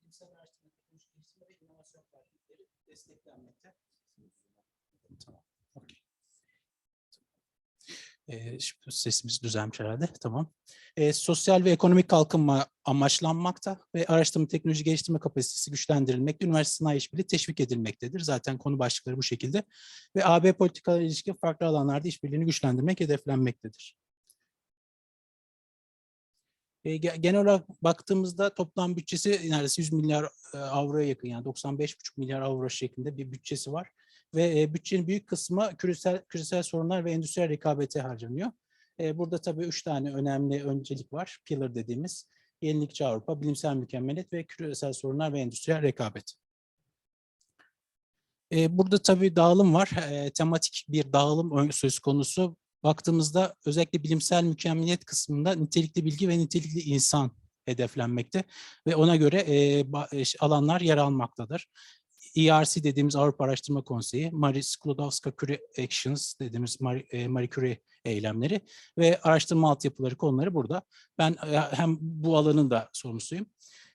Bilimsel araştırma, teknoloji geliştirme ve inovasyon faaliyetleri desteklenmekte. Tamam. Okay. Şimdi sesimiz düzelmiş herhalde. Tamam. Sosyal ve ekonomik kalkınma amaçlanmakta ve araştırma, teknoloji geliştirme kapasitesi güçlendirilmekte, üniversite sanayi işbirliği teşvik edilmektedir. Zaten konu başlıkları bu şekilde. Ve AB politikalarına ilişkin farklı alanlarda işbirliğini güçlendirmek hedeflenmektedir. Genel olarak baktığımızda toplam bütçesi neredeyse 100 milyar avroya yakın, yani 95,5 milyar avro şeklinde bir bütçesi var. Ve bütçenin büyük kısmı küresel sorunlar ve endüstriyel rekabete harcanıyor. Burada tabii 3 tane önemli öncelik var. Pillar dediğimiz yenilikçi Avrupa, bilimsel mükemmeliyet ve küresel sorunlar ve endüstriyel rekabet. Burada tabii dağılım var. Tematik bir dağılım söz konusu. Baktığımızda özellikle bilimsel mükemmeliyet kısmında nitelikli bilgi ve nitelikli insan hedeflenmekte ve ona göre alanlar yer almaktadır. ERC dediğimiz Avrupa Araştırma Konseyi, Marie Skłodowska-Curie Actions dediğimiz Marie Curie eylemleri ve araştırma altyapıları konuları burada. Ben hem bu alanın da sorumlusuyum.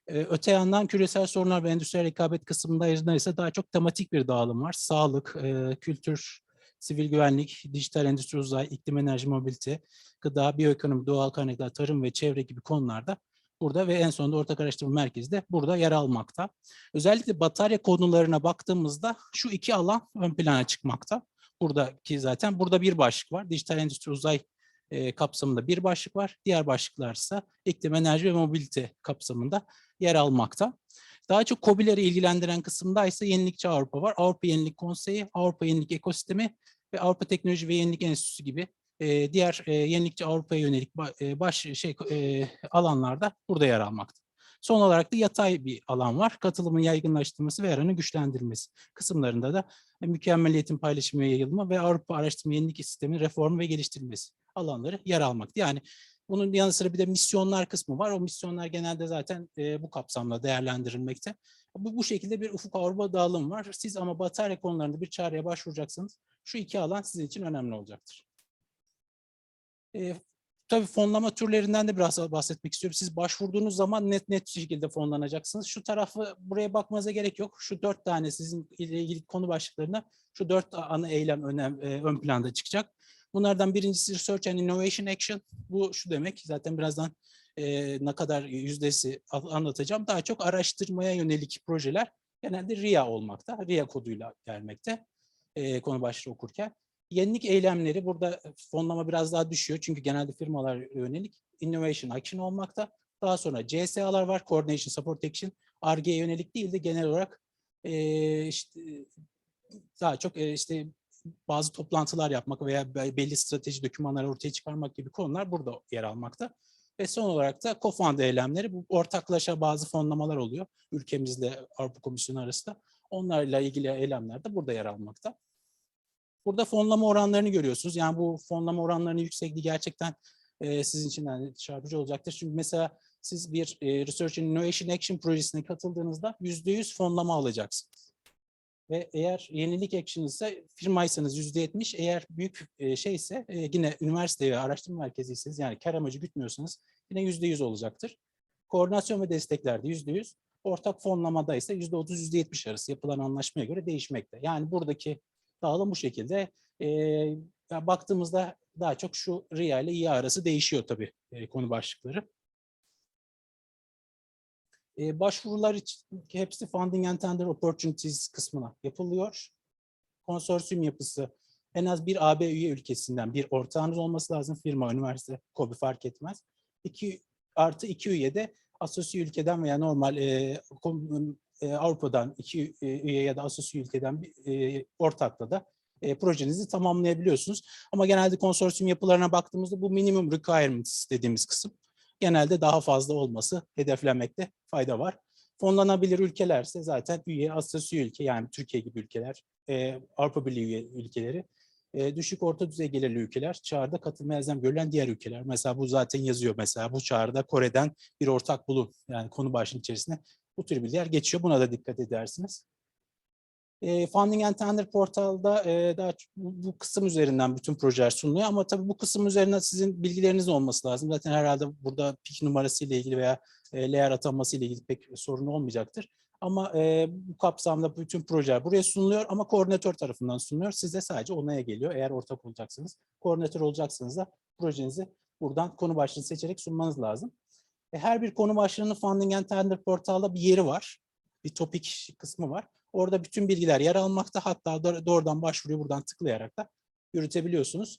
Öte yandan küresel sorunlar ve endüstriyel rekabet kısmında ise daha çok tematik bir dağılım var. Sağlık, kültür, sivil güvenlik, dijital endüstri, uzay, iklim, enerji, mobilite, gıda, biyoekonomi, doğal kaynaklar, tarım ve çevre gibi konularda burada ve en sonunda Ortak Araştırma Merkezi de burada yer almakta. Özellikle batarya konularına baktığımızda şu iki alan ön plana çıkmakta. Buradaki zaten burada bir başlık var. Dijital endüstri, uzay kapsamında bir başlık var. Diğer başlıklar ise iklim, enerji ve mobilite kapsamında yer almakta. Daha çok KOBİ'leri ilgilendiren kısımda ise Yenilikçi Avrupa var. Avrupa Yenilik Konseyi, Avrupa Yenilik Ekosistemi ve Avrupa Teknoloji ve Yenilik Enstitüsü gibi diğer Yenilikçi Avrupa'ya yönelik alanlarda burada yer almakta. Son olarak da yatay bir alan var. Katılımın yaygınlaştırılması ve yaranın güçlendirilmesi kısımlarında da mükemmeliyetin paylaşımı ve yayılımı ve Avrupa Araştırma Yenilik Sistemi reformu ve geliştirilmesi alanları yer almakta. Yani bunun yanı sıra bir de misyonlar kısmı var. O misyonlar genelde zaten bu kapsamda değerlendirilmekte. Bu şekilde bir ufuk Avrupa dağılım var. Siz ama batarya konularında bir çağrıya başvuracaksanız şu iki alan sizin için önemli olacaktır. Tabii fonlama türlerinden de biraz bahsetmek istiyorum. Siz başvurduğunuz zaman net şekilde fonlanacaksınız. Şu tarafı buraya bakmanıza gerek yok. Şu 4 tane sizin ilgili konu başlıklarına şu 4 ana eylem ön planda çıkacak. Bunlardan birincisi Research and Innovation Action. Bu şu demek, zaten birazdan ne kadar yüzdesi anlatacağım. Daha çok araştırmaya yönelik projeler genelde RIA olmakta. RIA koduyla gelmekte konu başlığı okurken. Yenilik eylemleri burada fonlama biraz daha düşüyor. Çünkü genelde firmalar yönelik Innovation Action olmakta. Daha sonra CSA'lar var. Coordination Support Action. Ar-Ge'ye yönelik değil de genel olarak işte daha çok işte bazı toplantılar yapmak veya belli strateji dokümanları ortaya çıkarmak gibi konular burada yer almakta. Ve son olarak da co-fund eylemleri, bu ortaklaşa bazı fonlamalar oluyor ülkemizle Avrupa Komisyonu arasında. Onlarla ilgili eylemler de burada yer almakta. Burada fonlama oranlarını görüyorsunuz. Yani bu fonlama oranlarının yüksekliği gerçekten sizin için yani çarpıcı olacaktır. Çünkü mesela siz bir Research and Innovation Action projesine katıldığınızda %100 fonlama alacaksınız. Ve eğer yenilik action ise firmaysanız %70, eğer büyük şeyse yine üniversite ve araştırma merkeziyseniz, yani kar amacı gütmüyorsanız yine %100 olacaktır. Koordinasyon ve desteklerde %100, ortak fonlamada ise %30-%70 arası yapılan anlaşmaya göre değişmekte. Yani buradaki dağılım bu şekilde. Baktığımızda daha çok şu RIA ile IA arası değişiyor tabii konu başlıkları. Başvurular için hepsi Funding and Tender Opportunities kısmına yapılıyor. Konsorsiyum yapısı, en az bir AB üye ülkesinden bir ortağınız olması lazım. Firma, üniversite, KOBİ fark etmez. 2+2 üye de asosiye ülkeden veya normal Avrupa'dan 2 üye ya da asosiye ülkeden bir ortakla da projenizi tamamlayabiliyorsunuz. Ama genelde konsorsiyum yapılarına baktığımızda bu minimum requirements dediğimiz kısım genelde daha fazla olması hedeflenmekte fayda var. Fonlanabilir ülkelerse zaten üye, asosiye ülke, yani Türkiye gibi ülkeler, Avrupa Birliği üye ülkeleri, düşük orta düzey gelirli ülkeler, çağrıda katılmaya elzem görülen diğer ülkeler. Mesela bu zaten yazıyor, mesela bu çağrıda Kore'den bir ortak bulun, yani konu başlığının içerisinde bu tür bilgiler geçiyor. Buna da dikkat edersiniz. Funding and Tender portalda daha bu kısım üzerinden bütün projeler sunuluyor ama tabii bu kısım üzerinden sizin bilgileriniz olması lazım. Zaten herhalde burada PİK numarası ile ilgili veya layer atanması ile ilgili pek sorun olmayacaktır. Ama bu kapsamda bütün projeler buraya sunuluyor ama koordinatör tarafından sunuluyor. Size sadece onaya geliyor eğer ortak olacaksınız. Koordinatör olacaksanız da projenizi buradan konu başlığını seçerek sunmanız lazım. Her bir konu başlığının Funding and Tender portalda bir yeri var. Bir topik kısmı var. Orada bütün bilgiler yer almakta. Hatta doğrudan başvuruyu buradan tıklayarak da yürütebiliyorsunuz.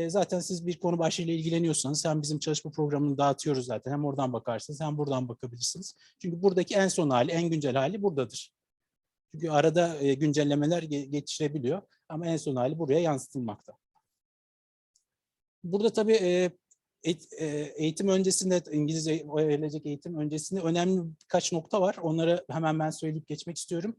Zaten siz bir konu başlığıyla ilgileniyorsanız hem bizim çalışma programını dağıtıyoruz zaten. Hem oradan bakarsınız hem buradan bakabilirsiniz. Çünkü buradaki en son hali, en güncel hali buradadır. Çünkü arada güncellemeler geçirebiliyor ama en son hali buraya yansıtılmakta. Burada tabii eğitim öncesinde, İngilizce verilecek eğitim öncesinde önemli birkaç nokta var. Onları hemen ben söyleyip geçmek istiyorum.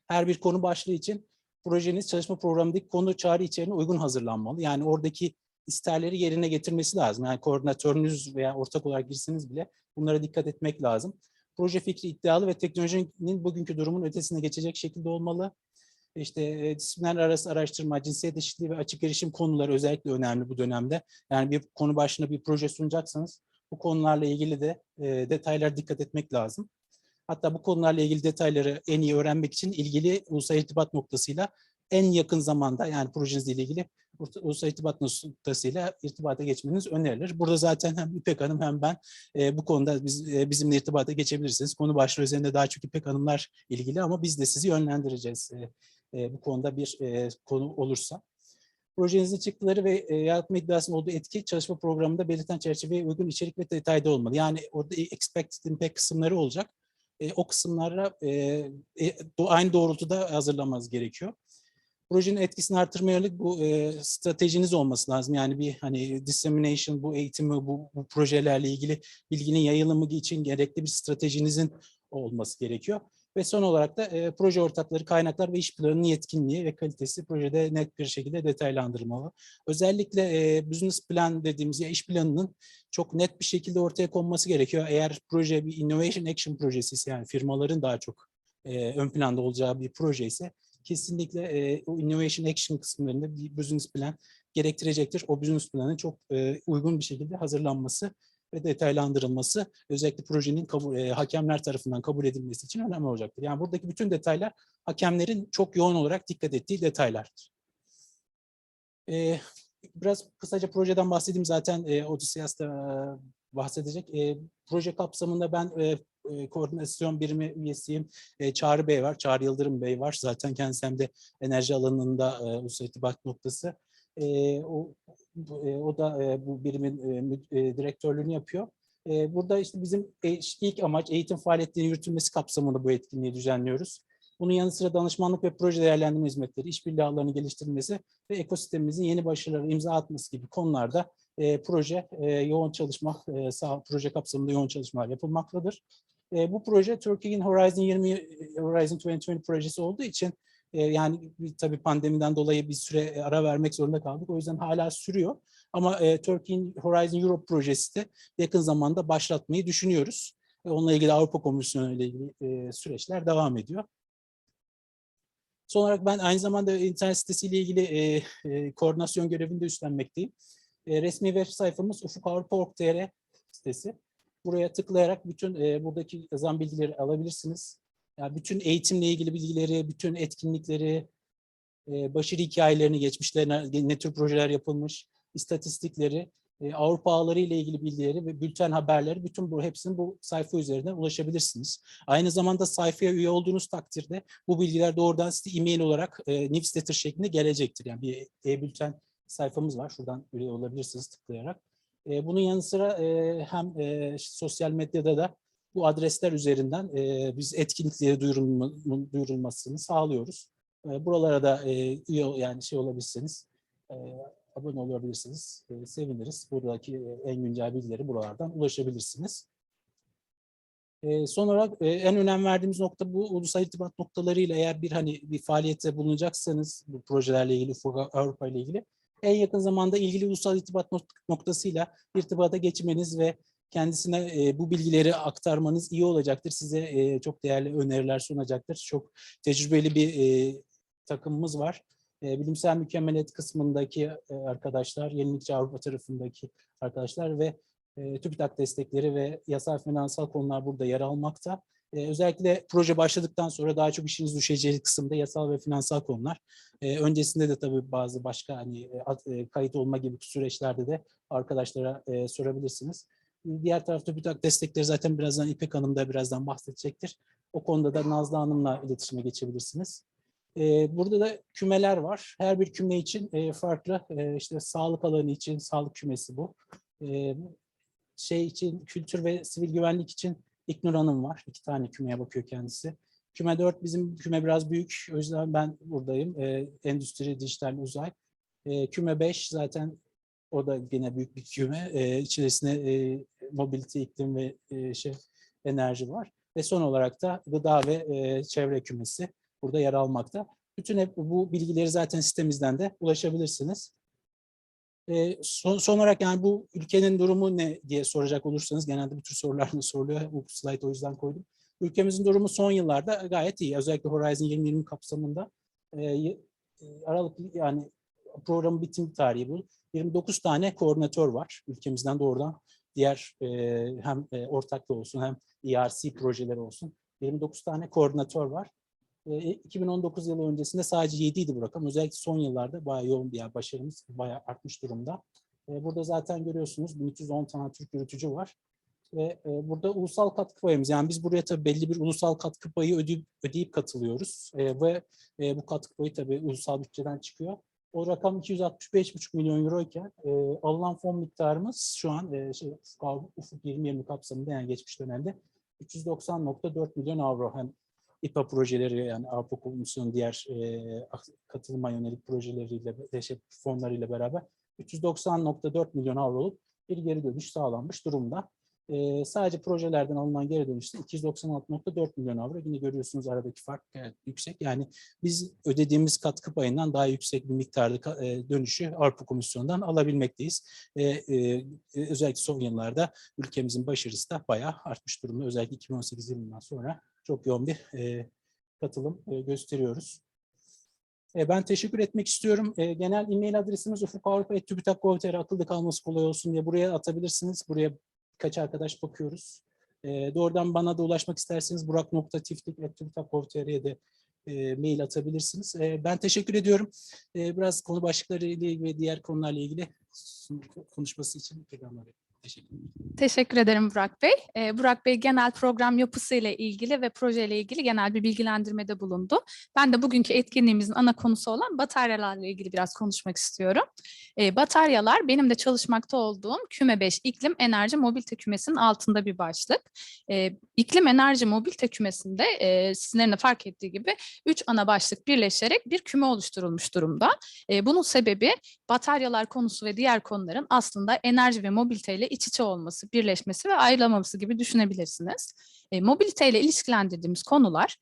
Her bir konu başlığı için projeniz çalışma programındaki konu çağrı içeriğine uygun hazırlanmalı. Yani oradaki isterleri yerine getirmesi lazım. Yani koordinatörünüz veya ortak olarak girseniz bile bunlara dikkat etmek lazım. Proje fikri iddialı ve teknolojinin bugünkü durumun ötesine geçecek şekilde olmalı. İşte disiplinler arası araştırma, cinsiyet eşitliği ve açık erişim konuları özellikle önemli bu dönemde. Yani bir konu başına bir proje sunacaksanız bu konularla ilgili de detaylara dikkat etmek lazım. Hatta bu konularla ilgili detayları en iyi öğrenmek için ilgili ulusal irtibat noktasıyla en yakın zamanda yani projenizle ilgili ulusal irtibat noktasıyla irtibata geçmeniz önerilir. Burada zaten hem İpek Hanım hem ben bu konuda bizimle irtibata geçebilirsiniz. Konu başlığı üzerinde daha çok İpek Hanımlar ilgili ama biz de sizi yönlendireceğiz bu konuda bir konu olursa. Projenizin çıktıları ve yaratma iddiasının olduğu etki çalışma programında belirten çerçeveye uygun içerik ve detayda olmalı. Yani orada expected impact kısımları olacak. O kısımlara aynı doğrultuda hazırlamanız gerekiyor. Projenin etkisini artırmaya yönelik bu stratejiniz olması lazım. Yani bir hani dissemination, bu eğitimi, bu projelerle ilgili bilginin yayılımı için gerekli bir stratejinizin olması gerekiyor. Ve son olarak da proje ortakları, kaynaklar ve iş planının yetkinliği ve kalitesi projede net bir şekilde detaylandırılmalı. Özellikle business plan dediğimiz ya iş planının çok net bir şekilde ortaya konması gerekiyor. Eğer proje bir innovation action projesi ise yani firmaların daha çok ön planda olacağı bir proje ise kesinlikle o innovation action kısımlarında bir business plan gerektirecektir. O business planın çok uygun bir şekilde hazırlanması ve detaylandırılması özellikle projenin hakemler tarafından kabul edilmesi için önemli olacaktır. Yani buradaki bütün detaylar hakemlerin çok yoğun olarak dikkat ettiği detaylardır. Biraz kısaca projeden bahsedeyim zaten Odysseus da bahsedecek. Proje kapsamında ben koordinasyon birimi üyesiyim. Çağrı Bey var, Çağrı Yıldırım Bey var. Zaten kendisi hem de enerji alanında ulusal irtibat noktası. O da bu birimin direktörlüğünü yapıyor. Burada işte bizim ilk amaç eğitim faaliyetlerinin yürütülmesi kapsamında bu etkinliği düzenliyoruz. Bunun yanı sıra danışmanlık ve proje değerlendirme hizmetleri, işbirliği ağlarının geliştirilmesi ve ekosistemimizin yeni başarılara imza atması gibi konularda proje yoğun çalışma, proje kapsamında yoğun çalışmalar yapılmaktadır. Bu proje Türkiye'nin Horizon 2020 projesi olduğu için yani tabii pandemiden dolayı bir süre ara vermek zorunda kaldık. O yüzden hala sürüyor. Ama Türkiye'nin Horizon Europe projesi de yakın zamanda başlatmayı düşünüyoruz. Onunla ilgili Avrupa Komisyonu ile ilgili süreçler devam ediyor. Son olarak ben aynı zamanda internet sitesiyle ilgili koordinasyon görevini de üstlenmekteyim. Resmi web sayfamız ufukavrupa.org.tr sitesi. Buraya tıklayarak bütün buradaki yazan bilgileri alabilirsiniz. Yani bütün eğitimle ilgili bilgileri, bütün etkinlikleri, başarı hikayelerini, geçmişte ne tür projeler yapılmış, istatistikleri, Avrupa ağları ile ilgili bilgileri ve bülten haberleri bütün bu hepsinin bu sayfa üzerinden ulaşabilirsiniz. Aynı zamanda sayfaya üye olduğunuz takdirde bu bilgiler doğrudan size e-mail olarak newsletter şeklinde gelecektir. Yani bir e-bülten sayfamız var. Şuradan üye olabilirsiniz tıklayarak. Bunun yanı sıra hem sosyal medyada da bu adresler üzerinden biz etkinlikleri duyurulmasını sağlıyoruz. Buralara da üye yani olabilirsiniz, abone olabilirsiniz. Seviniriz. Buradaki en güncel bilgileri buralardan ulaşabilirsiniz. Son olarak en önem verdiğimiz nokta bu ulusal irtibat noktalarıyla eğer bir faaliyette bulunacaksanız bu projelerle ilgili, Avrupa ile ilgili en yakın zamanda ilgili ulusal irtibat noktasıyla irtibata geçmeniz ve kendisine bu bilgileri aktarmanız iyi olacaktır. Size çok değerli öneriler sunacaktır. Çok tecrübeli bir takımımız var. Bilimsel mükemmeliyet kısmındaki arkadaşlar, Yenilikçi Avrupa tarafındaki arkadaşlar ve TÜBİTAK destekleri ve yasal finansal konular burada yer almakta. Özellikle proje başladıktan sonra daha çok işiniz düşeceği kısımda yasal ve finansal konular. Öncesinde de tabii bazı başka hani kayıt olma gibi süreçlerde de arkadaşlara sorabilirsiniz. Diğer tarafta TÜBİTAK destekleri zaten birazdan İpek Hanım da birazdan bahsedecektir. O konuda da Nazlı Hanım'la iletişime geçebilirsiniz. Burada da kümeler var. Her bir küme için farklı, işte sağlık alanı için sağlık kümesi bu. Şey için, kültür ve sivil güvenlik için İknur Hanım var. 2 tane kümeye bakıyor kendisi. Küme 4 bizim küme biraz büyük. O yüzden ben buradayım. Endüstri, dijital, uzay. Küme 5 zaten o da yine büyük bir küme. İçerisinde mobility, iklim ve enerji var. Ve son olarak da gıda ve çevre kümesi burada yer almakta. Bütün hep bu bilgileri zaten sitemizden de ulaşabilirsiniz. Son olarak yani bu ülkenin durumu ne diye soracak olursanız, genelde bu tür sorular da soruluyor. Bu slide o yüzden koydum. Ülkemizin durumu son yıllarda gayet iyi. Özellikle Horizon 2020 kapsamında Aralık, yani programın bitim tarihi bu. 29 tane koordinatör var ülkemizden doğrudan. Diğer hem ortaklı olsun hem ERC projeleri olsun. 29 tane koordinatör var. 2019 yılı öncesinde sadece 7 idi bu rakam. Özellikle son yıllarda bayağı yoğun bir başarımız bayağı artmış durumda. Burada zaten görüyorsunuz 1310 tane Türk yürütücü var. Ve burada ulusal katkı payımız, yani biz buraya tabii belli bir ulusal katkı payı ödeyip katılıyoruz. Ve bu katkı payı tabii ulusal bütçeden çıkıyor. O rakam 265,5 milyon euro iken alınan fon miktarımız şu an Ufuk 2020 kapsamında, yani geçmiş dönemde 390,4 milyon avro. Hem İPA projeleri, yani Avrupa Komisyonu diğer katılıma yönelik projeleriyle, fonlarıyla beraber 390,4 milyon avroluk bir geri dönüş sağlanmış durumda. Sadece projelerden alınan geri dönüşte 296,4 milyon avro. Yine görüyorsunuz aradaki fark yüksek. Yani biz ödediğimiz katkı payından daha yüksek bir miktarda dönüşü Avrupa Komisyonu'ndan alabilmekteyiz. Özellikle son yıllarda ülkemizin başarısı da bayağı artmış durumda. Özellikle 2018 yılından sonra çok yoğun bir katılım gösteriyoruz. Ben teşekkür etmek istiyorum. Genel e-mail adresimiz ufukavrupa@tübitak.gov.tr, akılda kalması kolay olsun diye buraya atabilirsiniz. Buraya birkaç arkadaş bakıyoruz. Doğrudan bana da ulaşmak isterseniz burak.tiftik@tübitak.gov.tr'ye de mail atabilirsiniz. Ben teşekkür ediyorum. Biraz konu başlıkları ile ilgili ve diğer konularla ilgili konuşması için teşekkür ederim. Teşekkür ederim Burak Bey. Burak Bey genel program yapısıyla ilgili ve projeyle ilgili genel bir bilgilendirmede bulundu. Ben de bugünkü etkinliğimizin ana konusu olan bataryalarla ilgili biraz konuşmak istiyorum. Bataryalar benim de çalışmakta olduğum Küme 5 iklim enerji mobilite kümesinin altında bir başlık. İklim enerji mobilite kümesinde sizlerin de fark ettiği gibi 3 ana başlık birleşerek bir küme oluşturulmuş durumda. Bunun sebebi bataryalar konusu ve diğer konuların aslında enerji ve mobiliteyle iç içe olması, birleşmesi ve ayrılamaması gibi düşünebilirsiniz. Mobiliteyle ilişkilendirdiğimiz konular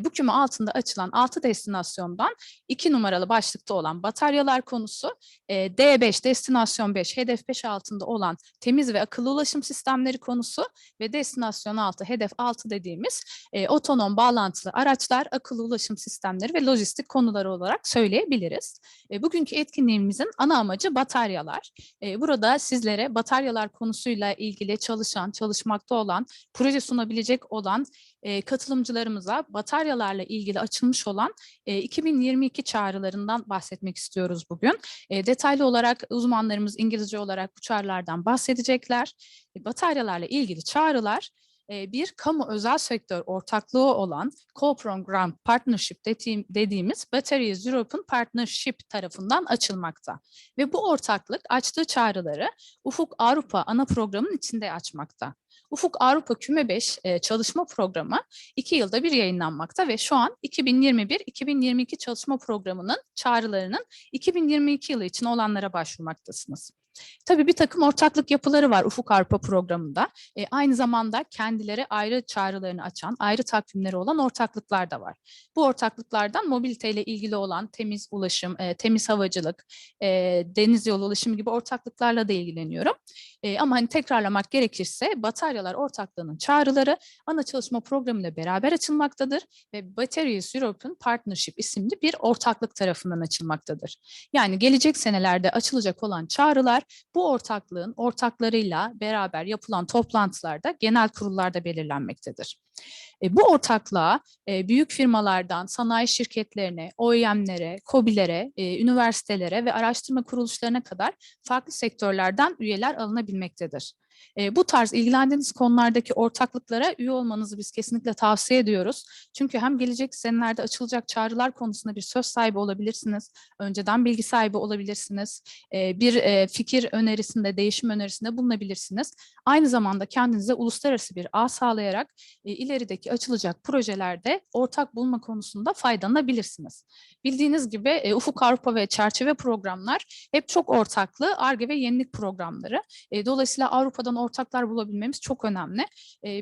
bu küme altında açılan 6 destinasyondan 2 numaralı başlıkta olan bataryalar konusu, D5, destinasyon 5, hedef 5 altında olan temiz ve akıllı ulaşım sistemleri konusu ve destinasyon 6, hedef 6 dediğimiz otonom bağlantılı araçlar, akıllı ulaşım sistemleri ve lojistik konuları olarak söyleyebiliriz. Bugünkü etkinliğimizin ana amacı bataryalar. Burada sizlere bataryalar konusuyla ilgili çalışmakta olan, proje sunabilecek olan katılımcılarımıza bataryalarla ilgili açılmış olan 2022 çağrılarından bahsetmek istiyoruz bugün. Detaylı olarak uzmanlarımız İngilizce olarak bu çağrılardan bahsedecekler. Bataryalarla ilgili çağrılar bir kamu özel sektör ortaklığı olan Co-Program Partnership dediğimiz Batteries Europe'un Partnership tarafından açılmakta. Ve bu ortaklık açtığı çağrıları Ufuk Avrupa ana programının içinde açmakta. Ufuk Avrupa Küme 5 çalışma programı 2 yılda bir yayınlanmakta ve şu an 2021-2022 çalışma programının çağrılarının 2022 yılı için olanlara başvurmaktasınız. Tabii bir takım ortaklık yapıları var Ufuk Avrupa programında. Aynı zamanda kendileri ayrı çağrılarını açan, ayrı takvimleri olan ortaklıklar da var. Bu ortaklıklardan mobiliteyle ilgili olan temiz ulaşım, temiz havacılık, deniz yolu ulaşımı gibi ortaklıklarla da ilgileniyorum. Ama hani tekrarlamak gerekirse bataryalar ortaklığının çağrıları ana çalışma programıyla beraber açılmaktadır ve Batteries Europe'un Partnership isimli bir ortaklık tarafından açılmaktadır. Yani gelecek senelerde açılacak olan çağrılar bu ortaklığın ortaklarıyla beraber yapılan toplantılarda genel kurullarda belirlenmektedir. Bu ortaklığa büyük firmalardan sanayi şirketlerine, OEM'lere, KOBİ'lere, üniversitelere ve araştırma kuruluşlarına kadar farklı sektörlerden üyeler alınabilmektedir. Bu tarz ilgilendiğiniz konulardaki ortaklıklara üye olmanızı biz kesinlikle tavsiye ediyoruz. Çünkü hem gelecek senelerde açılacak çağrılar konusunda bir söz sahibi olabilirsiniz, önceden bilgi sahibi olabilirsiniz, bir fikir önerisinde, değişim önerisinde bulunabilirsiniz. Aynı zamanda kendinize uluslararası bir ağ sağlayarak ilerideki açılacak projelerde ortak bulma konusunda faydalanabilirsiniz. Bildiğiniz gibi Ufuk Avrupa ve çerçeve programlar hep çok ortaklı Ar-Ge ve yenilik programları. Dolayısıyla Avrupa'dan ortaklar bulabilmemiz çok önemli.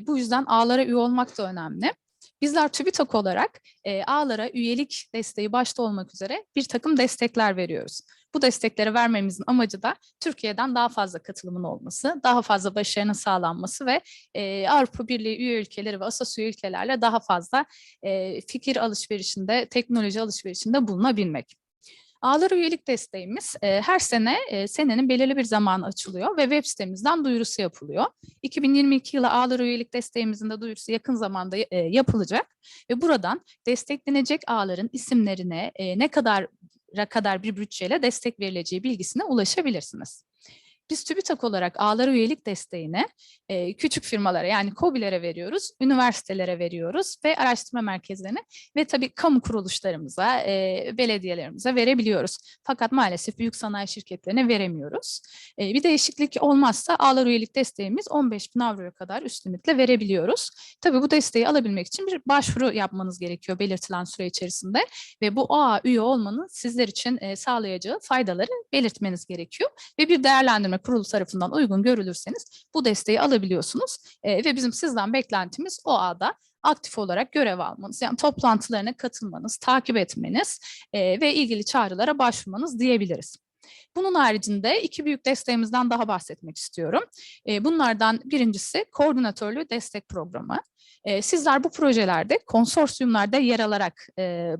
Bu yüzden ağlara üye olmak da önemli. Bizler TÜBİTAK olarak ağlara üyelik desteği başta olmak üzere bir takım destekler veriyoruz. Bu destekleri vermemizin amacı da Türkiye'den daha fazla katılımın olması, daha fazla başarının sağlanması ve Avrupa Birliği üye ülkeleri ve asas üye ülkelerle daha fazla fikir alışverişinde, teknoloji alışverişinde bulunabilmek. Ağlar üyelik desteğimiz her sene senenin belirli bir zamanı açılıyor ve web sitemizden duyurusu yapılıyor. 2022 yılı ağlar üyelik desteğimizin de duyurusu yakın zamanda yapılacak ve buradan desteklenecek ağların isimlerine ne kadar bir bütçeyle destek verileceği bilgisine ulaşabilirsiniz. Biz TÜBİTAK olarak ağlara üyelik desteğini küçük firmalara yani KOBİ'lere veriyoruz, üniversitelere veriyoruz ve araştırma merkezlerine ve tabii kamu kuruluşlarımıza, belediyelerimize verebiliyoruz. Fakat maalesef büyük sanayi şirketlerine veremiyoruz. Bir değişiklik olmazsa ağlar üyelik desteğimiz 15.000 avroya kadar üst limitle verebiliyoruz. Tabii bu desteği alabilmek için bir başvuru yapmanız gerekiyor belirtilen süre içerisinde ve bu ağa üye olmanın sizler için sağlayacağı faydaları belirtmeniz gerekiyor ve bir değerlendirme kurulu tarafından uygun görülürseniz bu desteği alabiliyorsunuz ve bizim sizden beklentimiz o ağda aktif olarak görev almanız, yani toplantılarına katılmanız, takip etmeniz ve ilgili çağrılara başvurmanız diyebiliriz. Bunun haricinde iki büyük desteğimizden daha bahsetmek istiyorum. Bunlardan birincisi koordinatörlü destek programı. Sizler bu projelerde konsorsiyumlarda yer alarak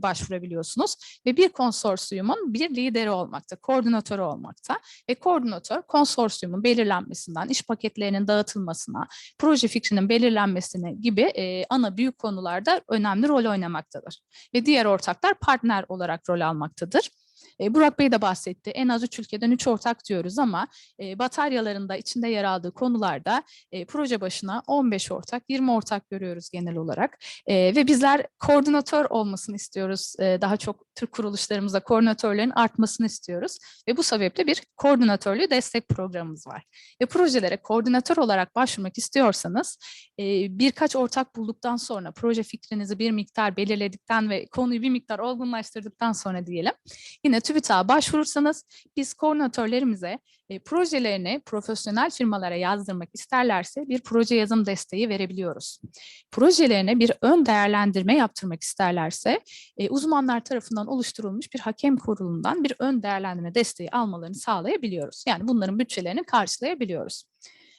başvurabiliyorsunuz ve bir konsorsiyumun bir lideri olmakta, koordinatörü olmakta ve koordinatör konsorsiyumun belirlenmesinden, iş paketlerinin dağıtılmasına, proje fikrinin belirlenmesine gibi ana büyük konularda önemli rol oynamaktadır. Ve diğer ortaklar partner olarak rol almaktadır. Burak Bey de bahsetti. En az 3 ülkeden 3 ortak diyoruz ama bataryalarında içinde yer aldığı konularda proje başına 15 ortak, 20 ortak görüyoruz genel olarak. Ve bizler koordinatör olmasını istiyoruz. Daha çok Türk kuruluşlarımızda koordinatörlerin artmasını istiyoruz. Ve bu sebeple bir koordinatörlü destek programımız var. Ve projelere koordinatör olarak başvurmak istiyorsanız birkaç ortak bulduktan sonra proje fikrinizi bir miktar belirledikten ve konuyu bir miktar olgunlaştırdıktan sonra diyelim. Yine TÜBİTAK'a başvurursanız biz koordinatörlerimize projelerini profesyonel firmalara yazdırmak isterlerse bir proje yazım desteği verebiliyoruz. Projelerine bir ön değerlendirme yaptırmak isterlerse uzmanlar tarafından oluşturulmuş bir hakem kurulundan bir ön değerlendirme desteği almalarını sağlayabiliyoruz. Yani bunların bütçelerini karşılayabiliyoruz.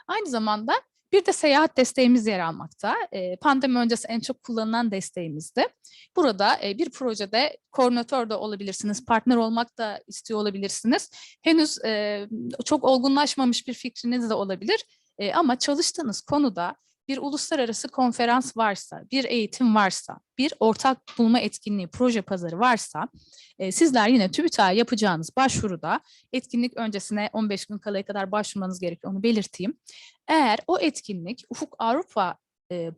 Aynı zamanda bir de seyahat desteğimiz yer almakta. Pandemi öncesi en çok kullanılan desteğimizdi. Burada bir projede koordinatör de olabilirsiniz, partner olmak da istiyor olabilirsiniz. Henüz çok olgunlaşmamış bir fikriniz de olabilir. Ama çalıştığınız konuda bir uluslararası konferans varsa, bir eğitim varsa, bir ortak bulma etkinliği, proje pazarı varsa sizler yine TÜBİTAK'a yapacağınız başvuruda etkinlik öncesine 15 gün kalaya kadar başvurmanız gerekiyor, onu belirteyim. Eğer o etkinlik Ufuk Avrupa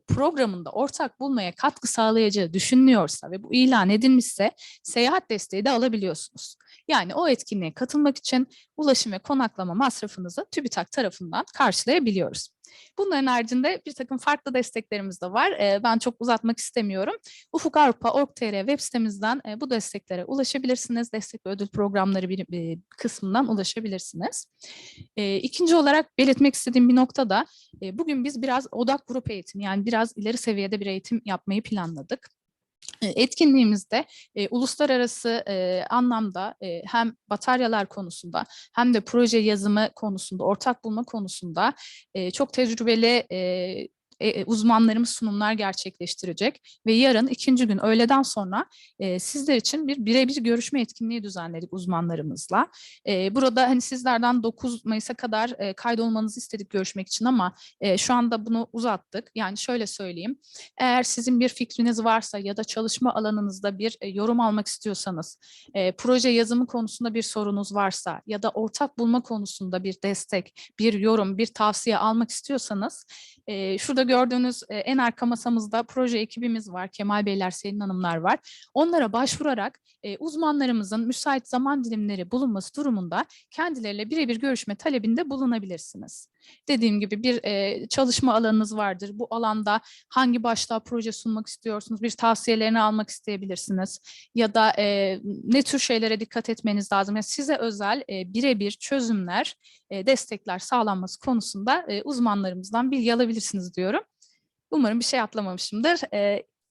programında ortak bulmaya katkı sağlayacağı düşünülüyorsa ve bu ilan edilmişse seyahat desteği de alabiliyorsunuz. Yani o etkinliğe katılmak için ulaşım ve konaklama masrafınızı TÜBİTAK tarafından karşılayabiliyoruz. Bunların haricinde bir takım farklı desteklerimiz de var. Ben çok uzatmak istemiyorum. Ufuk Avrupa Org.tr web sitemizden bu desteklere ulaşabilirsiniz. Destek ve ödül programları bir kısmından ulaşabilirsiniz. İkinci olarak belirtmek istediğim bir nokta da bugün biz biraz odak grup eğitimi yani biraz ileri seviyede bir eğitim yapmayı planladık. Etkinliğimizde uluslararası anlamda hem bataryalar konusunda hem de proje yazımı konusunda, ortak bulma konusunda çok tecrübeli uzmanlarımız sunumlar gerçekleştirecek ve yarın ikinci gün öğleden sonra sizler için bir birebir görüşme etkinliği düzenledik uzmanlarımızla. Burada hani sizlerden 9 Mayıs'a kadar kaydolmanızı istedik görüşmek için ama şu anda bunu uzattık. Yani şöyle söyleyeyim, eğer sizin bir fikriniz varsa ya da çalışma alanınızda bir yorum almak istiyorsanız, proje yazımı konusunda bir sorunuz varsa ya da ortak bulma konusunda bir destek, bir yorum, bir tavsiye almak istiyorsanız, şurada gördüğünüz en arka masamızda proje ekibimiz var. Kemal Beyler, Selin Hanımlar var. Onlara başvurarak uzmanlarımızın müsait zaman dilimleri bulunması durumunda kendileriyle birebir görüşme talebinde bulunabilirsiniz. Dediğim gibi bir çalışma alanınız vardır. Bu alanda hangi başlığa proje sunmak istiyorsunuz? Bir tavsiyelerini almak isteyebilirsiniz. Ya da ne tür şeylere dikkat etmeniz lazım? Yani size özel birebir çözümler, destekler sağlanması konusunda uzmanlarımızdan bilgi alabilirsiniz diyorum. Umarım bir şey atlamamışımdır.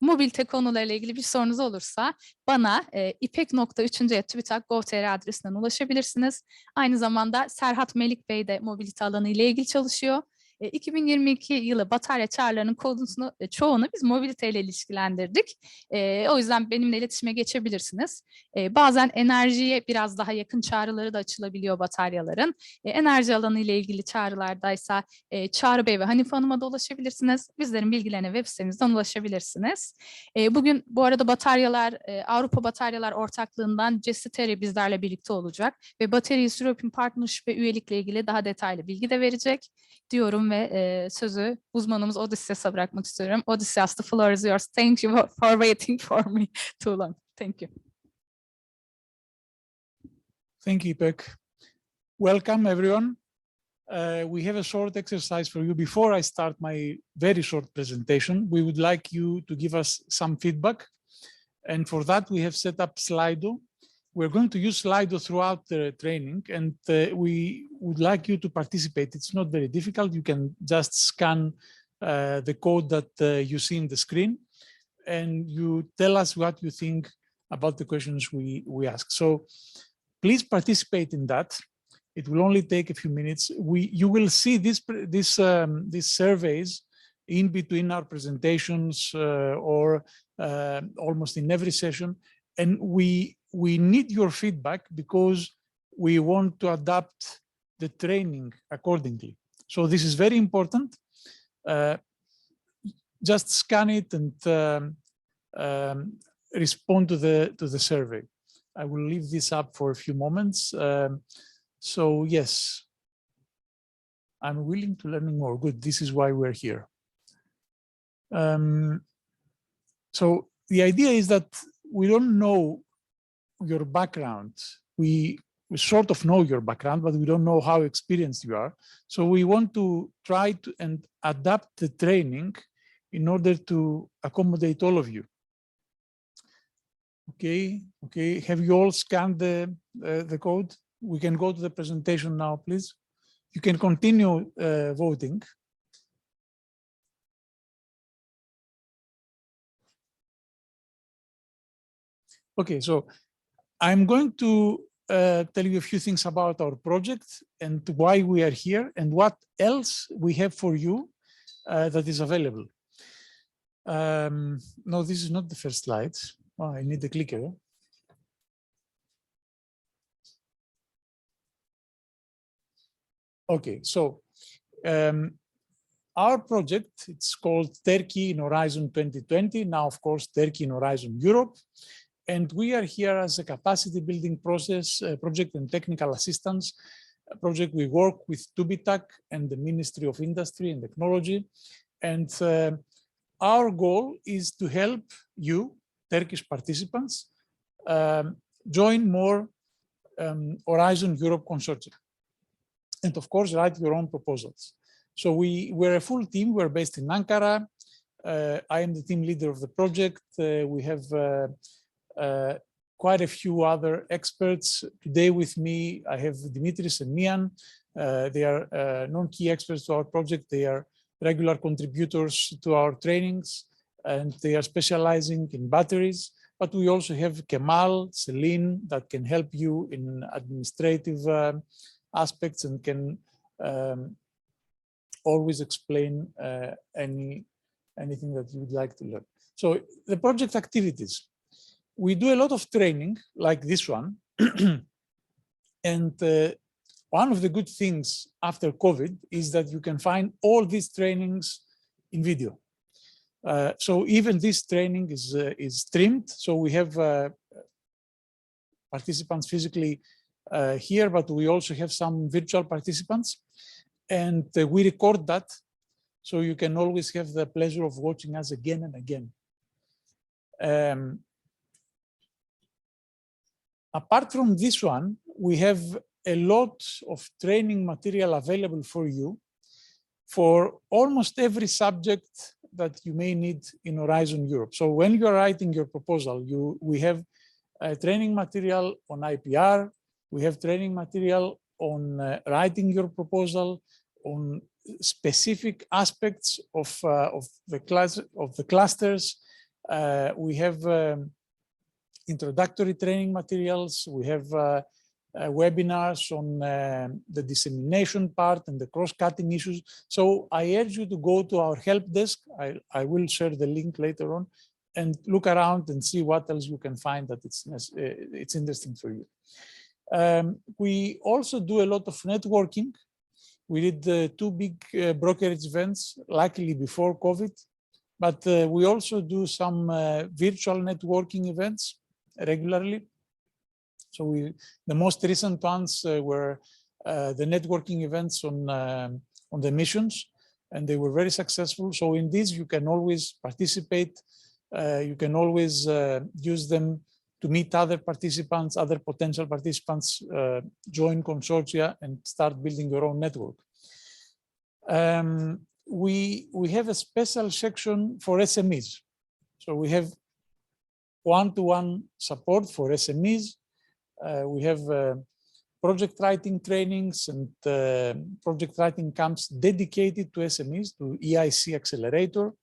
Mobilite konularıyla ilgili bir sorunuz olursa bana ipek.3.@tübitak.gov.tr adresinden ulaşabilirsiniz. Aynı zamanda Serhat Melik Bey de mobilite alanı ile ilgili çalışıyor. 2022 yılı batarya çağrılarının konusunu çoğunu biz mobiliteyle ilişkilendirdik. O yüzden benimle iletişime geçebilirsiniz. Bazen enerjiye biraz daha yakın çağrıları da açılabiliyor bataryaların. Enerji alanı ile ilgili çağrılardaysa Çağrı Bey ve Hanife Hanım'a da ulaşabilirsiniz. Bizlerin bilgilerine web sitemizden ulaşabilirsiniz. Bugün bu arada bataryalar, Avrupa Bataryalar Ortaklığı'ndan Jesse Terry bizlerle birlikte olacak ve Batteries European Partnership ve üyelikle ilgili daha detaylı bilgi de verecek diyorum ve sözü uzmanımız Odysseus'a bırakmak istiyorum. Odysseus, the floor is yours. Thank you for waiting for me too long. Thank you. Thank you, İpek. Welcome, everyone. We have a short exercise for you. Before I start my very short presentation, we would like you to give us some feedback. And for that, we have set up Slido. We're going to use Slido throughout the training, and we would like you to participate. It's not very difficult. You can just scan the code that you see in the screen, and you tell us what you think about the questions we ask. So please participate in that. It will only take a few minutes. You will see these surveys in between our presentations or almost in every session, and we need your feedback because we want to adapt the training accordingly. So this is very important. Just scan it and respond to the survey. I will leave this up for a few moments. So yes, I'm willing to learn more. Good, this is why we're here. So the idea is that we don't know your background. We sort of know your background, but we don't know how experienced you are. So we want to try to adapt the training in order to accommodate all of you. Okay. Have you all scanned the code? We can go to the presentation now, please. You can continue voting. Okay, so I'm going to tell you a few things about our project and why we are here and what else we have for you that is available. No, this is not the first slide. Oh, I need the clicker. Okay, so our project, it's called Turkey in Horizon 2020. Now, of course, Turkey in Horizon Europe. And we are here as a capacity building process, project and technical assistance project. We work with TÜBİTAK and the Ministry of Industry and Technology. And our goal is to help you, Turkish participants, join more Horizon Europe Consortium. And of course, write your own proposals. So we're a full team. We're based in Ankara. I am the team leader of the project. We have quite a few other experts. Today with me, I have Dimitris and Mian. They are non-key experts to our project. They are regular contributors to our trainings, and they are specializing in batteries. But we also have Kemal, Celine, that can help you in administrative aspects and can always explain anything that you would like to learn. So the project activities. We do a lot of training like this one. And one of the good things after COVID is that you can find all these trainings in video. So even this training is streamed. So we have participants physically here, but we also have some virtual participants. And we record that. So you can always have the pleasure of watching us again and again. Apart from this one, we have a lot of training material available for you for almost every subject that you may need in Horizon Europe. So when you're writing your proposal, we have training material on IPR, we have training material on writing your proposal, on specific aspects of the clusters. We have introductory training materials. We have webinars on the dissemination part and the cross-cutting issues. So I urge you to go to our help desk. I will share the link later on and look around and see what else you can find that it's interesting for you. We also do a lot of networking. We did 2 big brokerage events, luckily before COVID, but we also do some virtual networking events regularly. So the most recent ones were the networking events on the missions, and they were very successful. So in these, you can always participate. You can always use them to meet other participants, other potential participants, join consortia and start building your own network. We have a special section for SMEs. So we have one-to-one support for SMEs. We have project writing trainings and project writing camps dedicated to SMEs, to EIC Accelerator.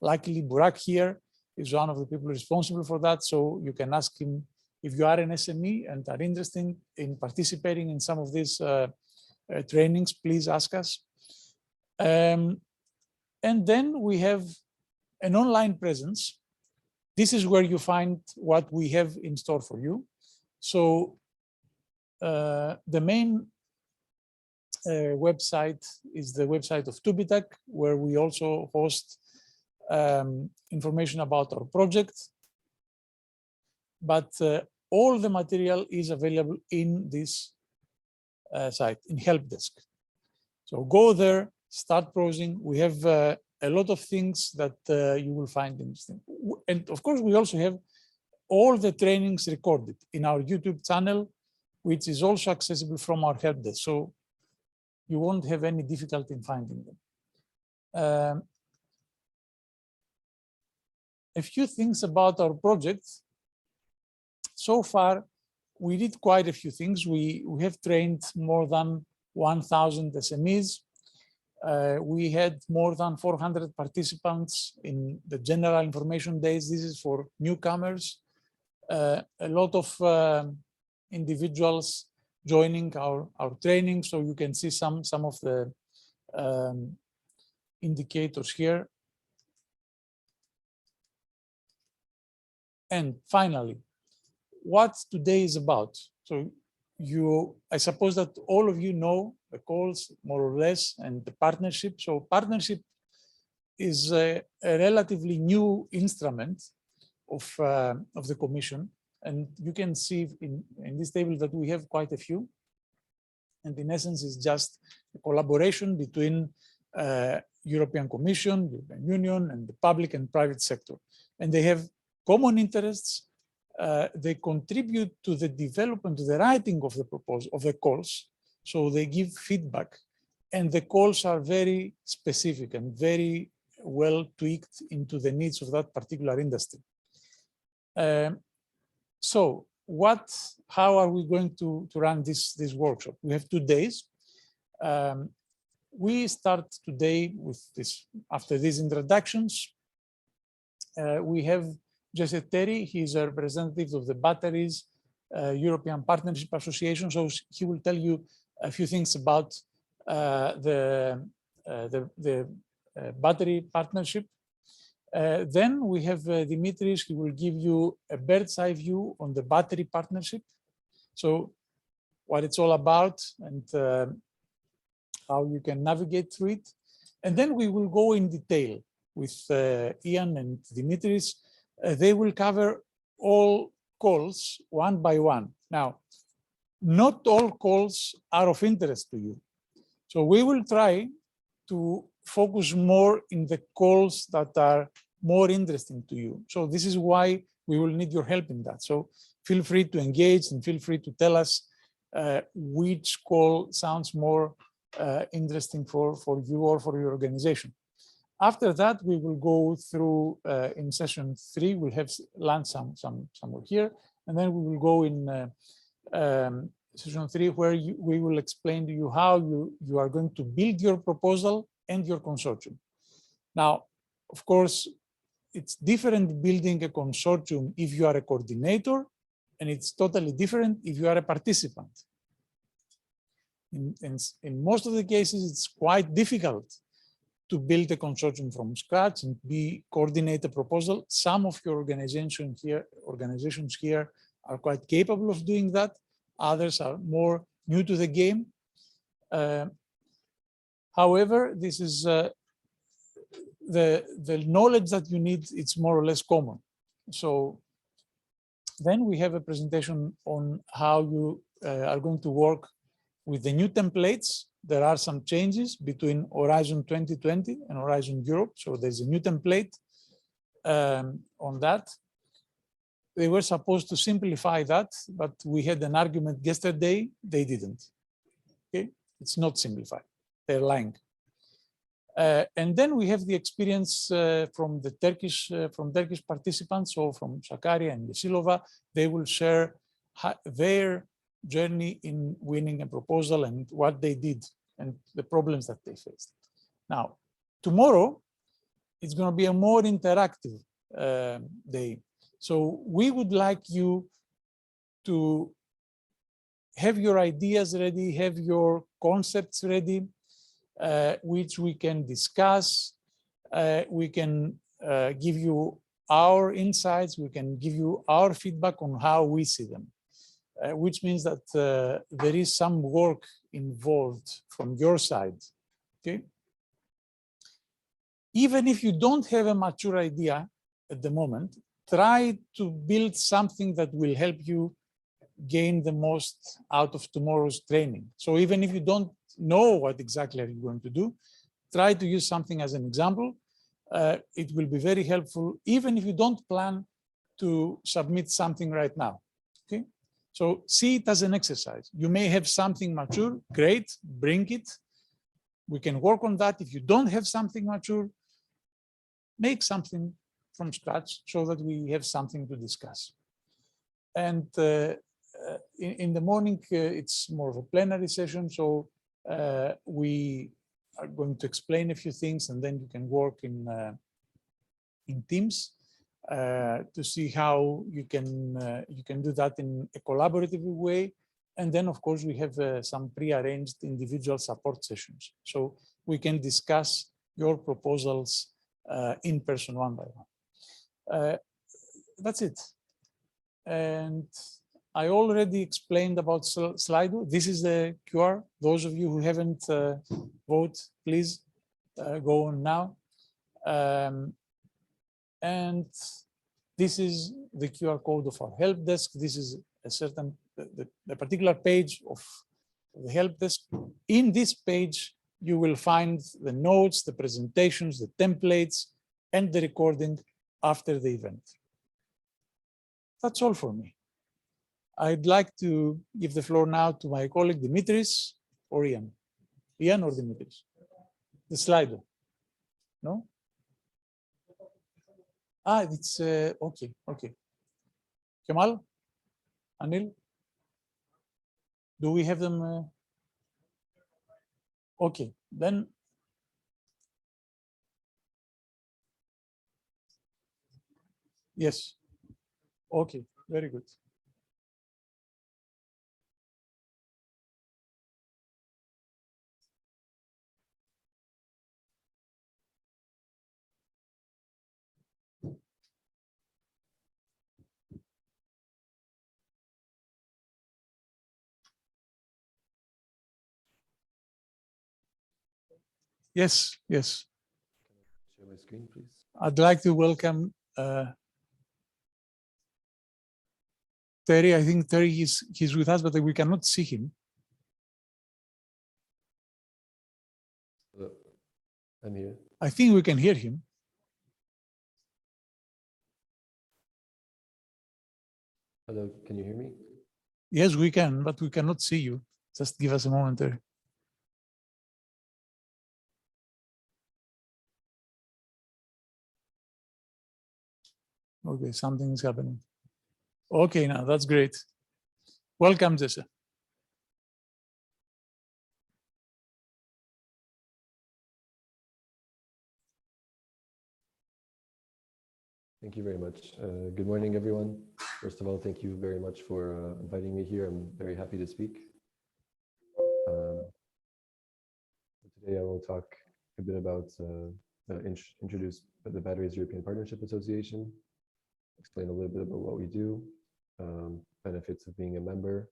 Luckily, Burak here is one of the people responsible for that. So you can ask him if you are an SME and are interested in participating in some of these trainings, please ask us. And then we have an online presence. This is where you find what we have in store for you. So the main website is the website of TÜBİTAK, where we also host information about our project. But all the material is available in this site, in help desk. So go there, start browsing. We have a lot of things that you will find interesting. And of course, we also have all the trainings recorded in our YouTube channel, which is also accessible from our help desk. So you won't have any difficulty in finding them. A few things about our project. So far, we did quite a few things. We have trained more than 1,000 SMEs. We had more than 400 participants in the general information days. This is for newcomers. A lot of individuals joining our training, so you can see some of the indicators here. And finally, what today is about. So I suppose that all of you know the calls more or less and the partnership. So partnership is a relatively new instrument of the Commission. And you can see in this table that we have quite a few. And in essence, it's just a collaboration between European Commission, European Union, and the public and private sector. And they have common interests. They contribute to the development, to the writing of the proposal, of the calls. So they give feedback. And the calls are very specific and very well tweaked into the needs of that particular industry. So how are we going to run this workshop? We have 2 days. We start today with this, after these introductions. We have Jesse Terry, he's a representative of the Batteries European Partnership Association. So he will tell you a few things about the battery partnership. Then we have Dimitris, he will give you a bird's eye view on the battery partnership. So what it's all about and how you can navigate through it. And then we will go in detail with Ian and Dimitris. They will cover all calls one by one. Now, not all calls are of interest to you. So we will try to focus more in the calls that are more interesting to you. So this is why we will need your help in that. So feel free to engage and feel free to tell us which call sounds more interesting for you or for your organization. After that, we will go through in session 3, we'll have lunch somewhere here, and then we will go in session 3 where we will explain to you how you are going to build your proposal and your consortium. Now, of course, it's different building a consortium if you are a coordinator, and it's totally different if you are a participant. In most of the cases, it's quite difficult to build a consortium from scratch and coordinate a proposal. Some of your organizations here are quite capable of doing that. Others are more new to the game. However, this is the knowledge that you need, it's more or less common. So then we have a presentation on how you are going to work with the new templates. There are some changes between Horizon 2020 and Horizon Europe. So there's a new template on that. They were supposed to simplify that, but we had an argument yesterday, they didn't. Okay, it's not simplified, they're lying. And then we have the experience from the Turkish participants, so from Sakarya and Vesilova. They will share their journey in winning a proposal and what they did and the problems that they faced. Now, tomorrow, it's going to be a more interactive day. So we would like you to have your ideas ready, have your concepts ready, which we can discuss. We can give you our insights. We can give you our feedback on how we see them, which means that there is some work involved from your side, okay? Even if you don't have a mature idea at the moment, try to build something that will help you gain the most out of tomorrow's training. So even if you don't know what exactly are you going to do, try to use something as an example. It will be very helpful, even if you don't plan to submit something right now, okay? So see it as an exercise. You may have something mature, great, bring it. We can work on that. If you don't have something mature, make something from scratch so that we have something to discuss. And in the morning, it's more of a plenary session. So we are going to explain a few things, and then you can work in teams to see how you can do that in a collaborative way. And then, of course, we have some pre-arranged individual support sessions. So we can discuss your proposals in person one by one. That's it. And I already explained about Slido. This is the QR. Those of you who haven't voted, please go on now. And this is the QR code of our help desk. This is a certain, the particular page of the help desk. In this page, you will find the notes, the presentations, the templates, and the recording after the event. That's all for me. I'd like to give the floor now to my colleague Dimitris or Ian. Ian or Dimitris? The Slido. No? Ah, it's okay, okay. Kemal? Anil? Do we have them? Okay, then. Yes. Okay, very good. Yes, yes. Share my screen, please. I'd like to welcome Terry. I think Terry he's with us, but we cannot see him. Hello. I'm here. I think we can hear him. Hello, can you hear me? Yes, we can, but we cannot see you. Just give us a moment, Terry. Okay, something is happening. Okay, now that's great. Welcome, Jesse. Thank you very much. Good morning, everyone. First of all, thank you very much for inviting me here. I'm very happy to speak. Today I will talk a bit about introduce the Batteries European Partnership Association, explain a little bit about what we do, benefits of being a member,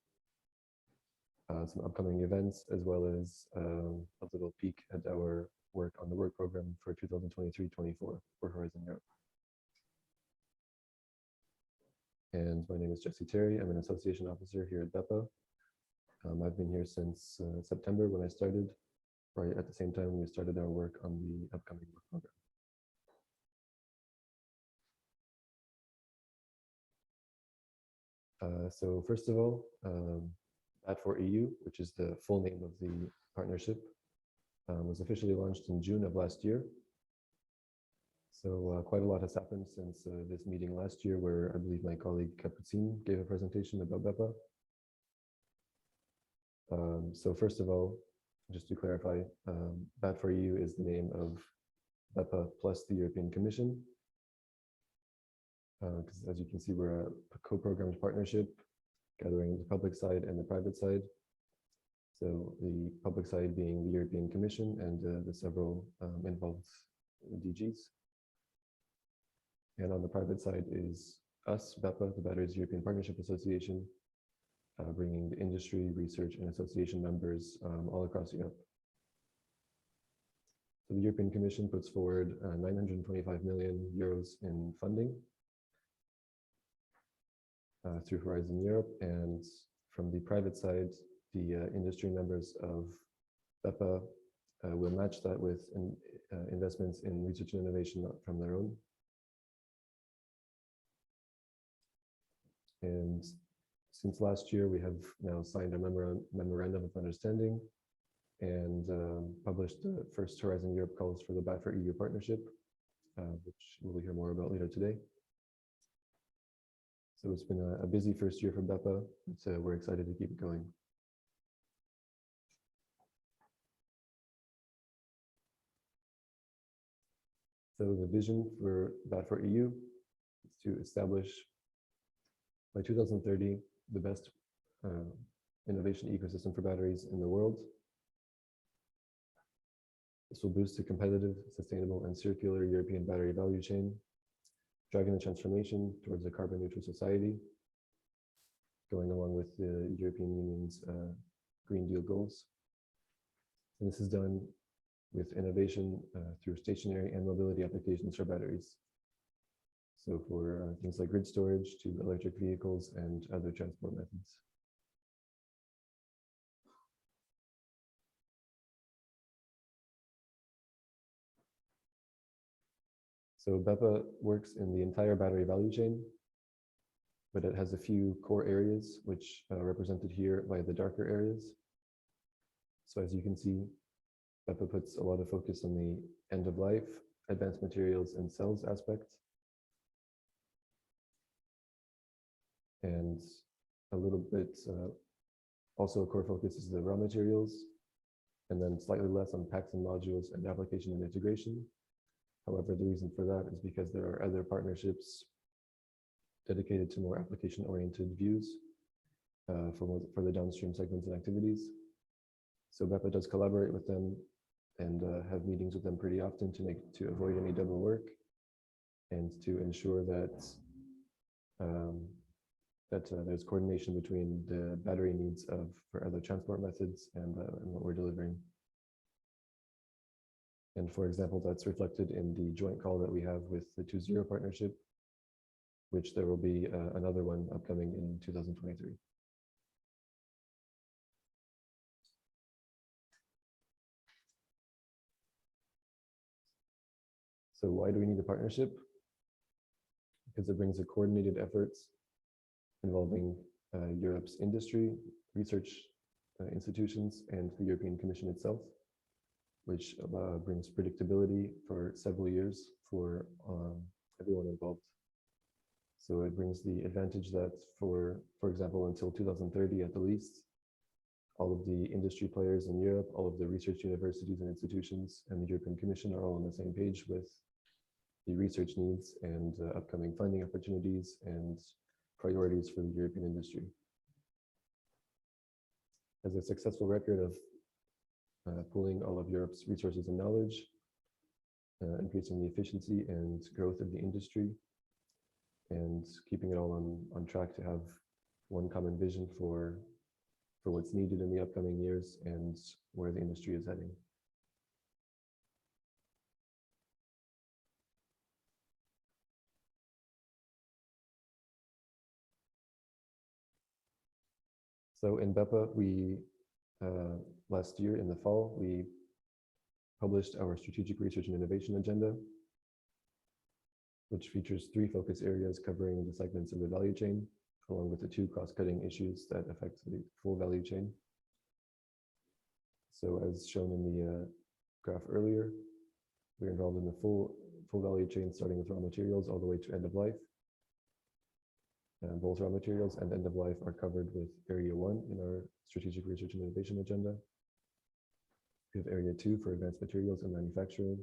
some upcoming events, as well as a little peek at our work on the work program for 2023-24 for Horizon Europe. And my name is Jesse Terry. I'm an association officer here at Peppa. I've been here since September when I started, right at the same time when we started our work on the upcoming work program. So first of all, BAT4EU, which is the full name of the partnership, was officially launched in June of last year. So quite a lot has happened since this meeting last year, where I believe my colleague Capucine gave a presentation about Peppa. So first of all, just to clarify, BAT4EU is the name of Peppa plus the European Commission. Because as you can see, we're a co-programmed partnership gathering the public side and the private side. So the public side being the European Commission and the several involved DGs. And on the private side is us, Peppa, the Batteries European Partnership Association, bringing the industry, research, and association members all across Europe. So the European Commission puts forward 925 million euros in funding through Horizon Europe, and from the private side, the industry members of Peppa will match that with investments in research and innovation from their own. And since last year, we have now signed a memorandum of understanding and published the first Horizon Europe calls for the BAT4EU partnership, which we'll hear more about later today. So it's been a busy first year for Peppa, so we're excited to keep it going. So the vision for BAT4EU is to establish by 2030 the best innovation ecosystem for batteries in the world. This will boost a competitive, sustainable, and circular European battery value chain, driving the transformation towards a carbon neutral society, going along with the European Union's Green Deal goals. And this is done with innovation through stationary and mobility applications for batteries. So for things like grid storage to electric vehicles and other transport methods. So Peppa works in the entire battery value chain, but it has a few core areas which are represented here by the darker areas. So as you can see, Peppa puts a lot of focus on the end of life, advanced materials and cells aspect. And a little bit, also a core focus is the raw materials, and then slightly less on packs and modules and application and integration. However, the reason for that is because there are other partnerships dedicated to more application-oriented views for the downstream segments and activities. So Peppa does collaborate with them and have meetings with them pretty often to avoid any double work and to ensure that there's coordination between the battery needs for other transport methods and what we're delivering. And for example, that's reflected in the joint call that we have with the 2.0 partnership, which there will be another one upcoming in 2023. So why do we need a partnership? Because it brings a coordinated efforts involving Europe's industry, research institutions, and the European Commission itself, which brings predictability for several years for everyone involved. So it brings the advantage that for example, until 2030 at the least, all of the industry players in Europe, all of the research universities and institutions, and the European Commission are all on the same page with the research needs and upcoming funding opportunities and priorities for the European industry. As a successful record of pooling all of Europe's resources and knowledge, increasing the efficiency and growth of the industry, and keeping it all on track to have one common vision for what's needed in the upcoming years and where the industry is heading. So in Peppa, we last year in the fall, we published our strategic research and innovation agenda, which features 3 focus areas covering the segments of the value chain, along with the 2 cross-cutting issues that affect the full value chain. So as shown in the graph earlier, we're involved in the full value chain, starting with raw materials all the way to end of life. Both raw materials and end of life are covered with Area 1 in our strategic research and innovation agenda. We have Area 2 for advanced materials and manufacturing.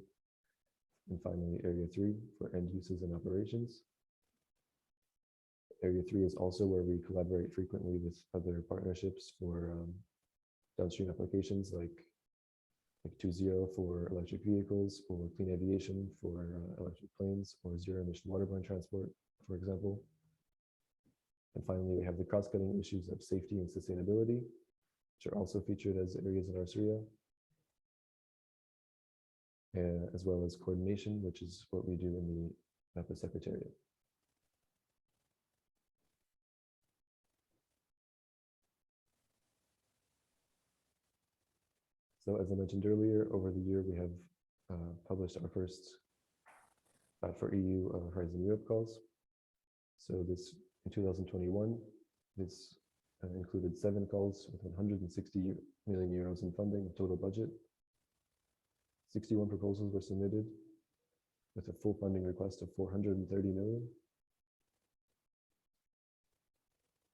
And finally, Area 3 for end uses and operations. Area 3 is also where we collaborate frequently with other partnerships for downstream applications like 2.0 for electric vehicles, or clean aviation for electric planes, or zero-emission waterborne transport, for example. And finally, we have the cross-cutting issues of safety and sustainability, which are also featured as areas in our SRIA, as well as coordination, which is what we do in the Peppa Secretariat. So as I mentioned earlier, over the year, we have published our first for EU Horizon Europe calls. So this in 2021, this included 7 calls with 160 million euros in funding, total budget. 61 proposals were submitted with a full funding request of 430 million.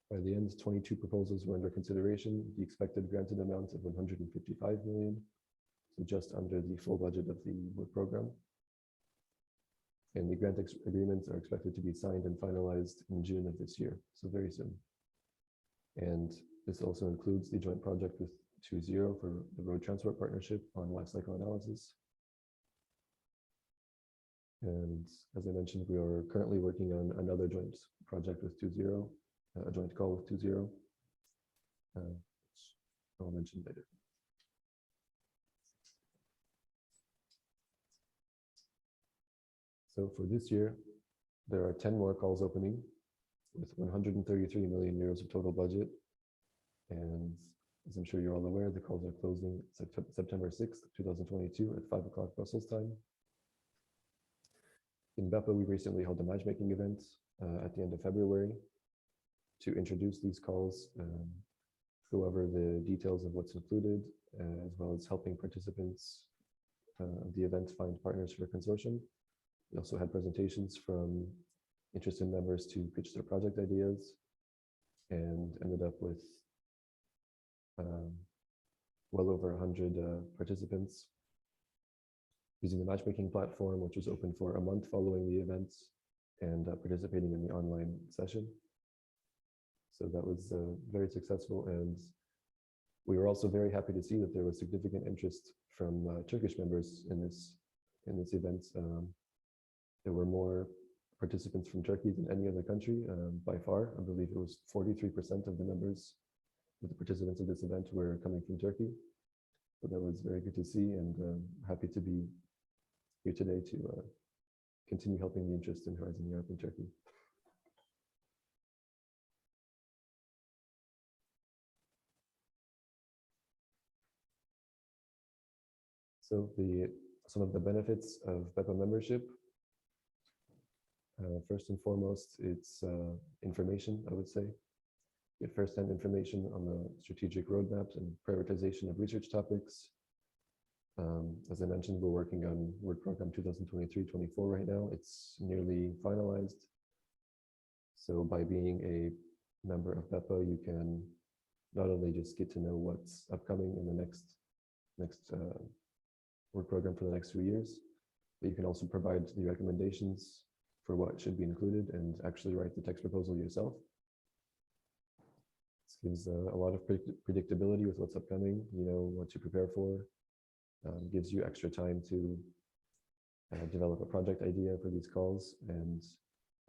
By the end, 22 proposals were under consideration, the expected granted amount of 155 million, so just under the full budget of the work program. And the grant agreements are expected to be signed and finalized in June of this year, so very soon. And this also includes the joint project with 2.0 for the road transport partnership on life cycle analysis. And as I mentioned, we are currently working on another joint project with 2.0, a joint call with 2.0, which I'll mention later. So for this year, there are 10 more calls opening with 133 million euros of total budget. And as I'm sure you're all aware, the calls are closing September 6th, 2022 at 5 o'clock Brussels time. In Peppa, we recently held a matchmaking event at the end of February to introduce these calls, go over the details of what's included, as well as helping participants of the event find partners for a consortium. We also had presentations from interested members to pitch their project ideas, and ended up with well over 100 participants using the matchmaking platform, which was open for a month following the events, and participating in the online session. So that was very successful, and we were also very happy to see that there was significant interest from Turkish members in this event. There were more participants from Turkey than any other country by far. I believe it was 43% of the members of the participants of this event were coming from Turkey. So that was very good to see, and happy to be here today to continue helping the interest in Horizon Europe and Turkey. So some of the benefits of Peppa membership. First and foremost, it's information, I would say. Get first-hand information on the strategic roadmaps and prioritization of research topics. As I mentioned, we're working on work program 2023-24 right now. It's nearly finalized. So by being a member of Peppa, you can not only just get to know what's upcoming in the next work program for the next 3 years, but you can also provide the recommendations for what should be included and actually write the text proposal yourself. This gives a lot of predictability with what's upcoming, you know what to prepare for, gives you extra time to develop a project idea for these calls, and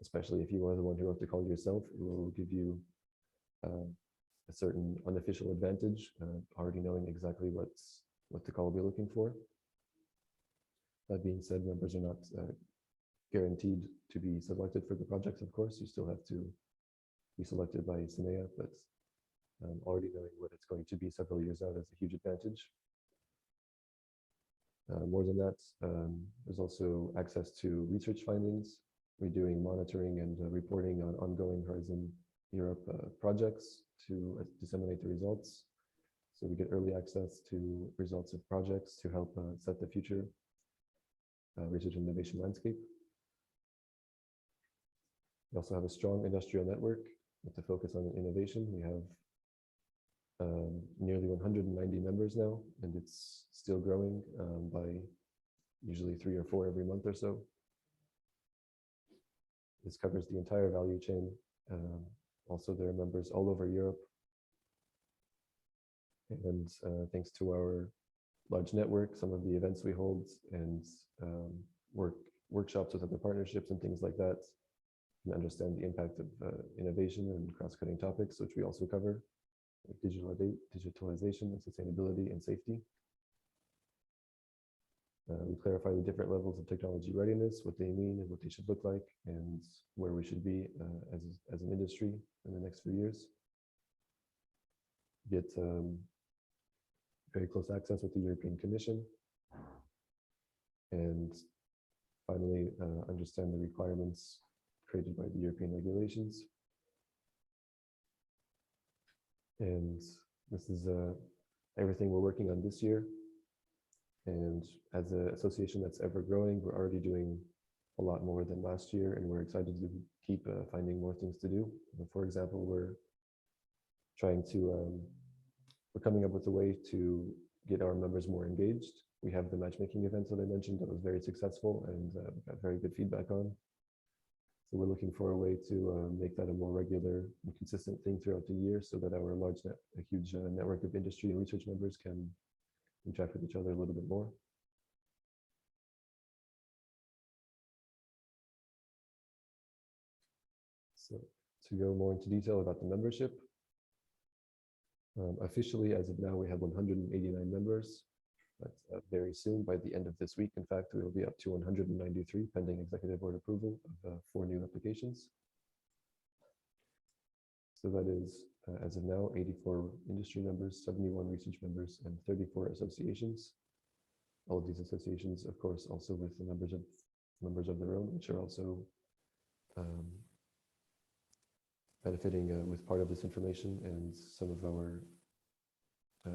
especially if you are the one who wrote the call yourself, it will give you a certain unofficial advantage, already knowing exactly what the call will be looking for. That being said, members are not guaranteed to be selected for the projects, of course. You still have to be selected by SINEA, but already knowing what it's going to be several years out is a huge advantage. More than that, there's also access to research findings. We're doing monitoring and reporting on ongoing Horizon Europe projects to disseminate the results. So we get early access to results of projects to help set the future research and innovation landscape. We also have a strong industrial network with the focus on innovation. We have nearly 190 members now, and it's still growing by usually 3 or 4 every month or so. This covers the entire value chain. Also, there are members all over Europe. And thanks to our large network, some of the events we hold and workshops with other partnerships and things like that, and understand the impact of innovation and cross-cutting topics, which we also cover, like digitalization and sustainability and safety. We clarify the different levels of technology readiness, what they mean and what they should look like, and where we should be as an industry in the next few years. Get very close access with the European Commission. And finally, understand the requirements created by the European regulations. And this is everything we're working on this year. And as an association that's ever growing, we're already doing a lot more than last year, and we're excited to keep finding more things to do. For example, we're coming up with a way to get our members more engaged. We have the matchmaking events that I mentioned that was very successful and got very good feedback on. So we're looking for a way to make that a more regular and consistent thing throughout the year, so that our a huge network of industry and research members can interact with each other a little bit more. So to go more into detail about the membership, officially, as of now, we have 189 members. But very soon, by the end of this week, in fact, we will be up to 193, pending executive board approval of 4 new applications. So that is, as of now, 84 industry members, 71 research members, and 34 associations. All of these associations, of course, also with the members of their own, which are also benefiting with part of this information and some of our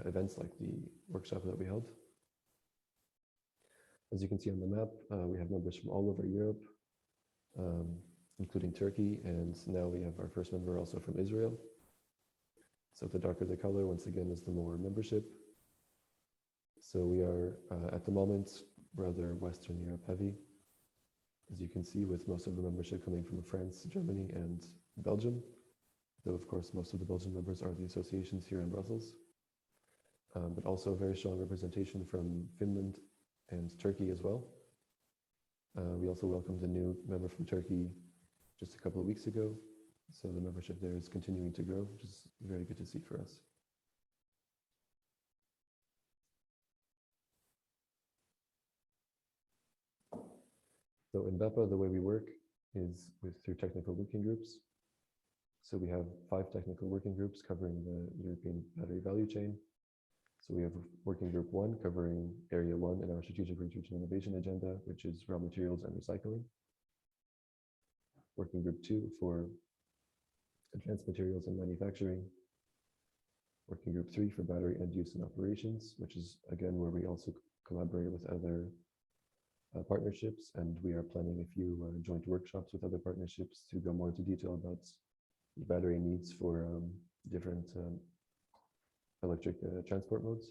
events like the workshop that we held. As you can see on the map, we have members from all over Europe, including Turkey, and now we have our first member also from Israel. So the darker the color, once again, is the more membership. So we are, at the moment, rather Western Europe heavy, as you can see, with most of the membership coming from France, Germany, and Belgium, though of course most of the Belgian members are the associations here in Brussels, but also a very strong representation from Finland and Turkey as well. We also welcomed a new member from Turkey just a couple of weeks ago, so the membership there is continuing to grow, which is very good to see for us. So in Peppa, the way we work is through technical working groups. So we have 5 technical working groups covering the European battery value chain. So we have working group 1 covering area 1 in our strategic research and innovation agenda, which is raw materials and recycling. Working group 2 for advanced materials and manufacturing. Working group 3 for battery end use and operations, which is again where we also collaborate with other partnerships, and we are planning a few joint workshops with other partnerships to go more into detail about the battery needs for different electric transport modes.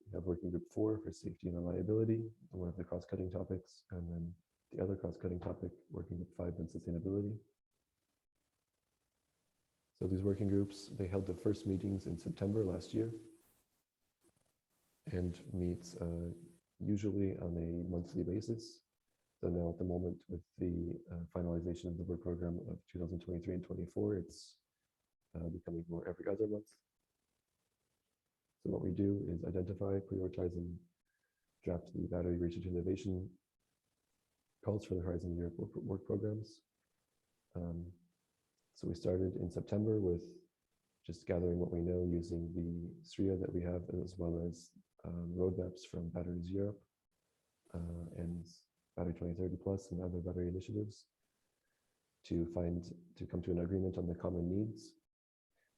We have working group 4 for safety and reliability, one of the cross-cutting topics, and then the other cross-cutting topic, working group 5 and sustainability. So these working groups, they held the first meetings in September last year and meet usually on a monthly basis. So now at the moment with the finalization of the work program of 2023 and 24, it's becoming more every other month. So what we do is identify, prioritize, and draft the battery research and innovation calls for the Horizon Europe work programs. So we started in September with just gathering what we know using the SRIA that we have, as well as roadmaps from Batteries Europe and Battery 2030 Plus and other battery initiatives to come to an agreement on the common needs.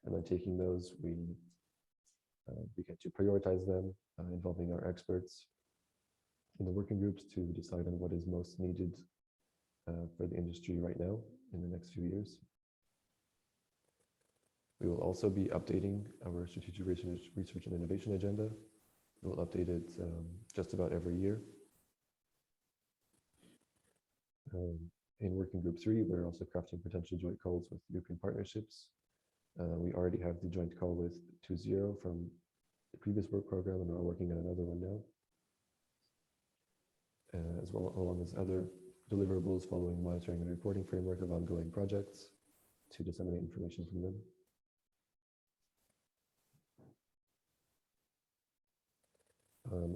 And then taking those, we began to prioritize them, involving our experts in the working groups to decide on what is most needed for the industry right now in the next few years. We will also be updating our strategic research and innovation agenda. We'll update it just about every year. In working group 3, we're also crafting potential joint calls with European partnerships. We already have the joint call with 2.0 from the previous work program, and we're working on another one now, as well along as other deliverables following monitoring and reporting framework of ongoing projects to disseminate information from them.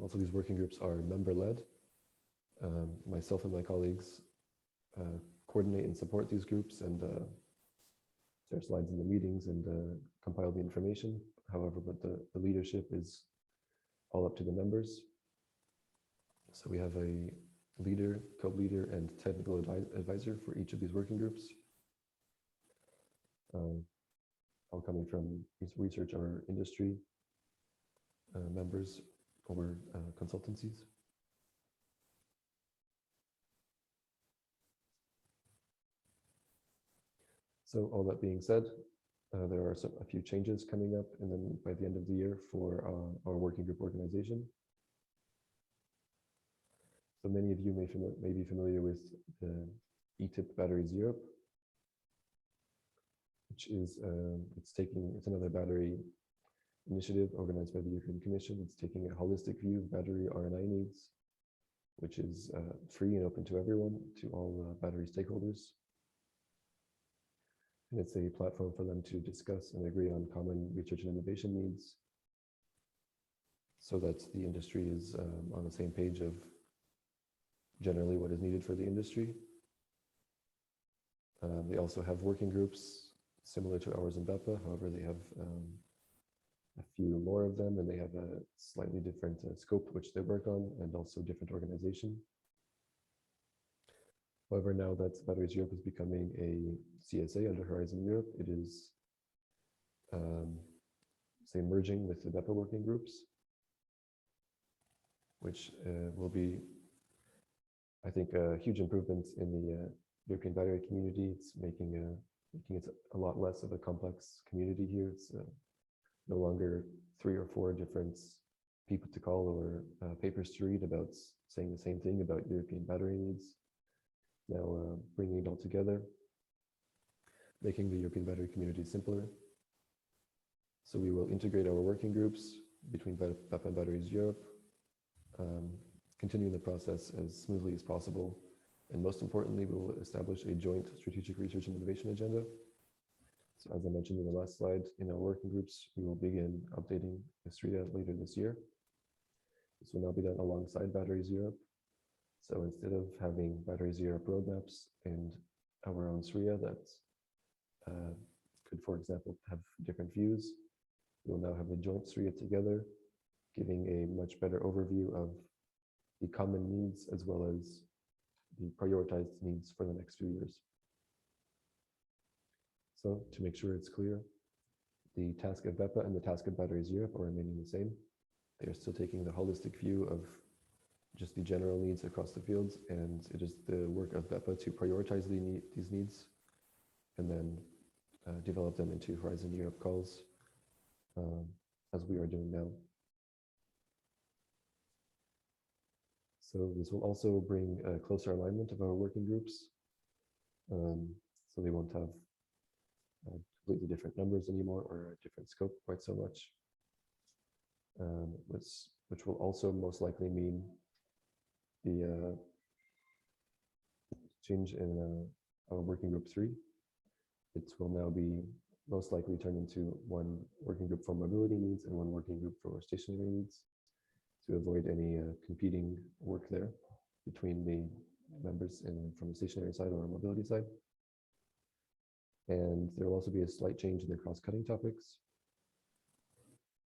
Also, these working groups are member-led. Myself and my colleagues coordinate and support these groups and share slides in the meetings and compile the information. However, but the leadership is all up to the members. So we have a leader, co-leader, and technical advisor for each of these working groups. All coming from research or industry members or consultancies. So all that being said, there are a few changes coming up, and then by the end of the year for our working group organization. So many of you may be familiar with the ETIP Batteries Europe, which is it's another battery initiative organized by the European Commission. It's taking a holistic view of battery R&I needs, which is free and open to everyone, to all battery stakeholders. And it's a platform for them to discuss and agree on common research and innovation needs, so that the industry is on the same page of generally what is needed for the industry. They also have working groups similar to ours in Peppa. However, they have a few more of them, and they have a slightly different scope which they work on, and also different organization. However, now that Batteries Europe is becoming a CSA under Horizon Europe, it is say merging with the Peppa working groups, which will be, I think, a huge improvement in the European battery community. It's making it a lot less of a complex community here. It's no longer 3 or 4 different people to call or papers to read about saying the same thing about European battery needs. Now bringing it all together, making the European battery community simpler. So we will integrate our working groups between Peppa and Batteries Europe, continuing the process as smoothly as possible. And most importantly, we will establish a joint strategic research and innovation agenda. So as I mentioned in the last slide, in our working groups, we will begin updating SRIA later this year. This will now be done alongside Batteries Europe. So instead of having battery zero roadmaps and our own SRIA that could, for example, have different views, we'll now have a joint SRIA together, giving a much better overview of the common needs as well as the prioritized needs for the next few years. So to make sure it's clear, the task of Peppa and the task of Batteries Europe are remaining the same. They are still taking the holistic view of just the general needs across the fields, and it is the work of Peppa to prioritize these needs and then develop them into Horizon Europe calls, as we are doing now. So this will also bring a closer alignment of our working groups. So they won't have completely different numbers anymore or a different scope quite so much, which will also most likely mean the change in our working group 3. It will now be most likely turned into one working group for mobility needs and one working group for stationary needs, to avoid any competing work there between the members from the stationary side or mobility side. And there will also be a slight change in the cross-cutting topics.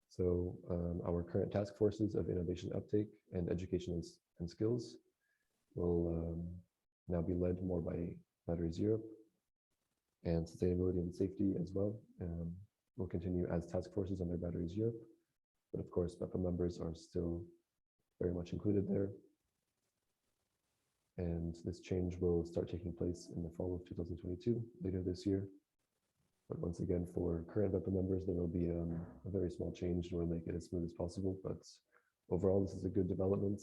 So our current task forces of innovation uptake and education and skills will now be led more by Batteries Europe, and sustainability and safety as well will continue as task forces under Batteries Europe. But of course, Peppa members are still very much included there. And this change will start taking place in the fall of 2022, later this year. But once again, for current Peppa members, there will be a very small change, and we'll make it as smooth as possible. But overall, this is a good development,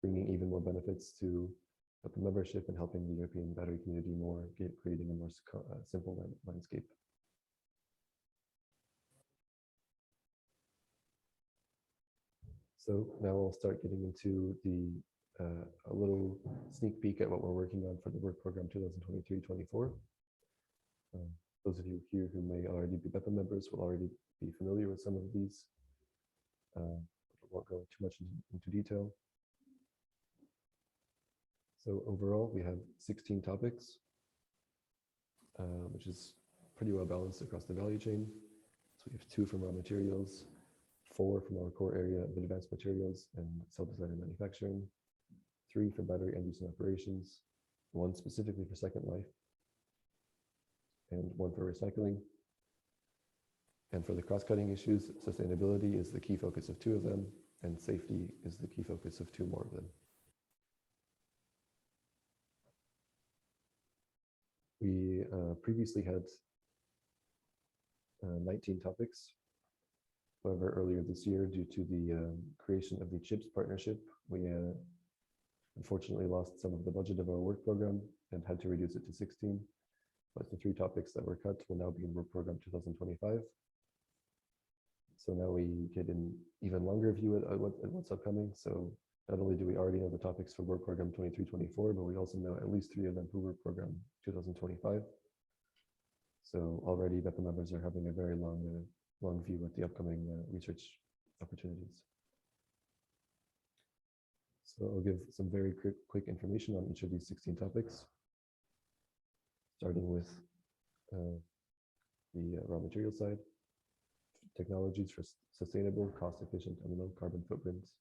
bringing even more benefits to Peppa membership and helping the European battery community more, creating a more simple landscape. So now I'll start getting into a little sneak peek at what we're working on for the work program 2023-24. Those of you here who may already be Peppa members will already be familiar with some of these. I won't go too much into detail. So overall, we have 16 topics, which is pretty well balanced across the value chain. So we have 2 from raw materials, 4 from our core area of advanced materials and cell design and manufacturing, 3 for battery end use and operations, 1 specifically for second life, and 1 for recycling. And for the cross-cutting issues, sustainability is the key focus of 2 of them, and safety is the key focus of 2 more of them. We previously had 19 topics. However, earlier this year, due to the creation of the CHIPS partnership, we unfortunately lost some of the budget of our work program and had to reduce it to 16. But the 3 topics that were cut will now be in work program 2025. So now we get an even longer view at what's upcoming. So not only do we already know the topics for work program 23-24, but we also know at least 3 of them for work program 2025. So already Peppa members are having a very long view at the upcoming research opportunities. So I'll give some very quick information on each of these 16 topics, starting with the raw material side. Technologies for sustainable, cost-efficient, and low carbon footprints.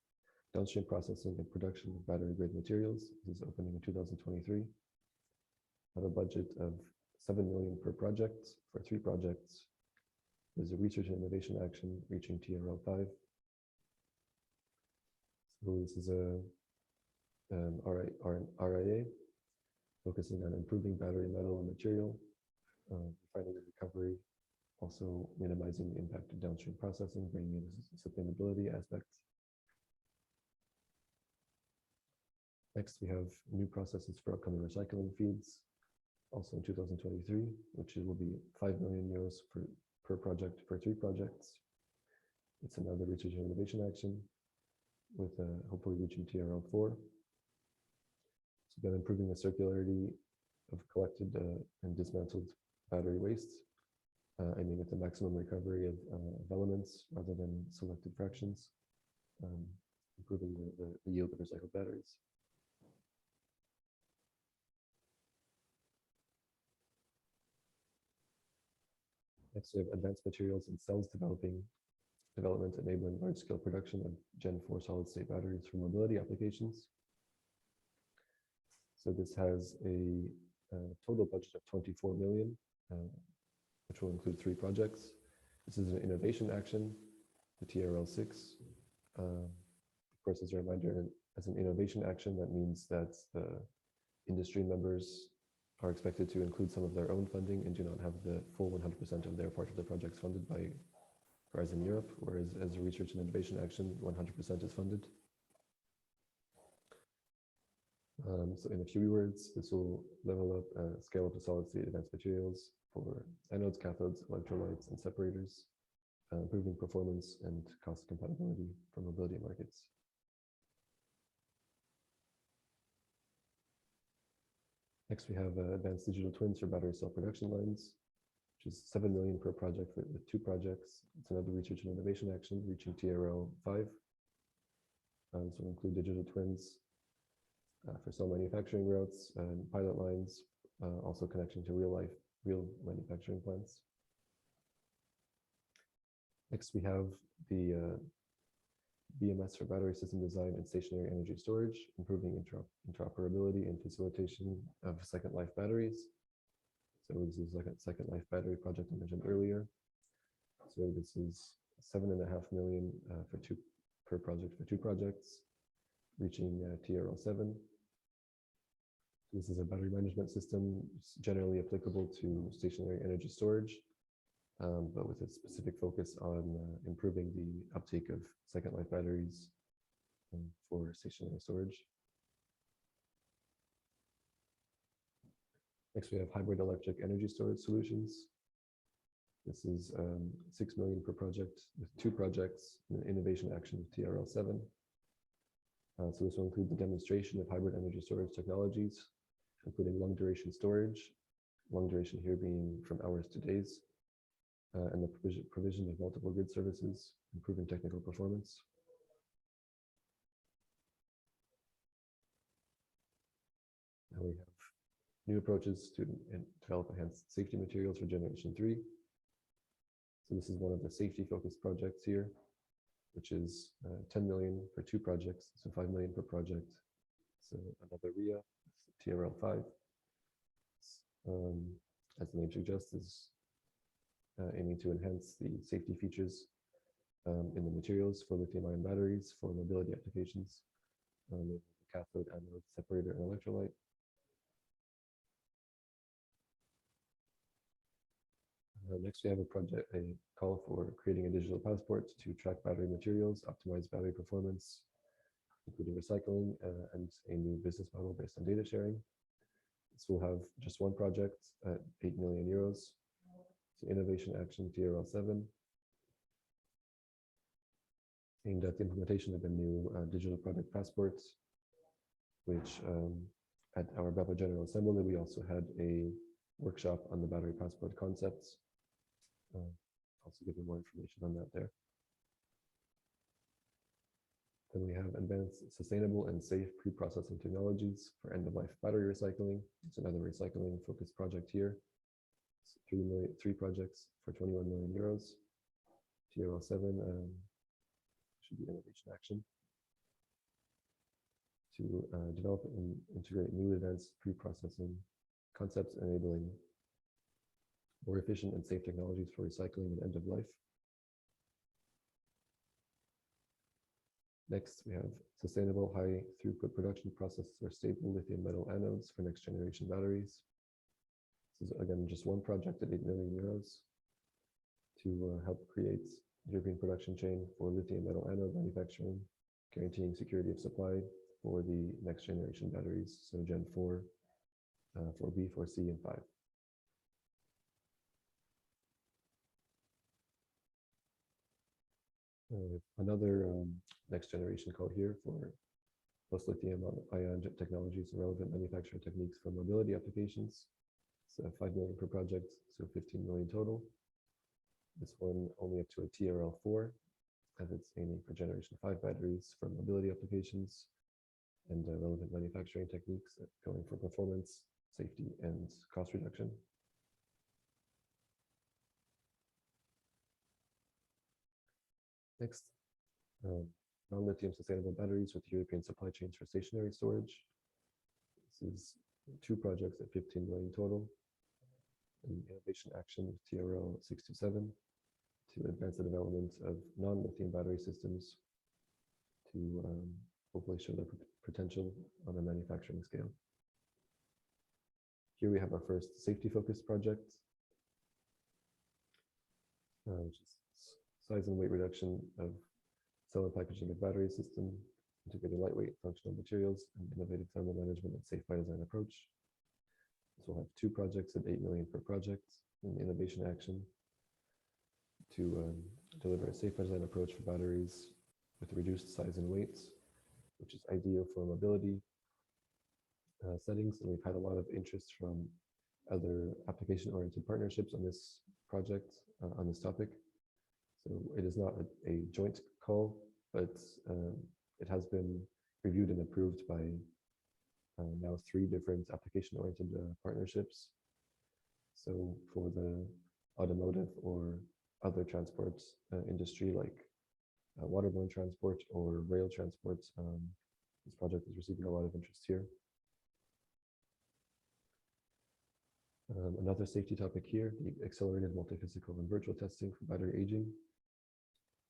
Downstream processing and production of battery-grade materials. This is opening in 2023. Have a budget of 7 million per project for 3 projects. There's a research and innovation action reaching TRL 5. So this is a RIA focusing on improving battery metal and material, refining and recovery, also minimizing the impact of downstream processing, bringing in sustainability aspects. Next, we have new processes for upcoming recycling feeds, also in 2023, which will be 5 million euros per project for 3 projects. It's another research and innovation action with hopefully reaching TRL 4. So then improving the circularity of collected and dismantled battery waste, aiming at the maximum recovery of elements rather than selected fractions, improving the yield of recycled batteries. Next, we have advanced materials and cells development enabling large-scale production of Gen 4 solid-state batteries for mobility applications. So this has a total budget of 24 million, which will include 3 projects. This is an innovation action, the TRL6. Of course, as a reminder, as an innovation action, that means that the industry members are expected to include some of their own funding and do not have the full 100% of their part of the projects funded by Horizon Europe, whereas as a research and innovation action, 100% is funded. So in a few words, this will level up, scale up the solid-state advanced materials for anodes, cathodes, electrolytes, and separators, improving performance and cost compatibility for mobility markets. Next, we have advanced digital twins for battery cell production lines, which is 7 million per project with 2 projects. It's another research and innovation action reaching TRL 5. This will include digital twins for cell manufacturing routes and pilot lines, also connecting to real manufacturing plants. Next, we have the BMS for battery system design and stationary energy storage, improving interoperability and facilitation of second life batteries. So this is like a second life battery project I mentioned earlier. So this is 7.5 million per project for 2 projects, reaching TRL 7. This is a battery management system generally applicable to stationary energy storage, but with a specific focus on improving the uptake of second life batteries for stationary storage. Next, we have hybrid electric energy storage solutions. This is 6 million per project with 2 projects in an innovation action of TRL 7. So this will include the demonstration of hybrid energy storage technologies, including long duration storage, long duration here being from hours to days, and the provision of multiple grid services, improving technical performance. Now we have new approaches to develop enhanced safety materials for generation 3. So this is one of the safety focused projects here, which is 10 million for 2 projects, so 5 million per project. So another RIA, TRL 5. As the name suggests, is aiming to enhance the safety features in the materials for lithium-ion batteries for mobility applications, cathode, anode, separator, and electrolyte. Next, we have a call for creating a digital passport to track battery materials, optimize battery performance, including recycling, and a new business model based on data sharing. This will have just 1 project at 8 million euros. So innovation action TRL 7, aimed at the implementation of a new digital product passport, which at our Peppa General Assembly, we also had a workshop on the battery passport concepts. Also giving more information on that there. Then we have advanced sustainable and safe pre-processing technologies for end-of-life battery recycling. It's another recycling focused project here. It's 3 projects for 21 million euros. TRL 7 should be innovation action to develop and integrate new advanced pre-processing concepts enabling more efficient and safe technologies for recycling and end of life. Next, we have sustainable high throughput production processes for stable lithium metal anodes for next generation batteries. This is again just 1 project at 8 million euros to help create European production chain for lithium metal anode manufacturing, guaranteeing security of supply for the next generation batteries, so Gen 4, 4B, 4C, and 5. Another next generation call here for post-lithium ion technologies and relevant manufacturing techniques for mobility applications. So 5 million per project, so 15 million total. This one only up to a TRL 4, as it's aiming for generation 5 batteries for mobility applications and relevant manufacturing techniques going for performance, safety, and cost reduction. Next, non-lithium sustainable batteries with European supply chains for stationary storage. This is 2 projects at 15 million total. An innovation action with TRL 627 to advance the development of non-lithium battery systems to hopefully show their potential on a manufacturing scale. Here we have our first safety-focused project, which is size and weight reduction of cell and packaging of battery system, integrating lightweight functional materials and innovative thermal management and safe by design approach. So we'll have 2 projects at 8 million per project in innovation action to deliver a safe by design approach for batteries with reduced size and weights, which is ideal for mobility settings. And we've had a lot of interest from other application-oriented partnerships on this project, on this topic. So it is not a joint call, but it has been reviewed and approved by now 3 different application-oriented partnerships. So for the automotive or other transport industry, like waterborne transport or rail transport, this project is receiving a lot of interest here. Another safety topic here, the accelerated multi-physical and virtual testing for battery aging.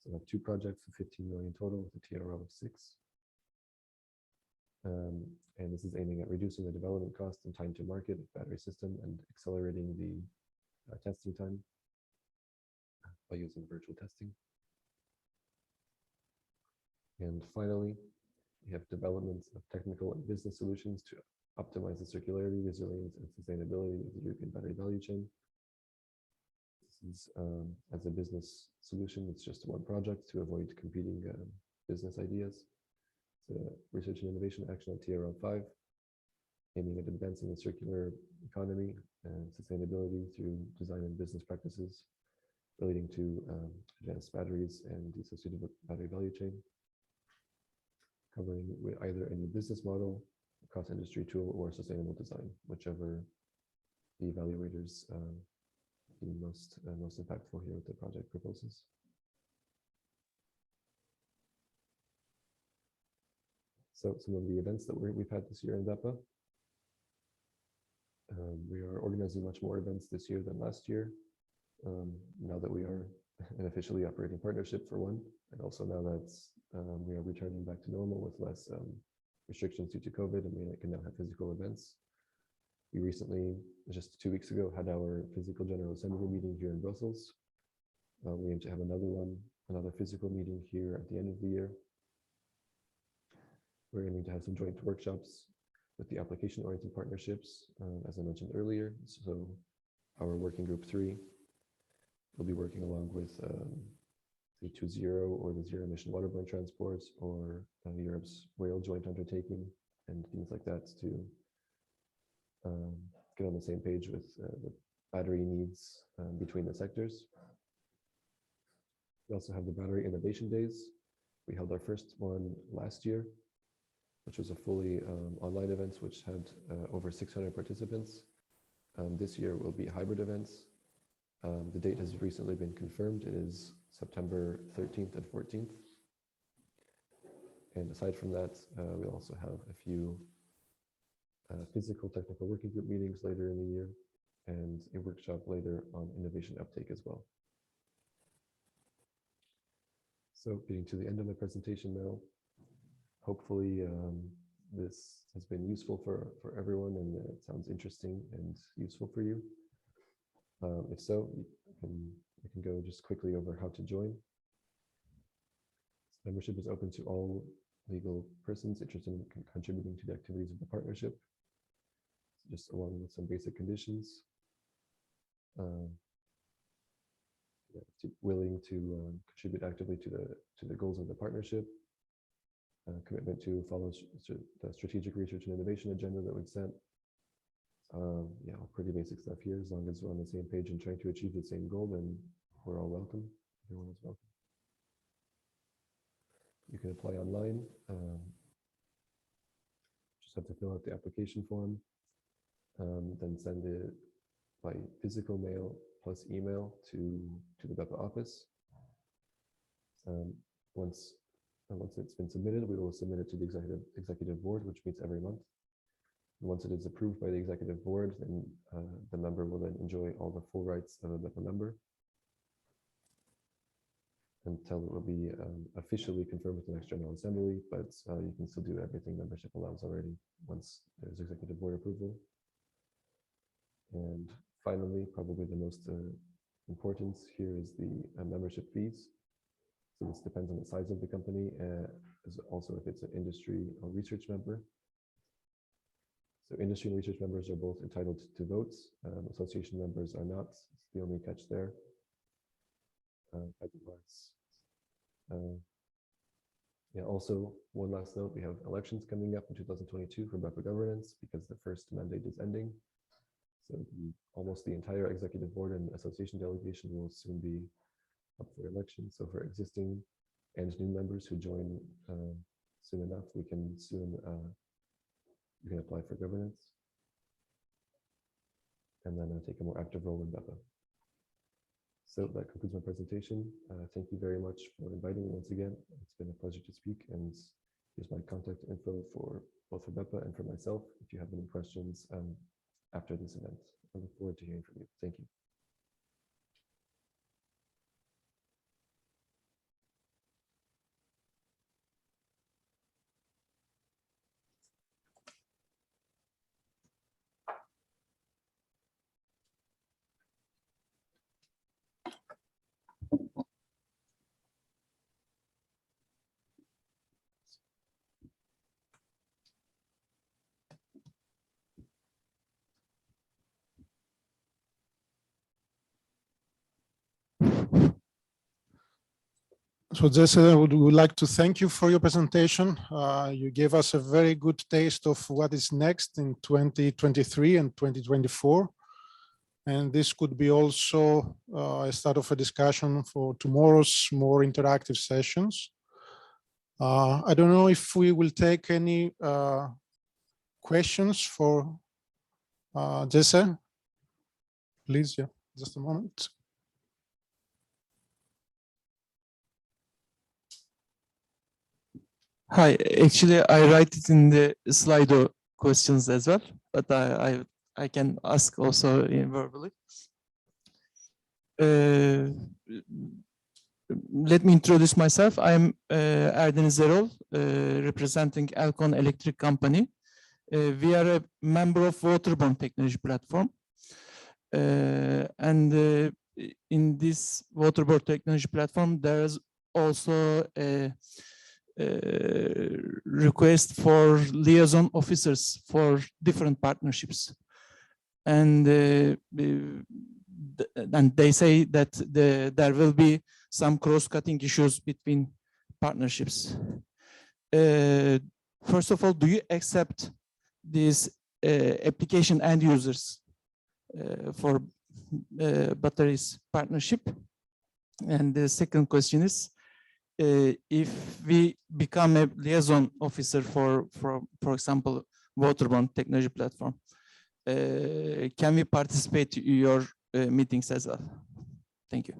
So we have 2 projects of 15 million total with a TRL of 6. And this is aiming at reducing the development cost and time to market of battery system and accelerating the testing time by using virtual testing. And finally, we have development of technical and business solutions to optimize the circularity, resilience, and sustainability of the European battery value chain. This is, as a business solution, it's just 1 project to avoid competing business ideas. It's a research and innovation action at TRL 5, aiming at advancing the circular economy and sustainability through design and business practices relating to advanced batteries and the associated battery value chain, covering with either a new business model, cross-industry tool, or sustainable design, whichever the evaluators deem most impactful here with the project proposals. So some of the events that we've had this year in Peppa. We are organizing much more events this year than last year, now that we are an officially operating partnership for one, and also now that we are returning back to normal with less restrictions due to COVID, and we can now have physical events. We recently, just 2 weeks ago, had our physical General Assembly meeting here in Brussels. We aim to have another physical meeting here at the end of the year. We're aiming to have some joint workshops with the application-oriented partnerships, as I mentioned earlier. So our working group 3 will be working along with the 2.0 or the zero emission waterborne transports, or Europe's rail joint undertaking and things like that to get on the same page with the battery needs between the sectors. We also have the Battery Innovation Days. We held our first one last year, which was a fully online event, which had over 600 participants. This year will be hybrid events. The date has recently been confirmed. It is September 13th and 14th. And aside from that, we also have a few physical technical working group meetings later in the year and a workshop later on innovation uptake as well. So getting to the end of my presentation now. Hopefully this has been useful for everyone, and it sounds interesting and useful for you. If so, I can go just quickly over how to join. Membership is open to all legal persons interested in contributing to the activities of the partnership, just along with some basic conditions. Willing to contribute actively to the goals of the partnership. Commitment to follow the strategic research and innovation agenda that we've set. Yeah, pretty basic stuff here. As long as we're on the same page and trying to achieve the same goal, then we're all welcome. Everyone is welcome. You can apply online. Just have to fill out the application form, then send it by physical mail plus email to the Peppa office. Once it's been submitted, we will submit it to the executive board, which meets every month. And once it is approved by the executive board, then the member will then enjoy all the full rights of a BEPA member until it will be officially confirmed with the next General Assembly, but you can still do everything membership allows already once there's executive board approval. And finally, probably the most importance here is the membership fees. So this depends on the size of the company, as also if it's an industry or research member. So industry and research members are both entitled to votes. Association members are not. It's the only catch there. Yeah, also one last note, we have elections coming up in 2022 for BEPA governance because the first mandate is ending. So almost the entire executive board and association delegation will soon be up for election. So for existing and new members who join soon enough, we can soon you can apply for governance and then take a more active role in BEPA. So that concludes my presentation. Thank you very much for inviting me once again. It's been a pleasure to speak, and here's my contact info for both for BEPA and for myself if you have any questions after this event. I look forward to hearing from you. Thank you. So Jesse, would like to thank you for your presentation. You gave us a very good taste of what is next in 2023 and 2024. And this could be also a start of a discussion for tomorrow's more interactive sessions. I don't know if we will take any questions for Jesse. Please, yeah, just a moment. Hi, actually, I write it in the Slido questions as well, but I can ask also verbally. Let me introduce myself. I'm Erdeniz Erol, representing Elcon Electric Company. We are a member of Waterborne Technology Platform. And in this Waterborne Technology Platform, there is also a request for liaison officers for different partnerships, and they say that there will be some cross-cutting issues between partnerships. First of all, do you accept these application end users for batteries partnership? And the second question is, if we become a liaison officer for example, Waterborne Technology Platform, can we participate in your meetings as well? Thank you.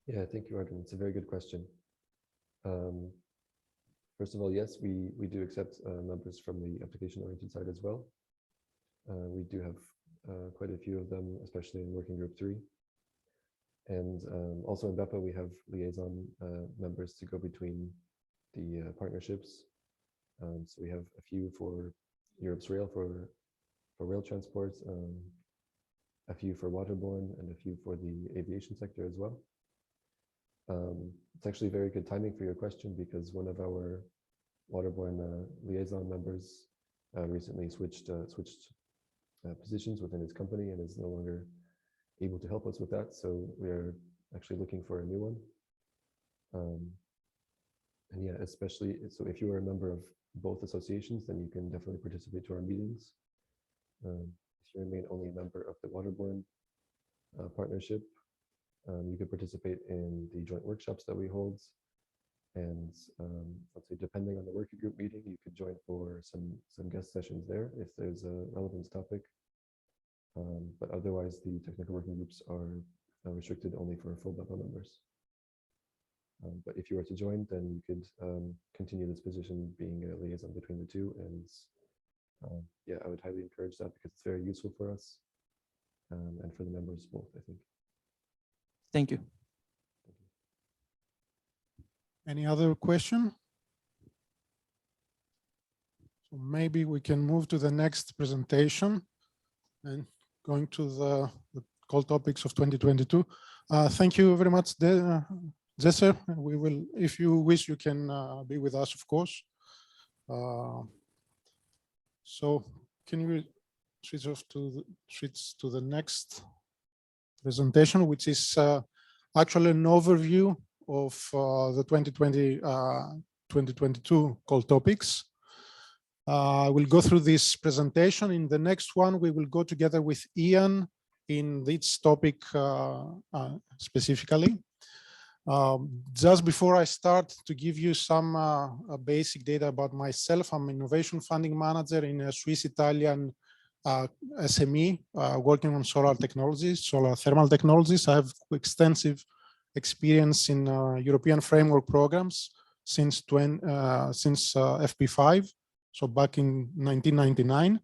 Yeah, thank you, Arden. It's a very good question. First of all, yes, we do accept members from the application-oriented side as well. We do have quite a few of them, especially in Working Group 3. And also in BEPA, we have liaison members to go between the partnerships. So we have a few for Europe's rail, for rail transport, a few for waterborne, and a few for the aviation sector as well. It's actually very good timing for your question, because one of our waterborne liaison members recently switched positions within his company and is no longer able to help us with that. So we're actually looking for a new one. And yeah, especially, so if you are a member of both associations, then you can definitely participate to our meetings. If you remain only a member of the waterborne partnership, you could participate in the joint workshops that we hold. And let's say, depending on the working group meeting, you could join for some guest sessions there if there's a relevant topic. But otherwise, the technical working groups are restricted only for full BEPA members. But if you were to join, then you could continue this position being a liaison between the two. And yeah, I would highly encourage that because it's very useful for us and for the members both, I think. Thank you. Any other question? So maybe we can move to the next presentation and going to the core topics of 2022. Thank you very much, Jesse. We will, if you wish, you can be with us, of course. So can you switch to the next presentation, which is actually an overview of the 2022 core topics. We'll go through this presentation. In the next one, we will go together with Ian in this topic specifically. Just before I start, to give you some basic data about myself, I'm an innovation funding manager in a Swiss-Italian SME working on solar technologies, solar thermal technologies. I have extensive experience in European framework programs since FP5. So back in 1999,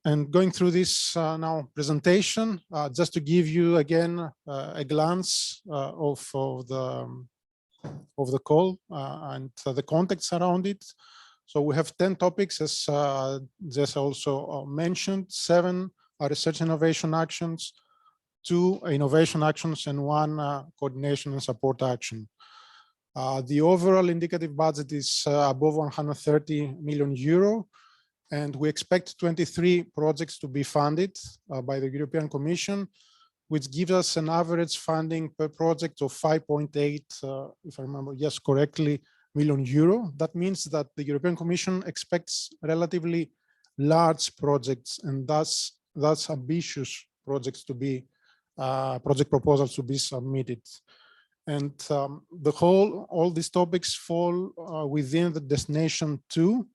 and going through this now presentation, just to give you again a glance of the call and the context around it. So we have 10 topics, as Jess also mentioned. 7 are research innovation actions, 2 innovation actions, and 1 coordination and support action. The overall indicative budget is above 130 million euro, and we expect 23 projects to be funded by the European Commission, which gives us an average funding per project of 5.8, if I remember, yes, correctly, million euro. That means that the European Commission expects relatively large projects, and thus ambitious projects to be, project proposals to be submitted. And all these topics fall within the destination 2,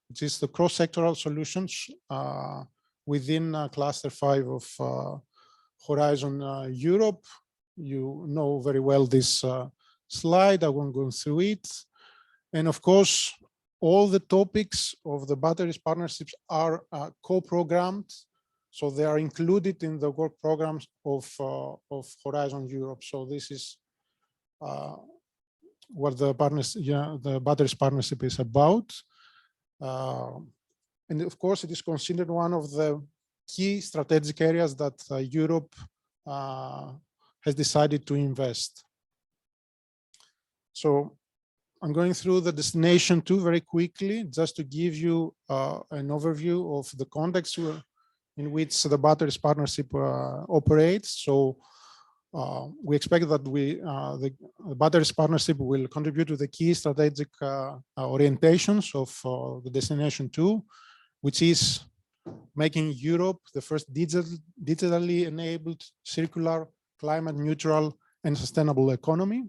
which is the cross-sectoral solutions within cluster 5 of Horizon Europe. You know very well this slide. I won't go through it. And of course, all the topics of the batteries partnerships are co-programmed. So they are included in the work programs of Horizon Europe. So this is what the batteries partnership is about. And of course, it is considered one of the key strategic areas that Europe has decided to invest. So I'm going through the destination 2 very quickly, just to give you an overview of the context in which the batteries partnership operates. So we expect that the batteries partnership will contribute to the key strategic orientations of the destination 2, which is making Europe the first digitally enabled, circular, climate neutral, and sustainable economy,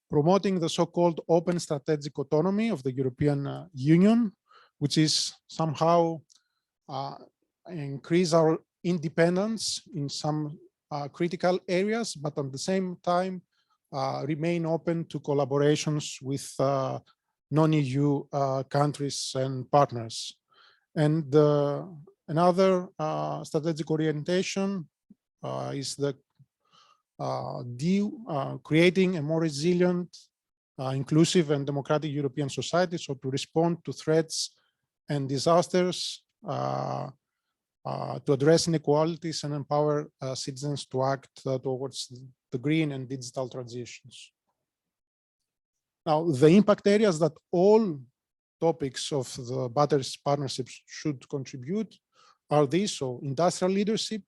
promoting the so-called open strategic autonomy of the European Union, which is somehow increase our independence in some critical areas, but at the same time remain open to collaborations with non-EU countries and partners. And another strategic orientation is the creating a more resilient, inclusive and democratic European society. So to respond to threats and disasters, to address inequalities and empower citizens to act towards the green and digital transitions. Now, the impact areas that all topics of the batteries partnerships should contribute are these: so industrial leadership,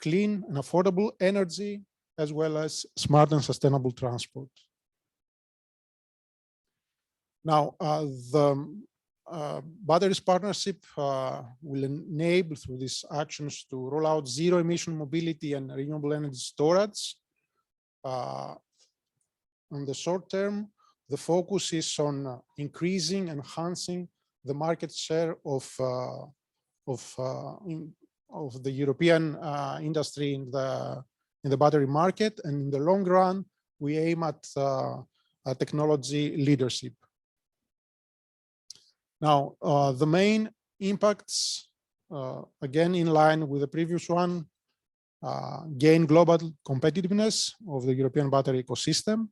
clean and affordable energy, as well as smart and sustainable transport. Now, the batteries partnership will enable through these actions to roll out zero emission mobility and renewable energy storage. On the short term, the focus is on increasing, enhancing the market share of the European industry in the battery market, and in the long run, we aim at technology leadership. Now, the main impacts, again, in line with the previous one, gain global competitiveness of the European battery ecosystem,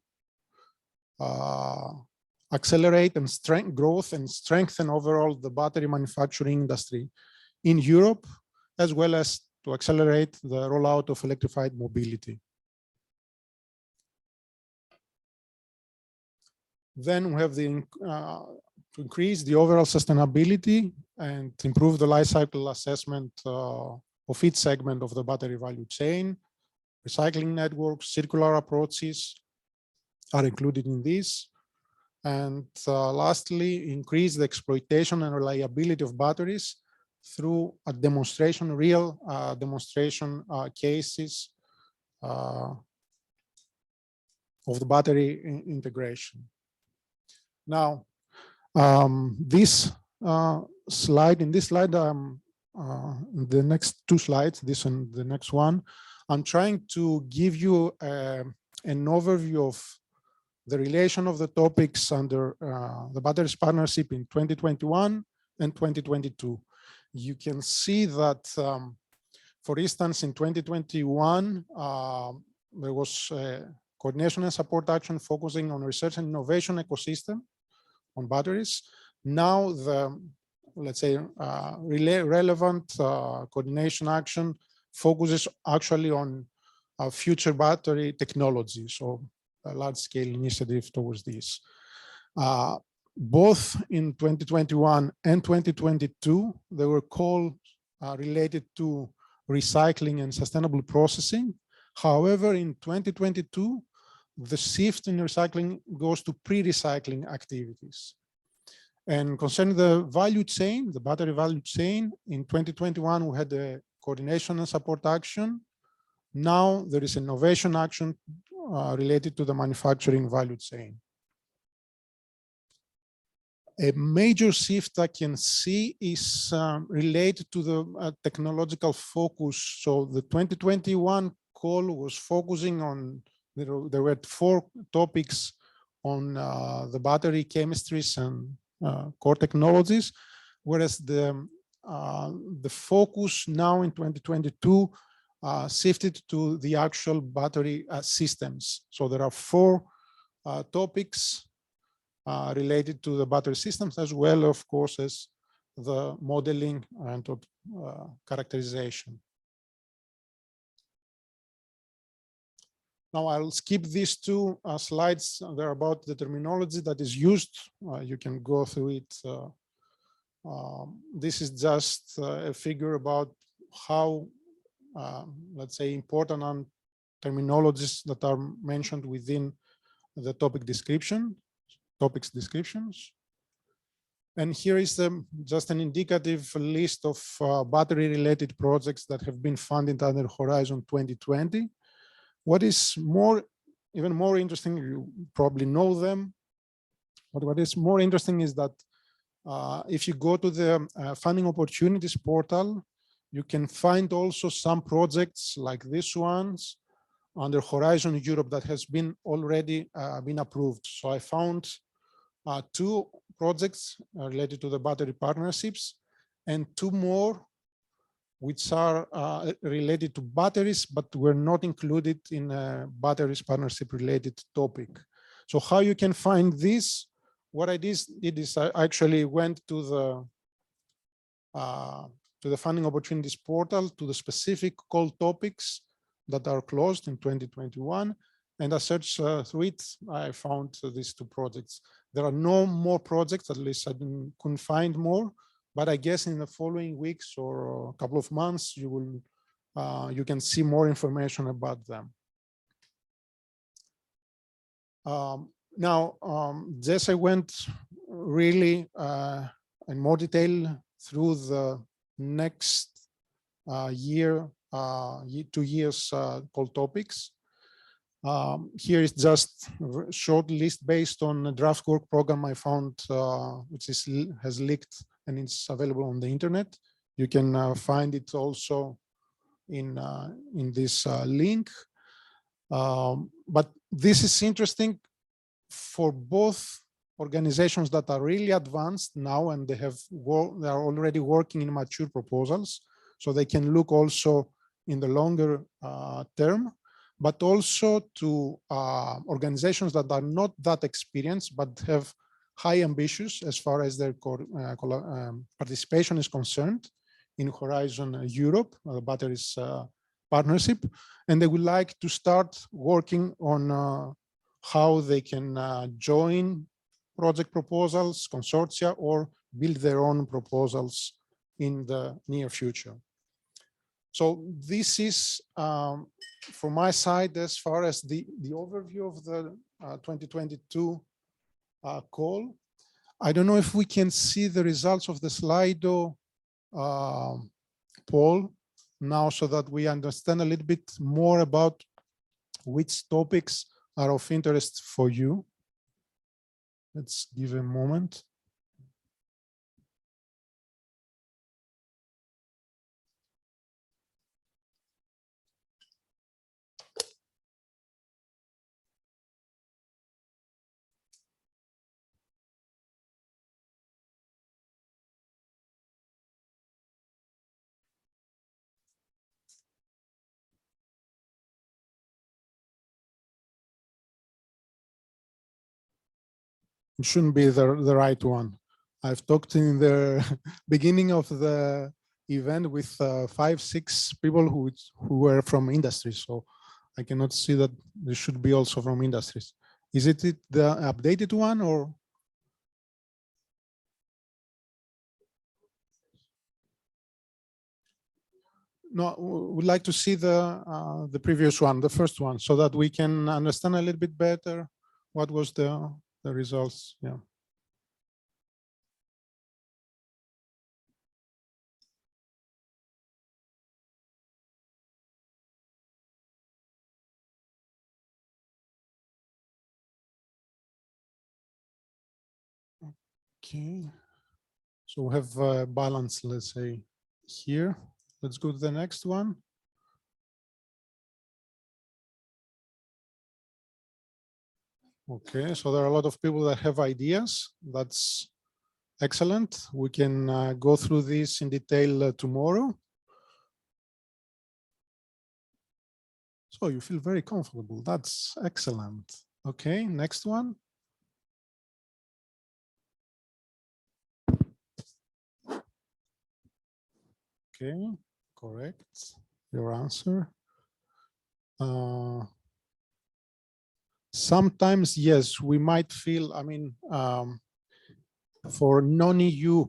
accelerate and strengthen growth and strengthen overall the battery manufacturing industry in Europe, as well as to accelerate the rollout of electrified mobility. Then we have the to increase the overall sustainability and improve the life cycle assessment of each segment of the battery value chain. Recycling networks, circular approaches are included in this. And lastly, increase the exploitation and reliability of batteries through a demonstration, real demonstration cases of the battery integration. Now, this slide, in this slide, the next two slides, this and the next one, I'm trying to give you an overview of the relation of the topics under the batteries partnership in 2021 and 2022. You can see that, for instance, in 2021, there was coordination and support action focusing on research and innovation ecosystem on batteries. Now the, let's say, relevant coordination action focuses actually on future battery technology, so a large-scale initiative towards this. Both in 2021 and 2022, there were calls related to recycling and sustainable processing. However, in 2022, the shift in recycling goes to pre-recycling activities. And concerning the value chain, the battery value chain, in 2021, we had a coordination and support action. Now there is innovation action related to the manufacturing value chain. A major shift I can see is related to the technological focus. So the 2021 call was focusing on, there were 4 topics on the battery chemistries and core technologies, whereas the focus now in 2022 shifted to the actual battery systems. So there are 4 topics related to the battery systems, as well, of course, as the modeling and characterization. Now I'll skip these 2 slides. They're about the terminology that is used. You can go through it. This is just a figure about how, let's say, important terminologies that are mentioned within the topics descriptions. And here is just an indicative list of battery-related projects that have been funded under Horizon 2020. What is even more interesting, you probably know them, but what is more interesting is that if you go to the funding opportunities portal, you can find also some projects like these ones under Horizon Europe that has been already been approved. So I found 2 projects related to the battery partnerships and 2 more which are related to batteries, but were not included in a batteries partnership related topic. So how you can find this? What I did is I actually went to the funding opportunities portal, to the specific call topics that are closed in 2021, and I searched through it. I found these 2 projects. There are no more projects, at least I couldn't find more. But I guess in the following weeks or a couple of months, you can see more information about them. Now, Jesse went really in more detail through the next 2 years call topics. Here is just a short list based on a draft work program I found, which has leaked and it's available on the internet. You can find it also in this link. But this is interesting for both organizations that are really advanced now and they are already working in mature proposals, so they can look also in the longer term, but also to organizations that are not that experienced but have high ambitions as far as their participation is concerned in Horizon Europe, batteries partnership, and they would like to start working on how they can join project proposals, consortia, or build their own proposals in the near future. So this is from my side as far as the overview of the 2022 call. I don't know if we can see the results of the Slido poll now so that we understand a little bit more about which topics are of interest for you. Let's give a moment. It shouldn't be the right one. I've talked in the beginning of the event with 5, 6 people who were from industry, so I cannot see that there should be also from industries. Is it the updated one or? No, we'd like to see the previous one, the first one, so that we can understand a little bit better what was the results. Yeah. Okay. So we have a balance, let's say, here. Let's go to the next one. Okay, so there are a lot of people that have ideas. That's excellent. We can go through this in detail tomorrow. So you feel very comfortable. That's excellent. Okay, next one. Okay, correct. Your answer. Sometimes, yes, we might feel, I mean, for non-EU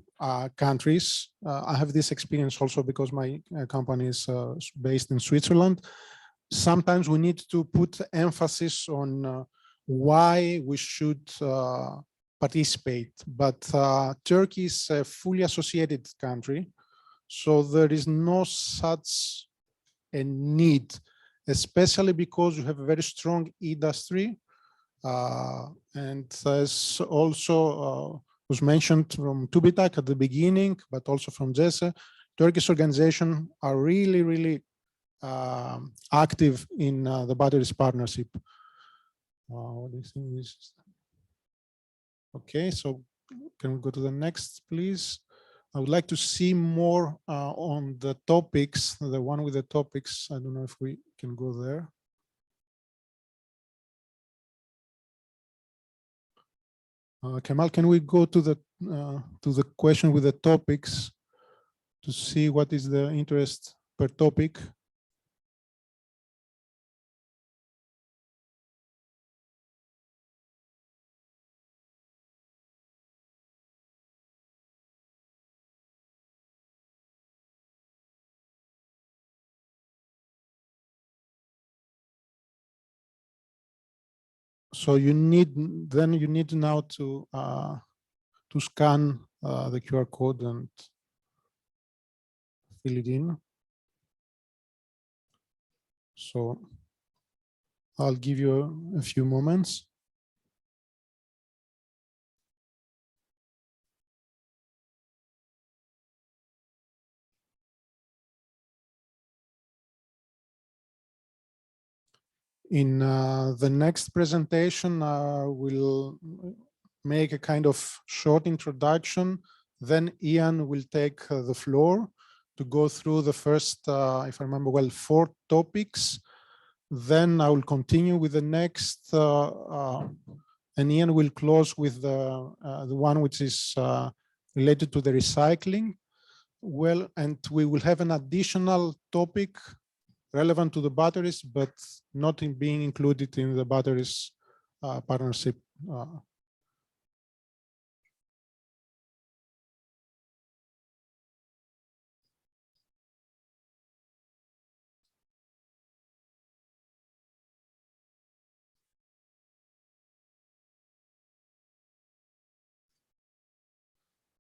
countries, I have this experience also because my company is based in Switzerland. Sometimes we need to put emphasis on why we should participate, but Turkey is a fully associated country, so there is no such a need, especially because you have a very strong industry, and as also was mentioned from TÜBİTAK at the beginning, but also from Jesse, Turkish organizations are really active in the batteries partnership. What do you think is? Okay, so can we go to the next, please? I would like to see more on the topics, the one with the topics. I don't know if we can go there. Kemal, can we go to the question with the topics to see what is the interest per topic? So you need now to scan the QR code and fill it in. So I'll give you a few moments. In the next presentation, we'll make a kind of short introduction. Then Ian will take the floor to go through the first, if I remember well, 4 topics. Then I will continue with the next, and Ian will close with the one which is related to the recycling. Well, and we will have an additional topic relevant to the batteries, but not in being included in the batteries partnership.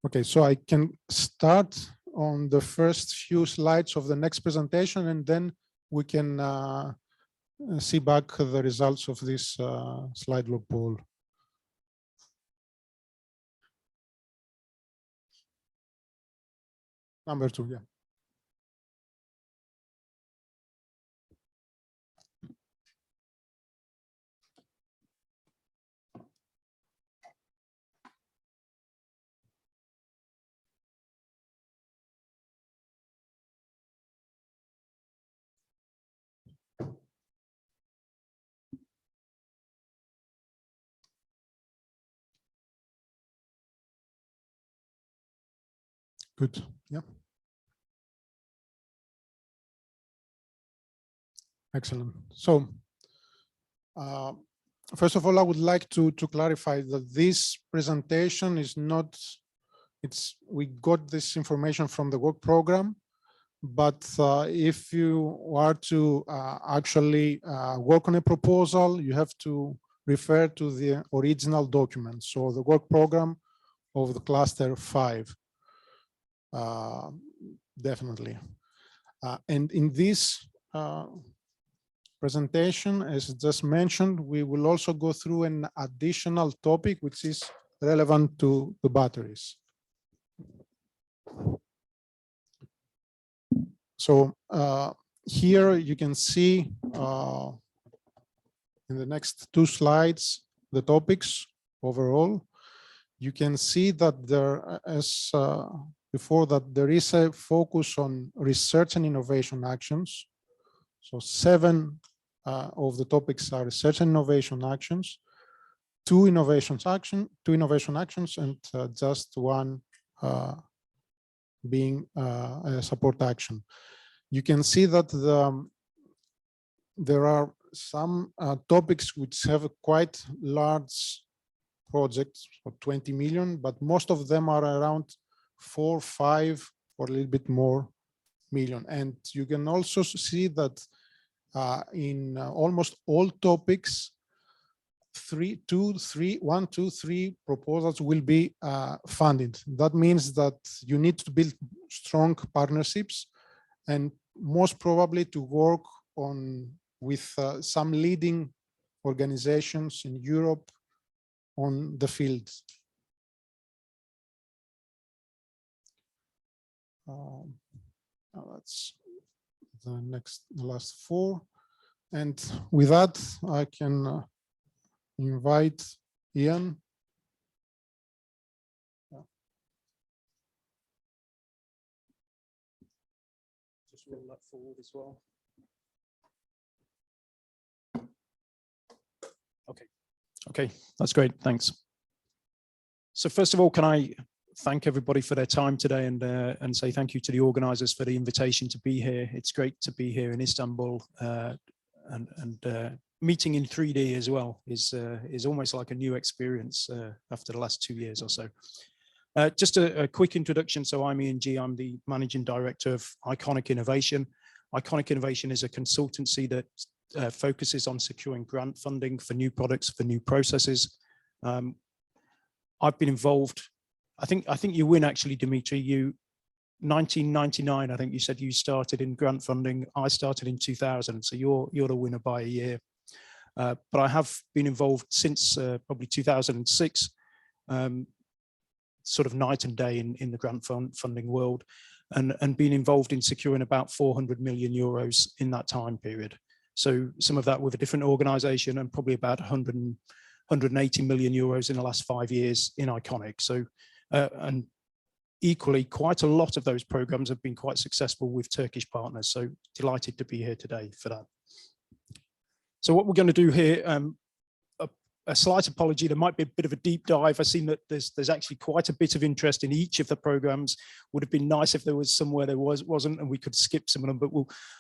Okay, so I can start on the first few slides of the next presentation, and then we can see back the results of this slide log poll. Number 2, yeah. Good, yeah. Excellent. So, first of all, I would like to clarify that this presentation is not, we got this information from the work program, but if you are to actually work on a proposal, you have to refer to the original document. So the work program of the cluster 5, definitely. And in this presentation, as just mentioned, we will also go through an additional topic which is relevant to the batteries. So here you can see in the next 2 slides the topics overall. You can see that there, as before, that there is a focus on research and innovation actions. So 7 of the topics are research and innovation actions, 2 innovation actions, and just 1 being a support action. You can see that there are some topics which have a quite large projects for 20 million, but most of them are around 4, 5, or a little bit more million. And you can also see that in almost all topics, 1, 2, 3 proposals will be funded. That means that you need to build strong partnerships and most probably to work on with some leading organizations in Europe on the field. That's the last 4. And with that, I can invite Ian. Just roll that forward as well. Okay, that's great. Thanks. So first of all, can I thank everybody for their time today and say thank you to the organisers for the invitation to be here. It's great to be here in Istanbul and meeting in 3D as well is almost like a new experience after the last 2 years or so. Just a quick introduction. So I'm Ian G. I'm the Managing Director of Iconic Innovation. Iconic Innovation is a consultancy that focuses on securing grant funding for new products, for new processes. I've been involved. I think you win actually, Dimitri. You 1999. I think you said you started in grant funding. I started in 2000, so you're the winner by a year. But I have been involved since probably 2006, sort of night and day in the grant funding world, and been involved in securing about 400 million euros in that time period. So some of that with a different organization, and probably about 180 million euros in the last 5 years in Iconic. So, and equally, quite a lot of those programs have been quite successful with Turkish partners. So delighted to be here today for that. So what we're going to do here, a slight apology, there might be a bit of a deep dive. I've seen that there's actually quite a bit of interest in each of the programs. Would have been nice if there was somewhere there wasn't, and we could skip some of them, but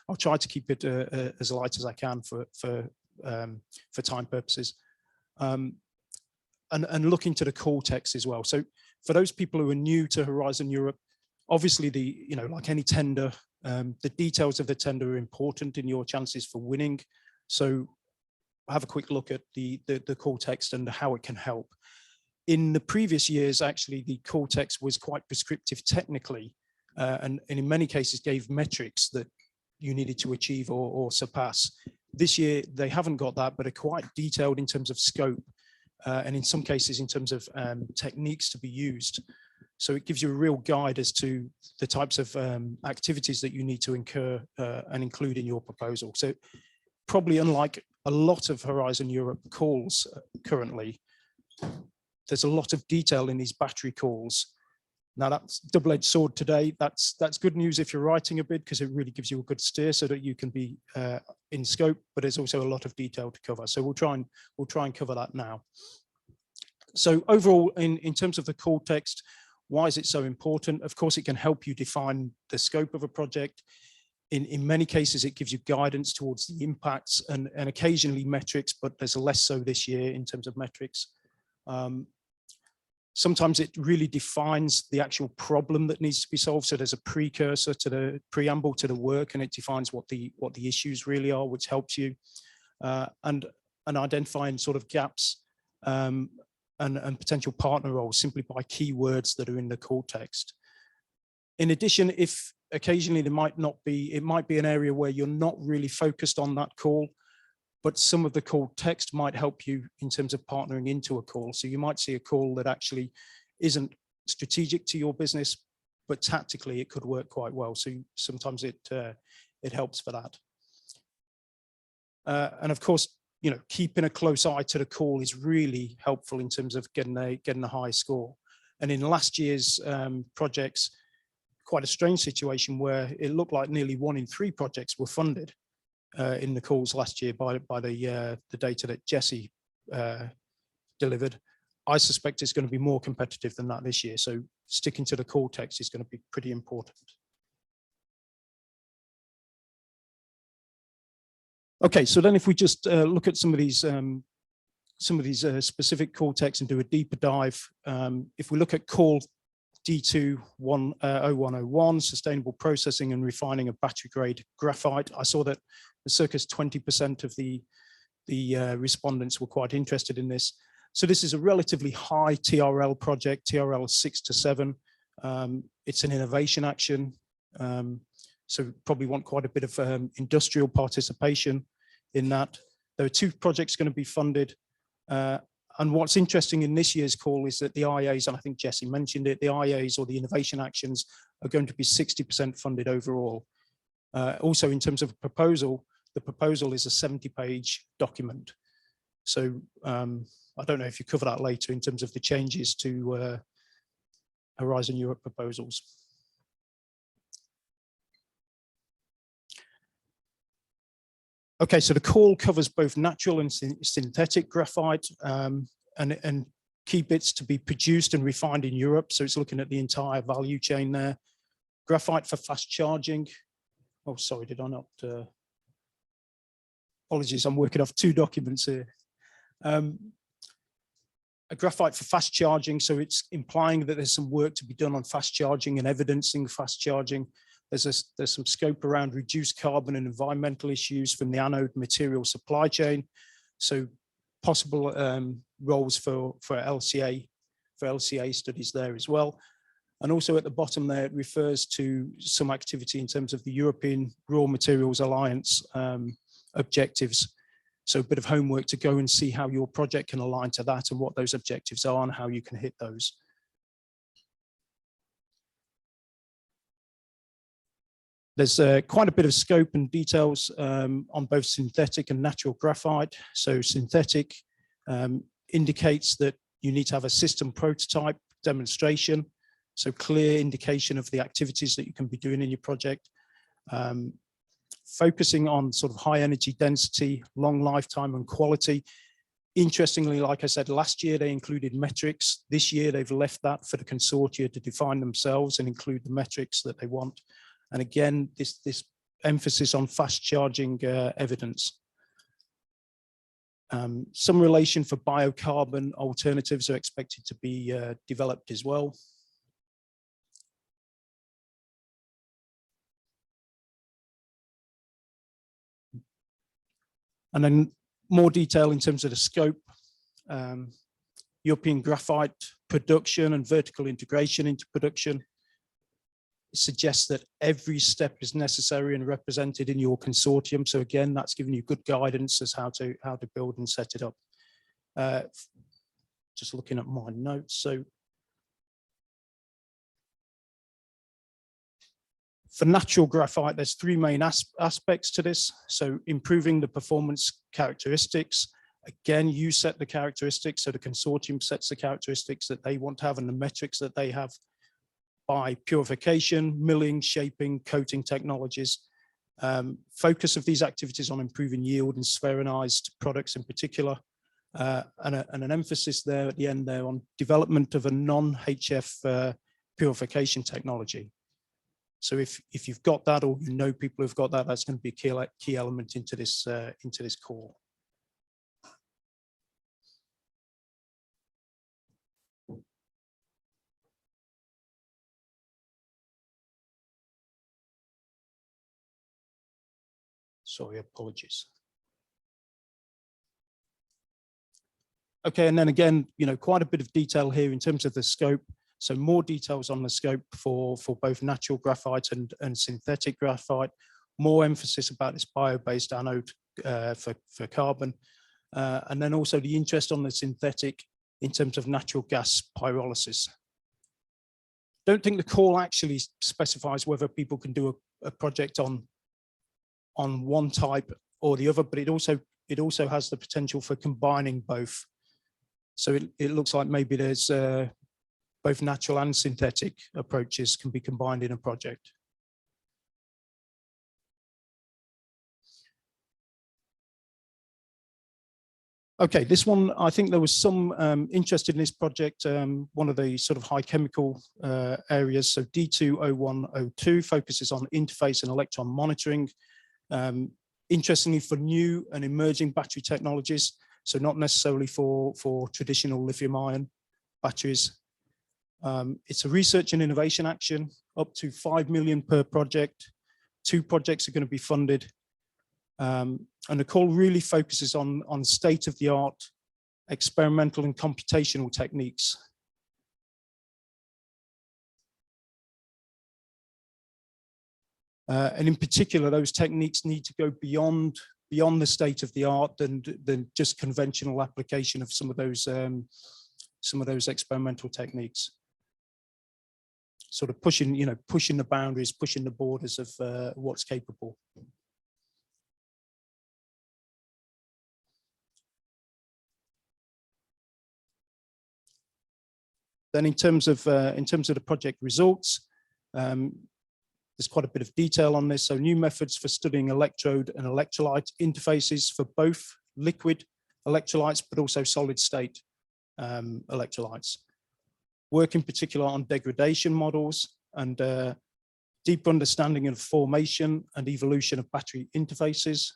I'll try to keep it as light as I can for time purposes. And look into the call text as well. So for those people who are new to Horizon Europe, obviously like any tender, the details of the tender are important in your chances for winning. So have a quick look at the call text and how it can help. In the previous years, actually, the call text was quite prescriptive technically, and in many cases gave metrics that you needed to achieve or surpass. This year, they haven't got that, but are quite detailed in terms of scope, and in some cases in terms of techniques to be used. So it gives you a real guide as to the types of activities that you need to incur and include in your proposal. So probably unlike a lot of Horizon Europe calls currently, there's a lot of detail in these battery calls. Now that's double-edged sword today. That's good news if you're writing a bid, because it really gives you a good steer so that you can be in scope, but there's also a lot of detail to cover. So we'll try and cover that now. So overall, in terms of the call text, why is it so important? Of course, it can help you define the scope of a project. In many cases, it gives you guidance towards the impacts and occasionally metrics, but there's less so this year in terms of metrics. Sometimes it really defines the actual problem that needs to be solved. So there's a precursor to the preamble to the work, and it defines what the issues really are, which helps you and identifying sort of gaps and potential partner roles simply by keywords that are in the call text. In addition, if occasionally it might be an area where you're not really focused on that call, but some of the call text might help you in terms of partnering into a call. So you might see a call that actually isn't strategic to your business, but tactically it could work quite well. So sometimes it helps for that. And of course, keeping a close eye to the call is really helpful in terms of getting a high score. And in last year's projects, quite a strange situation where it looked like nearly 1 in 3 projects were funded in the calls last year by the data that Jesse delivered. I suspect it's going to be more competitive than that this year. So sticking to the call text is going to be pretty important. Okay, so then if we just look at some of these specific call texts and do a deeper dive, if we look at call D2-0101, sustainable processing and refining of battery grade graphite, I saw that circa 20% of the respondents were quite interested in this. So this is a relatively high TRL project, TRL 6 to 7. It's an innovation action. So probably want quite a bit of industrial participation in that. There are 2 projects going to be funded. And what's interesting in this year's call is that the IAs, and I think Jesse mentioned it, the IAs or the innovation actions are going to be 60% funded overall. Also in terms of a proposal, the proposal is a 70-page document. So I don't know if you cover that later in terms of the changes to Horizon Europe proposals. Okay, so the call covers both natural and synthetic graphite and key bits to be produced and refined in Europe. So it's looking at the entire value chain there. Graphite for fast charging. Oh, sorry, did I not? Apologies, I'm working off 2 documents here. A graphite for fast charging, so it's implying that there's some work to be done on fast charging and evidencing fast charging. There's some scope around reduced carbon and environmental issues from the anode material supply chain. So possible roles for LCA studies there as well. And also at the bottom there, it refers to some activity in terms of the European Raw Materials Alliance objectives. So a bit of homework to go and see how your project can align to that and what those objectives are and how you can hit those. There's quite a bit of scope and details on both synthetic and natural graphite. So synthetic indicates that you need to have a system prototype demonstration, so clear indication of the activities that you can be doing in your project. Focusing on sort of high energy density, long lifetime and quality. Interestingly, like I said, last year they included metrics. This year they've left that for the consortia to define themselves and include the metrics that they want. And again, this emphasis on fast charging evidence. Some relation for biocarbon alternatives are expected to be developed as well. And then more detail in terms of the scope. European graphite production and vertical integration into production. It suggests that every step is necessary and represented in your consortium. So again, that's giving you good guidance as how to build and set it up. Just looking at my notes. So for natural graphite, there's three main aspects to this. So improving the performance characteristics. Again, you set the characteristics. So the consortium sets the characteristics that they want to have and the metrics that they have by purification, milling, shaping, coating technologies. Focus of these activities on improving yield and spheronized products in particular. And an emphasis there at the end there on development of a non-HF purification technology. So if you've got that, or you know people who've got that, that's going to be a key element into this core. Sorry, apologies. Okay, and then again, quite a bit of detail here in terms of the scope. So more details on the scope for both natural graphite and synthetic graphite. More emphasis about this bio-based anode for carbon. And then also the interest on the synthetic in terms of natural gas pyrolysis. Don't think the call actually specifies whether people can do a project on one type or the other, but it also has the potential for combining both. So it looks like maybe there's both natural and synthetic approaches can be combined in a project. Okay, this one, I think there was some interest in this project, one of the sort of high chemical areas. So D20102 focuses on interface and electron monitoring. Interestingly, for new and emerging battery technologies, so not necessarily for traditional lithium-ion batteries. It's a research and innovation action, up to 5 million per project. 2 projects are going to be funded. And the call really focuses on state-of-the-art experimental and computational techniques. And in particular, those techniques need to go beyond the state of the art than just conventional application of some of those experimental techniques. Sort of pushing the boundaries, pushing the borders of what's capable. Then in terms of the project results, there's quite a bit of detail on this. So new methods for studying electrode and electrolyte interfaces for both liquid electrolytes, but also solid state electrolytes. Work in particular on degradation models and deep understanding of formation and evolution of battery interfaces.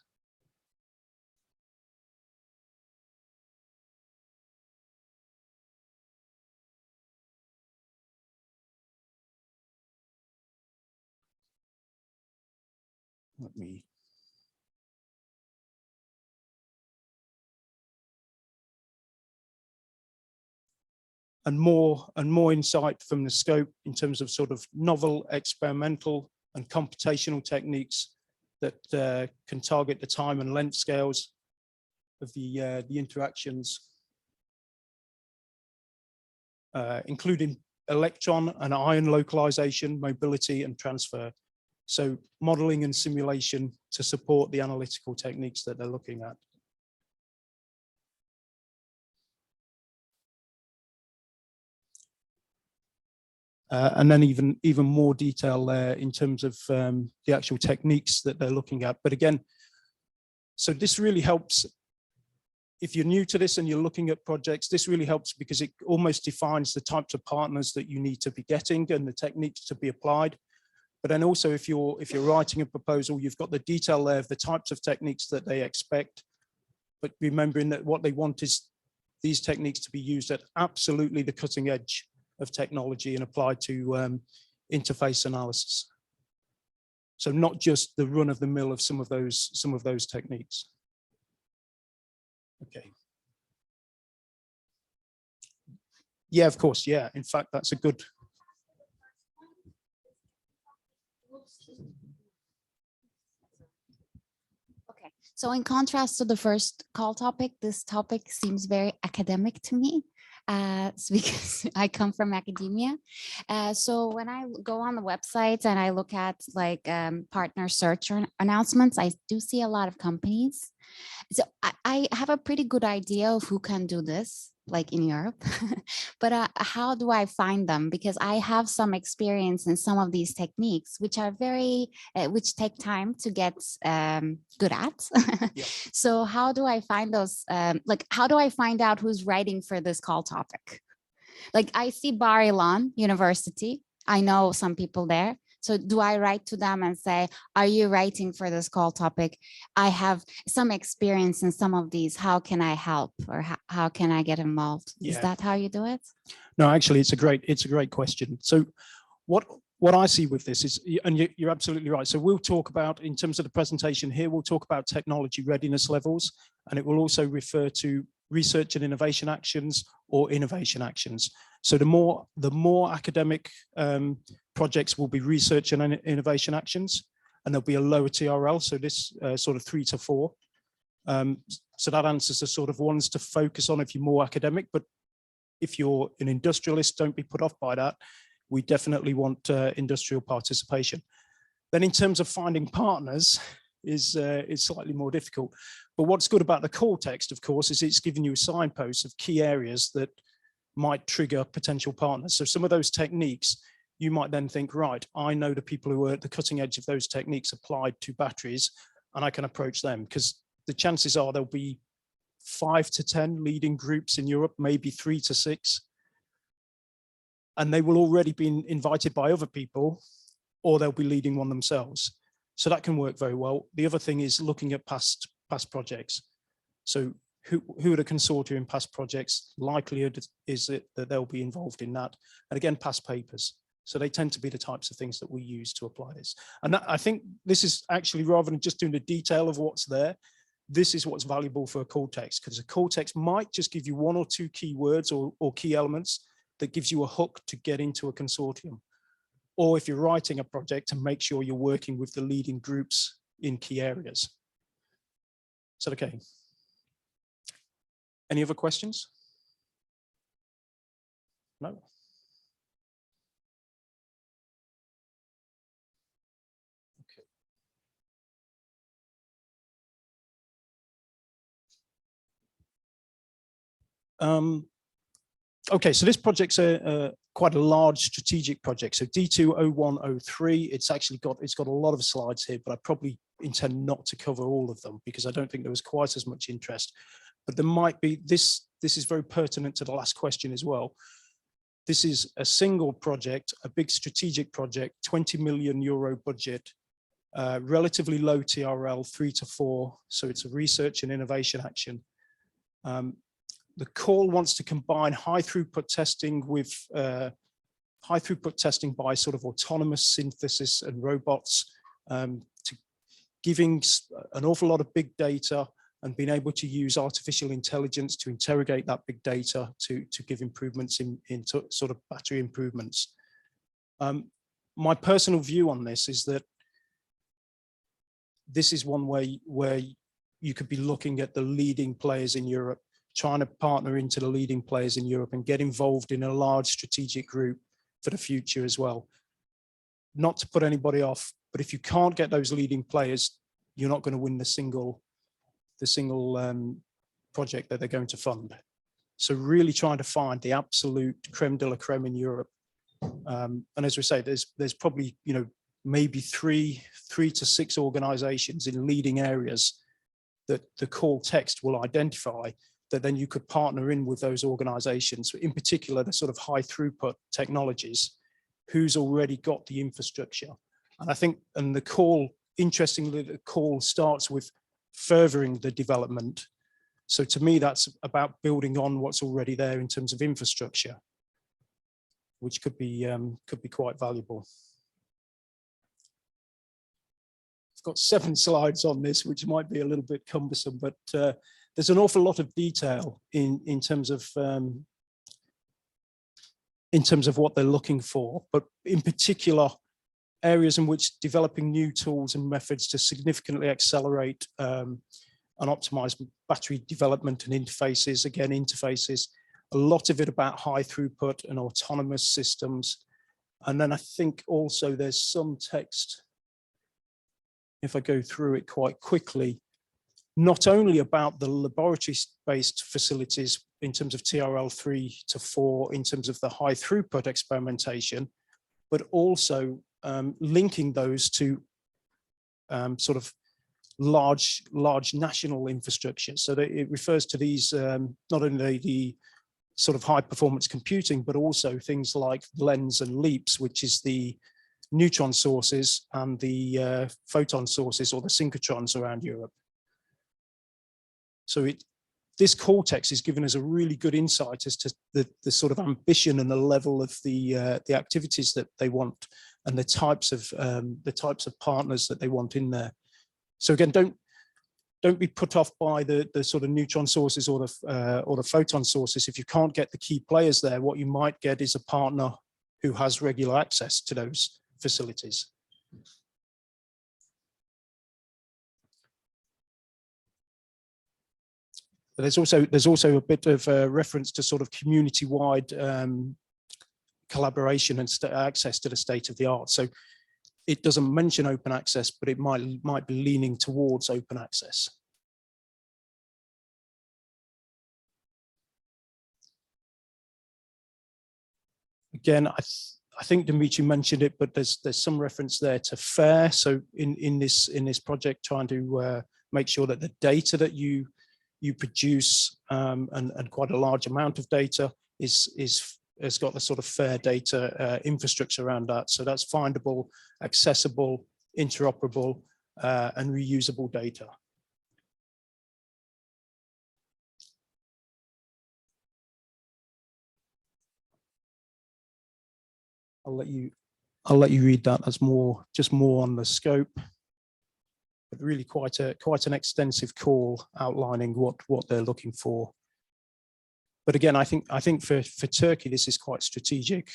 Let me. And more insight from the scope in terms of sort of novel experimental and computational techniques that can target the time and length scales of the interactions, including electron and ion localization, mobility and transfer. So modeling and simulation to support the analytical techniques that they're looking at. And then even more detail there in terms of the actual techniques that they're looking at. But again, so this really helps. If you're new to this and you're looking at projects, this really helps because it almost defines the types of partners that you need to be getting and the techniques to be applied. But then also if you're writing a proposal, you've got the detail there of the types of techniques that they expect, but remembering that what they want is these techniques to be used at absolutely the cutting edge of technology and applied to interface analysis. So not just the run of the mill of some of those techniques. Okay. Yeah, of course. Yeah. In fact, that's a good. Okay. So in contrast to the first call topic, this topic seems very academic to me. It's because I come from academia. So when I go on the website and I look at like partner search announcements, I do see a lot of companies. So I have a pretty good idea of who can do this, like in Europe, but how do I find them? Because I have some experience in some of these techniques, which are which take time to get good at. Yep. So how do I find those, like, how do I find out who's writing for this call topic? Like I see Bar Ilan University. I know some people there. So do I write to them and say, are you writing for this call topic? I have some experience in some of these. How can I help, or how can I get involved? Yeah. Is that how you do it? No, actually, it's a great question. So what I see with this is, and you're absolutely right. So we'll talk about, in terms of the presentation here, we'll talk about technology readiness levels, and it will also refer to research and innovation actions or innovation actions. So the more academic projects will be research and innovation actions, and there'll be a lower TRL. So this sort of 3 to 4. So that answers the sort of ones to focus on if you're more academic. But if you're an industrialist, don't be put off by that. We definitely want industrial participation. Then in terms of finding partners is slightly more difficult. But what's good about the call text, of course, is it's giving you signposts of key areas that might trigger potential partners. So some of those techniques, you might then think, right, I know the people who are at the cutting edge of those techniques applied to batteries, and I can approach them, because the chances are there'll be 5 to 10 leading groups in Europe, maybe 3 to 6. And they will already be invited by other people, or they'll be leading one themselves. So that can work very well. The other thing is looking at past projects. So who are the consortia in past projects? Likelihood is it that they'll be involved in that. And again, past papers. So they tend to be the types of things that we use to apply this. And I think this is actually, rather than just doing the detail of what's there, this is what's valuable for a call text, because a call text might just give you 1 or 2 keywords or key elements that gives you a hook to get into a consortium. Or if you're writing a project, to make sure you're working with the leading groups in key areas. Is that okay? Any other questions? No? Okay, so this project's quite a large strategic project. So D20103, it's got a lot of slides here, but I probably intend not to cover all of them because I don't think there was quite as much interest. But there might be, this is very pertinent to the last question as well. This is a single project, a big strategic project, 20 million euro budget, relatively low TRL, 3 to 4. So it's a research and innovation action. The call wants to combine high throughput testing with high throughput testing by sort of autonomous synthesis and robots, to giving an awful lot of big data and being able to use artificial intelligence to interrogate that big data to give improvements in sort of battery improvements. My personal view on this is that this is one way where you could be looking at the leading players in Europe, trying to partner into the leading players in Europe and get involved in a large strategic group for the future as well. Not to put anybody off, But if you can't get those leading players, you're not going to win the single project that they're going to fund. So really trying to find the absolute creme de la creme in Europe. And as we say, there's probably, you know, maybe three to six organizations in leading areas that the call text will identify, that then you could partner in with those organizations, in particular the sort of high throughput technologies, who's already got the infrastructure. And I think, and the call, interestingly, the call starts with furthering the development. So to me, that's about building on what's already there in terms of infrastructure, which could be quite valuable. I've got 7 slides on this, which might be a little bit cumbersome, but there's an awful lot of detail in terms of what they're looking for, but in particular, areas in which developing new tools and methods to significantly accelerate and optimize battery development and interfaces, again, interfaces, a lot of it about high throughput and autonomous systems. And then I think also there's some text, if I go through it quite quickly, not only about the laboratory-based facilities in terms of TRL 3 to 4, in terms of the high throughput experimentation, but also linking those to sort of large national infrastructure. So that it refers to these, not only the sort of high performance computing, but also things like LENS and LEAPS, which is the neutron sources and the photon sources, or the synchrotrons around Europe. So this cortex is giving us a really good insight as to the sort of ambition and the level of the activities that they want, and the types of partners that they want in there. So again, don't be put off by the sort of neutron sources or the photon sources. If you can't get the key players there, what you might get is a partner who has regular access to those facilities. But there's also a bit of a reference to sort of community-wide collaboration and access to the state of the art. So it doesn't mention open access, but it might be leaning towards open access. Again, I think Dimitri mentioned it, but there's some reference there to FAIR. So in this project, trying to make sure that the data that you produce, and quite a large amount of data, has got the sort of FAIR data infrastructure around that. So that's findable, accessible, interoperable, and reusable data. I'll let you read that. That's just more on the scope, but really quite an extensive call outlining what they're looking for. But again, I think for Turkey, this is quite strategic.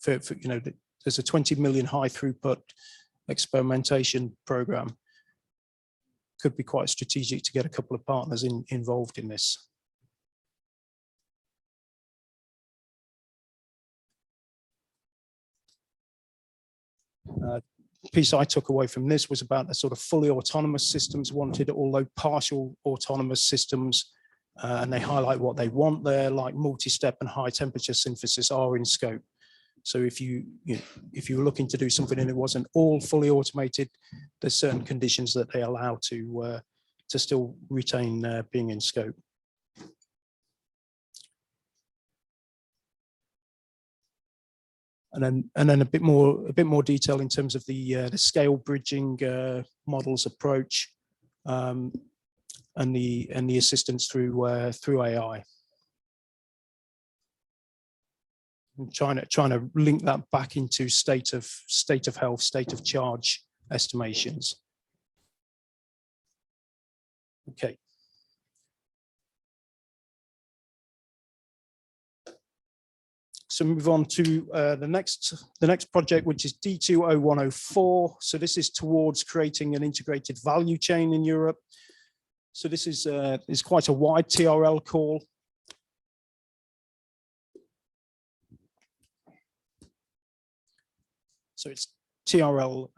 For you know, there's a 20 million high throughput experimentation program. Could be quite strategic to get a couple of partners involved in this. Piece I took away from this was about the sort of fully autonomous systems wanted, although partial autonomous systems, and they highlight what they want there, like multi-step and high temperature synthesis are in scope. So if you were looking to do something and it wasn't all fully automated, there's certain conditions that they allow to still retain being in scope. And then a bit more detail in terms of the scale bridging models approach, and the assistance through AI. I'm trying to link that back into state of health, state of charge estimations. Okay. So move on to the next project, which is D20104. So this is towards creating an integrated value chain in Europe. So this is quite a wide TRL call. So it's TRL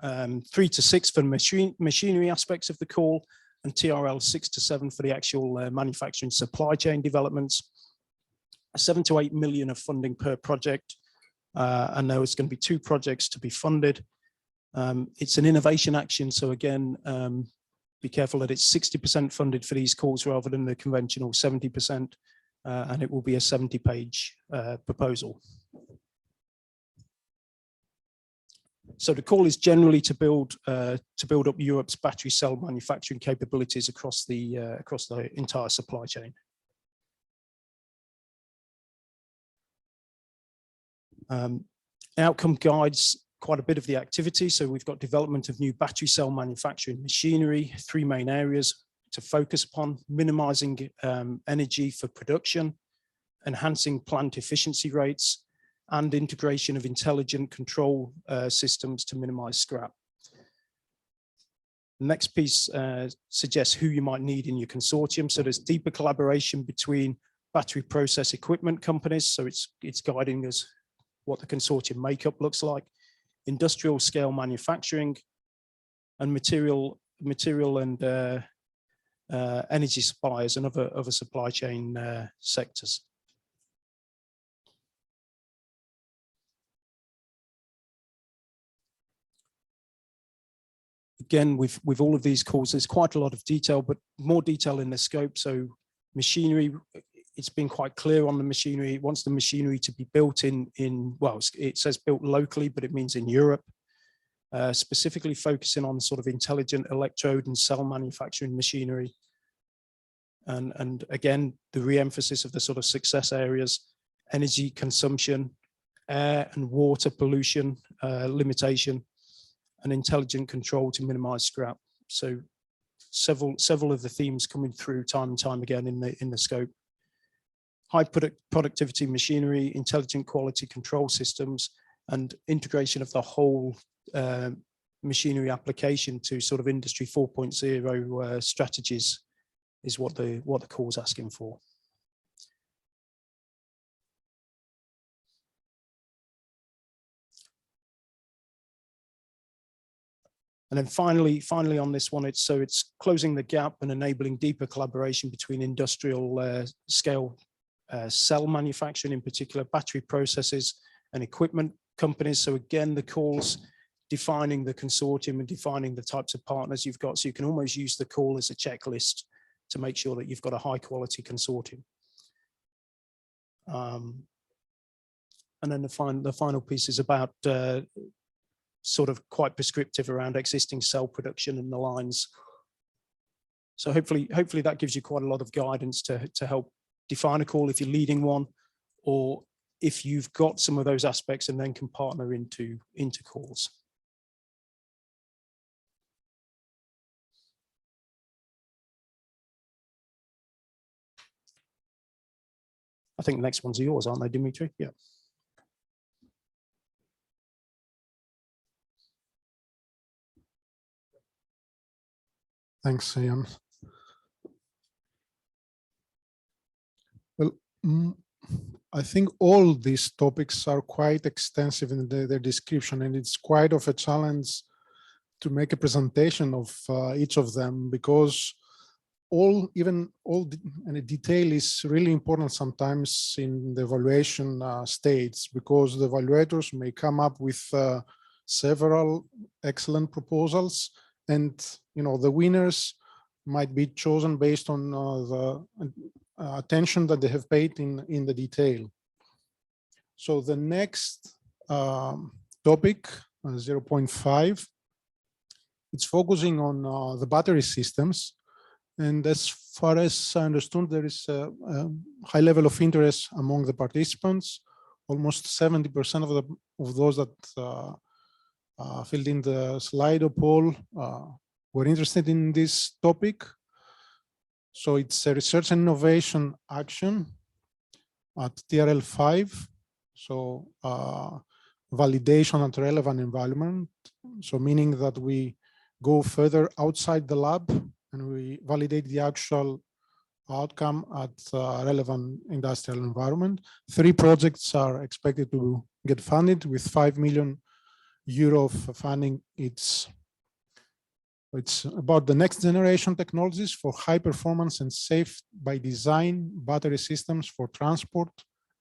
3 to 6 for machinery aspects of the call, and TRL 6 to 7 for the actual manufacturing supply chain developments. 7 to 8 million of funding per project, and there was going to be 2 projects to be funded. It's an innovation action, so again, be careful that it's 60% funded for these calls rather than the conventional 70%, and it will be a 70-page proposal. So the call is generally to build up Europe's battery cell manufacturing capabilities across the entire supply chain. Outcome guides quite a bit of the activity. So we've got development of new battery cell manufacturing machinery, 3 main areas to focus upon: minimizing energy for production, enhancing plant efficiency rates, and integration of intelligent control systems to minimize scrap. The next piece suggests who you might need in your consortium. So there's deeper collaboration between battery process equipment companies. So it's guiding us what the consortium makeup looks like, industrial scale manufacturing, and material and energy suppliers and other supply chain sectors. Again, with all of these calls, there's quite a lot of detail, but more detail in the scope. So machinery, it's been quite clear on the machinery. It wants the machinery to be built well, it says built locally, but it means in Europe, specifically focusing on sort of intelligent electrode and cell manufacturing machinery. And again, the re-emphasis of the sort of success areas: energy consumption, air and water pollution limitation, and intelligent control to minimize scrap. So several of the themes coming through time and time again in the scope. High productivity machinery, intelligent quality control systems, and integration of the whole machinery application to sort of industry 4.0 strategies is what the call is asking for. And then finally on this one, it's closing the gap and enabling deeper collaboration between industrial scale cell manufacturing, in particular battery processes and equipment companies. So again, the calls defining the consortium and defining the types of partners you've got. So you can almost use the call as a checklist to make sure that you've got a high quality consortium. And then the final piece is about sort of quite prescriptive around existing cell production and the lines. So hopefully that gives you quite a lot of guidance to help define a call if you're leading one, or if you've got some of those aspects and then can partner into calls. I think the next ones are yours, aren't they, Dimitri? Yeah. Thanks, Ian. Well, I think all these topics are quite extensive in their description, and it's quite of a challenge to make a presentation of each of them, because any detail is really important sometimes in the evaluation stage, because the evaluators may come up with several excellent proposals, and the winners might be chosen based on the attention that they have paid in the detail. So the next topic, 0.5, it's focusing on the battery systems. And as far as I understood, there is a high level of interest among the participants. Almost 70% of those that filled in the Slido poll were interested in this topic. So it's a research and innovation action at TRL 5. So validation at relevant environment. So meaning that we go further outside the lab and we validate the actual outcome at relevant industrial environment. 3 projects are expected to get funded with 5 million euro of funding. It's about the next generation technologies for high performance and safe by design battery systems for transport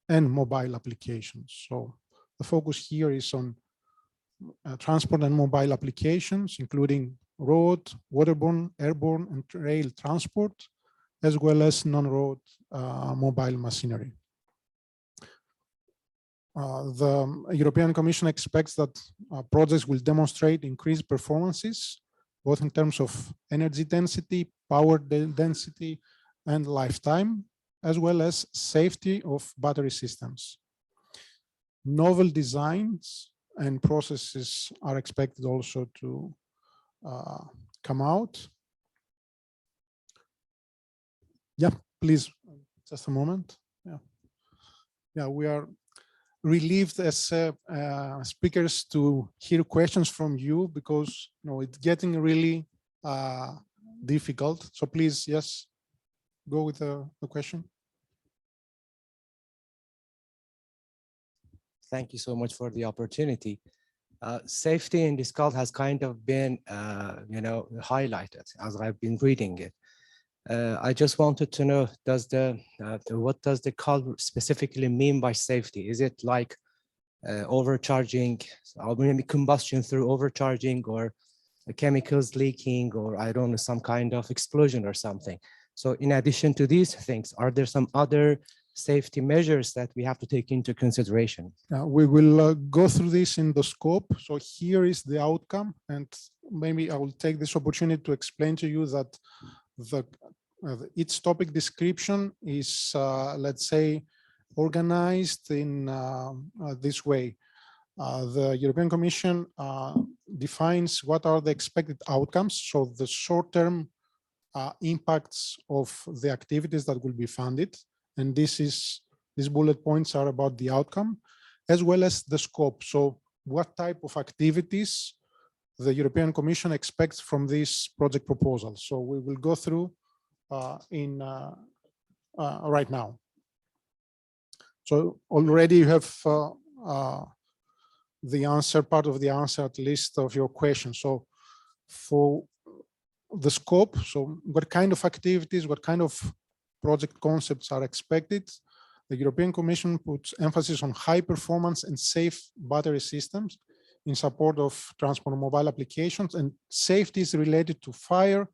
and mobile applications. So the focus here is on transport and mobile applications, including road, waterborne, airborne, and rail transport, as well as non-road mobile machinery. The European Commission expects that projects will demonstrate increased performances, both in terms of energy density, power density, and lifetime, as well as safety of battery systems. Novel designs and processes are expected also to come out. Yeah, please, just a moment. Yeah, we are relieved as speakers to hear questions from you, because it's getting really difficult. So please, yes, go with the question. Thank you so much for the opportunity. Safety in this call has kind of been, highlighted as I've been reading it. I just wanted to know, what does the call specifically mean by safety? Is it like overcharging, or maybe combustion through overcharging, or chemicals leaking, or I don't know, some kind of explosion or something? So in addition to these things, are there some other safety measures that we have to take into consideration? We will go through this in the scope. So here is the outcome, and maybe I will take this opportunity to explain to you that each topic description is, let's say, organized in this way. The European Commission defines what are the expected outcomes, so the short-term impacts of the activities that will be funded, and these bullet points are about the outcome, as well as the scope. So what type of activities the European Commission expects from this project proposal. So we will go through right now. So already you have the answer, part of the answer at least of your question. So for the scope, so what kind of activities, what kind of project concepts are expected? The European Commission puts emphasis on high performance and safe battery systems in support of transport and mobile applications, and safety is related to fire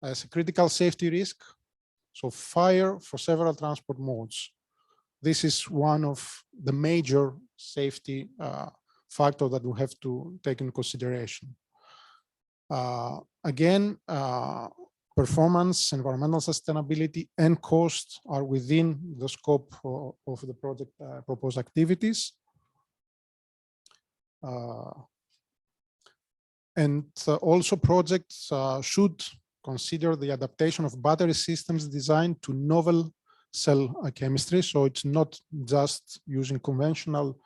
as a critical safety risk. So fire for several transport modes. This is one of the major safety factors that we have to take into consideration. Again, performance, environmental sustainability, and cost are within the scope of the project proposed activities. And also projects should consider the adaptation of battery systems designed to novel cell chemistry. So it's not just using conventional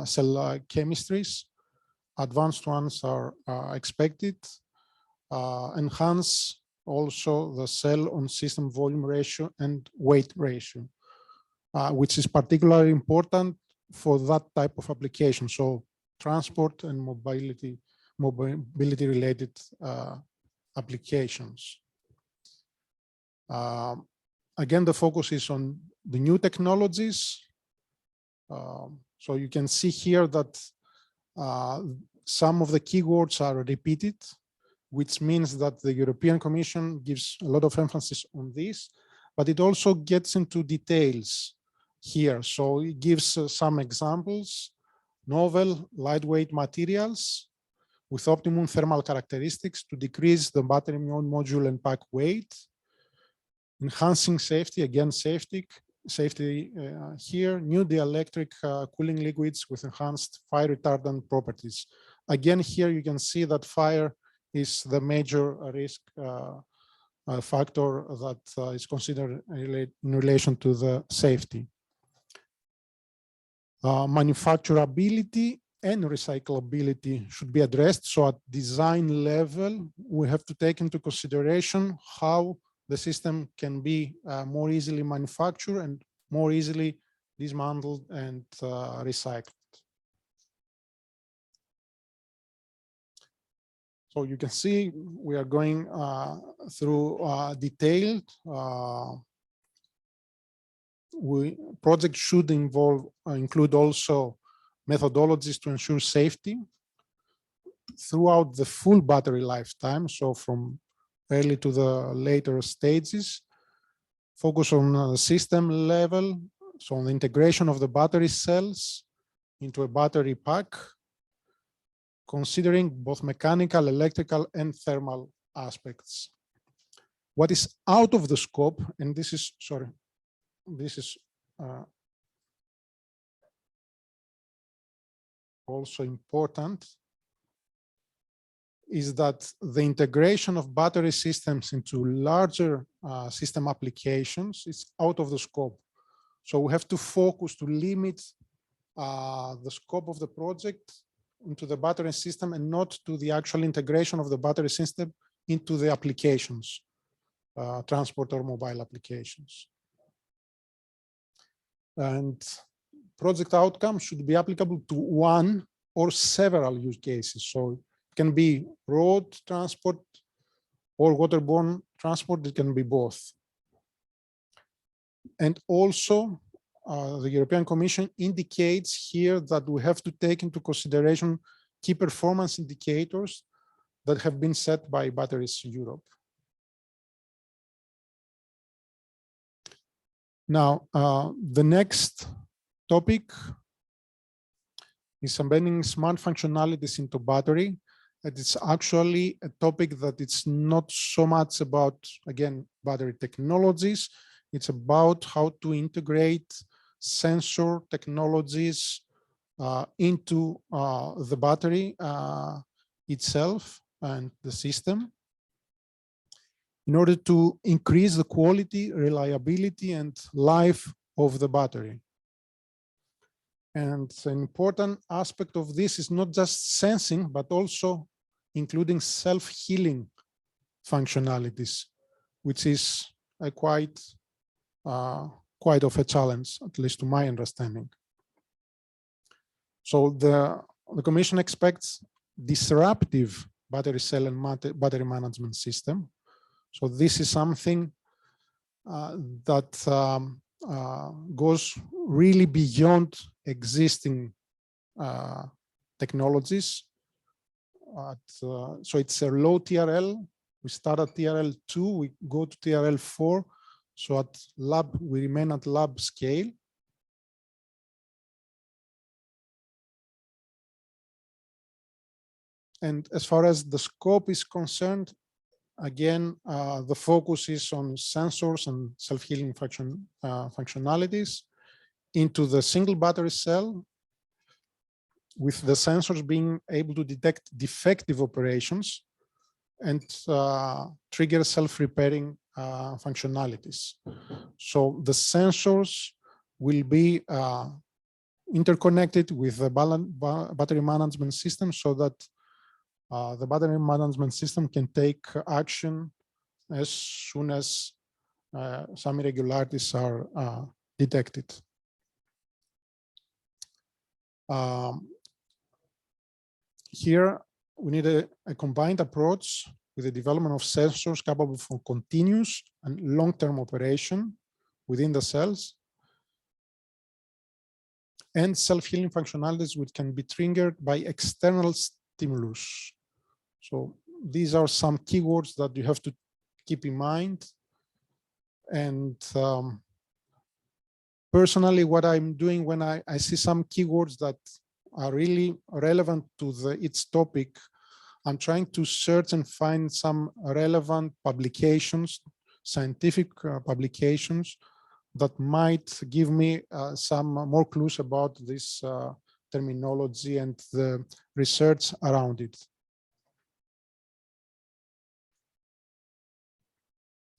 cell chemistries. Advanced ones are expected. Enhance also the cell on system volume ratio and weight ratio, which is particularly important for that type of application. So transport and mobility related applications. Again, the focus is on the new technologies. So you can see here that some of the keywords are repeated, which means that the European Commission gives a lot of emphasis on this, but it also gets into details here. So it gives some examples: novel lightweight materials with optimum thermal characteristics to decrease the battery module and pack weight, enhancing safety, again safety here, new dielectric cooling liquids with enhanced fire retardant properties. Again, here you can see that fire is the major risk factor that is considered in relation to the safety. Manufacturability and recyclability should be addressed. So at design level, we have to take into consideration how the system can be more easily manufactured and more easily dismantled and recycled. So you can see we are going through detailed. Project should include also methodologies to ensure safety throughout the full battery lifetime. So from early to the later stages, focus on the system level. So on the integration of the battery cells into a battery pack, considering both mechanical, electrical, and thermal aspects. What is out of the scope, and this is, sorry, this is also important, is that the integration of battery systems into larger system applications is out of the scope. So we have to focus to limit the scope of the project into the battery system and not to the actual integration of the battery system into the applications, transport or mobile applications. And project outcomes should be applicable to one or several use cases. So it can be road transport or waterborne transport, it can be both. And also, the European Commission indicates here that we have to take into consideration key performance indicators that have been set by Batteries Europe. Now, the next topic is embedding smart functionalities into battery. It's actually a topic that it's not so much about, again, battery technologies. It's about how to integrate sensor technologies into the battery itself and the system in order to increase the quality, reliability, and life of the battery. And an important aspect of this is not just sensing, but also including self-healing functionalities, which is a quite of a challenge, at least to my understanding. So the Commission expects disruptive battery cell and battery management system. So this is something that goes really beyond existing technologies. So it's a low TRL. We start at TRL 2, we go to TRL 4. So at lab, we remain at lab scale. And as far as the scope is concerned, again, the focus is on sensors and self-healing functionalities into the single battery cell, with the sensors being able to detect defective operations and trigger self-repairing functionalities. So the sensors will be interconnected with the battery management system so that the battery management system can take action as soon as some irregularities are detected. Here, we need a combined approach with the development of sensors capable for continuous and long-term operation within the cells, and self-healing functionalities which can be triggered by external stimulus. So these are some keywords that you have to keep in mind. And personally, what I'm doing when I see some keywords that are really relevant to its topic, I'm trying to search and find some relevant publications, scientific publications that might give me some more clues about this terminology and the research around it.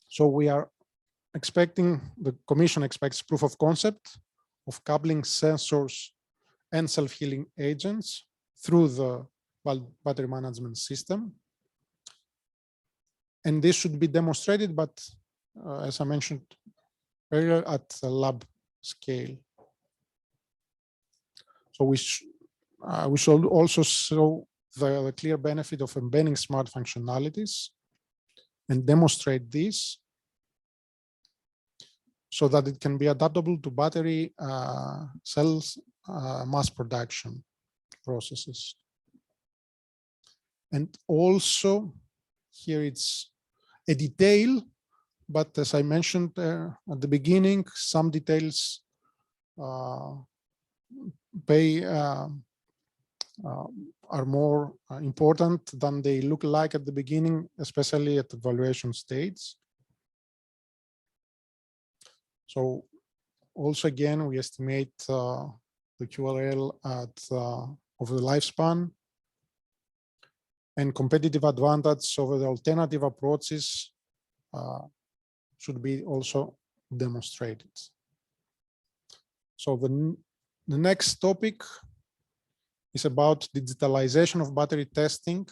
So we are expecting, the Commission expects proof of concept of coupling sensors and self-healing agents through the battery management system. And this should be demonstrated, but as I mentioned earlier, at the lab scale. So we should also show the clear benefit of embedding smart functionalities and demonstrate this so that it can be adaptable to battery cells mass production processes. And also here it's a detail, but as I mentioned at the beginning, some details are more important than they look like at the beginning, especially at the evaluation stage. So also again, we estimate the QRL at over the lifespan and competitive advantage over the alternative approaches should be also demonstrated. So the next topic is about digitalization of battery testing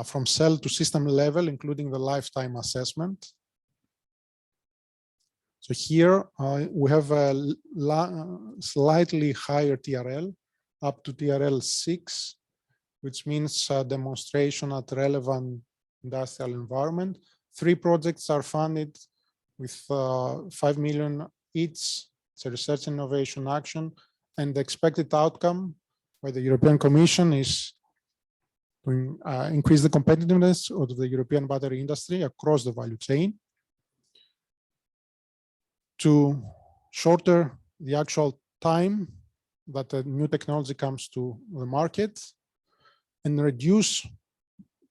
from cell to system level, including the lifetime assessment. So here we have a slightly higher TRL, up to TRL 6, which means demonstration at relevant industrial environment. 3 projects are funded with 5 million each. It's a research innovation action, and the expected outcome by the European Commission is to increase the competitiveness of the European battery industry across the value chain, to shorter the actual time that a new technology comes to the market, and reduce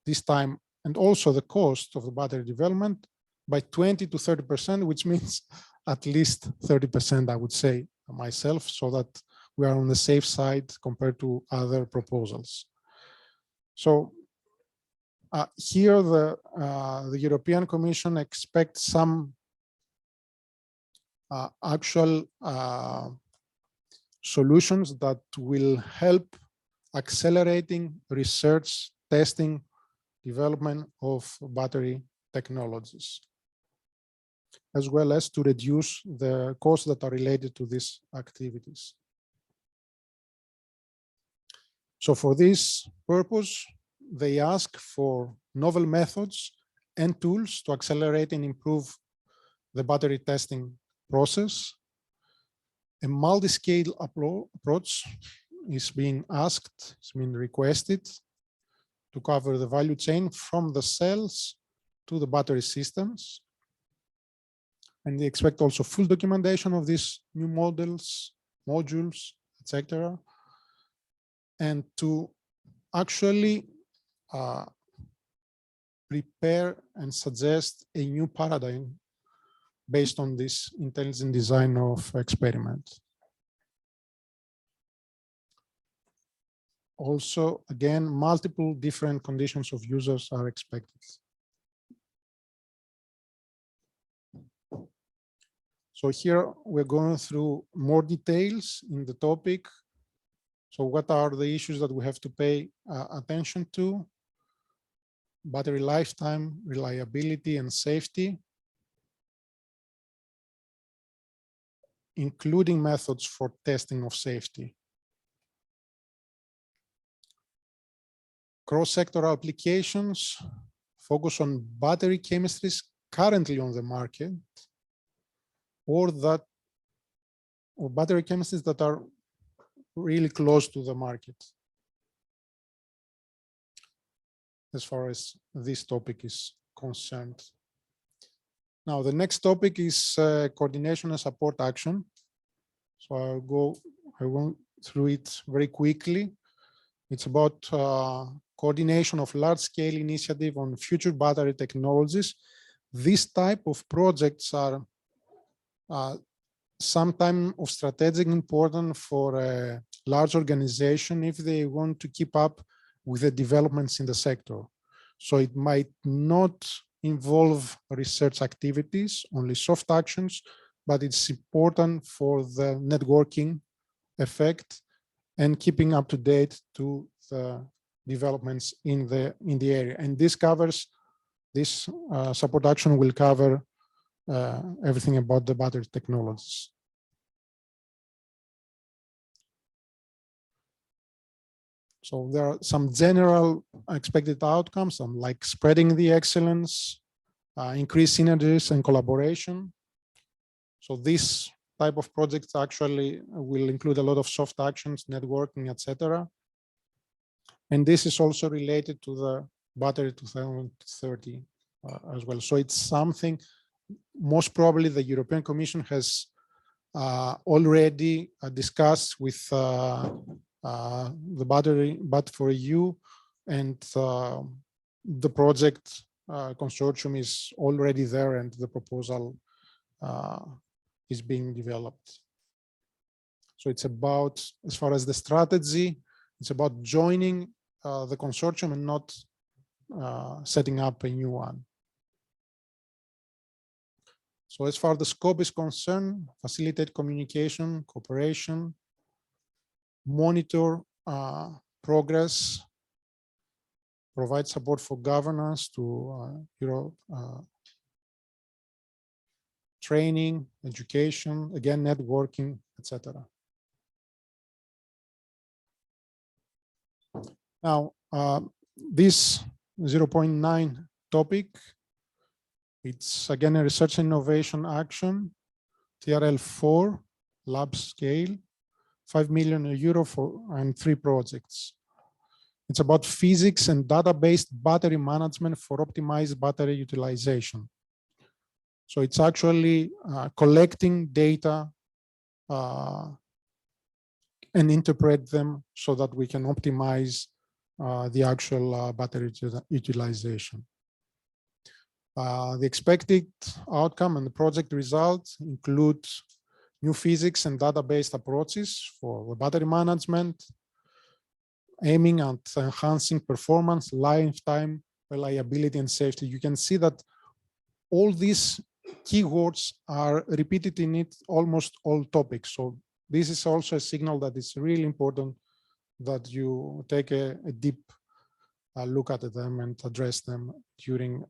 this time and also the cost of the battery development by 20 to 30%, which means at least 30%, I would say myself, so that we are on the safe side compared to other proposals. So here the European Commission expects some actual solutions that will help accelerating research, testing, development of battery technologies, as well as to reduce the costs that are related to these activities. So for this purpose, they ask for novel methods and tools to accelerate and improve the battery testing process. A multi-scale approach is being asked, it's been requested to cover the value chain from the cells to the battery systems. And they expect also full documentation of these new models, modules, etc. And to actually prepare and suggest a new paradigm based on this intelligent design of experiments. Also, again, multiple different conditions of users are expected. So here we're going through more details in the topic. So what are the issues that we have to pay attention to? Battery lifetime, reliability, and safety, including methods for testing of safety. Cross-sector applications focus on battery chemistries currently on the market, or battery chemistries that are really close to the market, as far as this topic is concerned. Now, the next topic is coordination and support action. So I went through it very quickly. It's about coordination of large-scale initiative on future battery technologies. This type of projects are sometimes of strategic importance for a large organization if they want to keep up with the developments in the sector. So it might not involve research activities, only soft actions, but it's important for the networking effect and keeping up to date to the developments in the area. And this support action will cover everything about the battery technologies. So there are some general expected outcomes, some like spreading the excellence, increase synergies and collaboration. So this type of projects actually will include a lot of soft actions, networking, etc. And this is also related to the Battery 2030 as well. So it's something most probably the European Commission has already discussed with the Bat4EU, and the project consortium is already there, and the proposal is being developed. So it's about, as far as the strategy, it's about joining the consortium and not setting up a new one. So as far as the scope is concerned, facilitate communication, cooperation, monitor progress, provide support for governance to training, education, again, networking, etc. Now, this 0.9 topic, it's again a research innovation action, TRL4, lab scale, 5 million euro and 3 projects. It's about physics and data-based battery management for optimized battery utilization. So it's actually collecting data and interpret them so that we can optimize the actual battery utilization. The expected outcome and the project results include new physics and data-based approaches for the battery management, aiming at enhancing performance, lifetime, reliability, and safety. You can see that all these keywords are repeated in it, almost all topics. So this is also a signal that it's really important that you take a deep look at them and address them during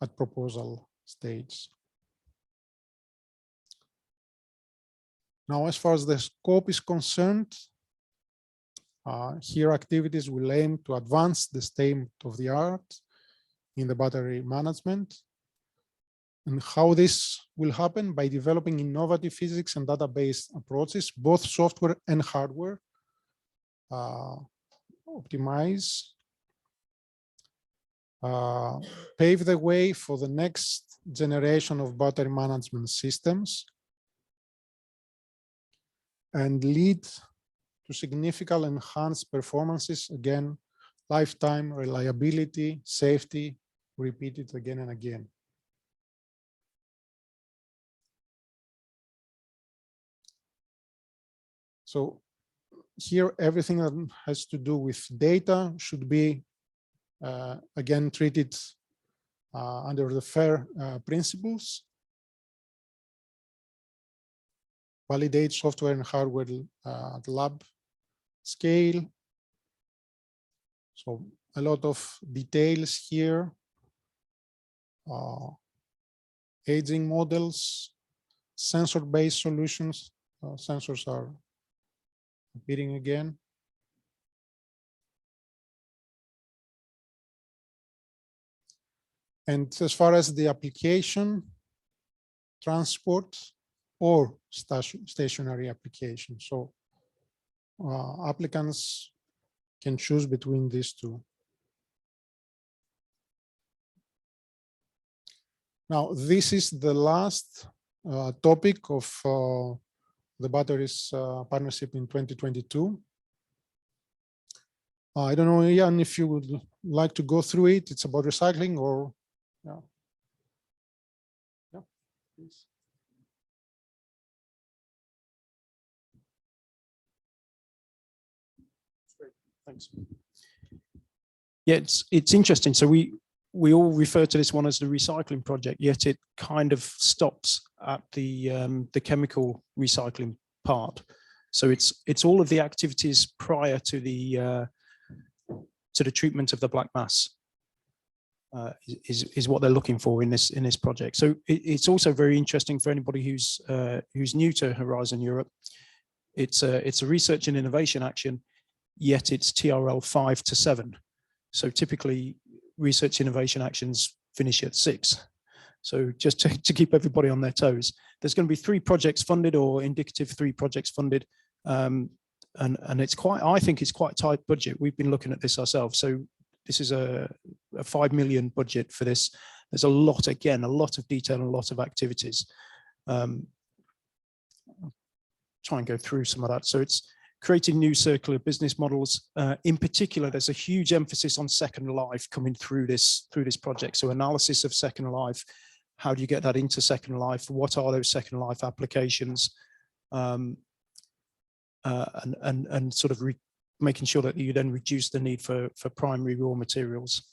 at proposal stage. Now, as far as the scope is concerned, here activities will aim to advance the state of the art in the battery management. And how this will happen? By developing innovative physics and data-based approaches, both software and hardware, optimize, pave the way for the next generation of battery management systems, and lead to significant enhanced performances, again, lifetime, reliability, safety, repeated again and again. So here, everything that has to do with data should be, again, treated under the FAIR principles. Validate software and hardware at lab scale. So a lot of details here. Aging models, sensor-based solutions. Sensors are appearing again. And as far as the application, transport or stationary application. So applicants can choose between these two. Now, this is the last topic of the batteries partnership in 2022. I don't know, Ian, if you would like to go through it. It's about recycling or, yeah. Yeah, please. Great, thanks. Yeah, it's interesting. So we all refer to this one as the recycling project, yet it kind of stops at the chemical recycling part. So it's all of the activities prior to the treatment of the black mass is what they're looking for in this project. So it's also very interesting for anybody who's new to Horizon Europe. It's a research and innovation action. yet it's TRL 5 to 7. So typically research innovation actions finish at 6. So just to keep everybody on their toes, there's going to be 3 projects funded, or indicative 3 projects funded. And it's quite, I think it's quite a tight budget. We've been looking at this ourselves. So this is a 5 million budget for this. There's a lot, again, a lot of detail and a lot of activities. Try and go through some of that. So it's creating new circular business models. In particular, there's a huge emphasis on second life coming through this project. So analysis of second life. How do you get that into second life? What are those second life applications? And sort of making sure that you then reduce the need for primary raw materials.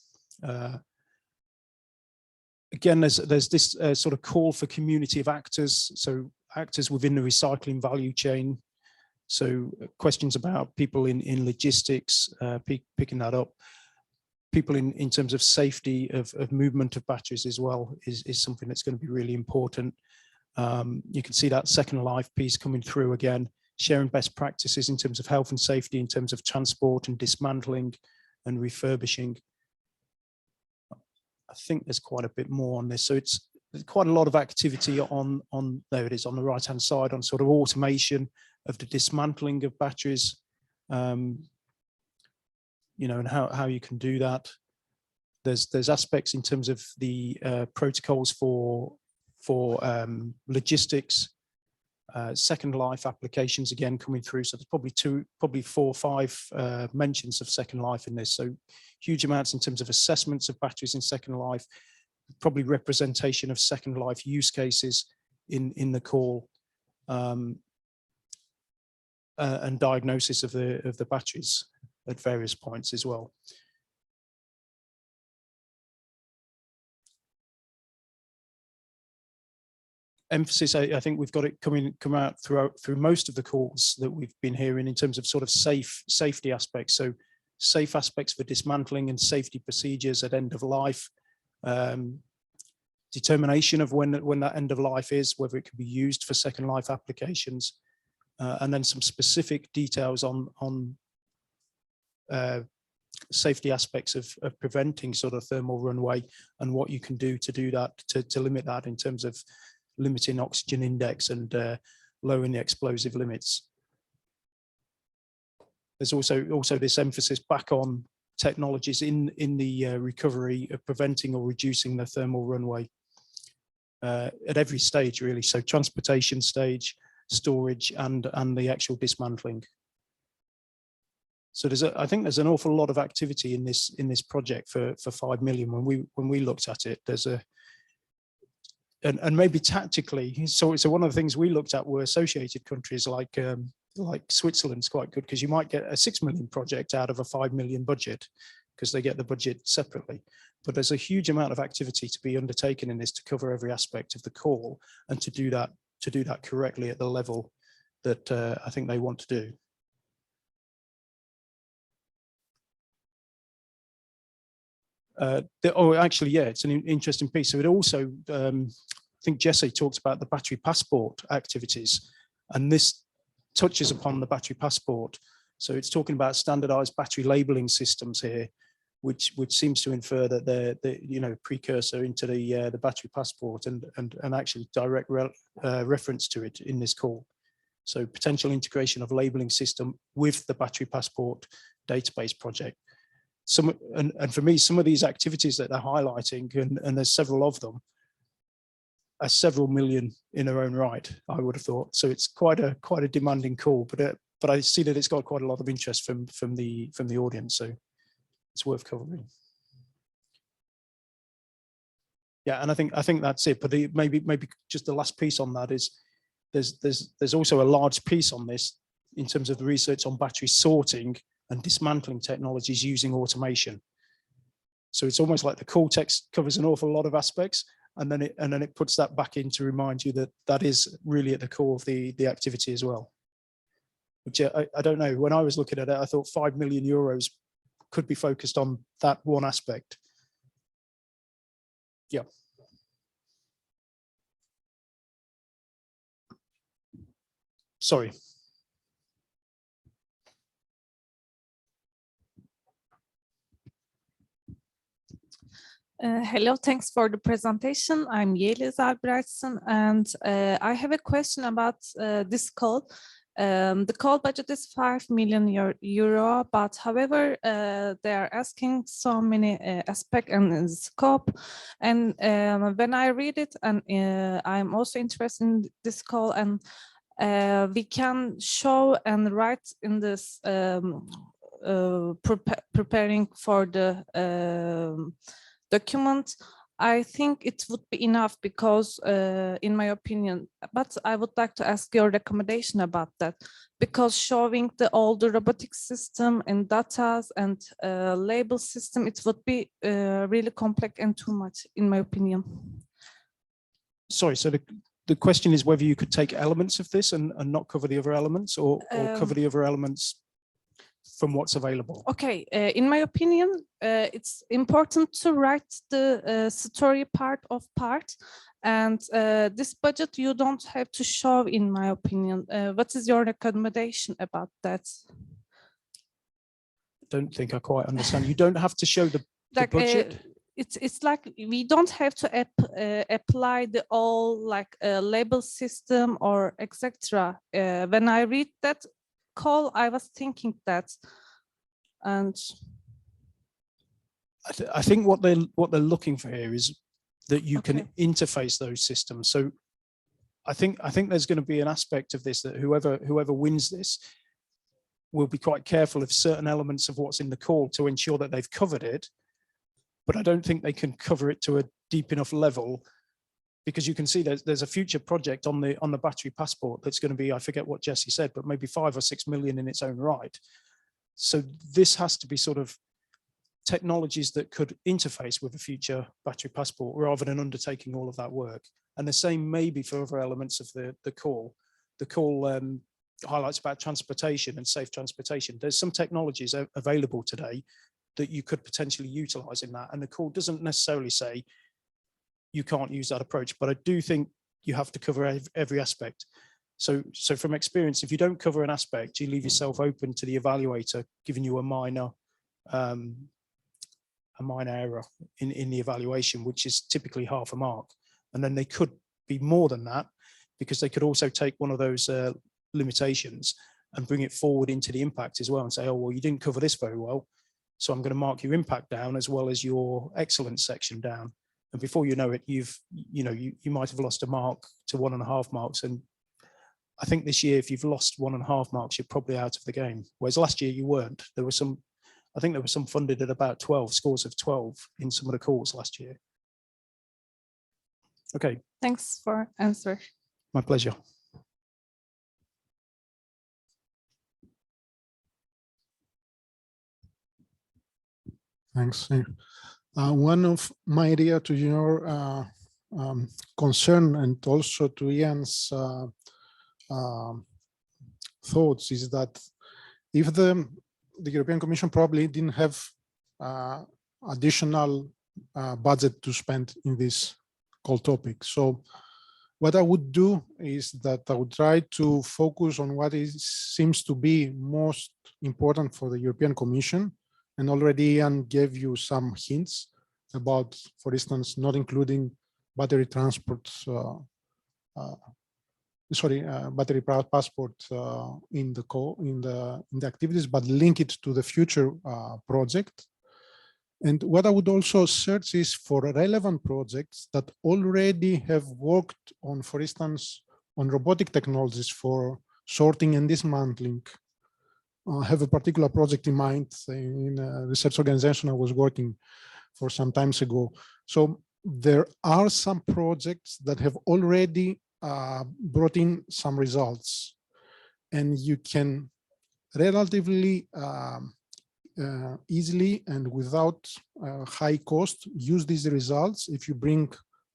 Again, there's this sort of call for community of actors. So actors within the recycling value chain. So questions about people in logistics, picking that up. People in terms of safety of movement of batteries as well is something that's going to be really important. You can see that second life piece coming through again, sharing best practices in terms of health and safety, in terms of transport and dismantling and refurbishing. I think there's quite a bit more on this. So there's quite a lot of activity on there it is on the right hand side on sort of automation of the dismantling of batteries. You know, and how you can do that. There's aspects in terms of the protocols for logistics, second life applications again coming through. So there's probably 4 or 5 mentions of second life in this. So huge amounts in terms of assessments of batteries in second life, probably representation of second life use cases in the call, and diagnosis of the batteries at various points as well. Emphasis, I think we've got it come out through most of the calls that we've been hearing in terms of sort of safety aspects. So safe aspects for dismantling and safety procedures at end of life. Determination of when that end of life is, whether it can be used for second life applications, and then some specific details on safety aspects of preventing sort of thermal runaway and what you can do to do that, to limit that in terms of limiting oxygen index and lowering the explosive limits. There's also this emphasis back on technologies in the recovery of preventing or reducing the thermal runaway at every stage really. So transportation stage, storage, and the actual dismantling. So I think there's an awful lot of activity in this project for 5 million. When we looked at it, there's and maybe tactically. So one of the things we looked at were associated countries like Switzerland's quite good, because you might get a 6 million project out of a 5 million budget because they get the budget separately. But there's a huge amount of activity to be undertaken in this to cover every aspect of the call and to do that correctly at the level that I think they want to do. Actually, yeah, it's an interesting piece. So it also, I think Jesse talks about the battery passport activities, and this touches upon the battery passport. So it's talking about standardized battery labeling systems here, which seems to infer that they're precursor into the battery passport and actually direct reference to it in this call. So potential integration of labeling system with the battery passport database project. And for me, some of these activities that they're highlighting, and there's several of them, are several million in their own right, I would have thought. So it's quite a demanding call, but I see that it's got quite a lot of interest from the audience, so it's worth covering. Yeah, and I think that's it. But maybe just the last piece on that is there's also a large piece on this in terms of the research on battery sorting and dismantling technologies using automation. So it's almost like the call text covers an awful lot of aspects, and then it puts that back in to remind you that that is really at the core of the activity as well. Which I don't know, when I was looking at it, I thought 5 million euros could be focused on that one aspect. Yeah. Sorry. Hello, thanks for the presentation. I'm Yeliz Albrechtsen, and I have a question about this call. The call budget is 5 million euro, but however, they are asking so many aspects and scope. And when I read it, and I'm also interested in this call, and we can show and write in this preparing for the document, I think it would be enough because, in my opinion, but I would like to ask your recommendation about that, because showing all the robotic system and data and label system, it would be really complex and too much, in my opinion. Sorry, so the question is whether you could take elements of this and not cover the other elements, or cover the other elements from what's available? Okay, in my opinion, it's important to write the story part, and this budget you don't have to show, in my opinion. What is your recommendation about that? I don't think I quite understand. You don't have to show the budget? It's like we don't have to apply the all like label system or etc. When I read that call, I was thinking that, and I think what they're looking for here is that you can interface those systems. So I think there's going to be an aspect of this that whoever wins this will be quite careful of certain elements of what's in the call to ensure that they've covered it. But I don't think they can cover it to a deep enough level, because you can see there's a future project on the battery passport that's going to be, I forget what Jesse said, but maybe 5 or 6 million in its own right. So this has to be sort of technologies that could interface with a future battery passport rather than undertaking all of that work. And the same maybe for other elements of the call. The call highlights about transportation and safe transportation. There's some technologies available today that you could potentially utilize in that. And the call doesn't necessarily say you can't use that approach, but I do think you have to cover every aspect. So from experience, if you don't cover an aspect, you leave yourself open to the evaluator giving you a minor error in the evaluation, which is typically half a mark. And then they could be more than that, because they could also take one of those limitations and bring it forward into the impact as well and say, oh, well, you didn't cover this very well, so I'm going to mark your impact down as well as your excellence section down. And before you know it, you might have lost a mark to 1.5 marks. And I think this year, if you've lost 1.5 marks, you're probably out of the game. Whereas last year you weren't. There were some, I think there were some funded at about 12, scores of 12 in some of the calls last year. Okay. Thanks for answer. My pleasure. Thanks. One of my idea to your concern and also to Ian's thoughts is that if the European Commission probably didn't have additional budget to spend in this call topic. So what I would do is that I would try to focus on what seems to be most important for the European Commission. And already Ian gave you some hints about, for instance, not including battery transport, battery passport in the activities, but link it to the future project. And what I would also search is for relevant projects that already have worked on, for instance, on robotic technologies for sorting and dismantling. I have a particular project in mind in a research organization I was working for some time ago. So there are some projects that have already brought in some results, and you can relatively easily and without high cost use these results if you bring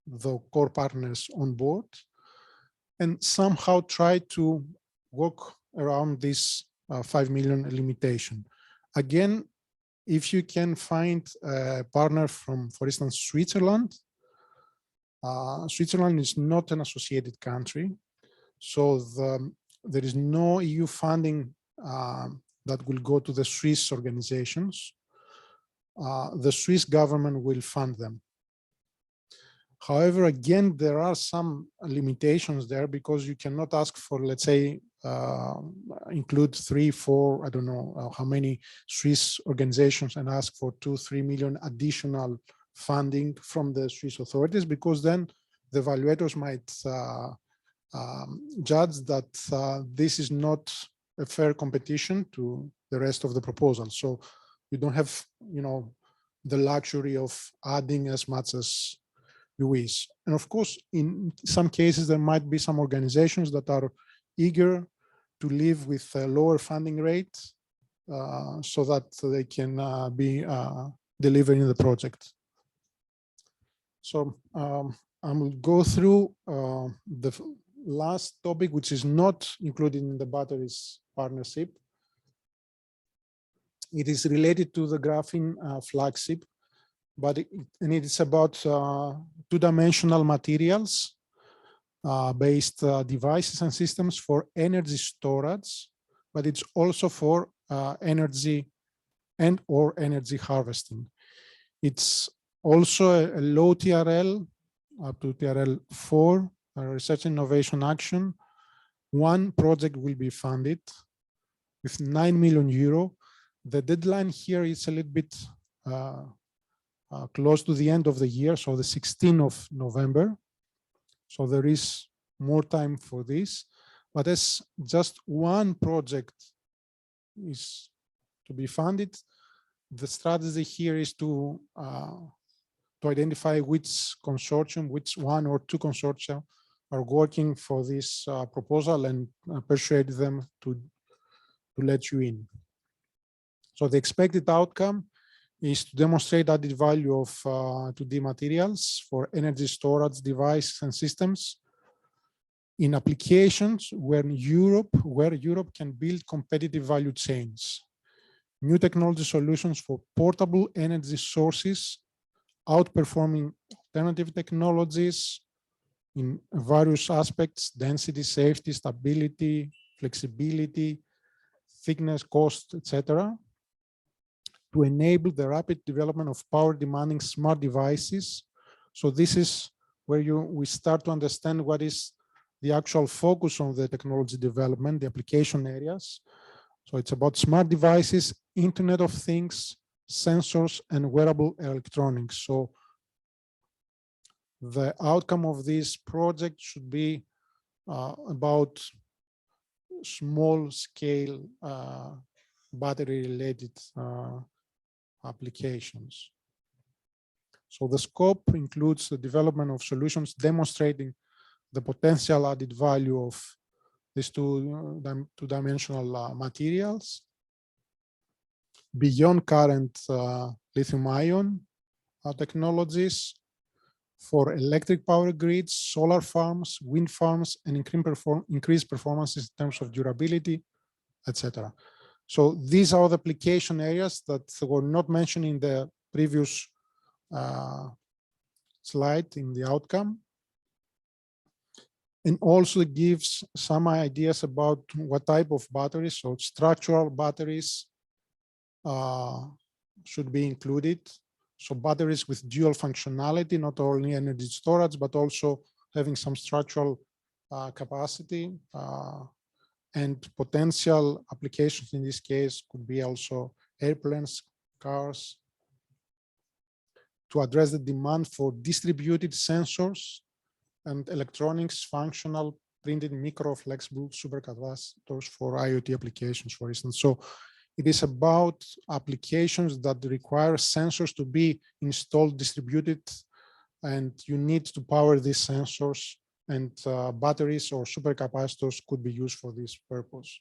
the core partners on board and somehow try to work around this 5 million limitation. Again, if you can find a partner from, for instance, Switzerland. Switzerland is not an associated country, so there is no EU funding that will go to the Swiss organizations. The Swiss government will fund them. However, again, there are some limitations there because you cannot ask for, let's say, include 3, 4, I don't know how many Swiss organizations and ask for 2-3 million additional funding from the Swiss authorities, because then the evaluators might judge that this is not a fair competition to the rest of the proposal. So you don't have, the luxury of adding as much as you wish. And of course, in some cases, there might be some organizations that are eager to live with a lower funding rate so that they can be delivering the project. So I will go through the last topic, which is not included in the batteries partnership. It is related to the Graphene Flagship, but it is about two-dimensional materials based devices and systems for energy storage, but it's also for energy and/or energy harvesting. It's also a low TRL up to TRL 4 research innovation action. One project will be funded with 9 million euro. The deadline here is a little bit close to the end of the year, so the 16th of November. So there is more time for this, but as just one project is to be funded, the strategy here is to identify which consortium, which one or two consortia are working for this proposal and persuade them to let you in. So the expected outcome is to demonstrate added value of 2D materials for energy storage devices and systems in applications where Europe can build competitive value chains. New technology solutions for portable energy sources, outperforming alternative technologies in various aspects: density, safety, stability, flexibility, thickness, cost, etc., to enable the rapid development of power demanding smart devices. So this is where we start to understand what is the actual focus of the technology development, the application areas. So it's about smart devices, Internet of Things, sensors, and wearable electronics. So the outcome of this project should be about small scale battery related applications. So the scope includes the development of solutions demonstrating the potential added value of these two-dimensional materials beyond current lithium-ion technologies for electric power grids, solar farms, wind farms, and increased performances in terms of durability, etc. So these are the application areas that were not mentioned in the previous slide in the outcome, and also gives some ideas about what type of batteries. So structural batteries should be included. So batteries with dual functionality, not only energy storage, but also having some structural capacity. And potential applications in this case could be also airplanes, cars, to address the demand for distributed sensors and electronics, functional, printed, micro, flexible supercapacitors for IoT applications, for instance. So it is about applications that require sensors to be installed, distributed, and you need to power these sensors, and batteries or supercapacitors could be used for this purpose.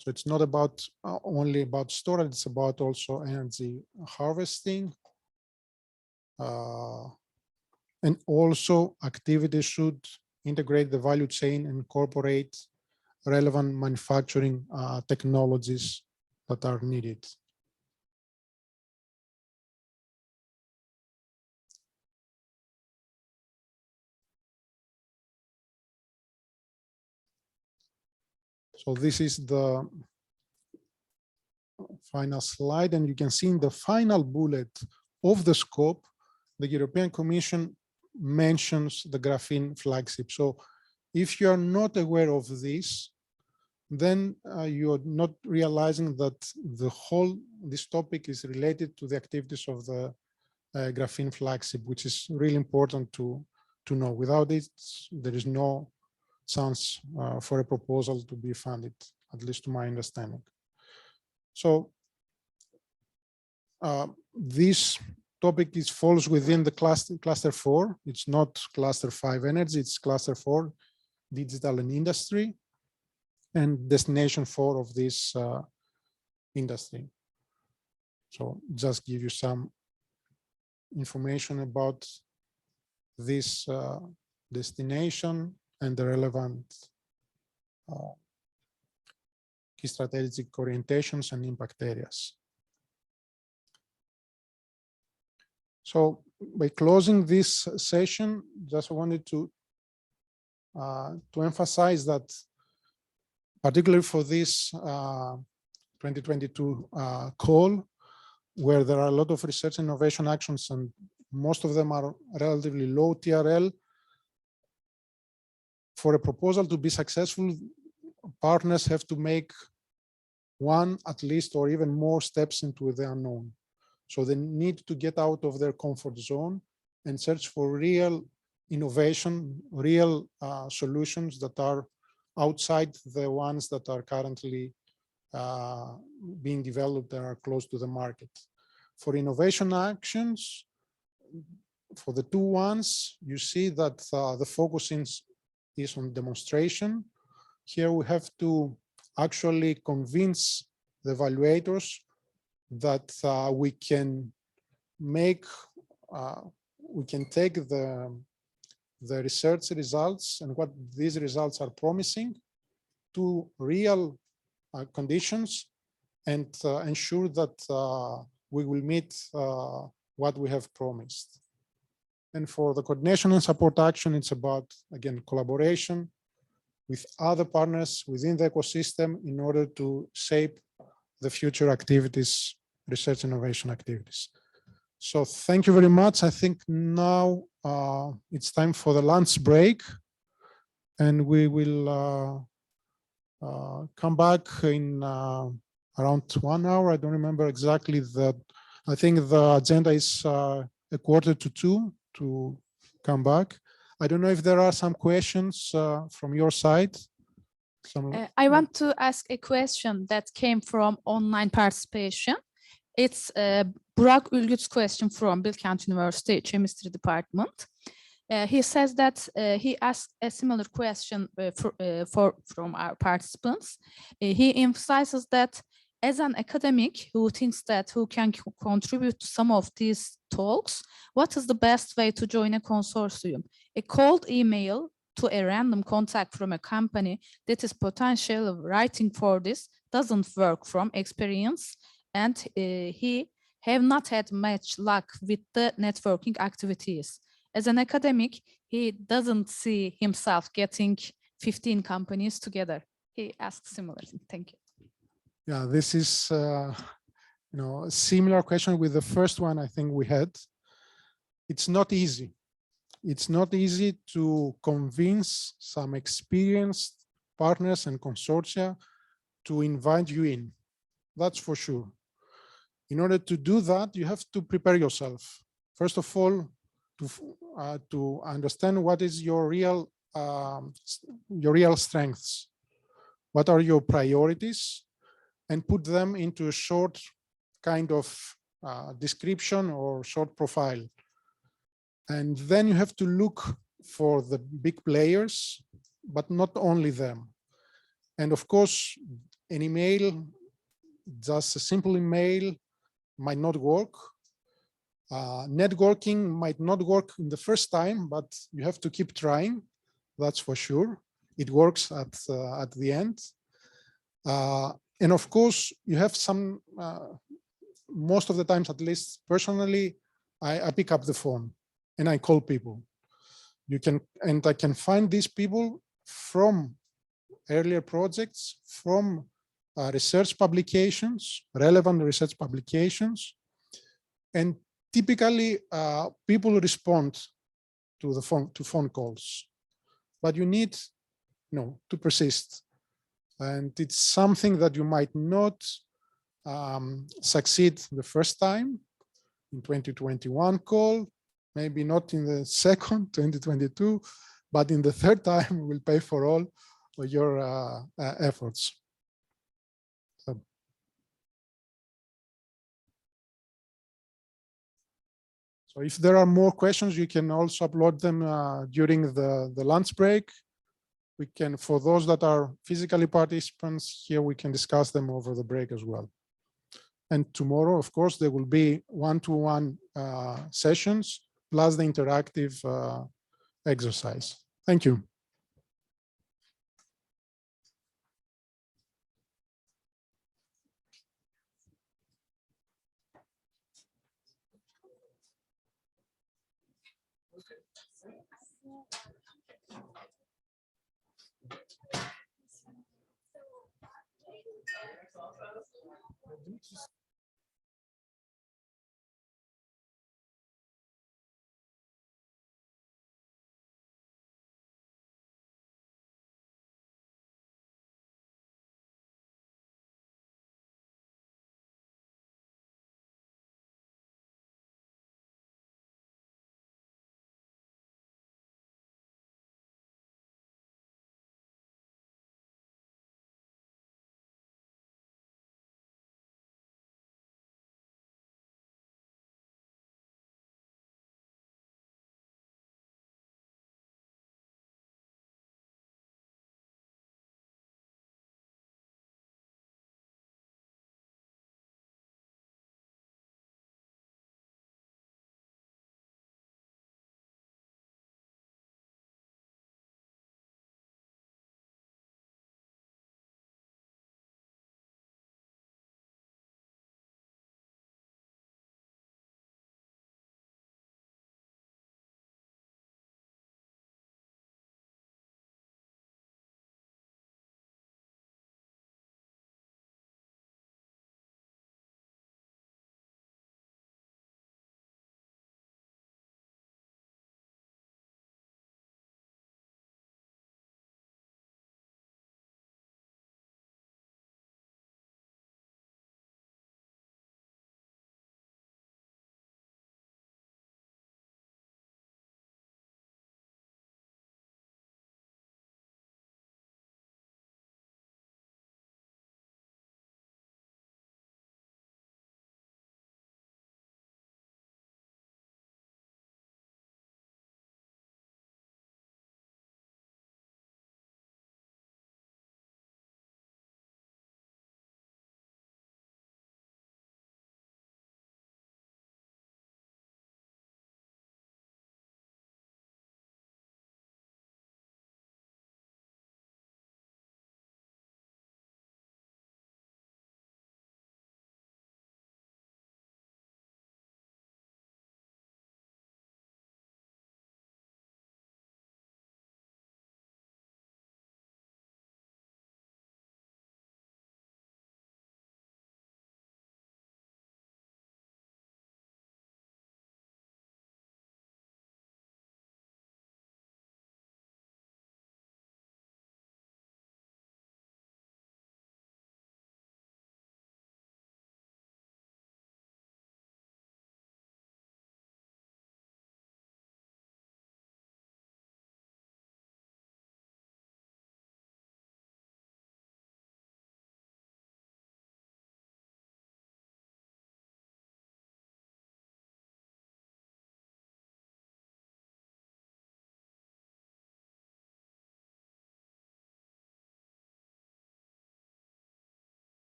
So it's not about only about storage, it's about also energy harvesting. And also activities should integrate the value chain and incorporate relevant manufacturing technologies that are needed. So this is the final slide, and you can see in the final bullet of the scope, the European Commission mentions the Graphene Flagship. So if you are not aware of this, then you're not realizing that this topic is related to the activities of the Graphene Flagship, which is really important to know. Without it, there is no chance for a proposal to be funded, at least to my understanding. So this topic falls within the cluster 4. It's not cluster 5 energy, it's cluster 4, digital and industry, and destination 4 of this industry. So just give you some information about this destination and the relevant key strategic orientations and impact areas. So by closing this session, just wanted to emphasize that, particularly for this 2022 call, where there are a lot of research and innovation actions, and most of them are relatively low TRL. For a proposal to be successful, partners have to make one at least or even more steps into the unknown. So they need to get out of their comfort zone and search for real innovation, real solutions that are outside the ones that are currently being developed and are close to the market. For innovation actions, for the 2 ones, you see that the focus is on demonstration. Here we have to actually convince the evaluators that we can take the research results and what these results are promising to real conditions and ensure that we will meet what we have promised. And for the coordination and support action, it's about, again, collaboration with other partners within the ecosystem in order to shape the future activities, research innovation activities. So thank you very much. I think now it's time for the lunch break, and we will come back in around 1 hour. I don't remember exactly that. I think the agenda is 1:45 to come back. I don't know if there are some questions from your side. I want to ask a question that came from online participation. It's Burak Ülgüt's question from Bilkent University Chemistry Department. He says that he asked a similar question from our participants. He emphasizes that as an academic who thinks that who can contribute to some of these talks, what is the best way to join a consortium? A cold email to a random contact from a company that is potential of writing for this doesn't work from experience, and he have not had much luck with the networking activities. As an academic, he doesn't see himself getting 15 companies together. He asks similarly. Thank you. Yeah, this is a similar question with the first one I think we had. It's not easy. It's not easy to convince some experienced partners and consortia to invite you in. That's for sure. In order to do that, you have to prepare yourself. First of all, to understand what is your real strengths. What are your priorities? And put them into a short kind of description or short profile. And then you have to look for the big players, but not only them. And of course, an email, just a simple email, might not work. Networking might not work in the first time, but you have to keep trying. That's for sure. It works at the end. And of course, you have some, most of the times, at least personally, I pick up the phone and I call people. I can find these people from earlier projects, from research publications, relevant research publications, and typically people respond to the phone calls, but you need to persist. And it's something that you might not succeed the first time in 2021 call, maybe not in the second 2022, but in the third time we will pay for all of your efforts. So if there are more questions, you can also upload them during the lunch break. We can, for those that are physically participants here, we can discuss them over the break as well. And tomorrow, of course, there will be one-to-one sessions plus the interactive exercise. Thank you.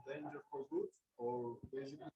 Danger for good or basically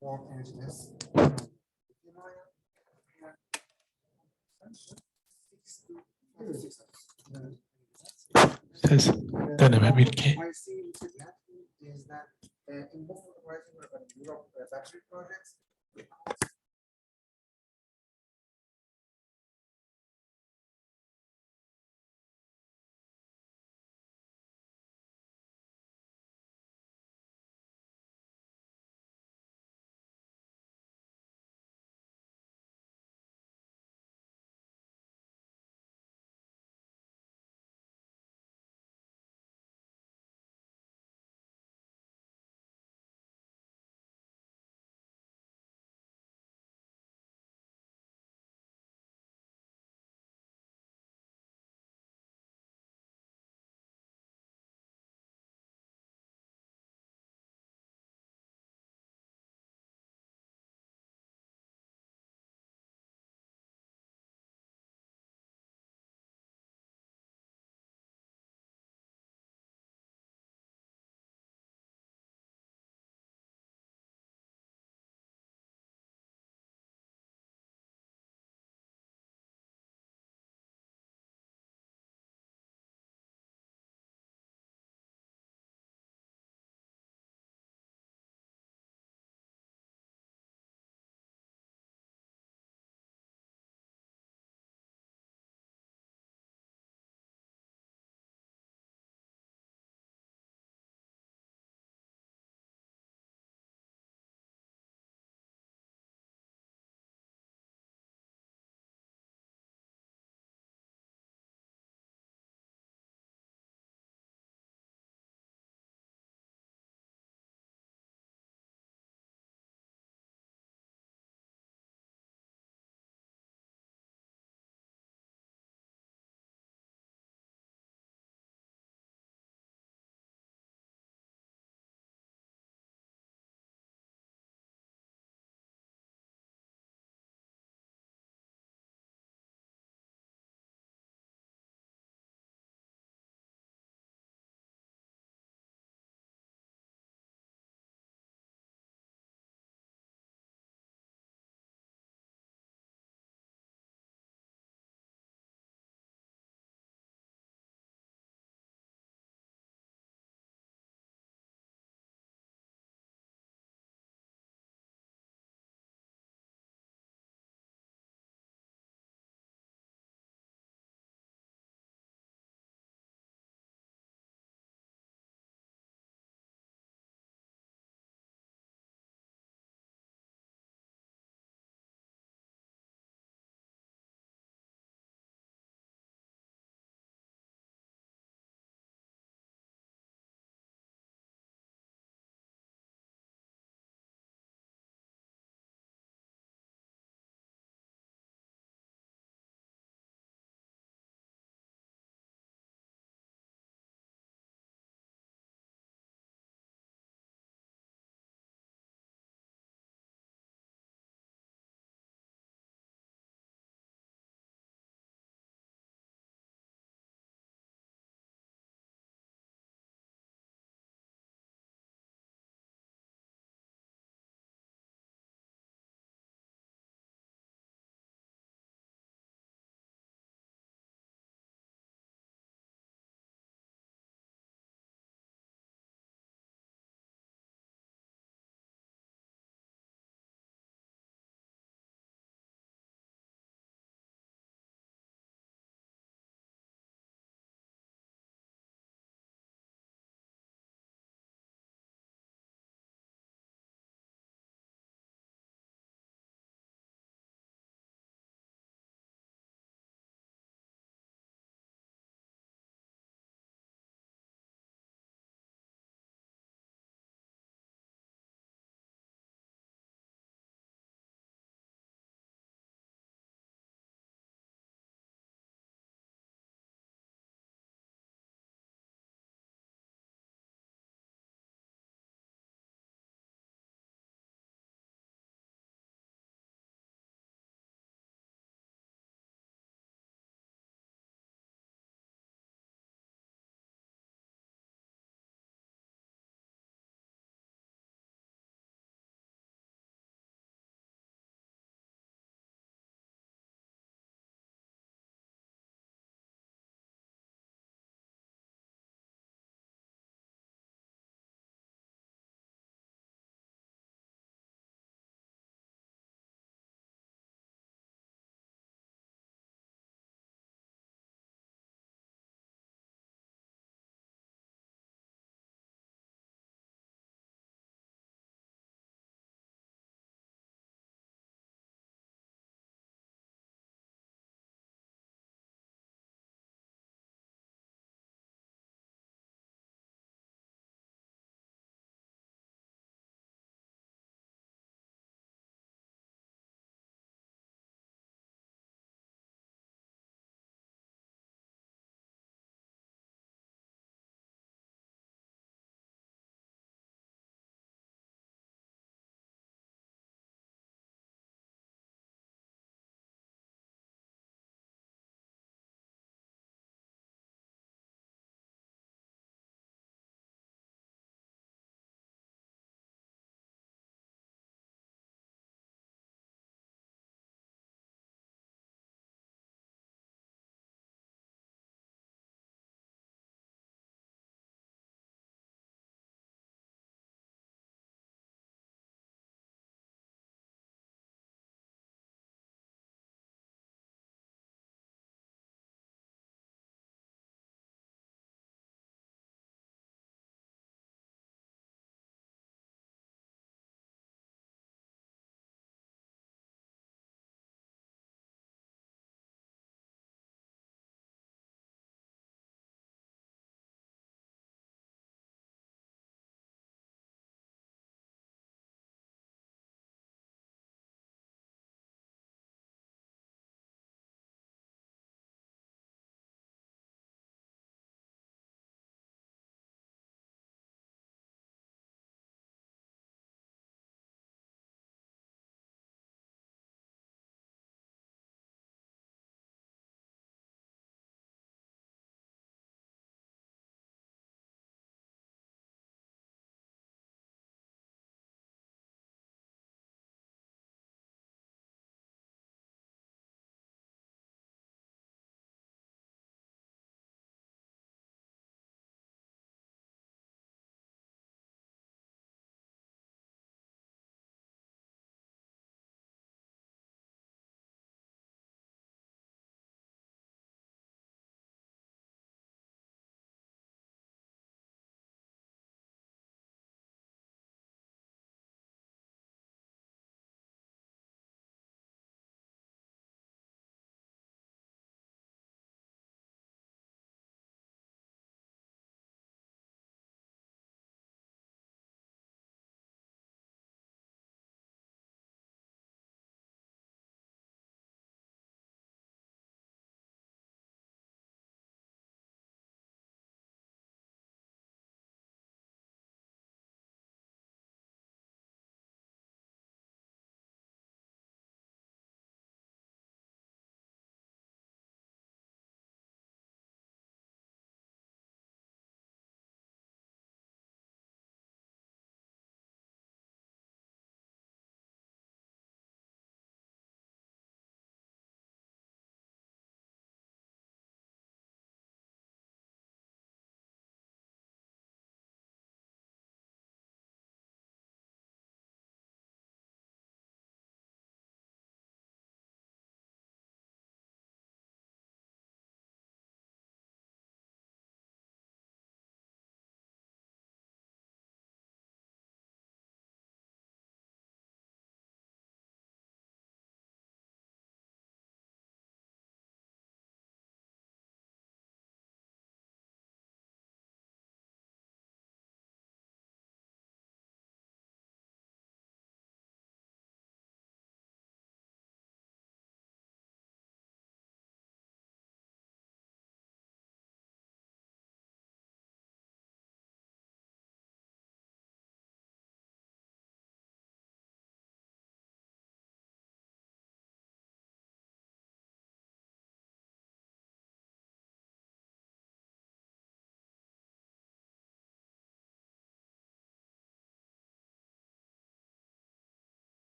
more engineers. Ses deneme 1-2. I see is that in most of the projects in Europe, battery projects,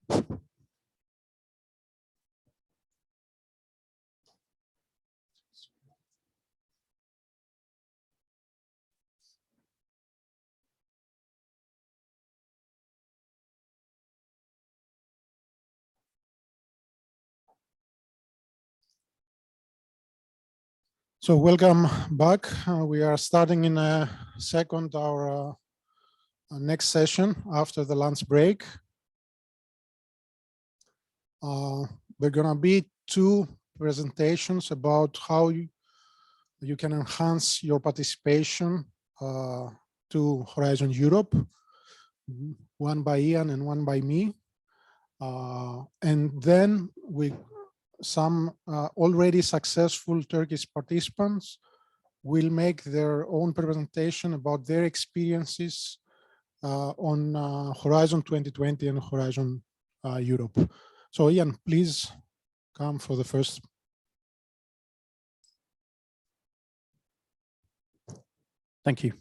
So welcome back. We are starting in a second our next session after the lunch break. There are gonna be two presentations about how you can enhance your participation to Horizon Europe, one by Ian and one by me. And then some already successful Turkish participants will make their own presentation about their experiences on Horizon 2020 and Horizon Europe. So Ian, please come for the first. Thank you.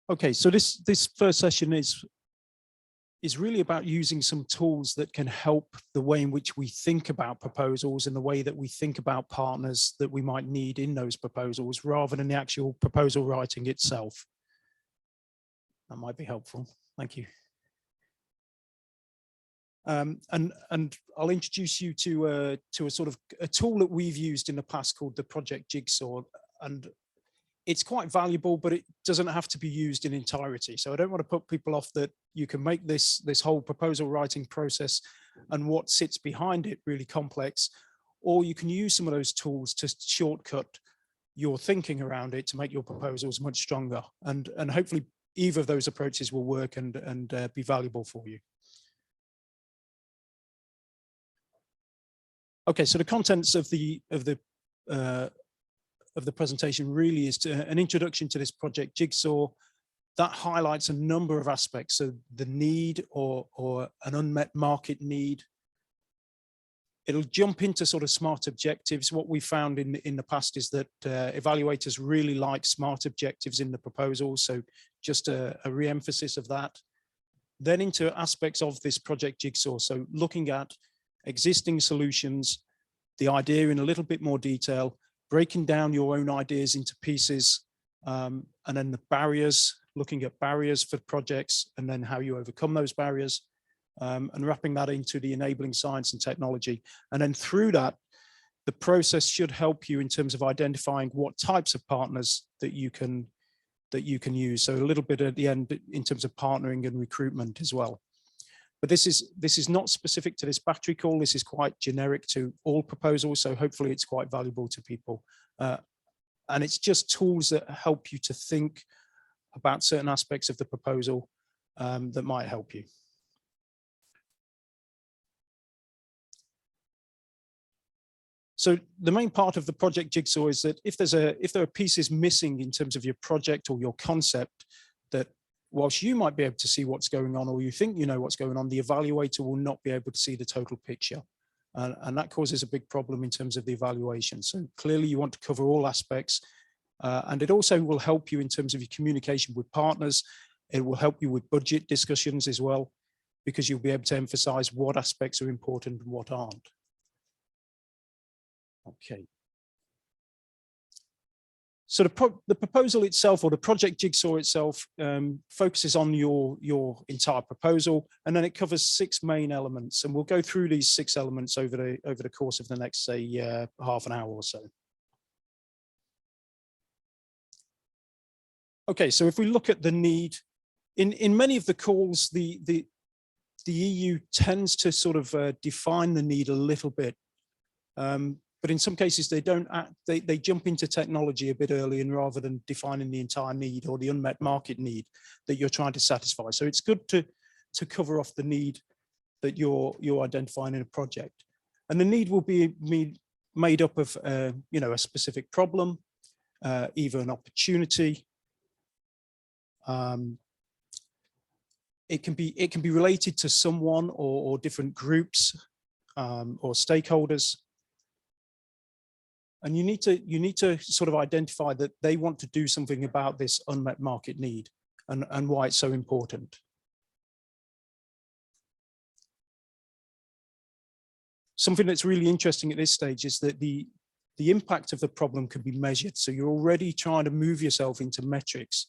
Okay, so this first session is really about using some tools that can help the way in which we think about proposals and the way that we think about partners that we might need in those proposals, rather than the actual proposal writing itself. That might be helpful. Thank you. And I'll introduce you to a sort of a tool that we've used in the past called the Project Jigsaw, and it's quite valuable, but it doesn't have to be used in entirety. So I don't want to put people off that you can make this whole proposal writing process and what sits behind it really complex, or you can use some of those tools to shortcut your thinking around it to make your proposals much stronger. And hopefully either of those approaches will work and be valuable for you. Okay, so the contents of the presentation really is an introduction to this Project Jigsaw that highlights a number of aspects. So the need or an unmet market need. It'll jump into sort of smart objectives. What we found in the past is that evaluators really like smart objectives in the proposal. So just a re-emphasis of that. Then into aspects of this Project Jigsaw. So looking at existing solutions, the idea in a little bit more detail, breaking down your own ideas into pieces, and then the barriers, looking at barriers for projects and then how you overcome those barriers, and wrapping that into the enabling science and technology. And then through that, the process should help you in terms of identifying what types of partners that you can use. So a little bit at the end in terms of partnering and recruitment as well. But this is not specific to this battery call. This is quite generic to all proposals. So hopefully it's quite valuable to people. And it's just tools that help you to think about certain aspects of the proposal that might help you. So the main part of the Project Jigsaw is that if there are pieces missing in terms of your project or your concept, that whilst you might be able to see what's going on, or you think you know what's going on, the evaluator will not be able to see the total picture. And that causes a big problem in terms of the evaluation. So clearly you want to cover all aspects. And it also will help you in terms of your communication with partners. It will help you with budget discussions as well, because you'll be able to emphasize what aspects are important and what aren't. Okay. So the proposal itself, or the Project Jigsaw itself, focuses on your entire proposal, and then it covers 6 main elements, and we'll go through these 6 elements over the course of the next, say, half an hour or so. Okay, so if we look at the need, in many of the calls, the EU tends to sort of define the need a little bit. But in some cases, they don't they jump into technology a bit early, and rather than defining the entire need or the unmet market need that you're trying to satisfy. So it's good to cover off the need that you're identifying in a project. And the need will be made up of you know, a specific problem, either an opportunity. It can be related to someone or different groups or stakeholders. And you need to sort of identify that they want to do something about this unmet market need and why it's so important. Something that's really interesting at this stage is that the impact of the problem can be measured. So you're already trying to move yourself into metrics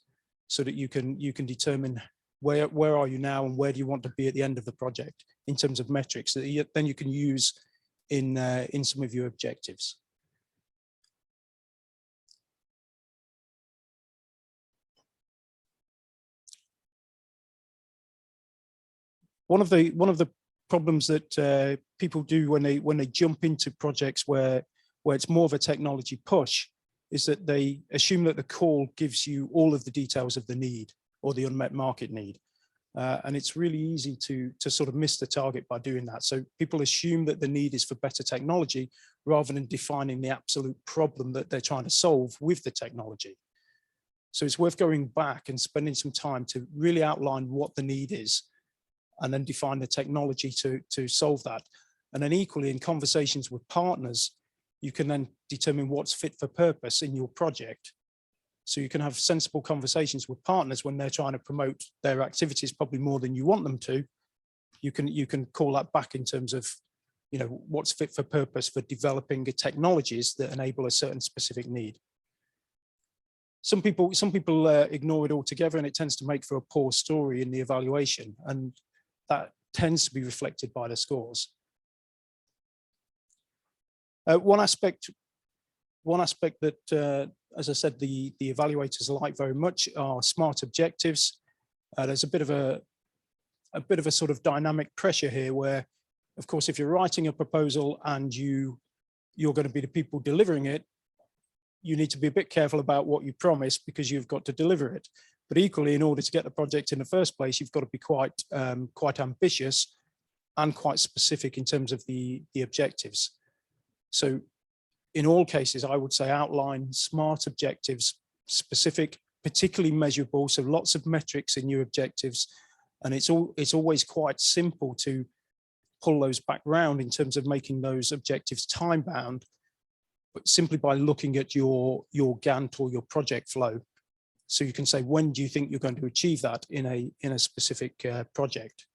so that you can determine where are you now and where do you want to be at the end of the project in terms of metrics that then you can use in some of your objectives. One of the problems that people do when they jump into projects where it's more of a technology push is that they assume that the call gives you all of the details of the need or the unmet market need. And it's really easy to sort of miss the target by doing that. So people assume that the need is for better technology rather than defining the absolute problem that they're trying to solve with the technology. So it's worth going back and spending some time to really outline what the need is and then define the technology to solve that. And then equally in conversations with partners, you can then determine what's fit for purpose in your project. So you can have sensible conversations with partners when they're trying to promote their activities probably more than you want them to. You can call that back in terms of, you know, what's fit for purpose for developing technologies that enable a certain specific need. Some people ignore it altogether, and it tends to make for a poor story in the evaluation, and that tends to be reflected by the scores. One aspect that, as I said, the evaluators like very much are smart objectives. There's a bit of a sort of dynamic pressure here where, of course, if you're writing a proposal and you're going to be the people delivering it, you need to be a bit careful about what you promise because you've got to deliver it. But equally, in order to get the project in the first place, you've got to be quite ambitious and quite specific in terms of the objectives. So in all cases, I would say outline smart objectives, specific, particularly measurable. So lots of metrics in your objectives. And it's always quite simple to pull those back round in terms of making those objectives time bound, but simply by looking at your Gantt or your project flow. So you can say, when do you think you're going to achieve that in a specific project?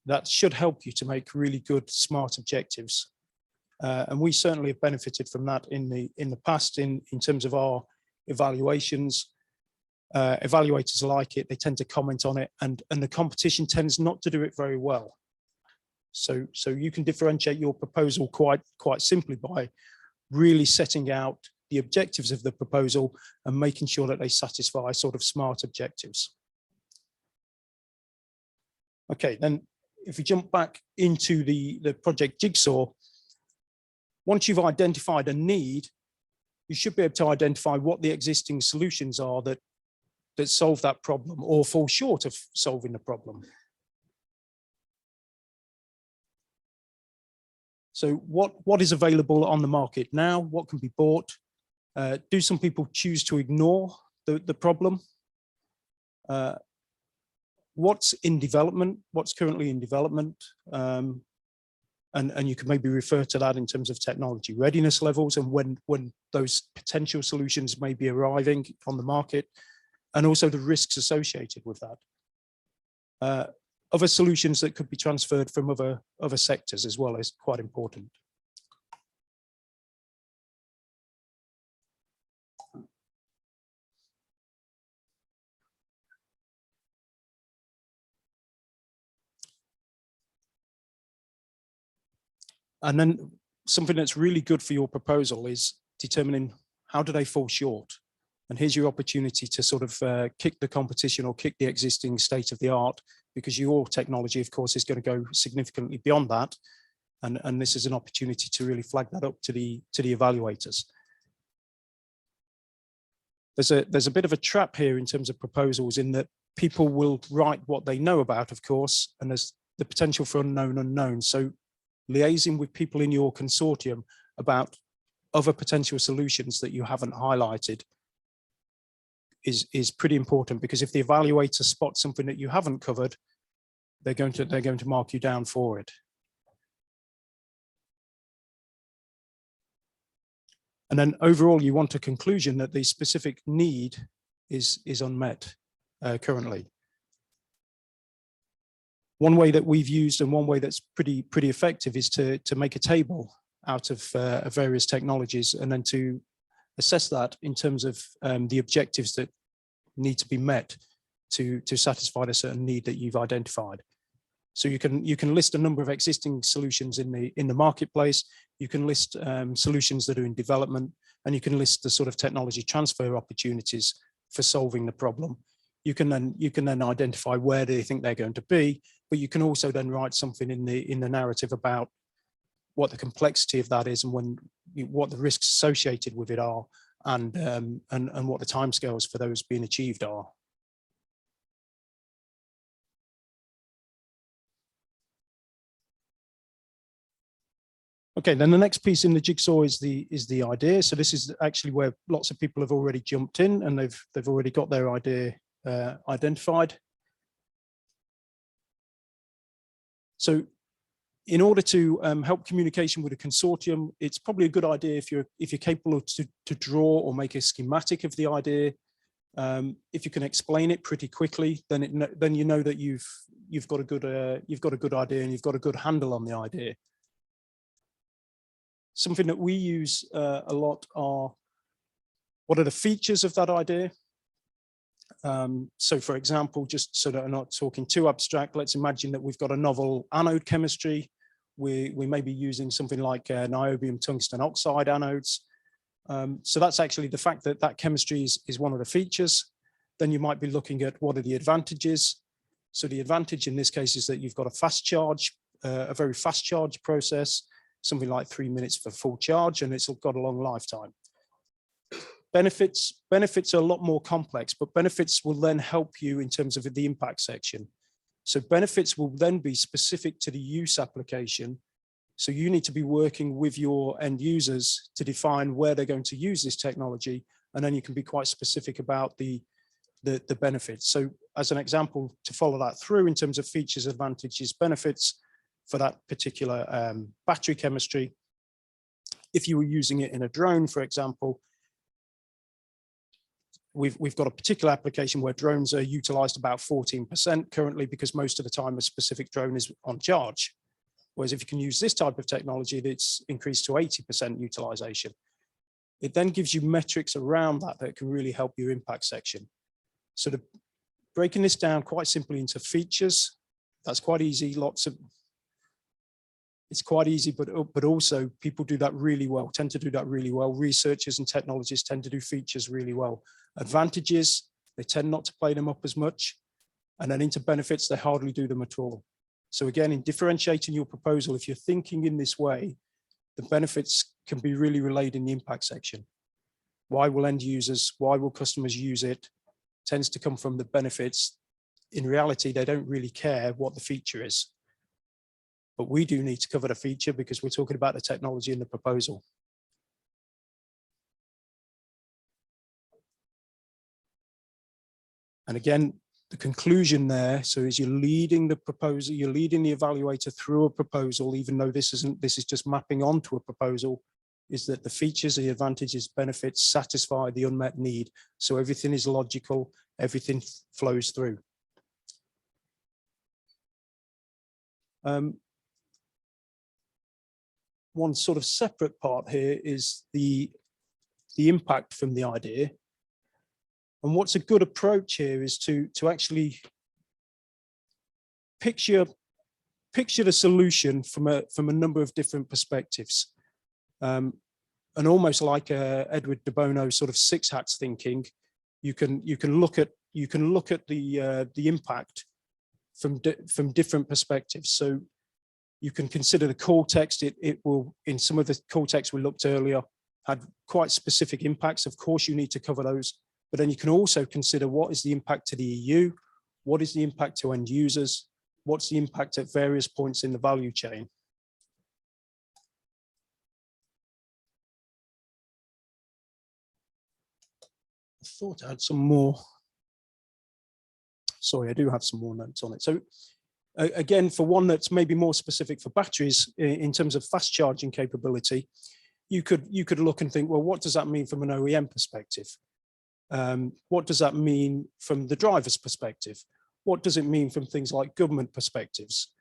That should help you to make really good, smart objectives. And we certainly have benefited from that in the past in terms of our evaluations. Evaluators like it, they tend to comment on it, and the competition tends not to do it very well. So you can differentiate your proposal quite simply by really setting out the objectives of the proposal and making sure that they satisfy sort of smart objectives. Okay, then if we jump back into the project Jigsaw, once you've identified a need, you should be able to identify what the existing solutions are that solve that problem or fall short of solving the problem. So what is available on the market now? What can be bought? Do some people choose to ignore the problem? What's in development? What's currently in development? And you can maybe refer to that in terms of technology readiness levels and when those potential solutions may be arriving on the market, and also the risks associated with that. Other solutions that could be transferred from other sectors as well is quite important. And then something that's really good for your proposal is determining how do they fall short. And here's your opportunity to sort of kick the competition or kick the existing state of the art, because your technology, of course, is going to go significantly beyond that. And this is an opportunity to really flag that up to the evaluators. There's a bit of a trap here in terms of proposals, in that people will write what they know about, of course, and there's the potential for unknown unknowns. So liaising with people in your consortium about other potential solutions that you haven't highlighted is pretty important, because if the evaluator spots something that you haven't covered, they're going to mark you down for it. And then overall, you want a conclusion that the specific need is unmet currently. One way that we've used and one way that's pretty effective is to make a table out of various technologies and then to assess that in terms of the objectives that need to be met to satisfy a certain need that you've identified. So you can list a number of existing solutions in the marketplace. You can list solutions that are in development, and you can list the sort of technology transfer opportunities for solving the problem. You can then identify where they think they're going to be, but you can also then write something in the narrative about what the complexity of that is and what the risks associated with it are, and what the timescales for those being achieved are. Okay, then the next piece in the jigsaw is the idea. So this is actually where lots of people have already jumped in and they've already got their idea identified. So in order to help communication with a consortium, it's probably a good idea if you're capable to draw or make a schematic of the idea. If you can explain it pretty quickly, then you know that you've got a good idea and you've got a good handle on the idea. Something that we use a lot are, what are the features of that idea? So for example, just so that I'm not talking too abstract, let's imagine that we've got a novel anode chemistry. We may be using something like niobium tungsten oxide anodes. So that's actually the fact that that chemistry is one of the features. Then you might be looking at what are the advantages. So the advantage in this case is that you've got a fast charge, a very fast charge process, something like 3 minutes for full charge, and it's got a long lifetime. Benefits are a lot more complex, but benefits will then help you in terms of the impact section. So benefits will then be specific to the use application. So you need to be working with your end users to define where they're going to use this technology, and then you can be quite specific about the benefits. So as an example, to follow that through in terms of features, advantages, benefits for that particular battery chemistry, if you were using it in a drone, for example, we've got a particular application where drones are utilized about 14% currently because most of the time a specific drone is on charge. Whereas if you can use this type of technology, it's increased to 80% utilization. It then gives you metrics around that can really help your impact section. So breaking this down quite simply into features, that's quite easy. It's quite easy, but also people do that really well, tend to do that really well. Researchers and technologists tend to do features really well. Advantages, they tend not to play them up as much. And then into benefits, they hardly do them at all. So again, in differentiating your proposal, if you're thinking in this way, the benefits can be really relayed in the impact section. Why will end users, why will customers use it? Tends to come from the benefits. In reality, they don't really care what the feature is. But we do need to cover the feature because we're talking about the technology in the proposal. And again, the conclusion there, so as you're leading the proposal, you're leading the evaluator through a proposal, even though this is just mapping onto a proposal, is that the features, the advantages, benefits satisfy the unmet need. So everything is logical, everything flows through. One sort of separate part here is the impact from the idea. And what's a good approach here is to actually picture the solution from a number of different perspectives. And almost like Edward de Bono sort of six hats thinking, you can look at the impact from different perspectives. So you can consider the core text. It will, in some of the core text we looked earlier, had quite specific impacts. Of course, you need to cover those, but then you can also consider what is the impact to the EU, what is the impact to end users, what's the impact at various points in the value chain. I thought I had some more. Sorry, I do have some more notes on it. So again, for one that's maybe more specific for batteries in terms of fast charging capability, you could look and think, well, what does that mean from an OEM perspective? What does that mean from the driver's perspective? What does it mean from things like government perspectives?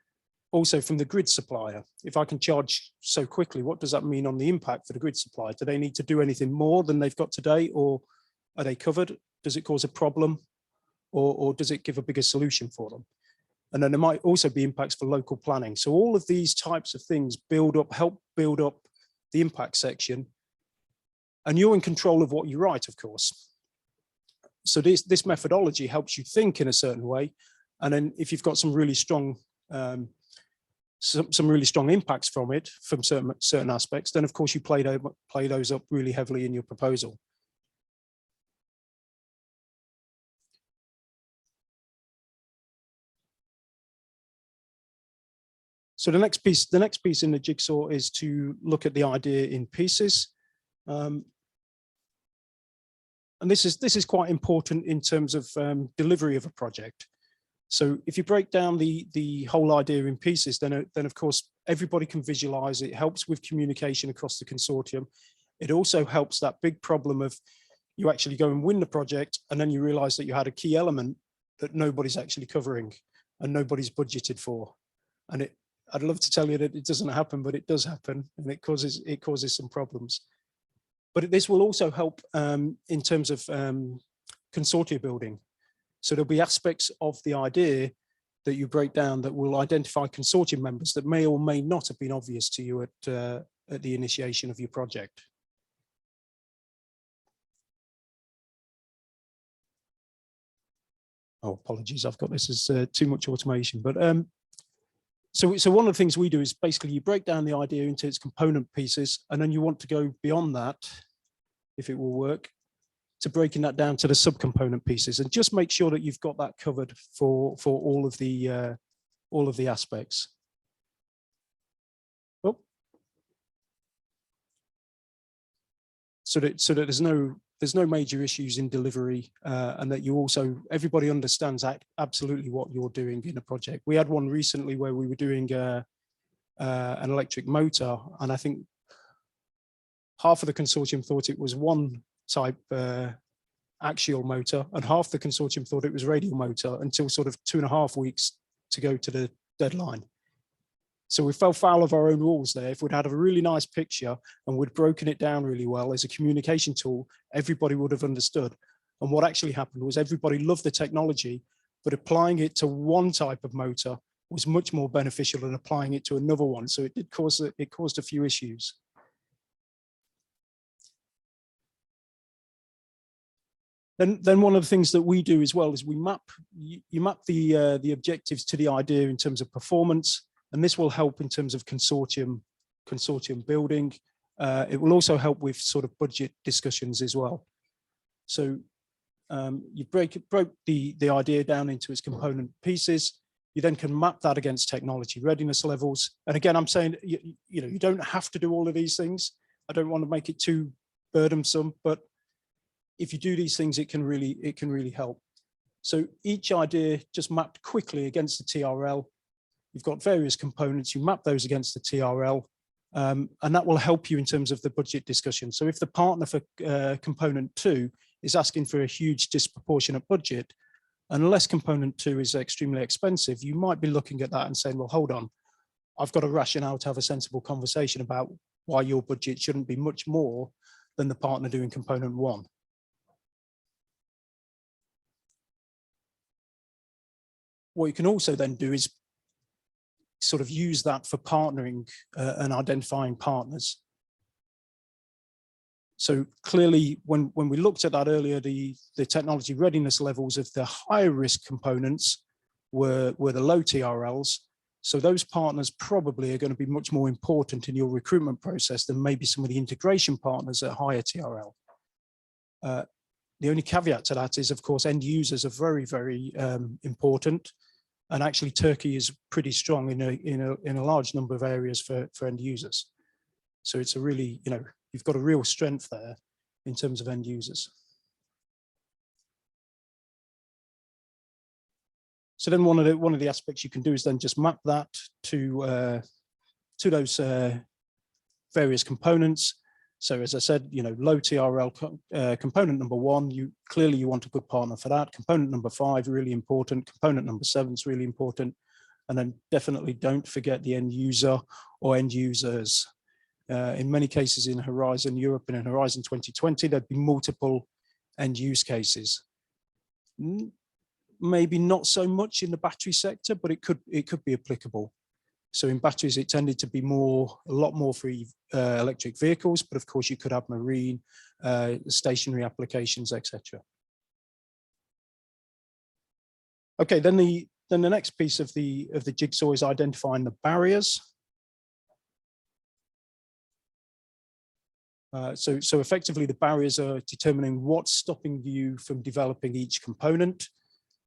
Also from the grid supplier, if I can charge so quickly, what does that mean on the impact for the grid supplier? Do they need to do anything more than they've got today, or are they covered? Does it cause a problem, or does it give a bigger solution for them? And then there might also be impacts for local planning. So all of these types of things help build up the impact section, and you're in control of what you write, of course. So this methodology helps you think in a certain way. And then if you've got some really strong some really strong impacts from it, from certain aspects, then of course you play those up really heavily in your proposal. So the next piece in the jigsaw is to look at the idea in pieces. And this is quite important in terms of delivery of a project. So if you break down the whole idea in pieces, then of course everybody can visualize it. It helps with communication across the consortium. It also helps that big problem of you actually go and win the project, and then you realize that you had a key element that nobody's actually covering and nobody's budgeted for. And I'd love to tell you that it doesn't happen, but it does happen, and it causes some problems. But this will also help in terms of consortia building. So there'll be aspects of the idea that you break down that will identify consortium members that may or may not have been obvious to you at the initiation of your project. Oh, apologies, I've got this as too much automation. But so one of the things we do is basically you break down the idea into its component pieces, and then you want to go beyond that, if it will work, to breaking that down to the subcomponent pieces, and just make sure that you've got that covered for all of the aspects. Oh. So that there's no major issues in delivery, and that everybody understands absolutely what you're doing in a project. We had one recently where we were doing an electric motor, and I think half of the consortium thought it was one type axial motor, and half the consortium thought it was radial motor until sort of 2.5 weeks to go to the deadline. So we fell foul of our own rules there. If we'd had a really nice picture and we'd broken it down really well as a communication tool, everybody would have understood. And what actually happened was everybody loved the technology, but applying it to one type of motor was much more beneficial than applying it to another one. So it caused a few issues. Then one of the things that we do as well is you map the objectives to the idea in terms of performance, and this will help in terms of consortium building. It will also help with sort of budget discussions as well. So you broke the idea down into its component pieces. You then can map that against technology readiness levels. And again, I'm saying you don't have to do all of these things. I don't want to make it too burdensome, but if you do these things, it can really help. So each idea just mapped quickly against the TRL. You've got various components, you map those against the TRL, and that will help you in terms of the budget discussion. So if the partner for component 2 is asking for a huge disproportionate budget, unless component 2 is extremely expensive, you might be looking at that and saying, well, hold on, I've got a rationale to have a sensible conversation about why your budget shouldn't be much more than the partner doing component 1. What you can also then do is sort of use that for partnering and identifying partners. So clearly, when we looked at that earlier, the technology readiness levels of the higher risk components were the low TRLs. So those partners probably are going to be much more important in your recruitment process than maybe some of the integration partners at higher TRL. The only caveat to that is, of course, end users are very, very important. And actually, Turkey is pretty strong in a large number of areas for end users. So it's a really, you've got a real strength there in terms of end users. So then one of the aspects you can do is then just map that to those various components. So as I said, low TRL component number 1, you want a good partner for that. Component number 5, really important. Component number 7 is really important. And then definitely don't forget the end user or end users. In many cases in Horizon Europe and in Horizon 2020, there'd be multiple end use cases. Maybe not so much in the battery sector, but it could be applicable. So in batteries, it tended to be a lot more for electric vehicles, but of course you could have marine, stationary applications, etc. Okay, then the next piece of the jigsaw is identifying the barriers. So effectively, the barriers are determining what's stopping you from developing each component.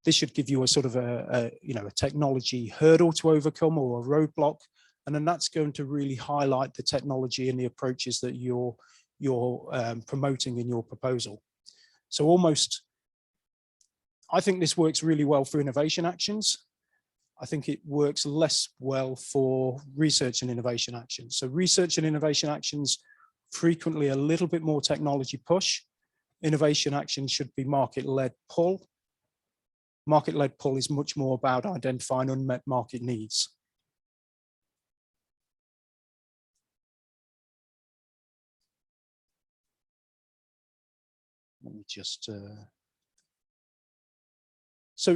This should give you a sort of a technology hurdle to overcome or a roadblock, and then that's going to really highlight the technology and the approaches that you're promoting in your proposal. So I think this works really well for innovation actions. I think it works less well for research and innovation actions. So research and innovation actions frequently a little bit more technology push. Innovation actions should be market-led pull. Market-led pull is much more about identifying unmet market needs. Let me just... So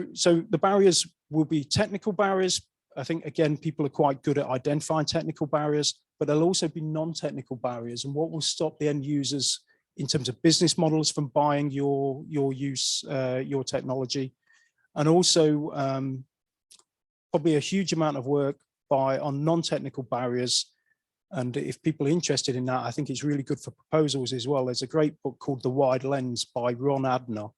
the barriers will be technical barriers. I think, again, people are quite good at identifying technical barriers, but there'll also be non-technical barriers. And what will stop the end users in terms of business models from buying your technology? And also probably a huge amount of work on non-technical barriers. And if people are interested in that, I think it's really good for proposals as well. There's a great book called The Wide Lens by Ron Adner.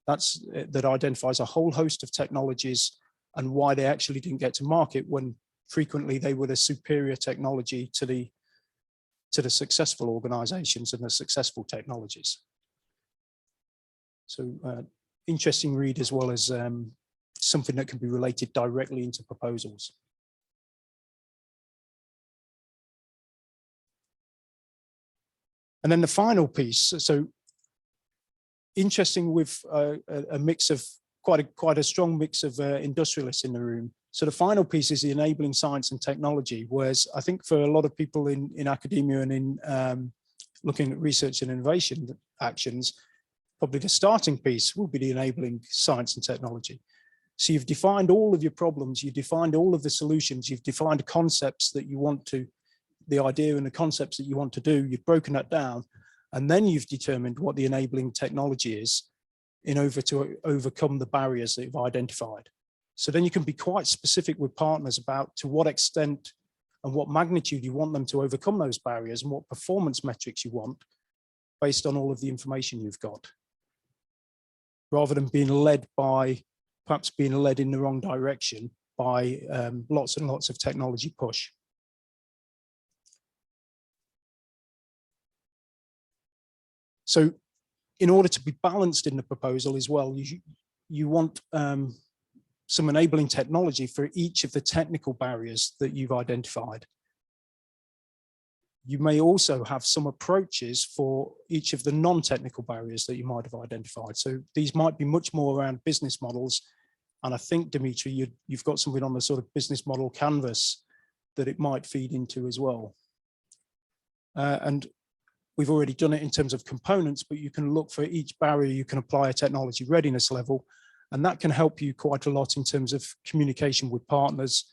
That identifies a whole host of technologies and why they actually didn't get to market when frequently they were the superior technology to the successful organizations and the successful technologies. So interesting read, as well as something that can be related directly into proposals. And then the final piece, so interesting with a mix of quite a strong mix of industrialists in the room. So the final piece is the enabling science and technology, whereas I think for a lot of people in academia and in looking at research and innovation actions, probably the starting piece will be the enabling science and technology. So you've defined all of your problems, you've defined all of the solutions, you've defined concepts that you want to, the idea and the concepts that you want to do, you've broken that down, and then you've determined what the enabling technology is in order to overcome the barriers that you've identified. So then you can be quite specific with partners about to what extent and what magnitude you want them to overcome those barriers and what performance metrics you want based on all of the information you've got, rather than being led by, perhaps being led in the wrong direction by lots and lots of technology push. So in order to be balanced in the proposal as well, you want some enabling technology for each of the technical barriers that you've identified. You may also have some approaches for each of the non-technical barriers that you might have identified. So these might be much more around business models. And I think, Dimitri, you've got something on the sort of business model canvas that it might feed into as well. And we've already done it in terms of components, but you can look for each barrier, you can apply a technology readiness level, and that can help you quite a lot in terms of communication with partners.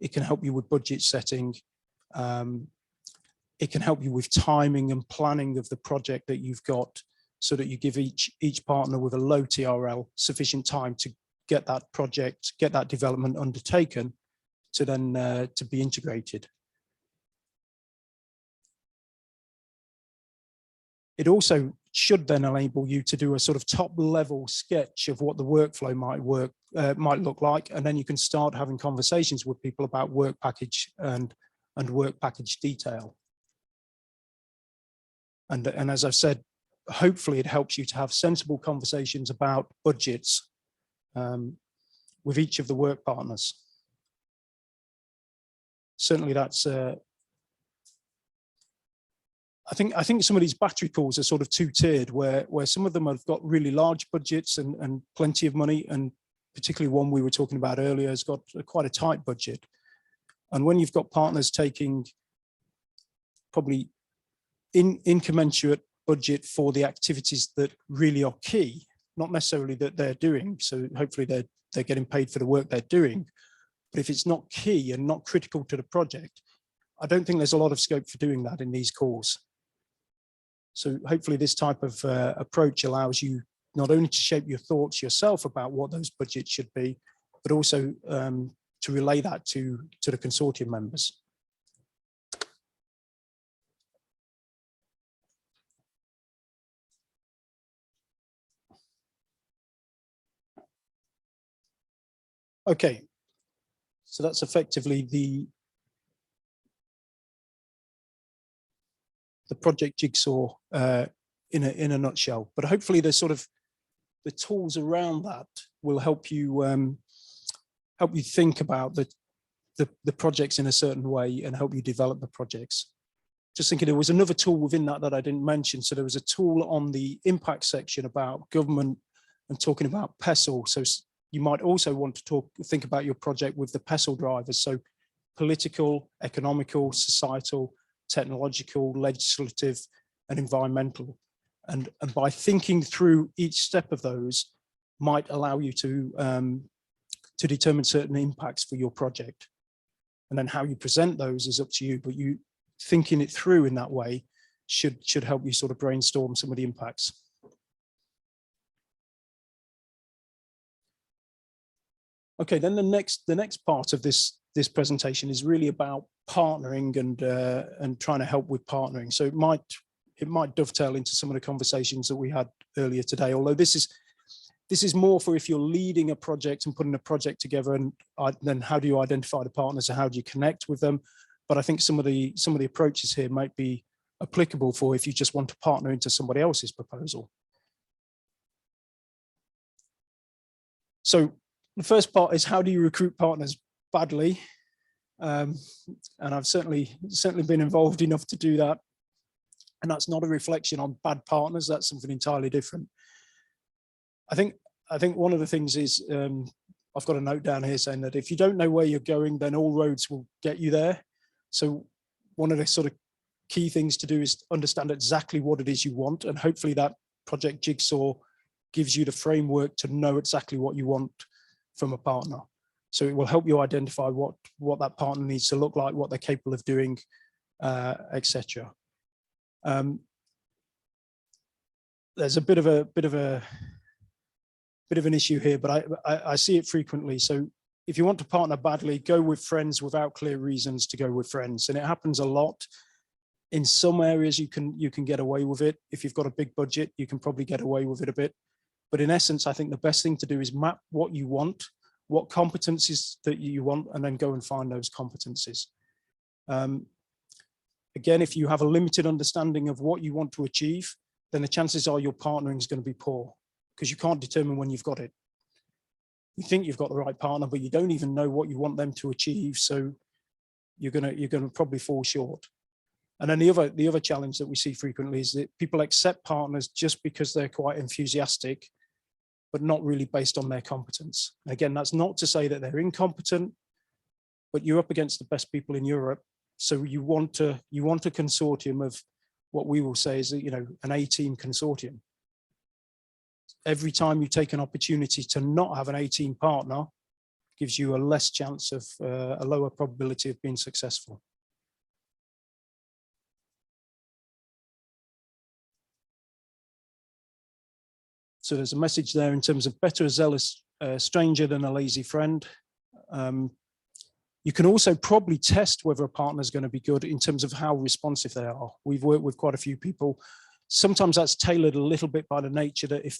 It can help you with budget setting. It can help you with timing and planning of the project that you've got, so that you give each partner with a low TRL sufficient time to get that project, get that development undertaken, to then to be integrated. It also should then enable you to do a sort of top level sketch of what the workflow might look like, and then you can start having conversations with people about work package and work package detail. And as I've said, hopefully it helps you to have sensible conversations about budgets with each of the work partners. Certainly that's I think some of these battery calls are sort of two-tiered, where some of them have got really large budgets and plenty of money, and particularly one we were talking about earlier has got quite a tight budget. And when you've got partners taking probably incommensurate budget for the activities that really are key, not necessarily that they're doing, so hopefully they're getting paid for the work they're doing, but if it's not key and not critical to the project, I don't think there's a lot of scope for doing that in these calls. So hopefully this type of approach allows you not only to shape your thoughts yourself about what those budgets should be, but also to relay that to the consortium members. Okay, so that's effectively the project Jigsaw in a nutshell. But hopefully the sort of the tools around that will help you think about the projects in a certain way and help you develop the projects. Just thinking there was another tool within that I didn't mention. So there was a tool on the impact section about government and talking about PESEL. So you might also want to think about your project with the PESEL drivers. So political, economical, societal, technological, legislative, and environmental. And by thinking through each step of those might allow you to determine certain impacts for your project. And then how you present those is up to you, but you thinking it through in that way should help you sort of brainstorm some of the impacts. Okay, then the next part of this presentation is really about partnering and trying to help with partnering. So it might dovetail into some of the conversations that we had earlier today, although this is more for if you're leading a project and putting a project together, and then how do you identify the partners and how do you connect with them? But I think some of the approaches here might be applicable for if you just want to partner into somebody else's proposal. So the first part is, how do you recruit partners badly? And I've certainly been involved enough to do that. And that's not a reflection on bad partners. That's something entirely different. I think one of the things is, I've got a note down here saying that if you don't know where you're going, then all roads will get you there. So one of the sort of key things to do is understand exactly what it is you want. And hopefully that project Jigsaw gives you the framework to know exactly what you want from a partner. So it will help you identify what that partner needs to look like, what they're capable of doing, etc. There's a bit of an issue here, but I see it frequently. So if you want to partner badly, go with friends without clear reasons to go with friends, and it happens a lot. In some areas, you can get away with it. If you've got a big budget, you can probably get away with it a bit. But in essence, I think the best thing to do is map what you want, what competencies that you want, and then go and find those competencies. Again, if you have a limited understanding of what you want to achieve, then the chances are your partnering is going to be poor, because you can't determine when you've got it. You think you've got the right partner, but you don't even know what you want them to achieve. So you're gonna probably fall short. And then the other challenge that we see frequently is that people accept partners just because they're quite enthusiastic, but not really based on their competence. And again, that's not to say that they're incompetent, but you're up against the best people in Europe. So you want a consortium of what we will say is, an A-team consortium. Every time you take an opportunity to not have an A-team partner, gives you a less chance of a lower probability of being successful. So there's a message there in terms of better a zealous stranger than a lazy friend. You can also probably test whether a partner is going to be good in terms of how responsive they are. We've worked with quite a few people. Sometimes that's tailored a little bit by the nature that if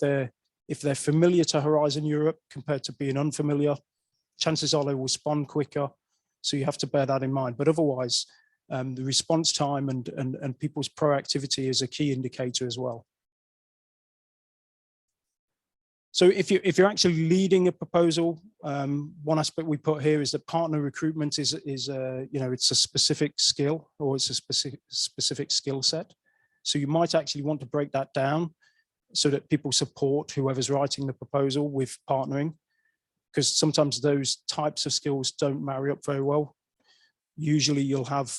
they're familiar to Horizon Europe compared to being unfamiliar, chances are they will respond quicker. So you have to bear that in mind. But otherwise, the response time and people's proactivity is a key indicator as well. So if you're actually leading a proposal, one aspect we put here is that partner recruitment is it's a specific skill, or it's a specific skill set. So you might actually want to break that down so that people support whoever's writing the proposal with partnering, because sometimes those types of skills don't marry up very well. Usually you'll have,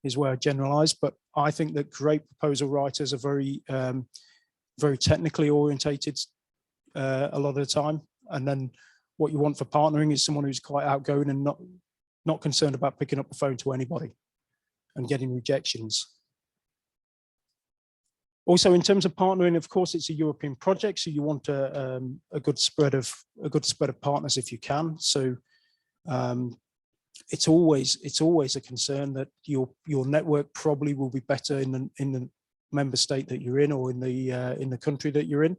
is where I generalize, but I think that great proposal writers are very, very technically orientated a lot of the time. And then what you want for partnering is someone who's quite outgoing and not concerned about picking up the phone to anybody and getting rejections. Also, in terms of partnering, of course, it's a European project, so you want a good spread of partners if you can. So it's always a concern that your network probably will be better in the member state that you're in, or in the country that you're in.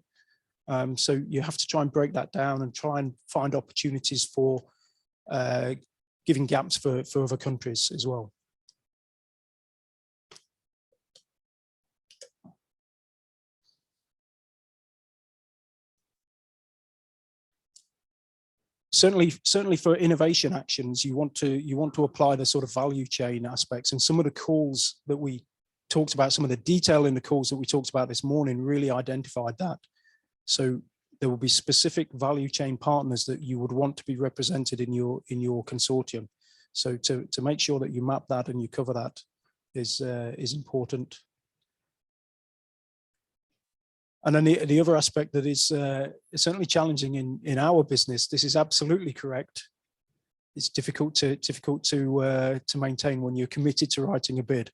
So you have to try and break that down and try and find opportunities for giving gaps for other countries as well. Certainly for innovation actions, you want to apply the sort of value chain aspects, and some of the calls that we talked about, some of the detail in the calls that we talked about this morning really identified that. So there will be specific value chain partners that you would want to be represented in your consortium. So to make sure that you map that and you cover that is important. And then the other aspect that is certainly challenging in our business, this is absolutely correct. It's difficult to maintain when you're committed to writing a bid.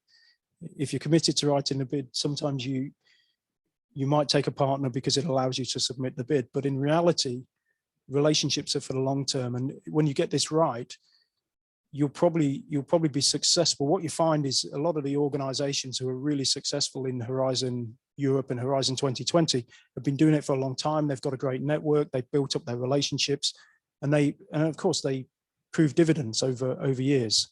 If you're committed to writing a bid, sometimes you might take a partner because it allows you to submit the bid. But in reality, relationships are for the long term. And when you get this right, you'll probably be successful. What you find is a lot of the organizations who are really successful in Horizon Europe and Horizon 2020 have been doing it for a long time. They've got a great network. They've built up their relationships, and of course they prove dividends over years.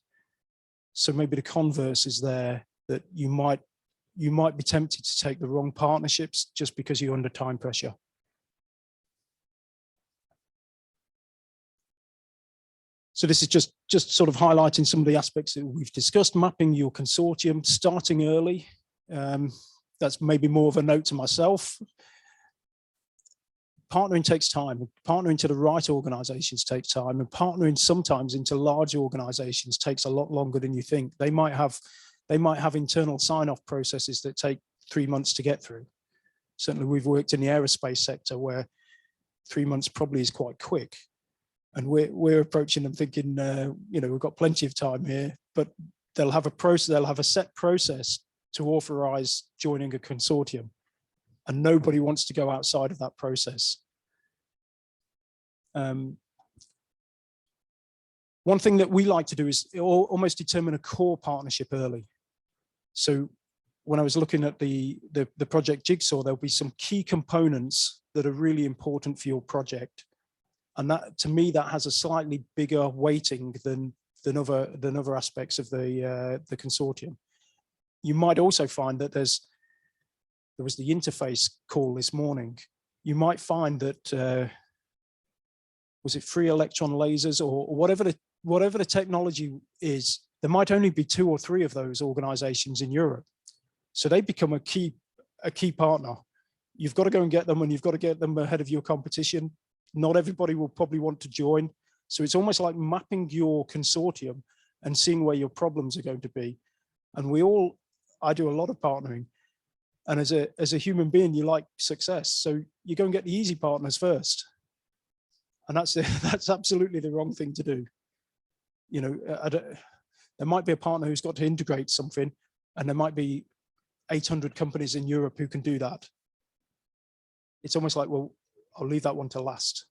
So maybe the converse is there, that you might be tempted to take the wrong partnerships just because you're under time pressure. So this is just sort of highlighting some of the aspects that we've discussed. Mapping your consortium, starting early. That's maybe more of a note to myself. Partnering takes time. Partnering to the right organizations takes time, and partnering sometimes into large organizations takes a lot longer than you think. They might have internal sign-off processes that take 3 months to get through. Certainly we've worked in the aerospace sector where 3 months probably is quite quick. And we're approaching them thinking, we've got plenty of time here, but they'll have a set process to authorize joining a consortium, and nobody wants to go outside of that process. One thing that we like to do is almost determine a core partnership early. So when I was looking at the project Jigsaw, there'll be some key components that are really important for your project. And that, to me, that has a slightly bigger weighting than other aspects of the consortium. You might also find that there was the interface call this morning. You might find that was it free electron lasers or whatever the technology is, there might only be 2 or 3 of those organizations in Europe. So they become a key partner. You've got to go and get them, and you've got to get them ahead of your competition. Not everybody will probably want to join. So it's almost like mapping your consortium and seeing where your problems are going to be. And I do a lot of partnering. And as a human being, you like success. So you go and get the easy partners first. And that's absolutely the wrong thing to do. There might be a partner who's got to integrate something, and there might be 800 companies in Europe who can do that. It's almost like, well, I'll leave that one to last.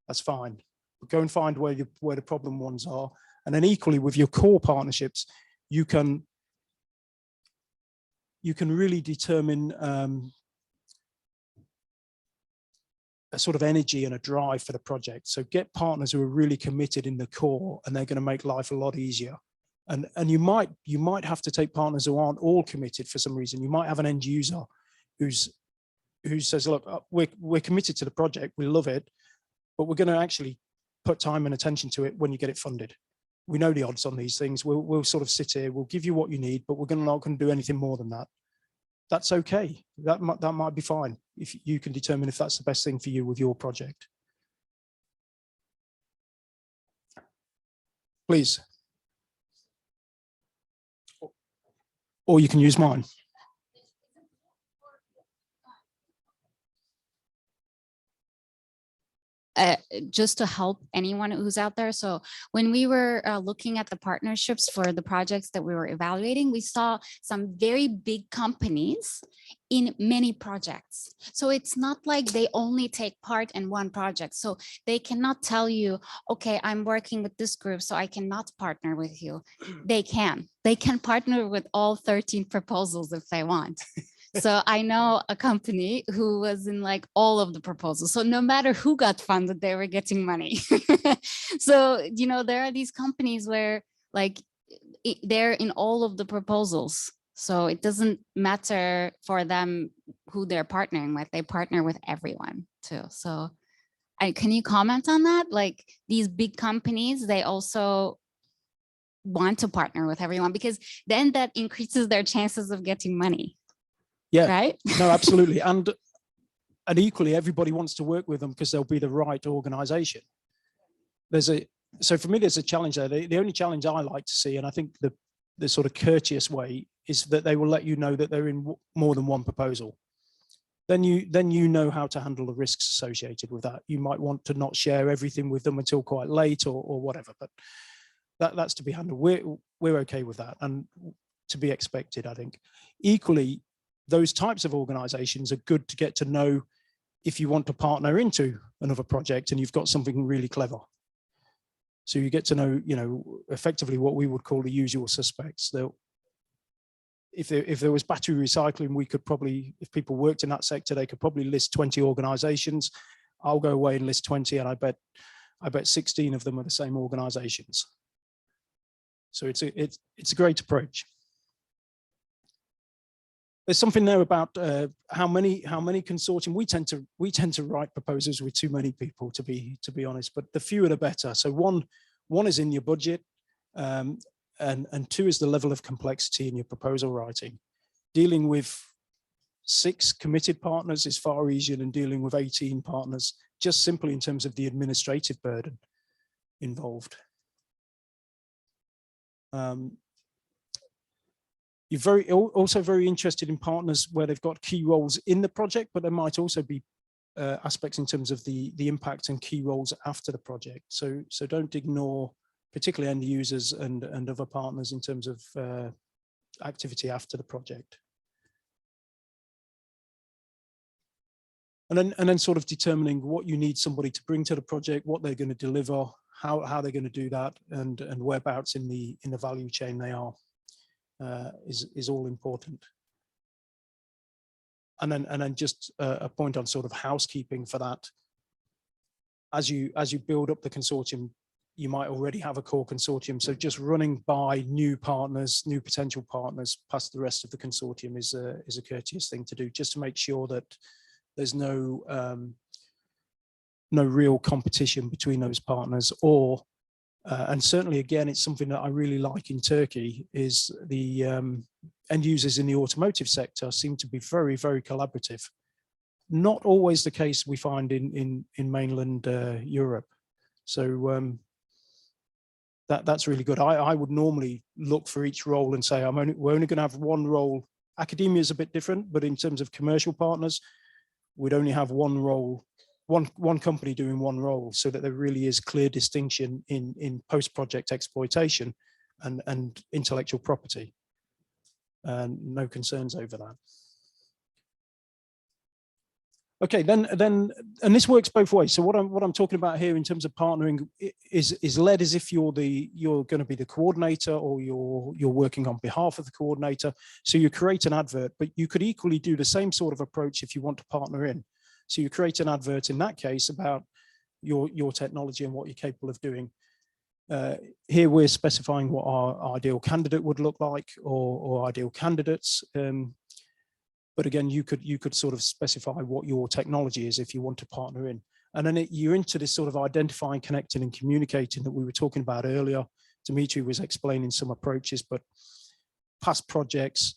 That's fine. But go and find where the problem ones are. And then equally with your core partnerships, you can really determine a sort of energy and a drive for the project. So get partners who are really committed in the core, and they're going to make life a lot easier. And you might have to take partners who aren't all committed for some reason. You might have an end user who says, look, we're committed to the project, we love it, but we're going to actually put time and attention to it when you get it funded. we know the odds on these things. We'll sort of sit here, we'll give you what you need, but we're not going to do anything more than that. That's okay. That might be fine if you can determine if that's the best thing for you with your project. Please. Or you can use mine. Just to help anyone who's out there. So when we were looking at the partnerships for the projects that we were evaluating, we saw some very big companies in many projects. So it's not like they only take part in one project. So they cannot tell you, okay, I'm working with this group, so I cannot partner with you. They can partner with all 13 proposals if they want. So I know a company who was in like all of the proposals. So no matter who got funded, they were getting money. So, you know, there are these companies where like they're in all of the proposals. So it doesn't matter for them who they're partnering with. They partner with everyone too. So can you comment on that? Like these big companies, they also want to partner with everyone because then that increases their chances of getting money. Yeah, right. No, absolutely. And equally, everybody wants to work with them because they'll be the right organization. So for me, there's a challenge there. The only challenge I like to see, and I think the sort of courteous way, is that they will let you know that they're in more than one proposal. Then you know how to handle the risks associated with that. You might want to not share everything with them until quite late or whatever, but that's to be handled. We're okay with that and to be expected, I think. Equally, those types of organizations are good to get to know if you want to partner into another project and you've got something really clever. So you get to know, you know, effectively what we would call the usual suspects. If there was battery recycling, we could probably, if people worked in that sector, they could probably list 20 organizations. I'll go away and list 20, and I bet 16 of them are the same organizations. So it's a great approach. There's something there about how many consortium. We tend to write proposals with too many people, to be honest. But the fewer the better. So one is in your budget, and two is the level of complexity in your proposal writing. Dealing with 6 committed partners is far easier than dealing with 18 partners, just simply in terms of the administrative burden involved. You're also very interested in partners where they've got key roles in the project, but there might also be aspects in terms of the impact and key roles after the project. So don't ignore particularly end users and other partners in terms of activity after the project. And then sort of determining what you need somebody to bring to the project, what they're going to deliver, how they're going to do that, and whereabouts in the value chain they are. Is all important. And then just a point on sort of housekeeping for that. As you build up the consortium, you might already have a core consortium. So just running by new partners, new potential partners past the rest of the consortium is a courteous thing to do, just to make sure that there's no real competition between those partners. Or and certainly, again, it's something that I really like in Turkey, is the end users in the automotive sector seem to be very, very collaborative. Not always the case we find in mainland Europe. So that's really good. I would normally look for each role and say, we're only going to have one role. Academia is a bit different, but in terms of commercial partners, we'd only have one role. One company doing one role, so that there really is clear distinction in post-project exploitation and intellectual property, and no concerns over that. Okay, then, and this works both ways. So what I'm talking about here in terms of partnering is led as if you're going to be the coordinator, or you're working on behalf of the coordinator. So you create an advert, but you could equally do the same sort of approach if you want to partner in. So you create an advert in that case about your technology and what you're capable of doing. Here we're specifying what our ideal candidate would look like, or ideal candidates. But again, you could sort of specify what your technology is if you want to partner in. And then you're into this sort of identifying, connecting and communicating that we were talking about earlier, Dimitri was explaining some approaches, but past projects,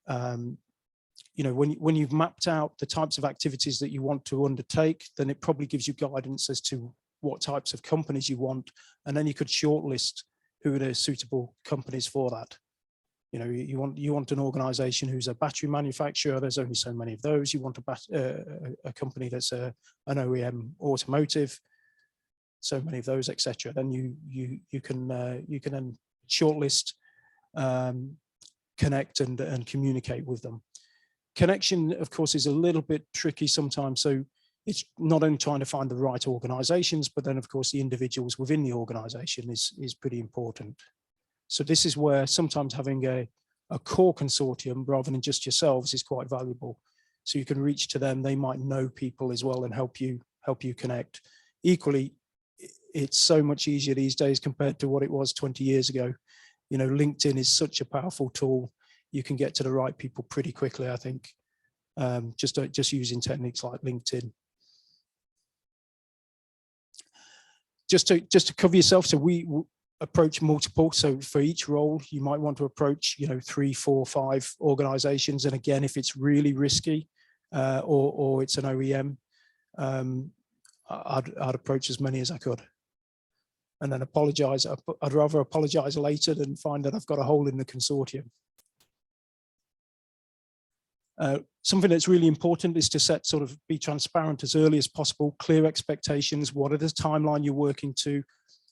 you know, when you've mapped out the types of activities that you want to undertake, then it probably gives you guidance as to what types of companies you want, and then you could shortlist who are the suitable companies for that. You know, you want an organization who's a battery manufacturer, there's only so many of those. You want a company that's an OEM automotive, so many of those, etc. Then you can then shortlist, connect and communicate with them. Connection, of course, is a little bit tricky sometimes. So it's not only trying to find the right organizations, but then of course the individuals within the organization is pretty important. So this is where sometimes having a core consortium rather than just yourselves is quite valuable. So you can reach to them, they might know people as well and help you connect. Equally, it's so much easier these days compared to what it was 20 years ago. You know, LinkedIn is such a powerful tool. You can get to the right people pretty quickly, I think, just using techniques like LinkedIn. Just to cover yourself, so we approach multiple. So for each role, you might want to approach, you know, 3, 4, 5 organizations. And again, if it's really risky or it's an OEM, I'd approach as many as I could. And then apologize. I'd rather apologize later than find that I've got a hole in the consortium. Something that's really important is to be transparent as early as possible, clear expectations. What are the timeline you're working to?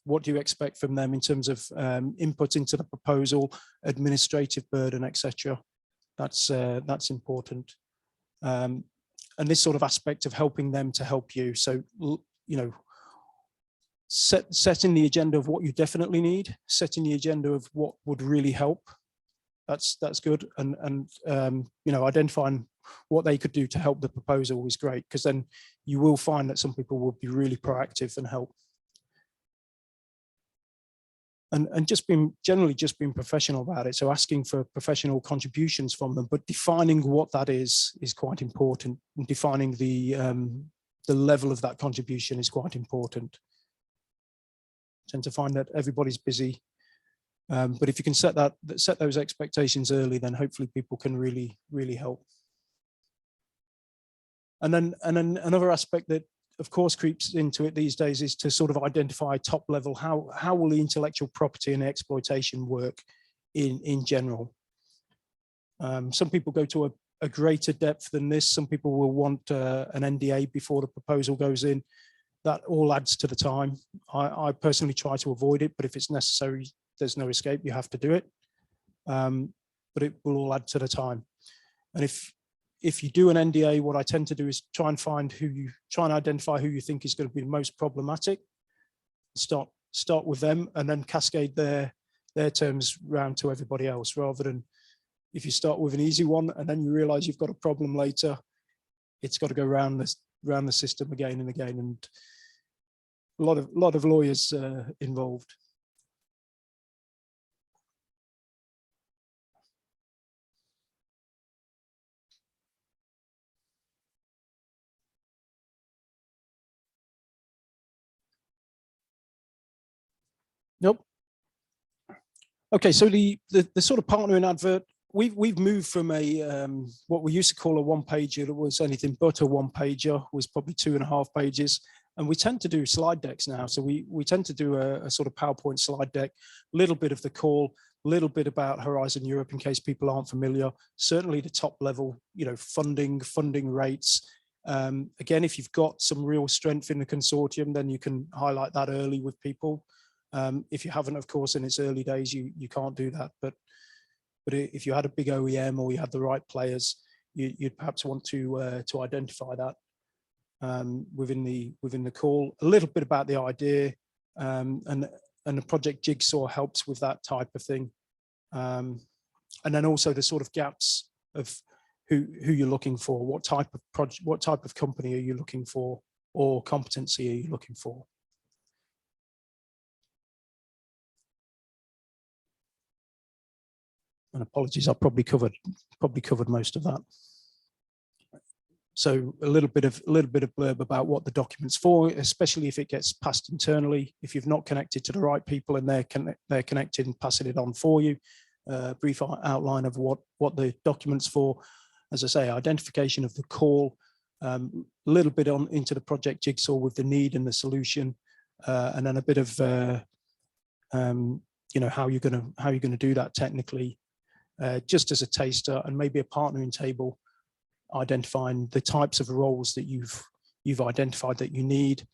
What do you expect from them in terms of input into the proposal, administrative burden, etc. That's important. And this sort of aspect of helping them to help you. So, you know, setting the agenda of what you definitely need, setting the agenda of what would really help. That's good, and you know, identifying what they could do to help the proposal is great, because then you will find that some people will be really proactive and help. And generally just being professional about it. So asking for professional contributions from them, but defining what that is quite important. And defining the level of that contribution is quite important. I tend to find that everybody's busy. But if you can set those expectations early, then hopefully people can really help. And then another aspect that of course creeps into it these days is to sort of identify top level, how will the intellectual property and exploitation work in general. Some people go to a greater depth than this. Some people will want an NDA before the proposal goes in. That all adds to the time. I personally try to avoid it, but if it's necessary, there's no escape, you have to do it. But it will all add to the time. And if you do an NDA, what I tend to do is try and identify who you think is going to be the most problematic. Start with them and then cascade their terms round to everybody else, rather than if you start with an easy one and then you realize you've got a problem later, it's got to go around the system again and again, and a lot of lawyers involved. Nope. Okay, so the sort of partnering advert, we've moved from a what we used to call a one-pager that was anything but a one-pager, was probably 2.5 pages, and we tend to do slide decks now. So we tend to do a sort of PowerPoint slide deck, a little bit of the call, a little bit about Horizon Europe in case people aren't familiar. Certainly the top level, you know, funding rates. Again, if you've got some real strength in the consortium, then you can highlight that early with people. If you haven't, of course, in its early days, you can't do that. But if you had a big OEM or you had the right players, you'd perhaps want to identify that within the call. A little bit about the idea, and the project Jigsaw helps with that type of thing. And then also the sort of gaps of who you're looking for, what type of project, what type of company are you looking for, or competency are you looking for. And apologies, I probably covered most of that. So a little bit of blurb about what the document's for, especially if it gets passed internally. If you've not connected to the right people and they're connected and passing it on for you. Brief outline of what the document's for. As I say, identification of the call, a little bit on into the project Jigsaw with the need and the solution, and then a bit of you know, how you're going to do that technically, just as a taster, and maybe a partnering table, identifying the types of roles that you've identified that you need,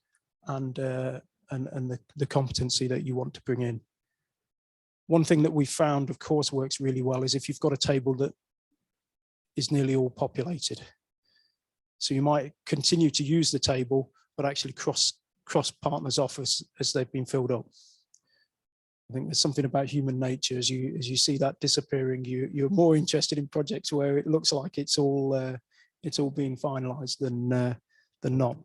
and the competency that you want to bring in. One thing that we found, of course, works really well is if you've got a table that is nearly all populated. So you might continue to use the table, but actually cross partners off as they've been filled up. I think there's something about human nature. As you see that disappearing, you're more interested in projects where it looks like it's all being finalized than not.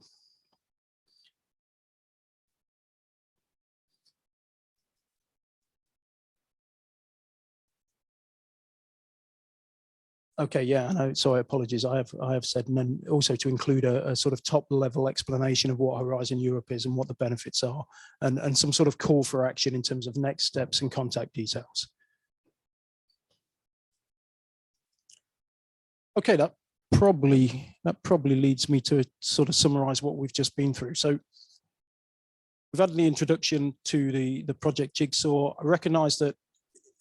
Okay, yeah, I know. Sorry, apologies. I have said, and then also to include a sort of top level explanation of what Horizon Europe is and what the benefits are, and some sort of call for action in terms of next steps and contact details. Okay, that probably leads me to sort of summarize what we've just been through. So we've had the introduction to the project Jigsaw. I recognize that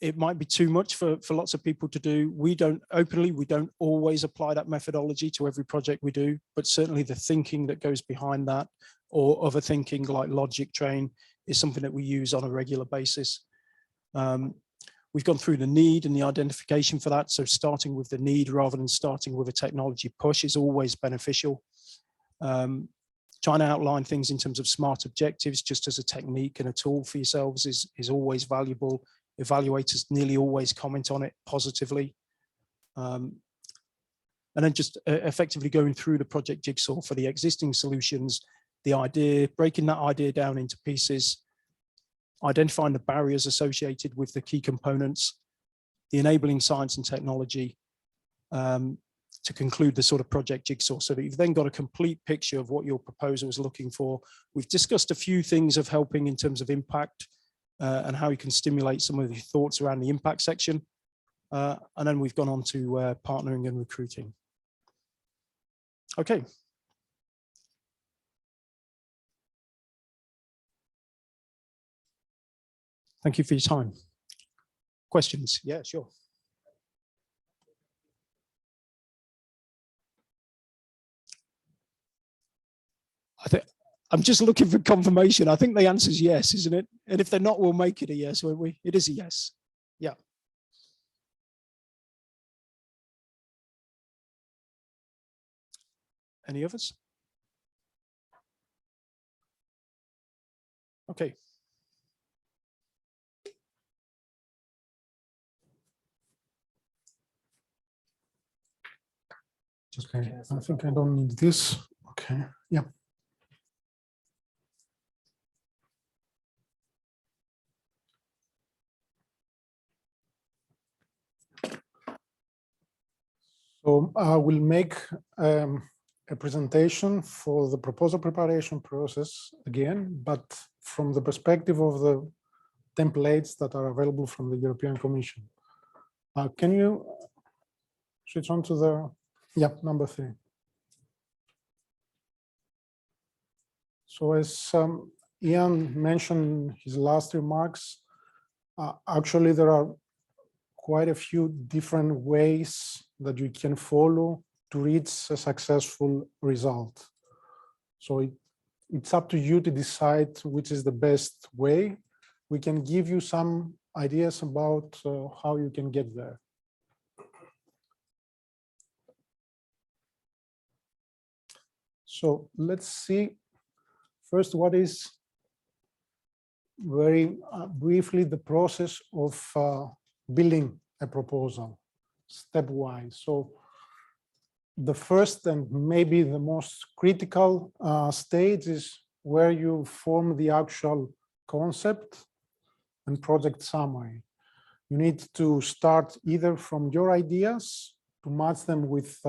it might be too much for lots of people to do. We don't always apply that methodology to every project we do, but certainly the thinking that goes behind that, or other thinking like logic train, is something that we use on a regular basis. We've gone through the need and the identification for that. So starting with the need rather than starting with a technology push is always beneficial. Trying to outline things in terms of smart objectives just as a technique and a tool for yourselves is always valuable. Evaluators nearly always comment on it positively. And then just effectively going through the project Jigsaw for the existing solutions, the idea, breaking that idea down into pieces, identifying the barriers associated with the key components, the enabling science and technology, to conclude the sort of project Jigsaw, so that you've then got a complete picture of what your proposal is looking for. We've discussed a few things of helping in terms of impact, and how you can stimulate some of the thoughts around the impact section. And then we've gone on to partnering and recruiting. Okay. Thank you for your time. Questions? Yeah, sure. I'm just looking for confirmation. I think the answer is yes, isn't it? And if they're not, we'll make it a yes, won't we? It is a yes. Yeah. Any others? Okay. Okay, I think I don't need this. Okay, yeah. So I will make a presentation for the proposal preparation process again, but from the perspective of the templates that are available from the European Commission. Can you switch on to the, yeah, number 3. So as Ian mentioned in his last remarks, actually there are quite a few different ways that you can follow to reach a successful result. So it's up to you to decide which is the best way. We can give you some ideas about how you can get there. So let's see first what is very briefly the process of building a proposal stepwise. So the first and maybe the most critical stage is where you form the actual concept and project summary. You need to start either from your ideas to match them with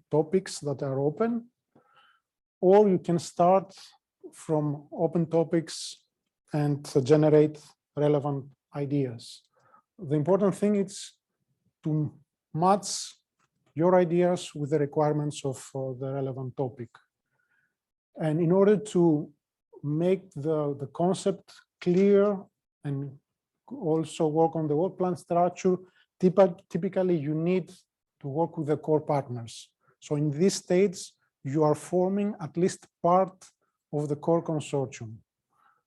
topics that are open, or you can start from open topics and generate relevant ideas. The important thing is to match your ideas with the requirements of the relevant topic. And in order to make the concept clear and also work on the work plan structure, typically you need to work with the core partners. So in this stage, you are forming at least part of the core consortium.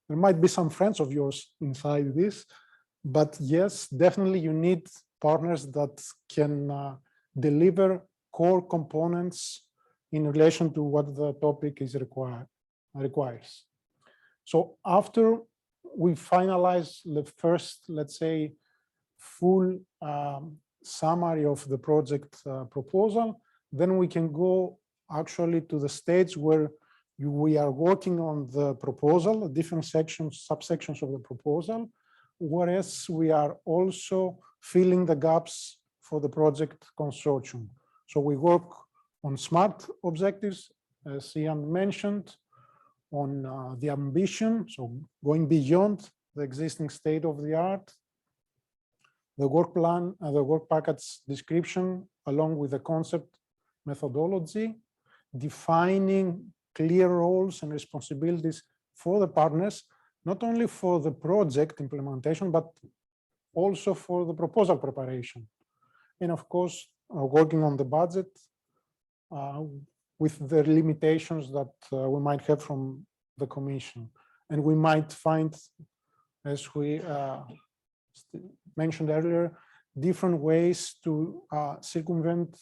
There might be some friends of yours inside this, but yes, definitely you need partners that can deliver core components in relation to what the topic is requires. So after we finalize the first, let's say, full summary of the project proposal, then we can go actually to the stage where we are working on the proposal, different sections, subsections of the proposal, whereas we are also filling the gaps for the project consortium. So we work on SMART objectives, as Ian mentioned, on the ambition, so going beyond the existing state of the art, the work plan, the work package description, along with the concept methodology, defining clear roles and responsibilities for the partners, not only for the project implementation, but also for the proposal preparation. And of course, working on the budget with the limitations that we might have from the Commission. And we might find, as we mentioned earlier, different ways to circumvent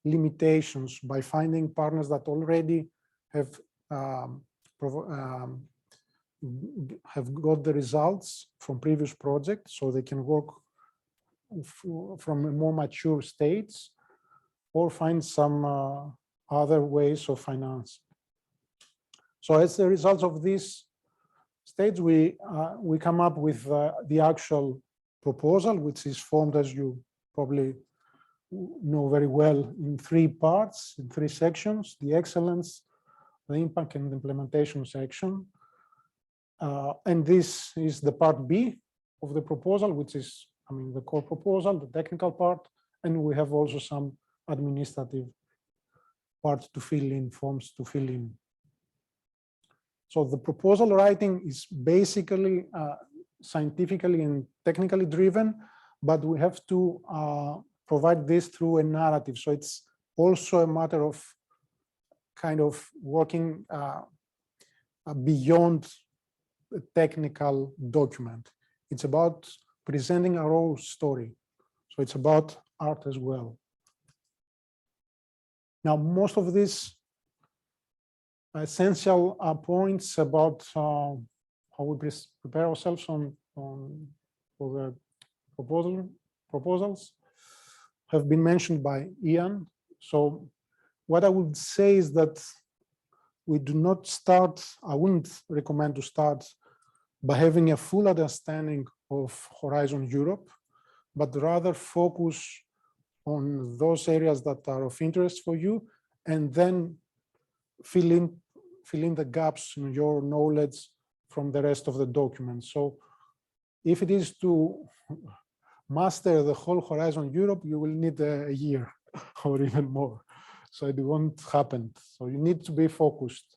limitations by finding partners that already have got the results from previous projects, so they can work from a more mature states, or find some other ways of finance. So as a result of this stage, we come up with the actual proposal, which is formed, as you probably know very well, in three parts, in three sections: the excellence, the impact, and the implementation section. And this is the part B of the proposal, which is, the core proposal, the technical part, and we have also some administrative parts to fill in, forms to fill in. So the proposal writing is basically scientifically and technically driven, but we have to provide this through a narrative. So it's also a matter of kind of working beyond a technical document. It's about presenting our own story. So it's about art as well. Now, most of these essential points about how we prepare ourselves for the proposals have been mentioned by Ian. So what I would say is that we do not start, I wouldn't recommend to start by having a full understanding of Horizon Europe, but rather focus on those areas that are of interest for you, and then fill in the gaps in your knowledge from the rest of the document. So if it is to master the whole Horizon Europe, you will need a year or even more. So it won't happen. So you need to be focused.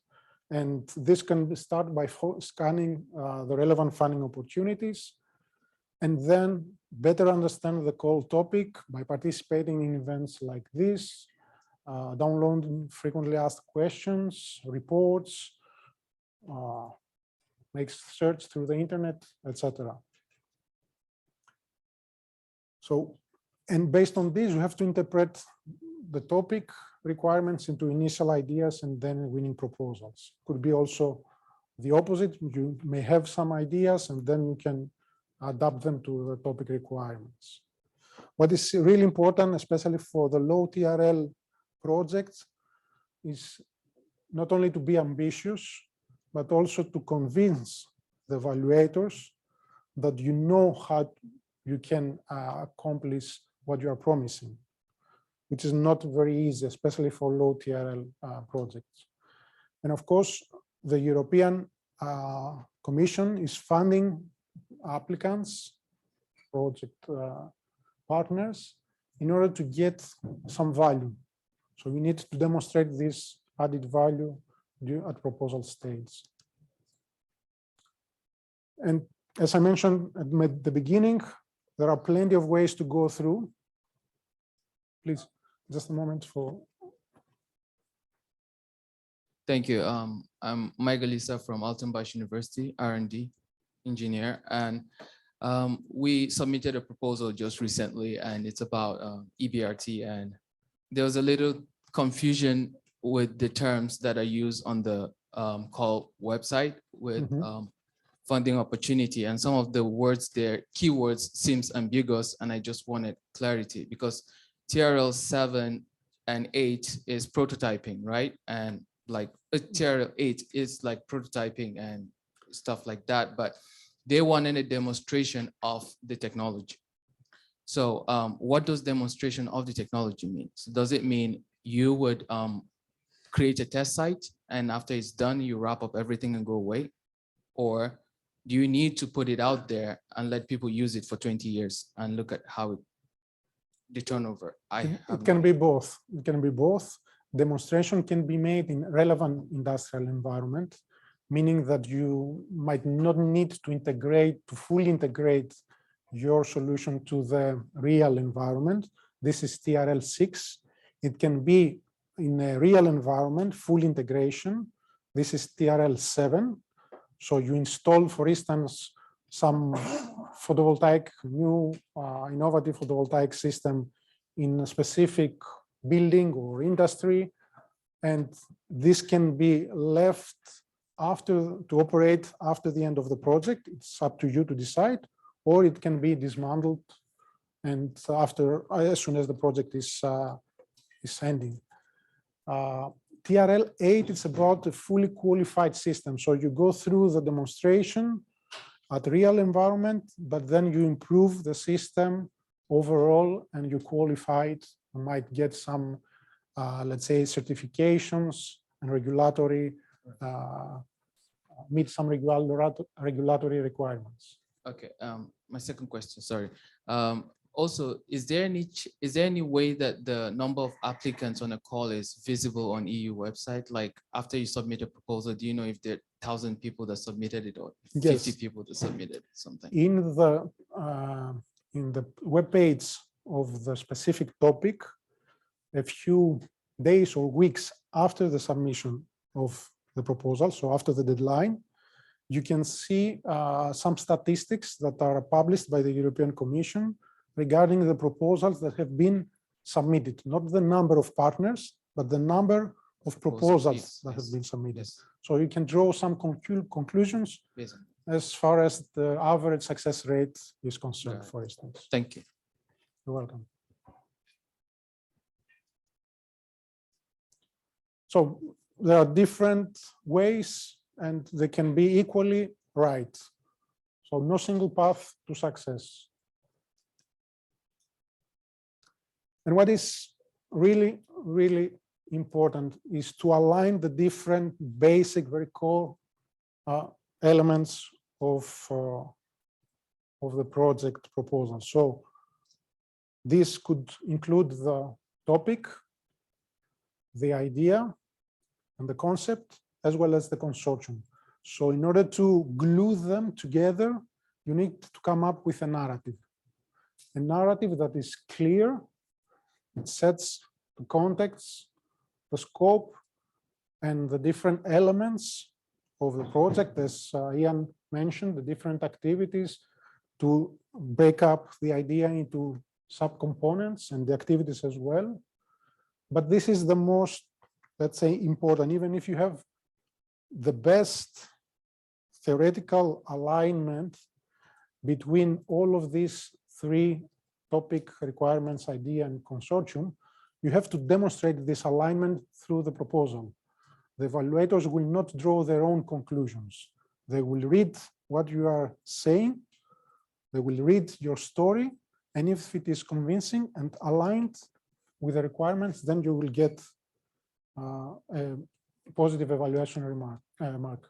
And this can start by scanning the relevant funding opportunities, and then better understand the core topic by participating in events like this, downloading frequently asked questions, reports, make search through the internet, etc. So, and based on this, you have to interpret the topic requirements into initial ideas and then winning proposals. Could be also the opposite. You may have some ideas and then you can adapt them to the topic requirements. What is really important, especially for the low TRL projects, is not only to be ambitious, but also to convince the evaluators that you know how you can accomplish what you are promising. which is not very easy, especially for low TRL projects. And of course, the European Commission is funding applicants, project partners, in order to get some value. So we need to demonstrate this added value at proposal stage. And as I mentioned at the beginning, there are plenty of ways to go through. Please, just a moment for. Thank you. I'm Michael Lisa from Altenbosch University, R&D engineer, and we submitted a proposal just recently, and it's about EBRT, and there was a little confusion with the terms that are used on the call website with funding opportunity, and some of the words there, keywords, seems ambiguous, and I just wanted clarity because TRL 7 and 8 is prototyping, right? And like TRL 8 is like prototyping and stuff like that, but they wanted a demonstration of the technology. So what does demonstration of the technology mean? So does it mean you would create a test site and after it's done, you wrap up everything and go away? Or do you need to put it out there and let people use it for 20 years and look at how the turnover? It can be both. It can be both. Demonstration can be made in relevant industrial environment, meaning that you might not need to fully integrate your solution to the real environment. This is TRL 6. It can be in a real environment, full integration. This is TRL 7. So you install, for instance, some photovoltaic, new innovative photovoltaic system in a specific building or industry, and this can be left to operate after the end of the project. It's up to you to decide, or it can be dismantled and as soon as the project is ending. TRL 8 is about a fully qualified system. So you go through the demonstration at real environment, but then you improve the system overall and you qualify it. You might get some, let's say, certifications and regulatory, meet some regulatory requirements. Okay, my second question, sorry. Also, is there any way that the number of applicants on a call is visible on EU website? Like after you submit a proposal, do you know if there are 1,000 people that submitted it or 50 people that submitted something? In the web page of the specific topic, a few days or weeks after the submission of the proposal, so after the deadline, you can see some statistics that are published by the European Commission regarding the proposals that have been submitted, not the number of partners, but the number of proposals that have been submitted. So you can draw some conclusions as far as the average success rate is concerned, for instance. Thank you. You're welcome. So there are different ways and they can be equally right. So no single path to success. And what is really, really important is to align the different basic, very core elements of the project proposal. So this could include the topic, the idea, and the concept, as well as the consortium. So in order to glue them together, you need to come up with a narrative that is clear. It sets the context, the scope, and the different elements of the project, as Ian mentioned, the different activities to break up the idea into subcomponents and the activities as well. But this is the most, let's say, important. Even if you have the best theoretical alignment between all of these three topic, requirements, idea, and consortium, you have to demonstrate this alignment through the proposal. The evaluators will not draw their own conclusions. They will read what you are saying, they will read your story, and if it is convincing and aligned with the requirements, then you will get a positive evaluation mark.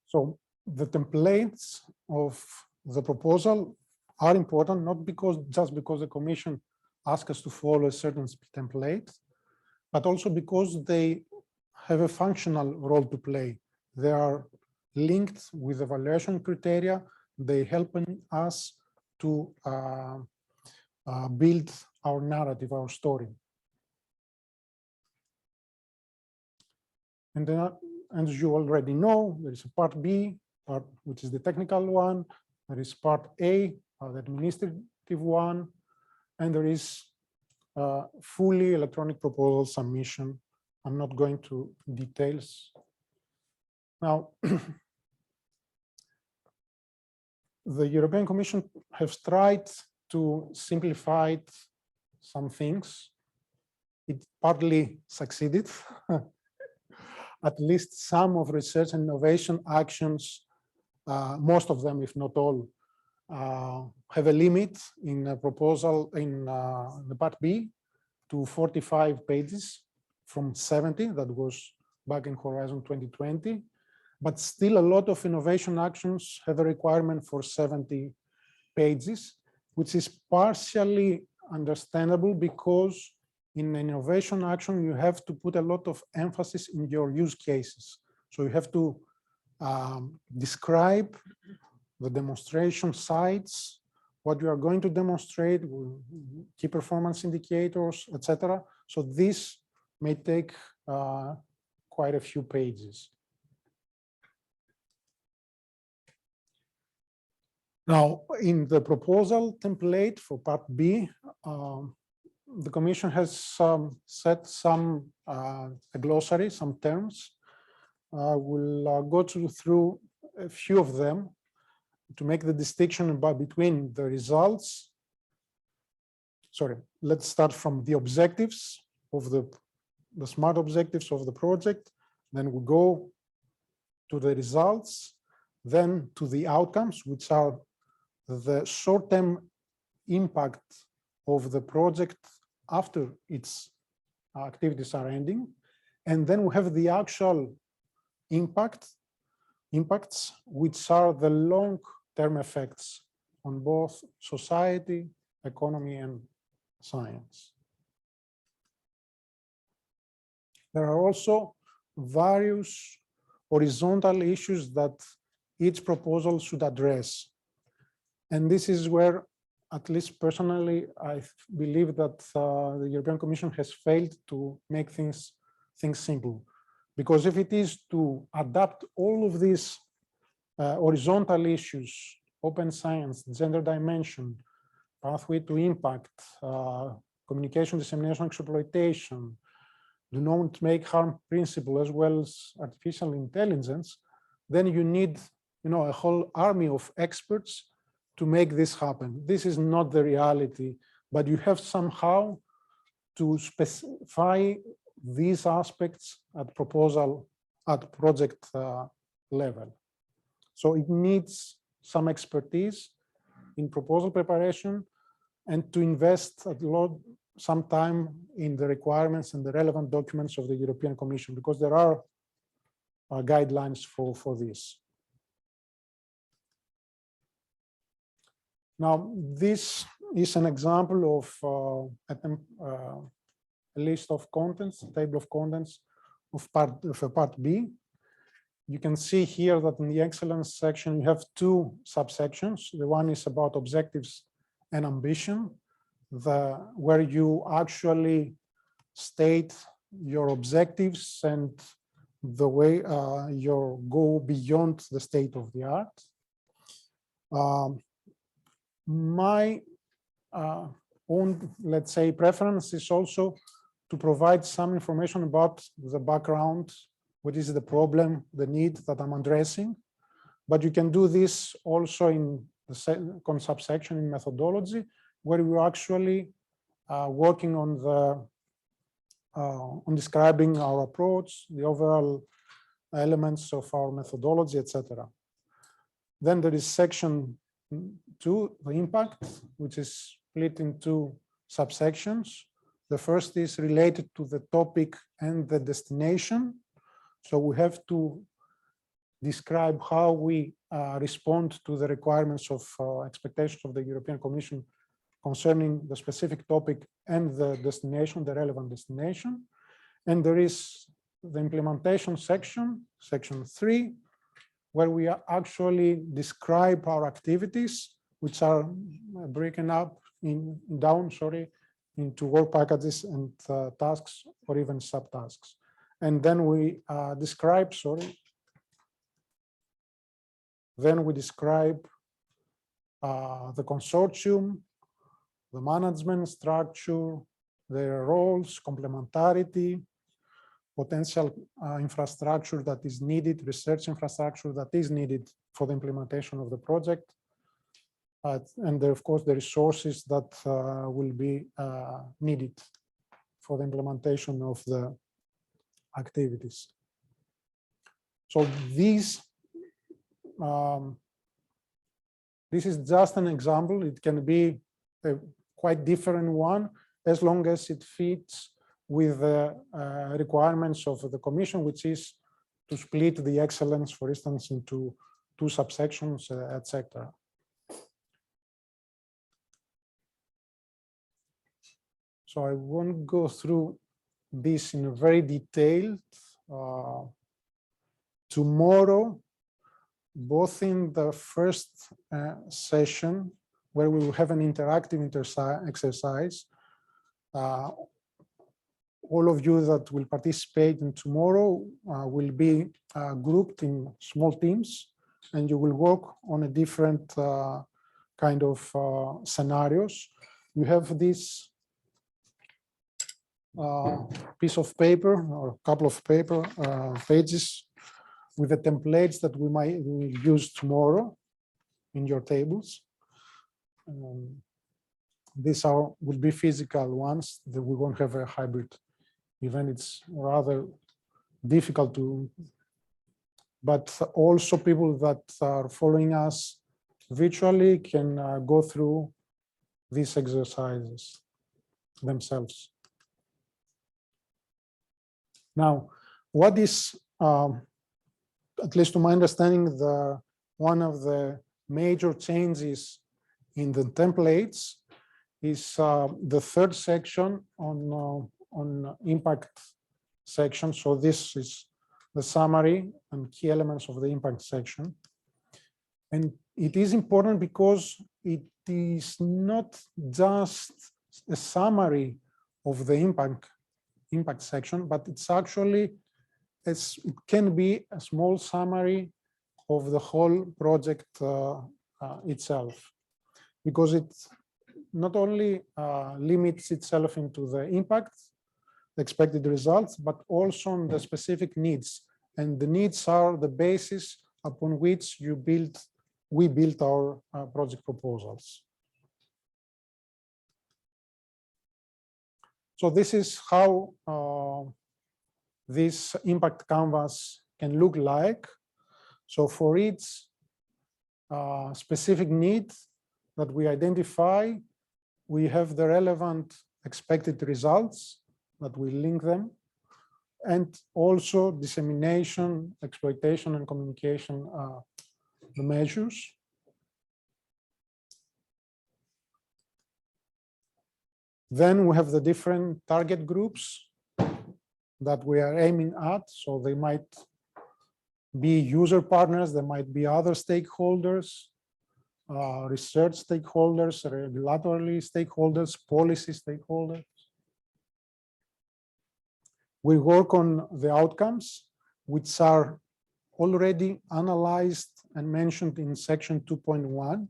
So the templates of the proposal are important, not just because the Commission asks us to follow a certain template, but also because they have a functional role to play. They are linked with evaluation criteria. They help us to build our narrative, our story. And then, as you already know, there is a part B, which is the technical one. There is part A, the administrative one, and there is fully electronic proposal submission. I'm not going to details. Now, the European Commission has tried to simplify some things. It partly succeeded. At least some of research and innovation actions, most of them, if not all, have a limit in a proposal in the part B to 45 pages from 70 that was back in Horizon 2020. But still a lot of innovation actions have a requirement for 70 pages, which is partially understandable because in an innovation action, you have to put a lot of emphasis in your use cases. So you have to describe the demonstration sites, what you are going to demonstrate, key performance indicators, etc. So this may take quite a few pages. Now, in the proposal template for part B, the Commission has set some a glossary, some terms. We'll go through a few of them to make the distinction between the results. Sorry, let's start from the objectives of the SMART objectives of the project. Then we go to the results, then to the outcomes, which are the short-term impact of the project after its activities are ending. And then we have the actual impacts, which are the long-term effects on both society, economy, and science. There are also various horizontal issues that each proposal should address. And this is where, at least personally, I believe that the European Commission has failed to make things simple. Because if it is to adapt all of these horizontal issues, open science, gender dimension, pathway to impact, communication, dissemination, exploitation, do not make harm principle, as well as artificial intelligence, then you need, a whole army of experts to make this happen. This is not the reality, but you have somehow to specify these aspects at project level. So it needs some expertise in proposal preparation and to invest some time in the requirements and the relevant documents of the European Commission, because there are guidelines for this. Now, this is an example of a list of contents, a table of contents of part B. You can see here that in the excellence section, you have two subsections. The one is about objectives and ambition, where you actually state your objectives and the way you go beyond the state of the art. My own, let's say, preference is also to provide some information about the background, what is the problem, the need that I'm addressing. But you can do this also in the second subsection in methodology, where we're actually working on describing our approach, the overall elements of our methodology, etc. Then there is section 2, the impact, which is split into subsections. The first is related to the topic and the destination. So we have to describe how we respond to the requirements of expectations of the European Commission concerning the specific topic and the destination, the relevant destination. And there is the implementation section, section 3, where we actually describe our activities, which are broken up into work packages and tasks or even subtasks. And then we describe, the consortium, the management structure, their roles, complementarity, potential infrastructure that is needed, research infrastructure that is needed for the implementation of the project, and of course the resources that will be needed for the implementation of the activities. So this is just an example. It can be a quite different one as long as it fits with the requirements of the Commission, which is to split the excellence, for instance, into 2 subsections, etc. So I won't go through this in a very detailed. Tomorrow, both in the first session, where we will have an interactive exercise, all of you that will participate in tomorrow will be grouped in small teams, and you will work on a different kind of scenarios. You have this piece of paper or a couple of pages with the templates that we will use tomorrow in your tables. These will be physical ones, that we won't have a hybrid event. It's rather difficult to, but also people that are following us virtually can go through these exercises themselves. Now, what is, at least to my understanding, one of the major changes in the templates is the third section on impact section. So this is the summary and key elements of the impact section. And it is important because it is not just a summary of the impact section, but it's actually, it can be a small summary of the whole project itself, because it not only limits itself into the impact, the expected results, but also on the specific needs. And the needs are the basis upon which we build our project proposals. So this is how this impact canvas can look like. So for each specific need that we identify, we have the relevant expected results that we link them, and also dissemination, exploitation, and communication, the measures. Then we have the different target groups that we are aiming at. So they might be user partners, there might be other stakeholders, research stakeholders, regulatory stakeholders, policy stakeholders. We work on the outcomes, which are already analyzed and mentioned in section 2.1.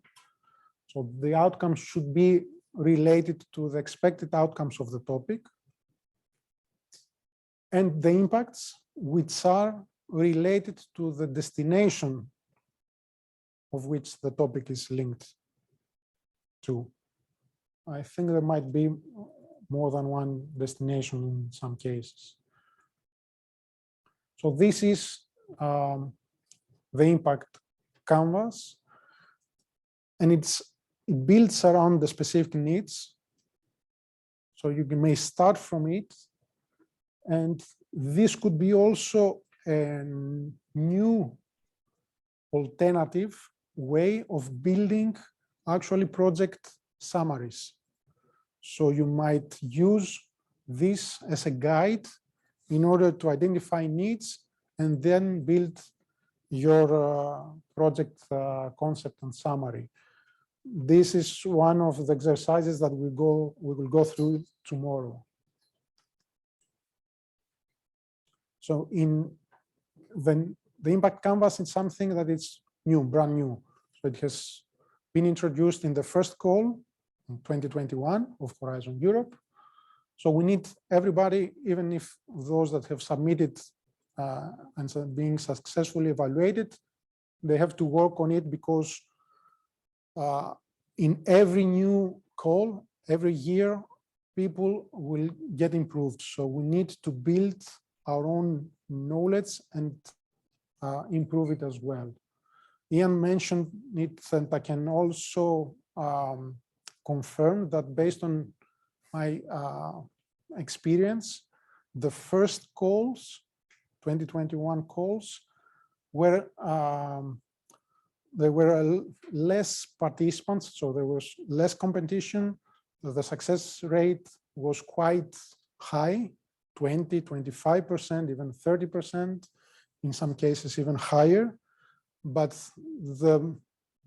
So the outcomes should be related to the expected outcomes of the topic, and the impacts, which are related to the destination of which the topic is linked to. I think there might be more than one destination in some cases. So this is the impact canvas, and it builds around the specific needs So you may start from it. And this could be also a new alternative way of building actually project summaries. So you might use this as a guide in order to identify needs and then build your project concept and summary. This is one of the exercises that we will go through tomorrow. So in the impact canvas is something that is new, brand new. So it has been introduced in the first call in 2021 of Horizon Europe. So we need everybody, even if those that have submitted and so being successfully evaluated, they have to work on it, because in every new call, every year, people will get improved. So we need to build our own knowledge and improve it as well. Ian mentioned it, and I can also confirm that based on my experience, the first calls, 2021 calls, were there were less participants, so there was less competition. The success rate was quite high, 20, 25%, even 30%, in some cases even higher. But the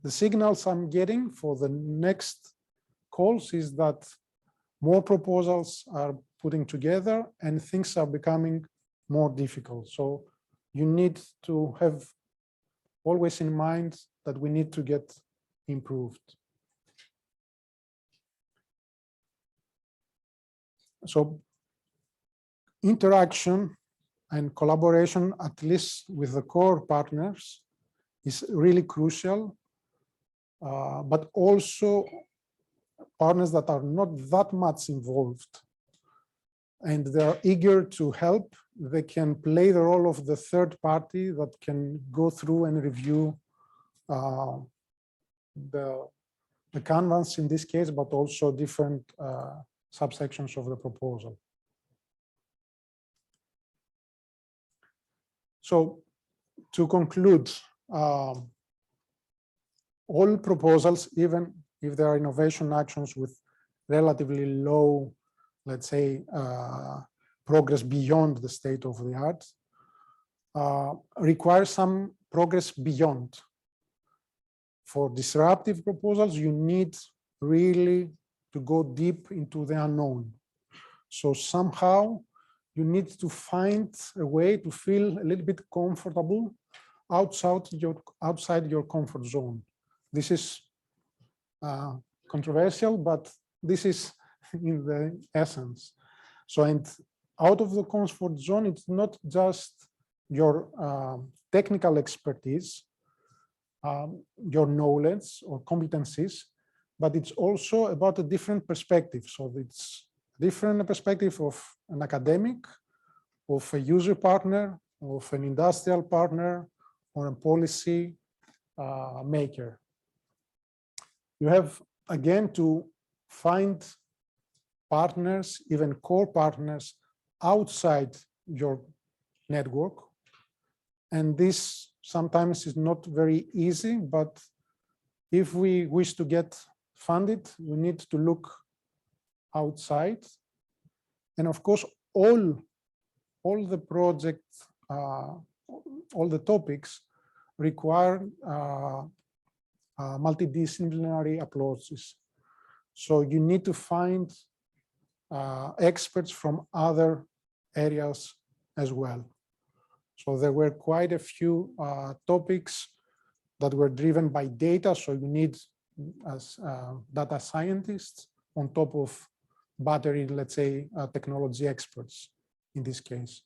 signals I'm getting for the next calls is that more proposals are putting together and things are becoming more difficult. So you need to have always in mind that we need to get improved. So interaction and collaboration, at least with the core partners, is really crucial, but also partners that are not that much involved and they are eager to help. They can play the role of the third party that can go through and review the canvas in this case, but also different subsections of the proposal. So to conclude, all proposals, even if there are innovation actions with relatively low, let's say, progress beyond the state of the art, require some progress beyond. For disruptive proposals, you need really to go deep into the unknown. So somehow you need to find a way to feel a little bit comfortable outside your comfort zone. This is controversial, but this is in the essence. So, and out of the comfort zone, it's not just your technical expertise, your knowledge or competencies, but it's also about a different perspective. So it's a different perspective of an academic, of a user partner, of an industrial partner, or a policy maker. You have, again, to find partners, even core partners, outside your network. And this sometimes is not very easy, but if we wish to get funded, we need to look outside. And of course, all the projects, all the topics require multidisciplinary approaches. So you need to find experts from other areas as well. So there were quite a few topics that were driven by data. So you need as data scientists on top of battery, let's say, technology experts in this case.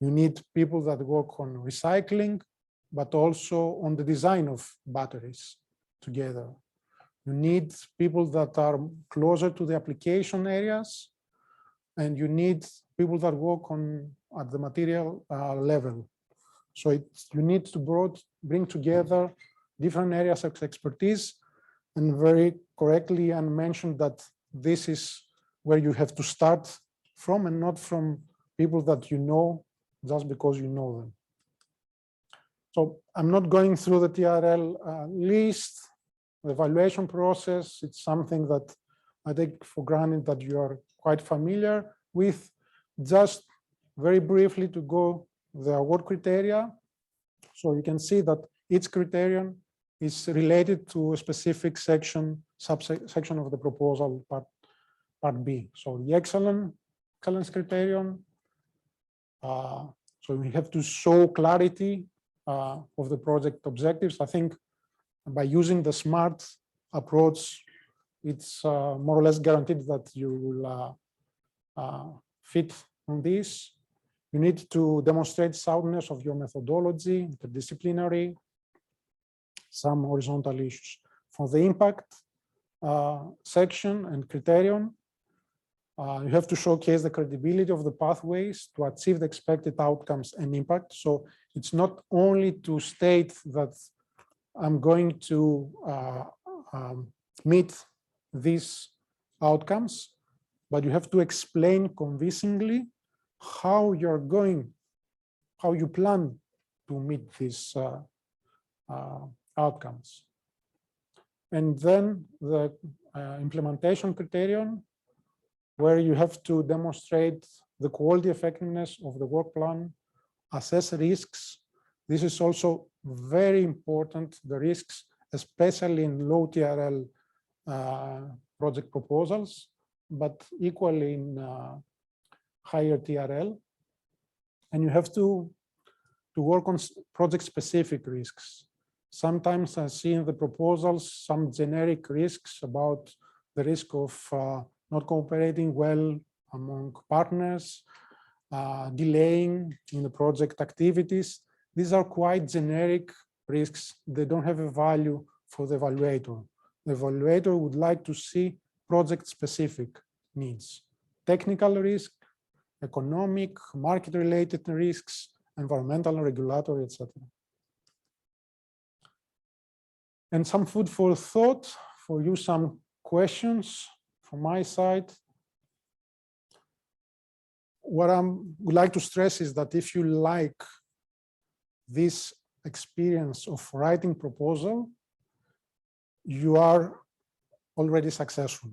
You need people that work on recycling, but also on the design of batteries together. You need people that are closer to the application areas, and you need people that work on at the material level. So you need to bring together different areas of expertise, and very correctly Anne mentioned that this is where you have to start from and not from people that you know just because you know them. So I'm not going through the TRL list, the evaluation process. It's something that I take for granted that you are quite familiar with. Just very briefly to go the award criteria. So you can see that each criterion is related to a specific subsection of the proposal, part B. So the excellence criterion. So we have to show clarity of the project objectives. I think by using the SMART approach, it's more or less guaranteed that you will fit on this. You need to demonstrate soundness of your methodology, interdisciplinary, some horizontal issues. For the impact section and criterion, you have to showcase the credibility of the pathways to achieve the expected outcomes and impact. So it's not only to state that I'm going to meet these outcomes, but you have to explain convincingly how you plan to meet these outcomes. And then the implementation criterion, where you have to demonstrate the quality effectiveness of the work plan, assess risks. This is also very important, the risks, especially in low TRL project proposals, but equally in higher TRL. And you have to work on project-specific risks. Sometimes I see in the proposals some generic risks about the risk of not cooperating well among partners, delaying in the project activities. These are quite generic risks. They don't have a value for the evaluator. The evaluator would like to see project-specific needs, technical risk, economic, market-related risks, environmental, regulatory, etc. And some food for thought for you, some questions from my side. What I would like to stress is that if you like this experience of writing proposal, you are already successful.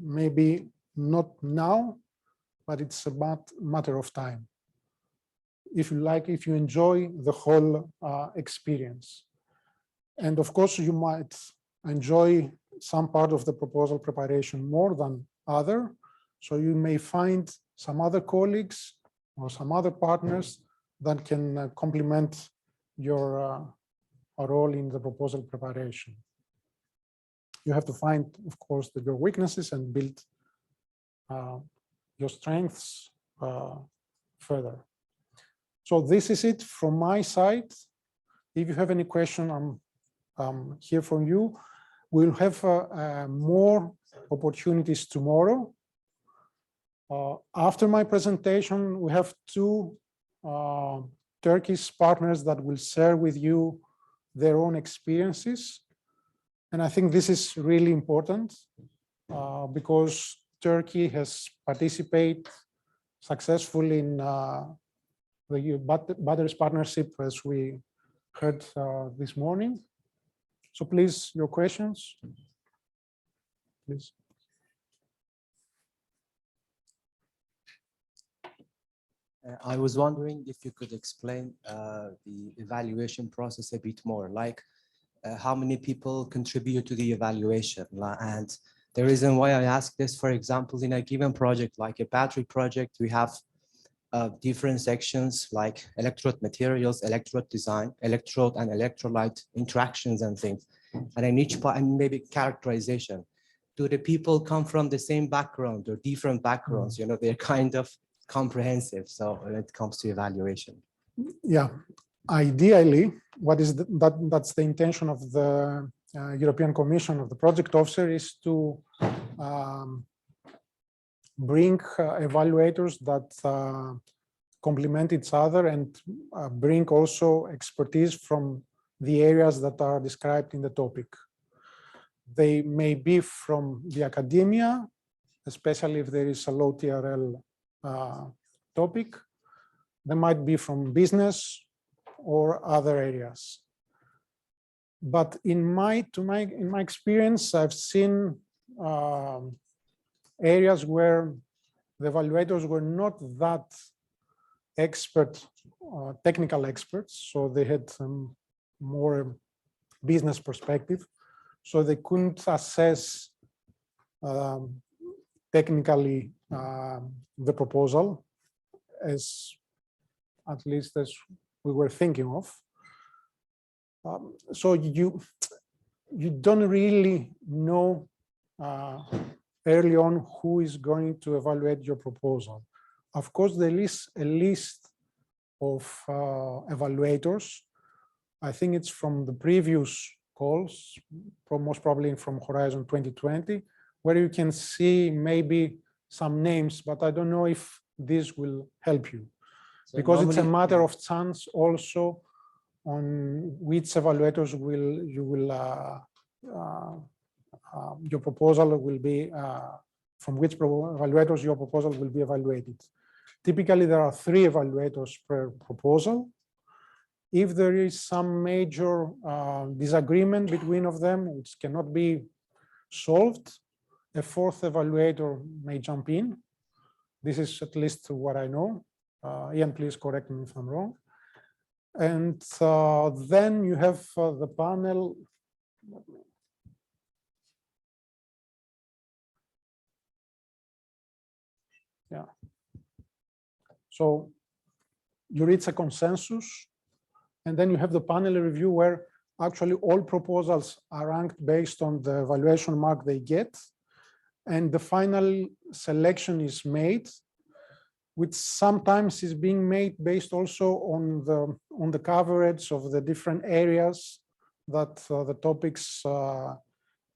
Maybe not now, but it's a matter of time. If you enjoy the whole experience. And of course, you might enjoy some part of the proposal preparation more than other. So you may find some other colleagues or some other partners that can complement your role in the proposal preparation. You have to find, of course, your weaknesses and build your strengths further. So this is it from my side. If you have any question, I'm here for you. We'll have more opportunities tomorrow. After my presentation, we have two Turkish partners that will share with you their own experiences. And I think this is really important because Turkey has participated successfully in the batteries partnership, as we heard this morning. So please, your questions, please. I was wondering if you could explain the evaluation process a bit more, like how many people contribute to the evaluation. And the reason why I ask this, for example, in a given project, like a battery project, we have different sections like electrode materials, electrode design, electrode and electrolyte interactions and things. And in each part, and maybe characterization. Do the people come from the same background or different backgrounds? You know, they're kind of comprehensive. So when it comes to evaluation. Yeah, ideally, that's the intention of the European Commission, of the project officer, is to bring evaluators that complement each other and bring also expertise from the areas that are described in the topic. They may be from the academia, especially if there is a low TRL topic. They might be from business or other areas. But in my experience, I've seen areas where the evaluators were not that expert, technical experts, so they had some more business perspective, so they couldn't assess technically the proposal at least as we were thinking of. So you don't really know early on who is going to evaluate your proposal. Of course, there is a list of evaluators. I think it's from the previous calls, most probably from Horizon 2020, where you can see maybe some names, but I don't know if this will help you. So because it's a matter of chance also on which evaluators your proposal will be, from which evaluators your proposal will be evaluated. Typically, there are 3 evaluators per proposal. If there is some major disagreement between of them, which cannot be solved, a 4th evaluator may jump in. This is at least what I know. Ian, please correct me if I'm wrong. And then you have the panel. Yeah. So you reach a consensus, and then you have the panel review where actually all proposals are ranked based on the evaluation mark they get, and the final selection is made, which sometimes is being made based also on the coverage of the different areas that the topics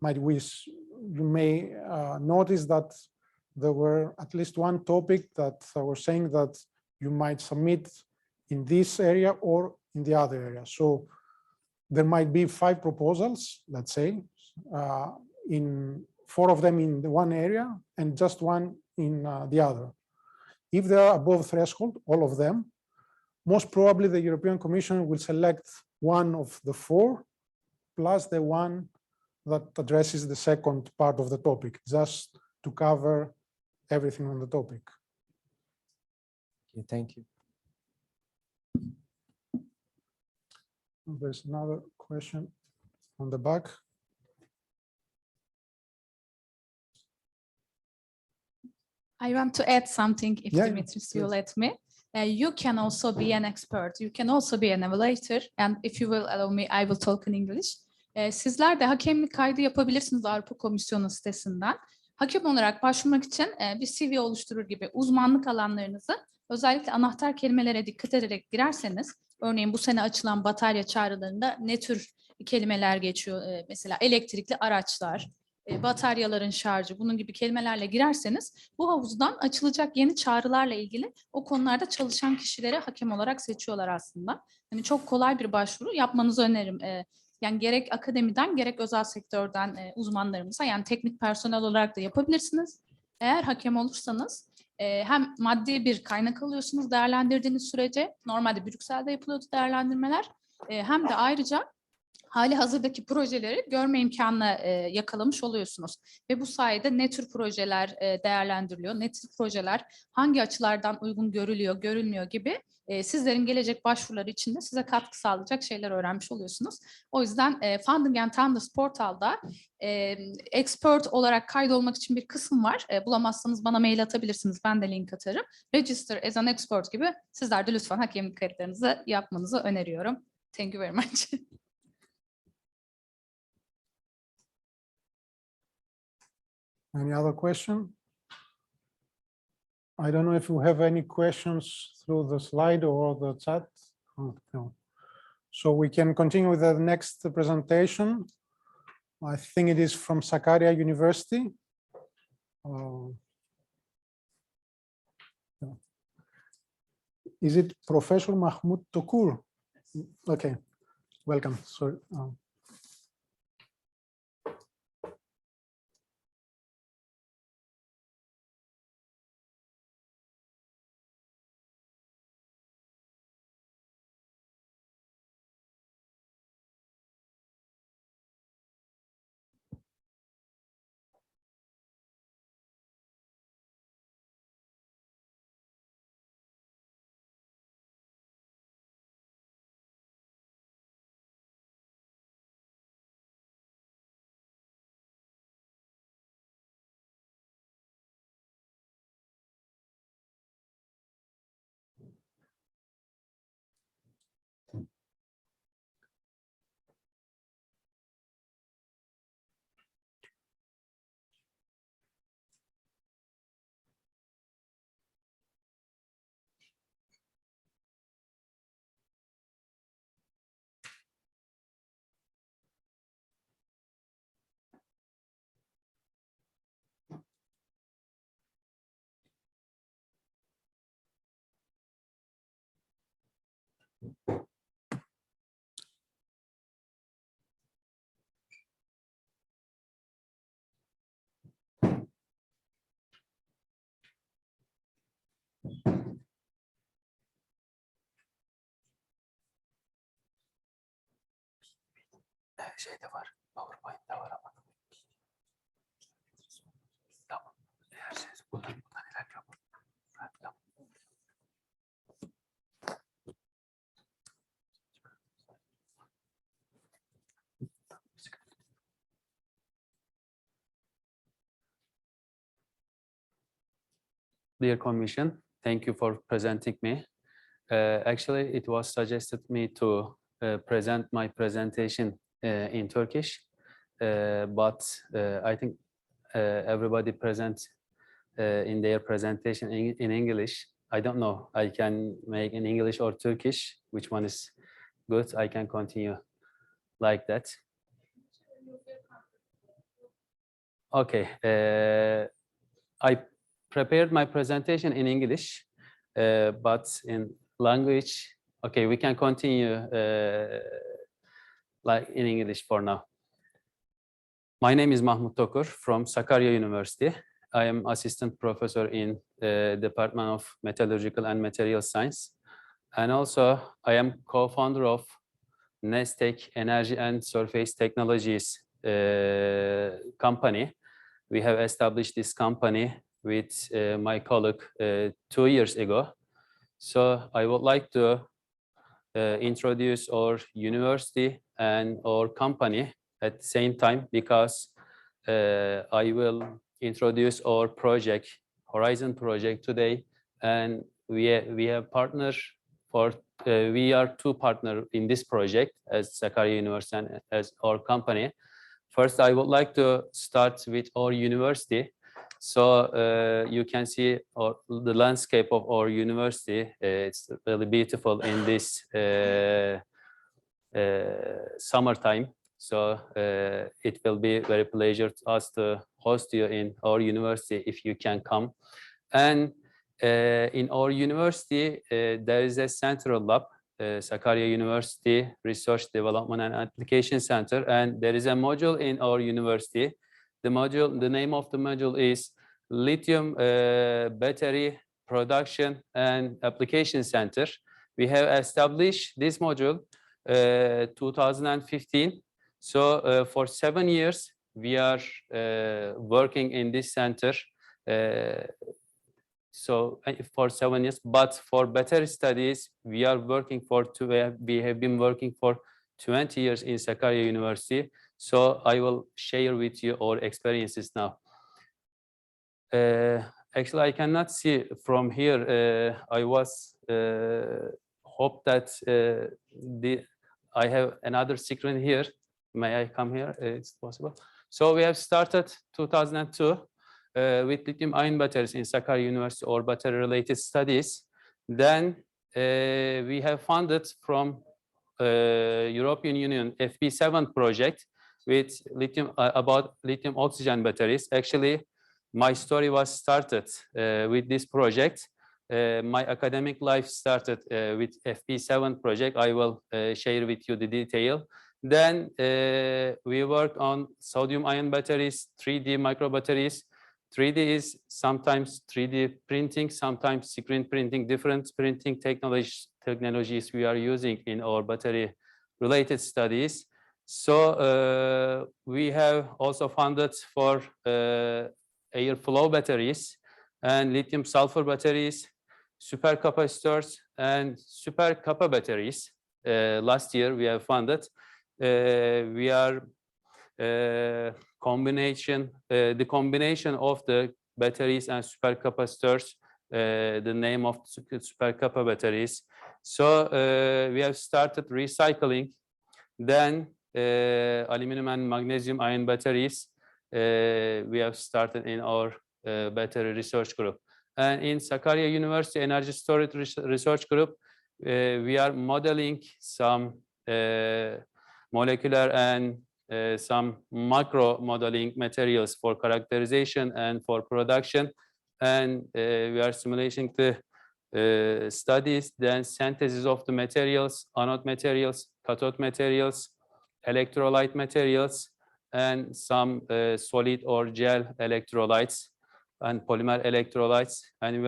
might wish. You may notice that there were at least one topic that were saying that you might submit in this area or in the other area. So there might be 5 proposals, let's say, in 4 of them in the one area and just 1 in the other. If they are above threshold, all of them, most probably the European Commission will select 1 of the 4 plus the 1 that addresses the second part of the topic, just to cover everything on the topic. Okay, thank you. There's another question on the back. I want to add something, if Yeah, Dimitris, you let me. You can also be an expert. You can also be an evaluator. And if you will allow me, I will talk in English. Sizler de hakemlik kaydı yapabilirsiniz Avrupa Komisyonu sitesinden. Hakem olarak başvurmak için bir CV oluşturur gibi uzmanlık alanlarınızı özellikle anahtar kelimelere dikkat ederek girerseniz, örneğin bu sene açılan batarya çağrılarında ne tür kelimeler geçiyor? Mesela elektrikli araçlar, bataryaların şarjı, bunun gibi kelimelerle girerseniz bu havuzdan açılacak yeni çağrılarla ilgili o konularda çalışan kişileri hakem olarak seçiyorlar aslında. Yani çok kolay bir başvuru yapmanızı öneririm. Yani gerek akademiden gerek özel sektörden uzmanlarımıza, yani teknik personel olarak da yapabilirsiniz. Eğer hakem olursanız hem maddi bir kaynak alıyorsunuz değerlendirdiğiniz sürece, normalde Brüksel'de yapılıyordu değerlendirmeler, hem de ayrıca hali hazırdaki projeleri görme imkanını yakalamış oluyorsunuz. Ve bu sayede ne tür projeler değerlendiriliyor, ne tür projeler hangi açılardan uygun görülüyor, görülmüyor gibi sizlerin gelecek başvuruları için de size katkı sağlayacak şeyler öğrenmiş oluyorsunuz. O yüzden Funding and Tenders portalda expert olarak kaydolmak için bir kısım var. Bulamazsanız bana mail atabilirsiniz, ben de link atarım. Register as an expert gibi sizler de lütfen hakemlik kayıtlarınızı yapmanızı öneriyorum. Thank you very much. Any other question? I don't know if you have any questions through the slide or the chat. Oh, no. So we can continue with the next presentation. I think it is from Sakarya University. Is it Professor Mahmoud Tokur? Okay, welcome. Sorry. Şeyde var, PowerPoint'te var ama. Tamam. Her şey buradan ilerliyor. Tamam. Dear Commission, thank you for presenting me. Actually, it was suggested me to present my presentation in Turkish, but I think everybody present in their presentation in English. I don't know, I can make in English or Turkish, which one is good? I can continue like that. Okay, I prepared my presentation in English, but in language, okay, we can continue like in English for now. My name is Mahmut Tokur from Sakarya University. I am assistant professor in the Department of Metallurgical and Material Science. And also I am co-founder of Nestec Energy and Surface Technologies company. We have established this company with my colleague 2 years ago. So I would like to introduce our university and our company at the same time, because I will introduce our project, Horizon project today, and we have partners for, we are 2 partners in this project as Sakarya University and as our company. First, I would like to start with our university. So you can see the landscape of our university. It's really beautiful in this summertime. So it will be very pleasure to us to host you in our university if you can come. And in our university, there is a central lab, Sakarya University Research Development and Application Center, and there is a module in our university. The name of the module is Lithium Battery Production and Application Center. We have established this module 2015. So for 7 years, we are working in this center. So for 7 years, but for battery studies, we have been working for 20 years in Sakarya University. So I will share with you our experiences now. Actually, I cannot see from here. I was hope that I have another screen here. May I come here? It's possible. So we have started 2002 with lithium-ion batteries in Sakarya University or battery-related studies. Then we have funded from European Union FP7 project with about lithium oxygen batteries. Actually, my story was started with this project. My academic life started with FP7 project. I will share with you the detail. Then we work on sodium-ion batteries, 3D micro batteries. 3D is sometimes 3D printing, sometimes screen printing, different printing technologies we are using in our battery-related studies. So we have also funded for airflow batteries and lithium sulfur batteries, supercapacitors and super kappa batteries. Last year we have funded. We are the combination of the batteries and supercapacitors, the name of super kappa batteries. So we have started recycling. Then aluminum and magnesium ion batteries we have started in our battery research group. And in Sakarya University Energy Storage Research Group, we are modeling some molecular and some macro modeling materials for characterization and for production. And we are simulating the studies, then synthesis of the materials, anode materials, cathode materials, electrolyte materials, and some solid or gel electrolytes and polymer electrolytes. And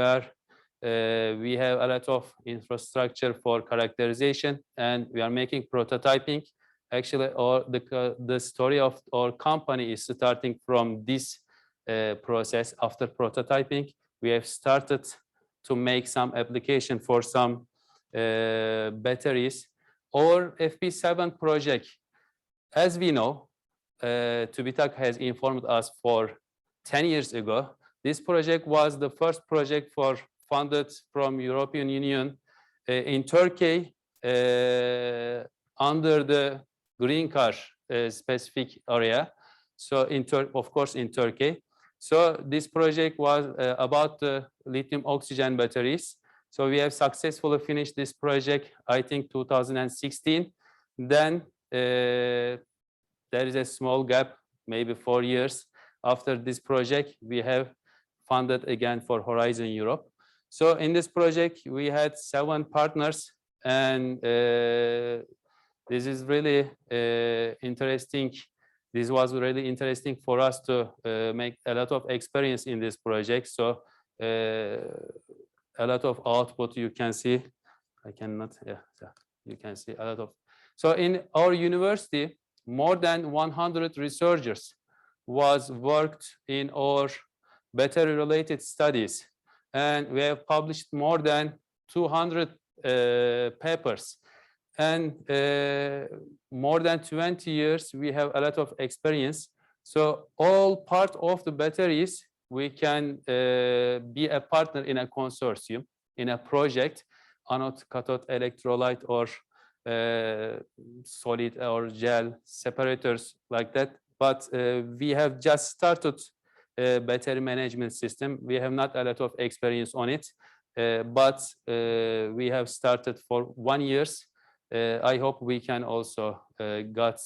we have a lot of infrastructure for characterization, and we are making prototyping. Actually, the story of our company is starting from this process. After prototyping, we have started to make some application for some batteries. Our FP7 project, as we know, TÜBİTAK has informed us for 10 years ago. This project was the first project funded from European Union in Turkey under the green car specific area. So of course in Turkey. So this project was about the lithium oxygen batteries. So we have successfully finished this project, I think 2016. Then there is a small gap, maybe 4 years after this project, we have funded again for Horizon Europe. So in this project, we had 7 partners, and this is really interesting. This was really interesting for us to make a lot of experience in this project. So a lot of output you can see. I cannot, yeah, you can see a lot of. So in our university, more than 100 researchers was worked in our battery-related studies, and we have published more than 200 papers. And more than 20 years, we have a lot of experience. So all part of the batteries, we can be a partner in a consortium, in a project, anode, cathode, electrolyte, or solid or gel separators like that. But we have just started a battery management system. We have not a lot of experience on it, but we have started for 1 year. I hope we can also got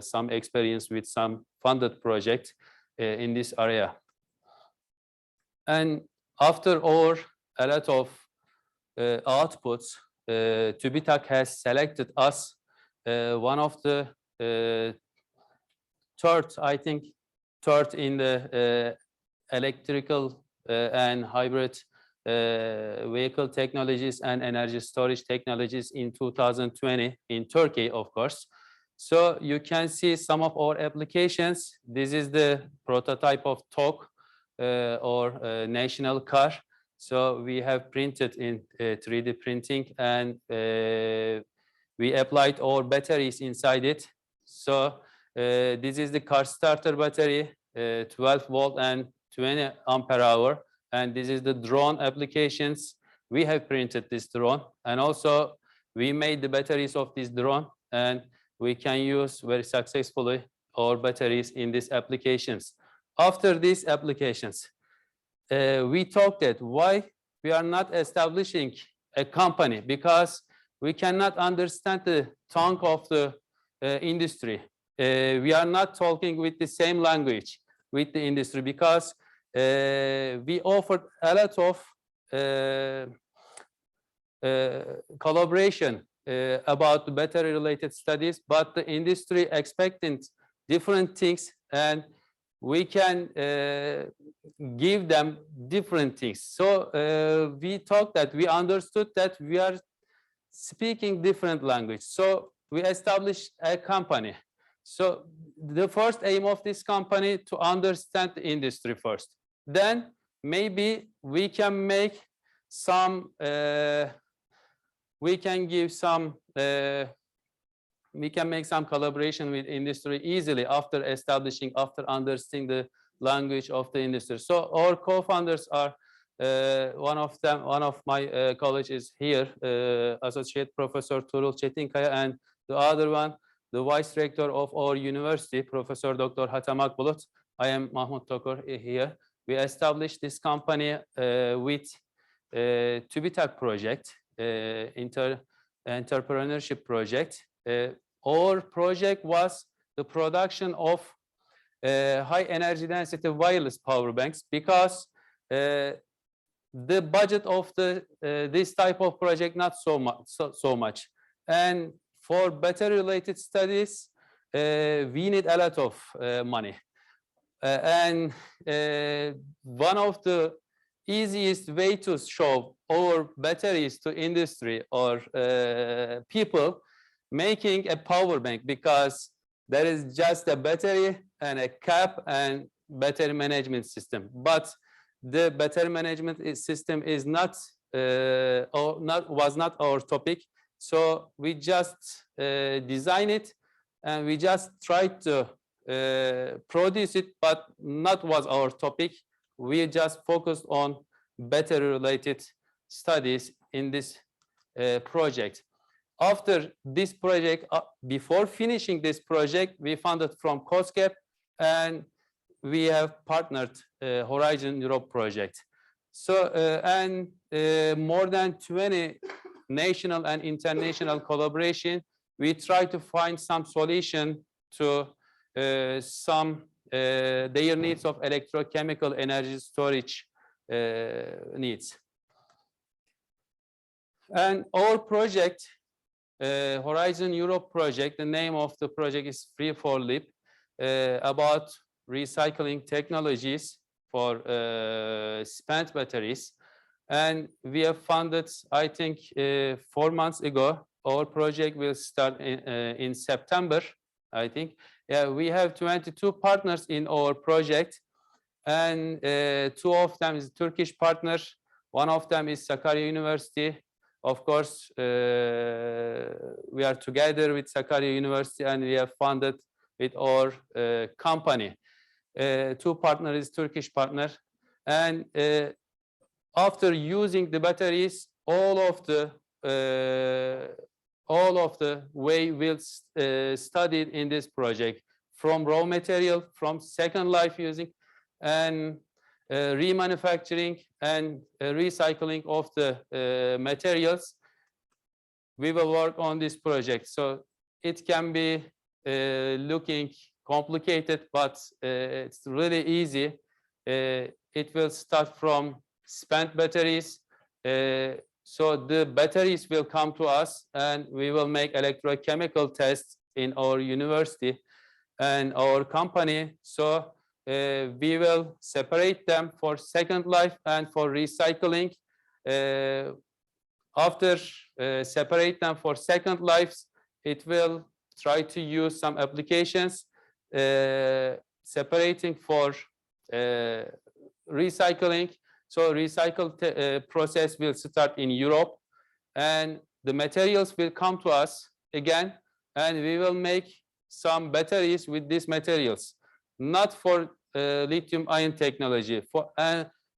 some experience with some funded project in this area. And after a lot of outputs, TÜBİTAK has selected us one of the third in the electrical and hybrid vehicle technologies and energy storage technologies in 2020 in Turkey, of course. So you can see some of our applications. This is the prototype of TOG or national car. So we have printed in 3D printing, and we applied our batteries inside it. So this is the car starter battery, 12 volt and 20 ampere hour. And this is the drone applications. We have printed this drone, and also we made the batteries of this drone, and we can use very successfully our batteries in these applications. After these applications, we talked that why we are not establishing a company, because we cannot understand the tongue of the industry. We are not talking with the same language with the industry, because we offered a lot of collaboration about the battery-related studies, but the industry expecting different things, and we can give them different things. So we thought that we understood that we are speaking different language. So we established a company. So the first aim of this company to understand the industry first. Then maybe we can make some, we can make some collaboration with industry easily after understanding the language of the industry. So our co-founders are, one of my colleagues is here, Associate Professor Tuğrul Çetinkaya, and the other one, the Vice Rector of our university, Professor Dr. Hatem Akbulut. I am Mahmut Tokur here. We established this company with TÜBİTAK project, entrepreneurship project. Our project was the production of high energy density wireless power banks, because the budget of the this type of project not so much. And for battery related studies, we need a lot of money. And one of the easiest way to show our batteries to industry or people, making a power bank, because there is just a battery and a cap and battery management system. But the battery management system is was not our topic. So we just design it and we just tried to produce it, but not was our topic. We just focused on battery related studies in this project. After this project, before finishing this project, we funded from COSGAP, and we have partnered Horizon Europe project. So, and more than 20 national and international collaboration, we try to find some solution to some their needs of electrochemical energy storage needs. And our project, Horizon Europe project, the name of the project is Free for Lip, about recycling technologies for spent batteries. And we have funded, I think, 4 months ago. Our project will start in September, I think. Yeah, we have 22 partners in our project, and 2 of them is Turkish partners. 1 of them is Sakarya University. Of course, we are together with Sakarya University, and we have funded with our company. 2 partners is Turkish partner, and after using the batteries, all of the way we'll studied in this project, from raw material, from second life using, and remanufacturing and recycling of the materials. We will work on this project. So it can be looking complicated, but it's really easy. It will start from spent batteries. So the batteries will come to us, and we will make electrochemical tests in our university and our company. So we will separate them for second life and for recycling. After separate them for second lives, it will try to use some applications. Separating for recycling. So recycle process will start in Europe, and the materials will come to us again, and we will make some batteries with these materials, not for lithium-ion technology,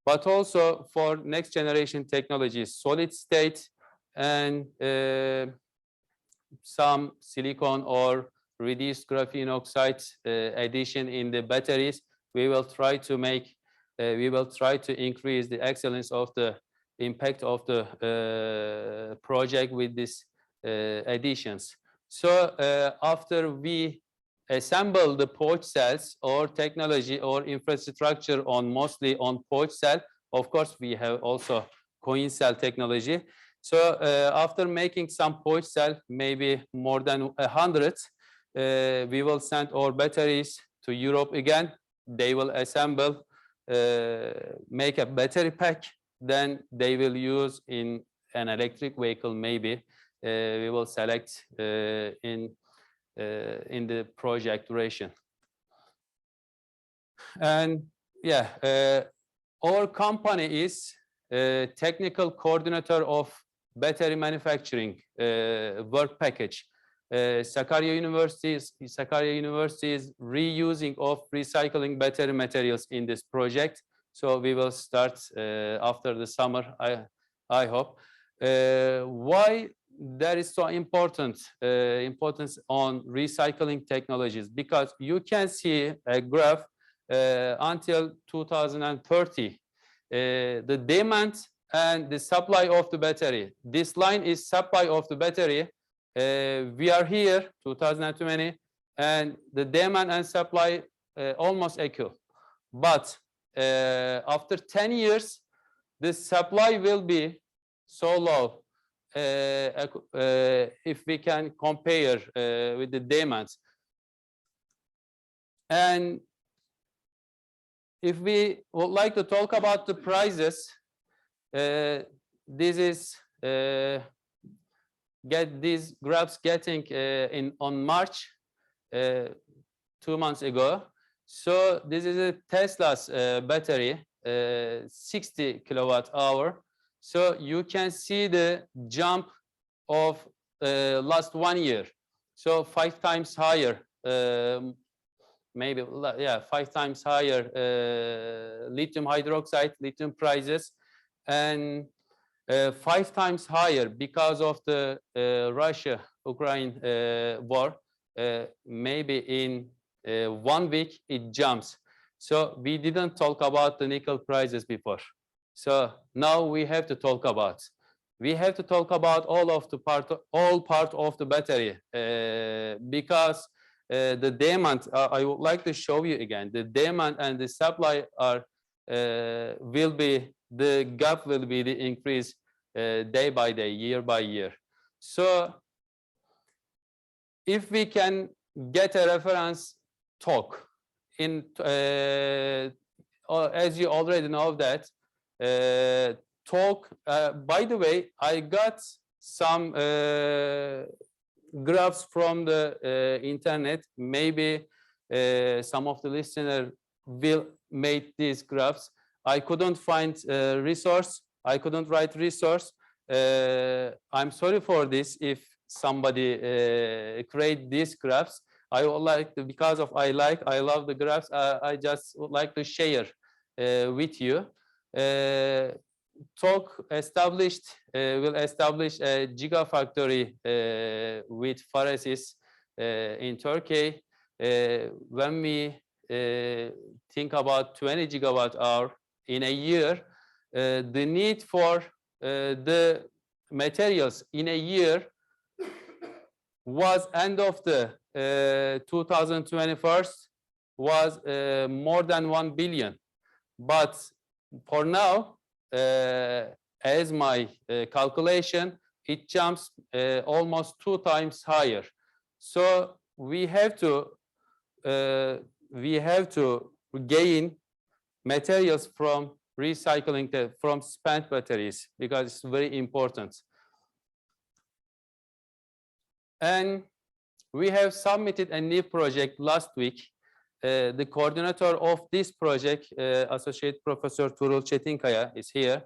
but also for next generation technologies, solid state, and some silicon or reduced graphene oxide addition in the batteries. We will try to make. We will try to increase the excellence of the impact of the project with these additions. So after we assemble the pouch cells or technology or infrastructure on mostly on pouch cell, of course we have also coin cell technology. So after making some pouch cell, maybe more than 100, we will send our batteries to Europe again. They will assemble, make a battery pack, then they will use in an electric vehicle. Maybe we will select in the project duration. And yeah, our company is technical coordinator of battery manufacturing work package. Sakarya University is reusing of recycling battery materials in this project. So we will start after the summer, I hope. Why that is so important, importance on recycling technologies? Because you can see a graph until 2030, the demand and the supply of the battery. This line is supply of the battery. We are here, 2020, and the demand and supply almost equal. But after 10 years, the supply will be so low if we can compare with the demand. And if we would like to talk about the prices, this is get these graphs getting on March 2 months ago. So this is a Tesla's battery, 60 kilowatt hour. So you can see the jump of last 1 year. So 5 times higher, maybe, yeah, 5 times higher lithium hydroxide, lithium prices, and 5 times higher because of the Russia-Ukraine war. Maybe in 1 week it jumps. So we didn't talk about the nickel prices before. So now we have to talk about. We have to talk about all part of the battery because the demand. I would like to show you again. The demand and the supply are will be, the gap will be the increase day by day, year by year. So if we can get a reference talk in, as you already know that talk. By the way, I got some graphs from the internet. Maybe some of the listeners will make these graphs. I couldn't find resource. I couldn't write resource. I'm sorry for this. If somebody create these graphs, I would like to, because of I love the graphs. I just would like to share with you. Talk established will establish a gigafactory with Farasis in Turkey. When we think about 20 gigawatt hour in a year, the need for the materials in a year was end of the 2021 was more than 1 billion. But for now, as my calculation, it jumps almost 2 times higher. So we have to gain materials from recycling from spent batteries, because it's very important. And we have submitted a new project last week. The coordinator of this project, Associate Professor Tuğrul Çetinkaya, is here.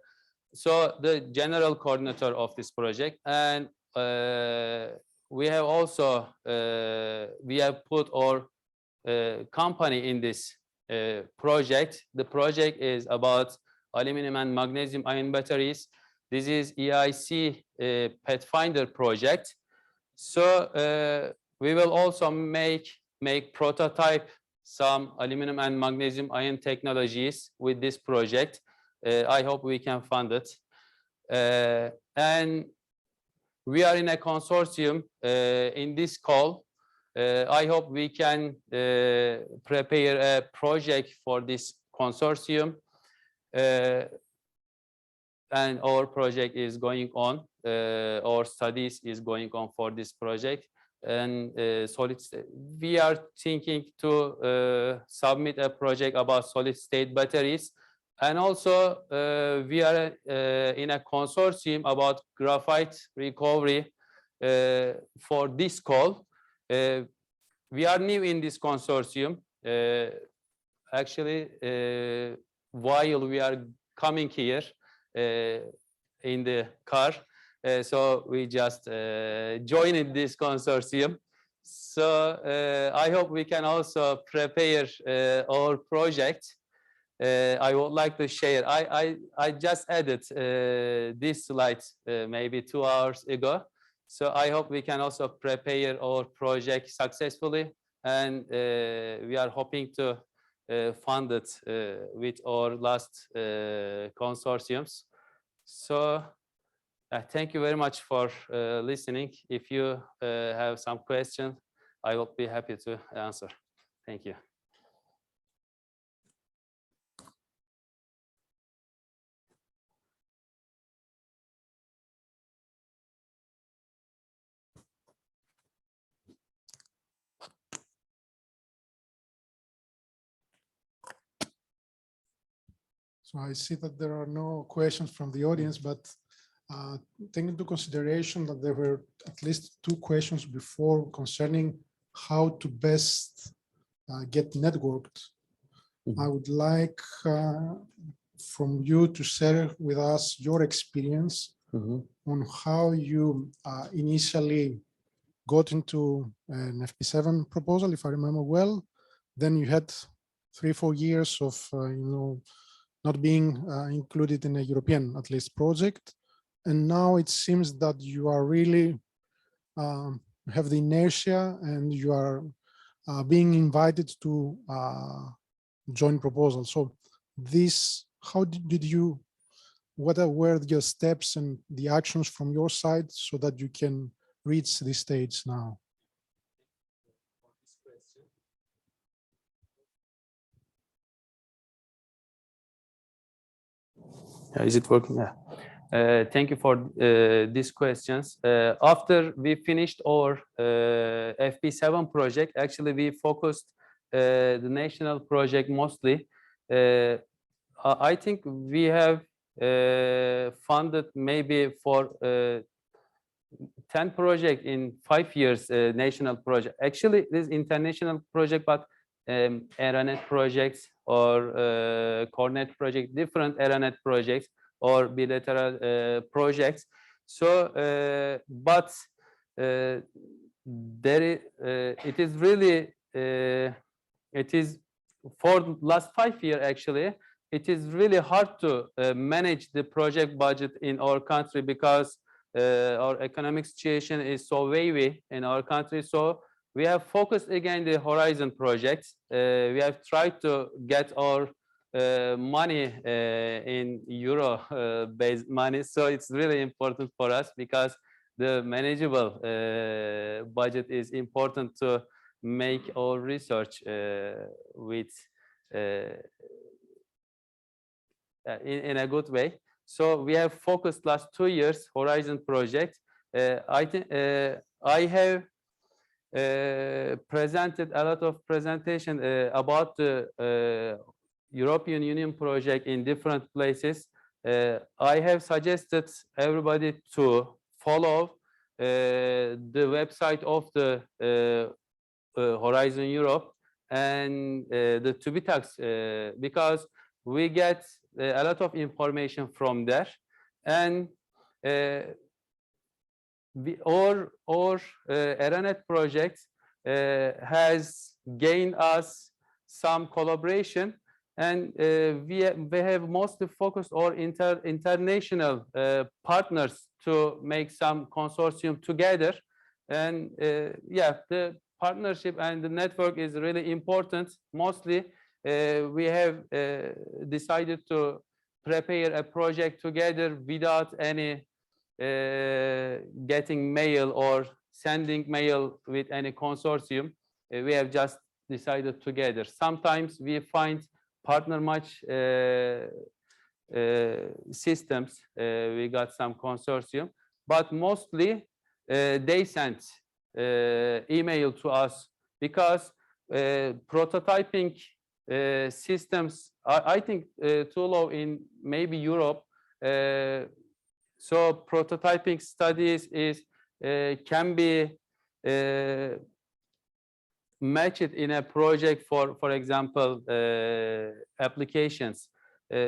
So the general coordinator of this project, and we have also we have put our company in this project. The project is about aluminum and magnesium ion batteries. This is EIC Pathfinder project. So we will also make prototype some aluminum and magnesium ion technologies with this project. I hope we can fund it. And we are in a consortium in this call. I hope we can prepare a project for this consortium. And our project is going on, our studies is going on for this project. And solid state, we are thinking to submit a project about solid state batteries. And also we are in a consortium about graphite recovery for this call. We are new in this consortium. Actually, while we are coming here in the car, so we just joined this consortium. So I hope we can also prepare our project. I would like to share. I just added this slide maybe 2 hours ago. So I hope we can also prepare our project successfully, and we are hoping to fund it with our last consortiums. So thank you very much for listening. If you have some questions, I will be happy to answer. Thank you. So I see that there are no questions from the audience, but taking into consideration that there were at least 2 questions before concerning how to best get networked, I would like from you to share with us your experience on how you initially got into an FP7 proposal, if I remember well. Then you had 3-4 years of not being included in a European, at least, project. And now it seems that you are really have the inertia and you are being invited to join proposal. So this, how did you, what were your steps and the actions from your side so that you can reach this stage now? Is it working? Yeah. Thank you for these questions. After we finished our FP7 project, actually we focused the national project mostly. I think we have funded maybe for 10 projects in 5 years, national project. Actually, this international project, but ARANET projects or CORNET project, different ARANET projects or bilateral projects. So, but it is really, it is for the last 5 years actually, it is really hard to manage the project budget in our country because our economic situation is so wavy in our country. So we have focused again the Horizon projects. We have tried to get our money in euro based money. So it's really important for us because the manageable budget is important to make our research with in a good way. So we have focused last 2 years Horizon project. I think I have presented a lot of presentation about the European Union project in different places. I have suggested everybody to follow the website of the Horizon Europe and the TÜBİTAK because we get a lot of information from there, and our ARANET project has gained us some collaboration, and we have mostly focused on international partners to make some consortium together, and yeah, the partnership and the network is really important. Mostly we have decided to prepare a project together without any getting mail or sending mail with any consortium. We have just decided together. Sometimes we find partner match systems. We got some consortium, but mostly they sent email to us because prototyping systems, I think too low in maybe Europe. So prototyping studies is can be matched in a project for example applications.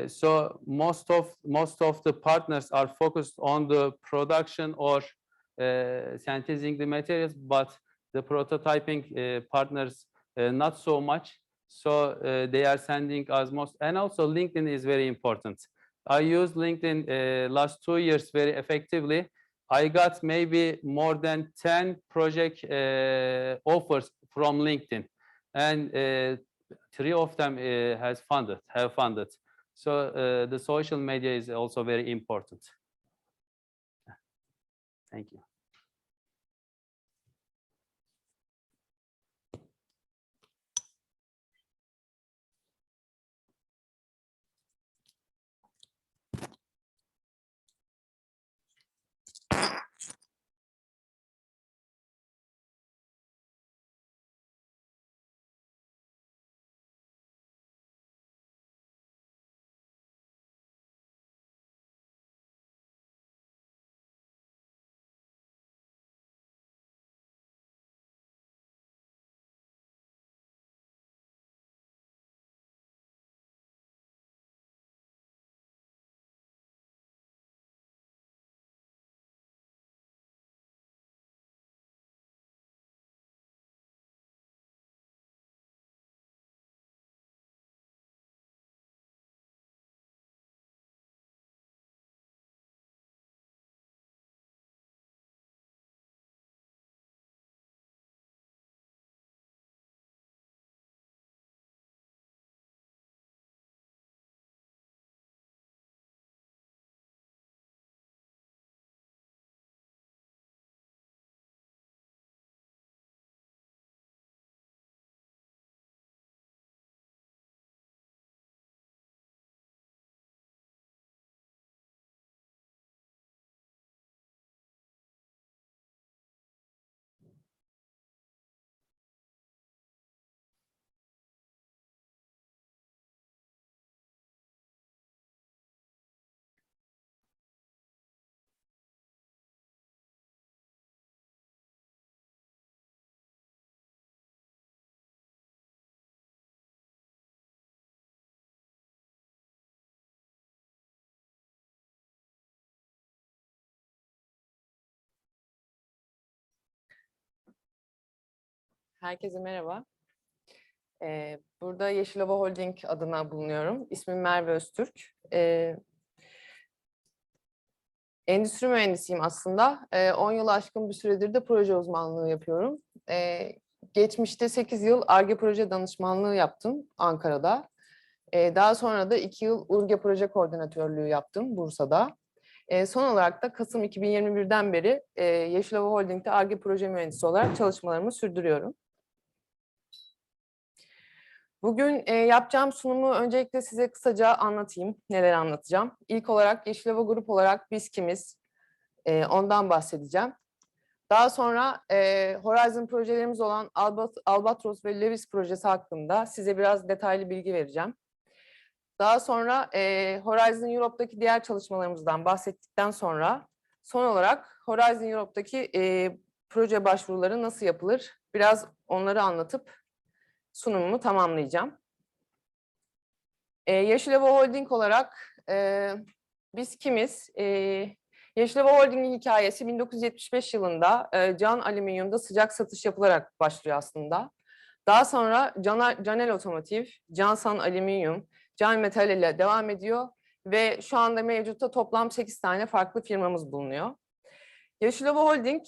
So most of the partners are focused on the production or synthesizing the materials, but the prototyping partners not so much. So they are sending us most, and also LinkedIn is very important. I used LinkedIn last 2 years very effectively. I got maybe more than 10 project offers from LinkedIn, and 3 of them have funded. So the social media is also very important. Thank you. Herkese merhaba. Burada Yeşilova Holding adına bulunuyorum. İsmim Merve Öztürk. Endüstri mühendisiyim aslında. 10 yılı aşkın bir süredir de proje uzmanlığı yapıyorum. Geçmişte 8 yıl Ar-Ge proje danışmanlığı yaptım Ankara'da. Daha sonra da 2 yıl Ur-Ge proje koordinatörlüğü yaptım Bursa'da. Son olarak da Kasım 2021'den beri Yeşilova Holding'de Ar-Ge proje mühendisi olarak çalışmalarımı sürdürüyorum. Bugün yapacağım sunumu öncelikle size kısaca anlatayım, neler anlatacağım. İlk olarak Yeşilova Grup olarak biz kimiz, ondan bahsedeceğim. Daha sonra Horizon projelerimiz olan Albatros ve Lewis projesi hakkında size biraz detaylı bilgi vereceğim. Daha sonra Horizon Europe'daki diğer çalışmalarımızdan bahsettikten sonra son olarak Horizon Europe'daki proje başvuruları nasıl yapılır? Biraz onları anlatıp sunumumu tamamlayacağım. Yeşilova Holding olarak biz kimiz? Yeşilova Holding'in hikayesi 1975 yılında Can Alüminyum'da sıcak satış yapılarak başlıyor aslında. Daha sonra Canel Otomotiv, Cansan Alüminyum, Can Metal ile devam ediyor ve şu anda mevcutta toplam 8 tane farklı firmamız bulunuyor. Yeşilova Holding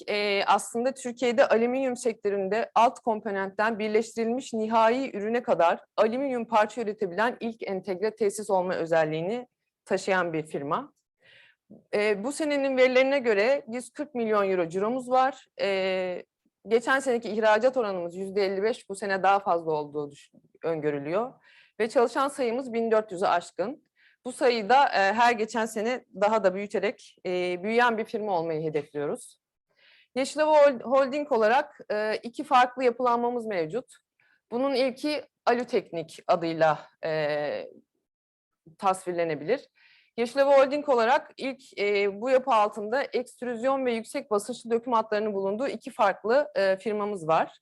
aslında Türkiye'de alüminyum sektöründe alt komponentten birleştirilmiş nihai ürüne kadar alüminyum parça üretebilen ilk entegre tesis olma özelliğini taşıyan bir firma. Bu senenin verilerine göre 140 milyon euro ciromuz var. Geçen seneki ihracat oranımız %55, bu sene daha fazla olduğu öngörülüyor. Ve çalışan sayımız 1400'ü aşkın. Bu sayıyı da her geçen sene daha da büyüterek büyüyen bir firma olmayı hedefliyoruz. Yeşilova Holding olarak 2 farklı yapılanmamız mevcut. Bunun ilki Aluteknik adıyla tasvirlenebilir. Yeşilova Holding olarak ilk bu yapı altında ekstrüzyon ve yüksek basınçlı döküm hatlarının bulunduğu 2 farklı firmamız var.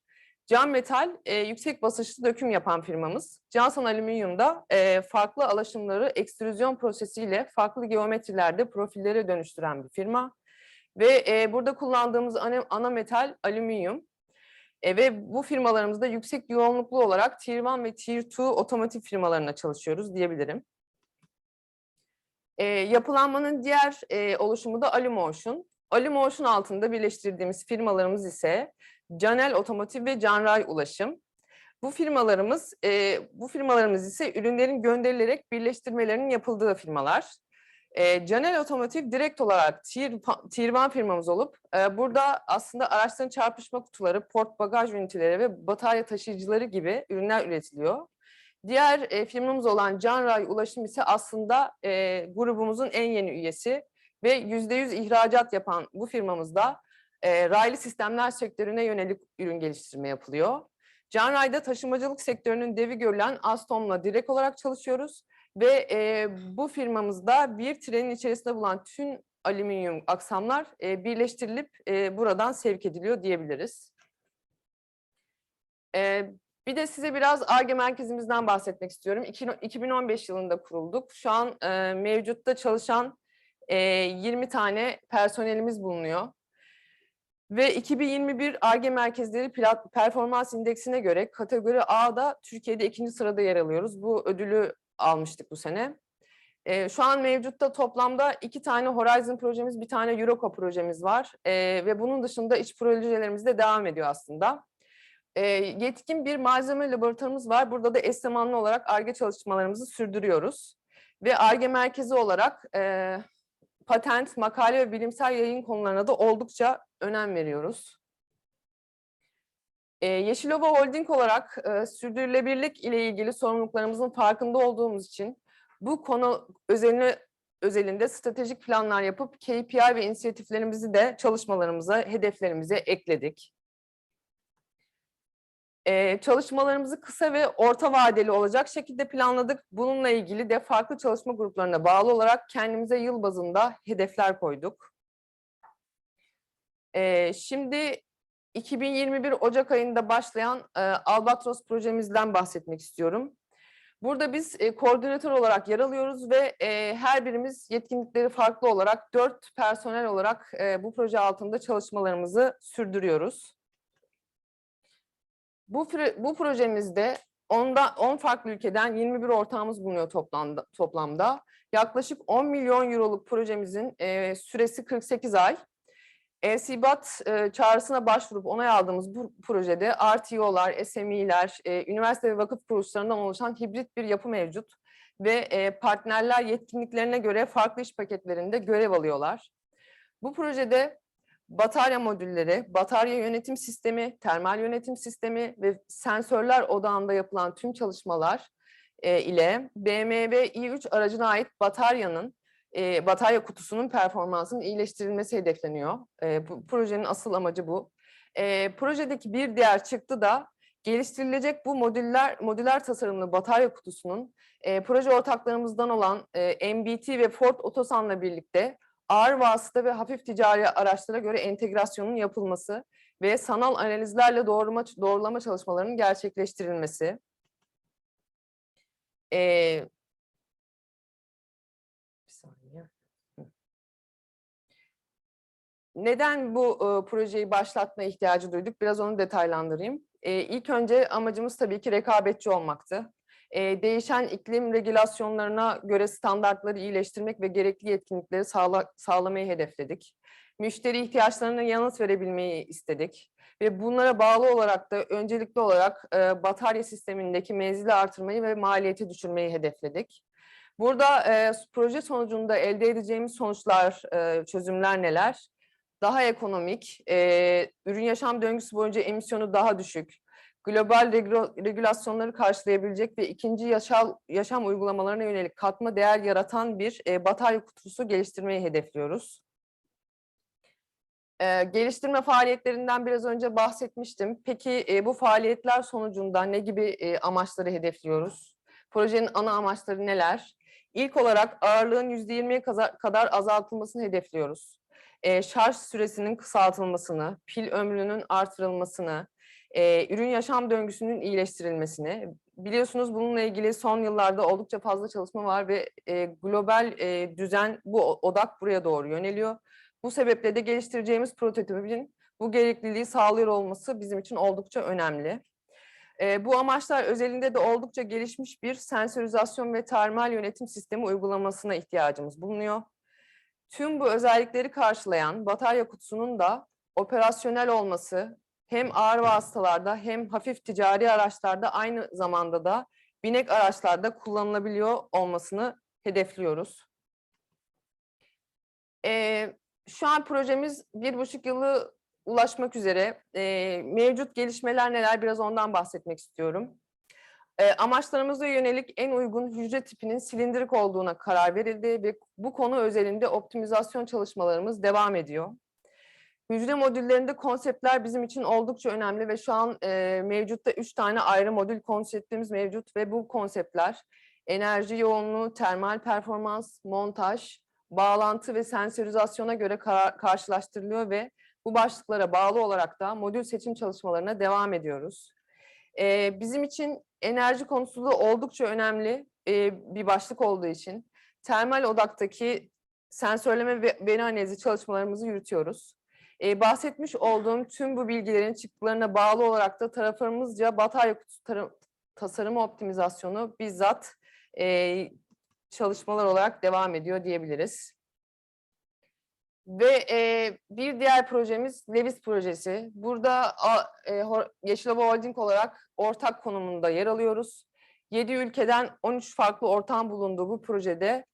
Can Metal yüksek basınçlı döküm yapan firmamız. Cansan Alüminyum'da farklı alaşımları ekstrüzyon prosesiyle farklı geometrilerde profillere dönüştüren bir firma. Ve burada kullandığımız ana metal alüminyum. Ve bu firmalarımızda yüksek yoğunluklu olarak Tier 1 ve Tier 2 otomotiv firmalarına çalışıyoruz diyebilirim. Yapılanmanın diğer oluşumu da Alumotion. Alumotion altında birleştirdiğimiz firmalarımız ise Canel Otomotiv ve Canray Ulaşım. Bu firmalarımız ise ürünlerin gönderilerek birleştirmelerinin yapıldığı firmalar. Canel Otomotiv direkt olarak Tier 1 firmamız olup burada aslında araçların çarpışma kutuları, port bagaj üniteleri ve batarya taşıyıcıları gibi ürünler üretiliyor. Diğer firmamız olan Canray Ulaşım ise aslında grubumuzun en yeni üyesi ve %100 ihracat yapan bu firmamızda raylı sistemler sektörüne yönelik ürün geliştirme yapılıyor. Canray'da taşımacılık sektörünün devi görülen Alstom'la direkt olarak çalışıyoruz ve bu firmamızda bir trenin içerisinde bulunan tüm alüminyum aksamlar birleştirilip buradan sevk ediliyor diyebiliriz. Bir de size biraz Ar-Ge merkezimizden bahsetmek istiyorum. 2015 yılında kurulduk. Şu an mevcutta çalışan 20 tane personelimiz bulunuyor. Ve 2021 Ar-Ge merkezleri performans indeksine göre kategori A'da Türkiye'de 2. sırada yer alıyoruz. Bu ödülü almıştık bu sene. Şu an mevcutta toplamda 2 tane Horizon projemiz, bir tane Europa projemiz var. Ve bunun dışında iç projelerimiz de devam ediyor aslında. Yetkin bir malzeme laboratuvarımız var. Burada da eş zamanlı olarak Ar-Ge çalışmalarımızı sürdürüyoruz. Ve Ar-Ge merkezi olarak patent, makale ve bilimsel yayın konularına da oldukça önem veriyoruz. Yeşilova Holding olarak sürdürülebilirlik ile ilgili sorumluluklarımızın farkında olduğumuz için bu konu özelinde stratejik planlar yapıp KPI ve inisiyatiflerimizi de çalışmalarımıza, hedeflerimize ekledik. Çalışmalarımızı kısa ve orta vadeli olacak şekilde planladık. Bununla ilgili de farklı çalışma gruplarına bağlı olarak kendimize yıl bazında hedefler koyduk. Şimdi 2021 Ocak ayında başlayan Albatros projemizden bahsetmek istiyorum. Burada biz koordinatör olarak yer alıyoruz ve her birimiz yetkinlikleri farklı olarak 4 personel olarak bu proje altında çalışmalarımızı sürdürüyoruz. Bu projemizde 10 farklı ülkeden 21 ortağımız bulunuyor toplamda. Yaklaşık 10 milyon euroluk projemizin süresi 48 ay. SİBAT çağrısına başvurup onay aldığımız bu projede RTO'lar, SME'ler, üniversite ve vakıf kuruluşlarından oluşan hibrit bir yapı mevcut ve partnerler yetkinliklerine göre farklı iş paketlerinde görev alıyorlar. Bu projede batarya modülleri, batarya yönetim sistemi, termal yönetim sistemi ve sensörler odağında yapılan tüm çalışmalar ile BMW i3 aracına ait batarya kutusunun performansının iyileştirilmesi hedefleniyor. Bu projenin asıl amacı bu. Projedeki bir diğer çıktı da geliştirilecek bu modüler tasarımlı batarya kutusunun proje ortaklarımızdan olan MBT ve Ford Otosan'la birlikte ağır vasıta ve hafif ticari araçlara göre entegrasyonun yapılması ve sanal analizlerle doğrulama çalışmalarının gerçekleştirilmesi. Bir saniye. Neden bu projeyi başlatma ihtiyacı duyduk? Biraz onu detaylandırayım. İlk önce amacımız tabii ki rekabetçi olmaktı. Değişen iklim regülasyonlarına göre standartları iyileştirmek ve gerekli yetkinlikleri sağlamayı hedefledik. Müşteri ihtiyaçlarına yanıt verebilmeyi istedik. Ve bunlara bağlı olarak da öncelikli olarak batarya sistemindeki menzili artırmayı ve maliyeti düşürmeyi hedefledik. Burada proje sonucunda elde edeceğimiz sonuçlar, çözümler neler? Daha ekonomik, ürün yaşam döngüsü boyunca emisyonu daha düşük, global regülasyonları karşılayabilecek ve ikinci yaşam uygulamalarına yönelik katma değer yaratan bir batarya kutusu geliştirmeyi hedefliyoruz. Geliştirme faaliyetlerinden biraz önce bahsetmiştim. Peki bu faaliyetler sonucunda ne gibi amaçları hedefliyoruz? Projenin ana amaçları neler? İlk olarak ağırlığın %20'ye kadar azaltılmasını hedefliyoruz. Şarj süresinin kısaltılmasını, pil ömrünün artırılmasını, ürün yaşam döngüsünün iyileştirilmesini. Biliyorsunuz bununla ilgili son yıllarda oldukça fazla çalışma var ve global düzen, bu odak buraya doğru yöneliyor. Bu sebeple de geliştireceğimiz prototipin bu gerekliliği sağlıyor olması bizim için oldukça önemli. Bu amaçlar özelinde de oldukça gelişmiş bir sensörizasyon ve termal yönetim sistemi uygulamasına ihtiyacımız bulunuyor. Tüm bu özellikleri karşılayan batarya kutusunun da operasyonel olması hem ağır vasıtalarda hem hafif ticari araçlarda aynı zamanda da binek araçlarda kullanılabiliyor olmasını hedefliyoruz. Şu an projemiz 1,5 yılı ulaşmak üzere. Mevcut gelişmeler neler? Biraz ondan bahsetmek istiyorum. Amaçlarımıza yönelik en uygun hücre tipinin silindirik olduğuna karar verildi ve bu konu özelinde optimizasyon çalışmalarımız devam ediyor. Hücre modüllerinde konseptler bizim için oldukça önemli ve şu an mevcutta 3 tane ayrı modül konseptimiz mevcut ve bu konseptler enerji yoğunluğu, termal performans, montaj, bağlantı ve sensörizasyona göre karşılaştırılıyor ve bu başlıklara bağlı olarak da modül seçim çalışmalarına devam ediyoruz. Bizim için enerji konusu da oldukça önemli bir başlık olduğu için termal odaktaki sensörleme ve veri analizi çalışmalarımızı yürütüyoruz. Bahsetmiş olduğum tüm bu bilgilerin çıktılarına bağlı olarak da tarafımızca batarya kutusu tasarımı optimizasyonu bizzat çalışmalar olarak devam ediyor diyebiliriz. Ve bir diğer projemiz Levis projesi. Burada Yeşilova Holding olarak ortak konumunda yer alıyoruz. 7 ülkeden 13 farklı ortağın bulunduğu bu projede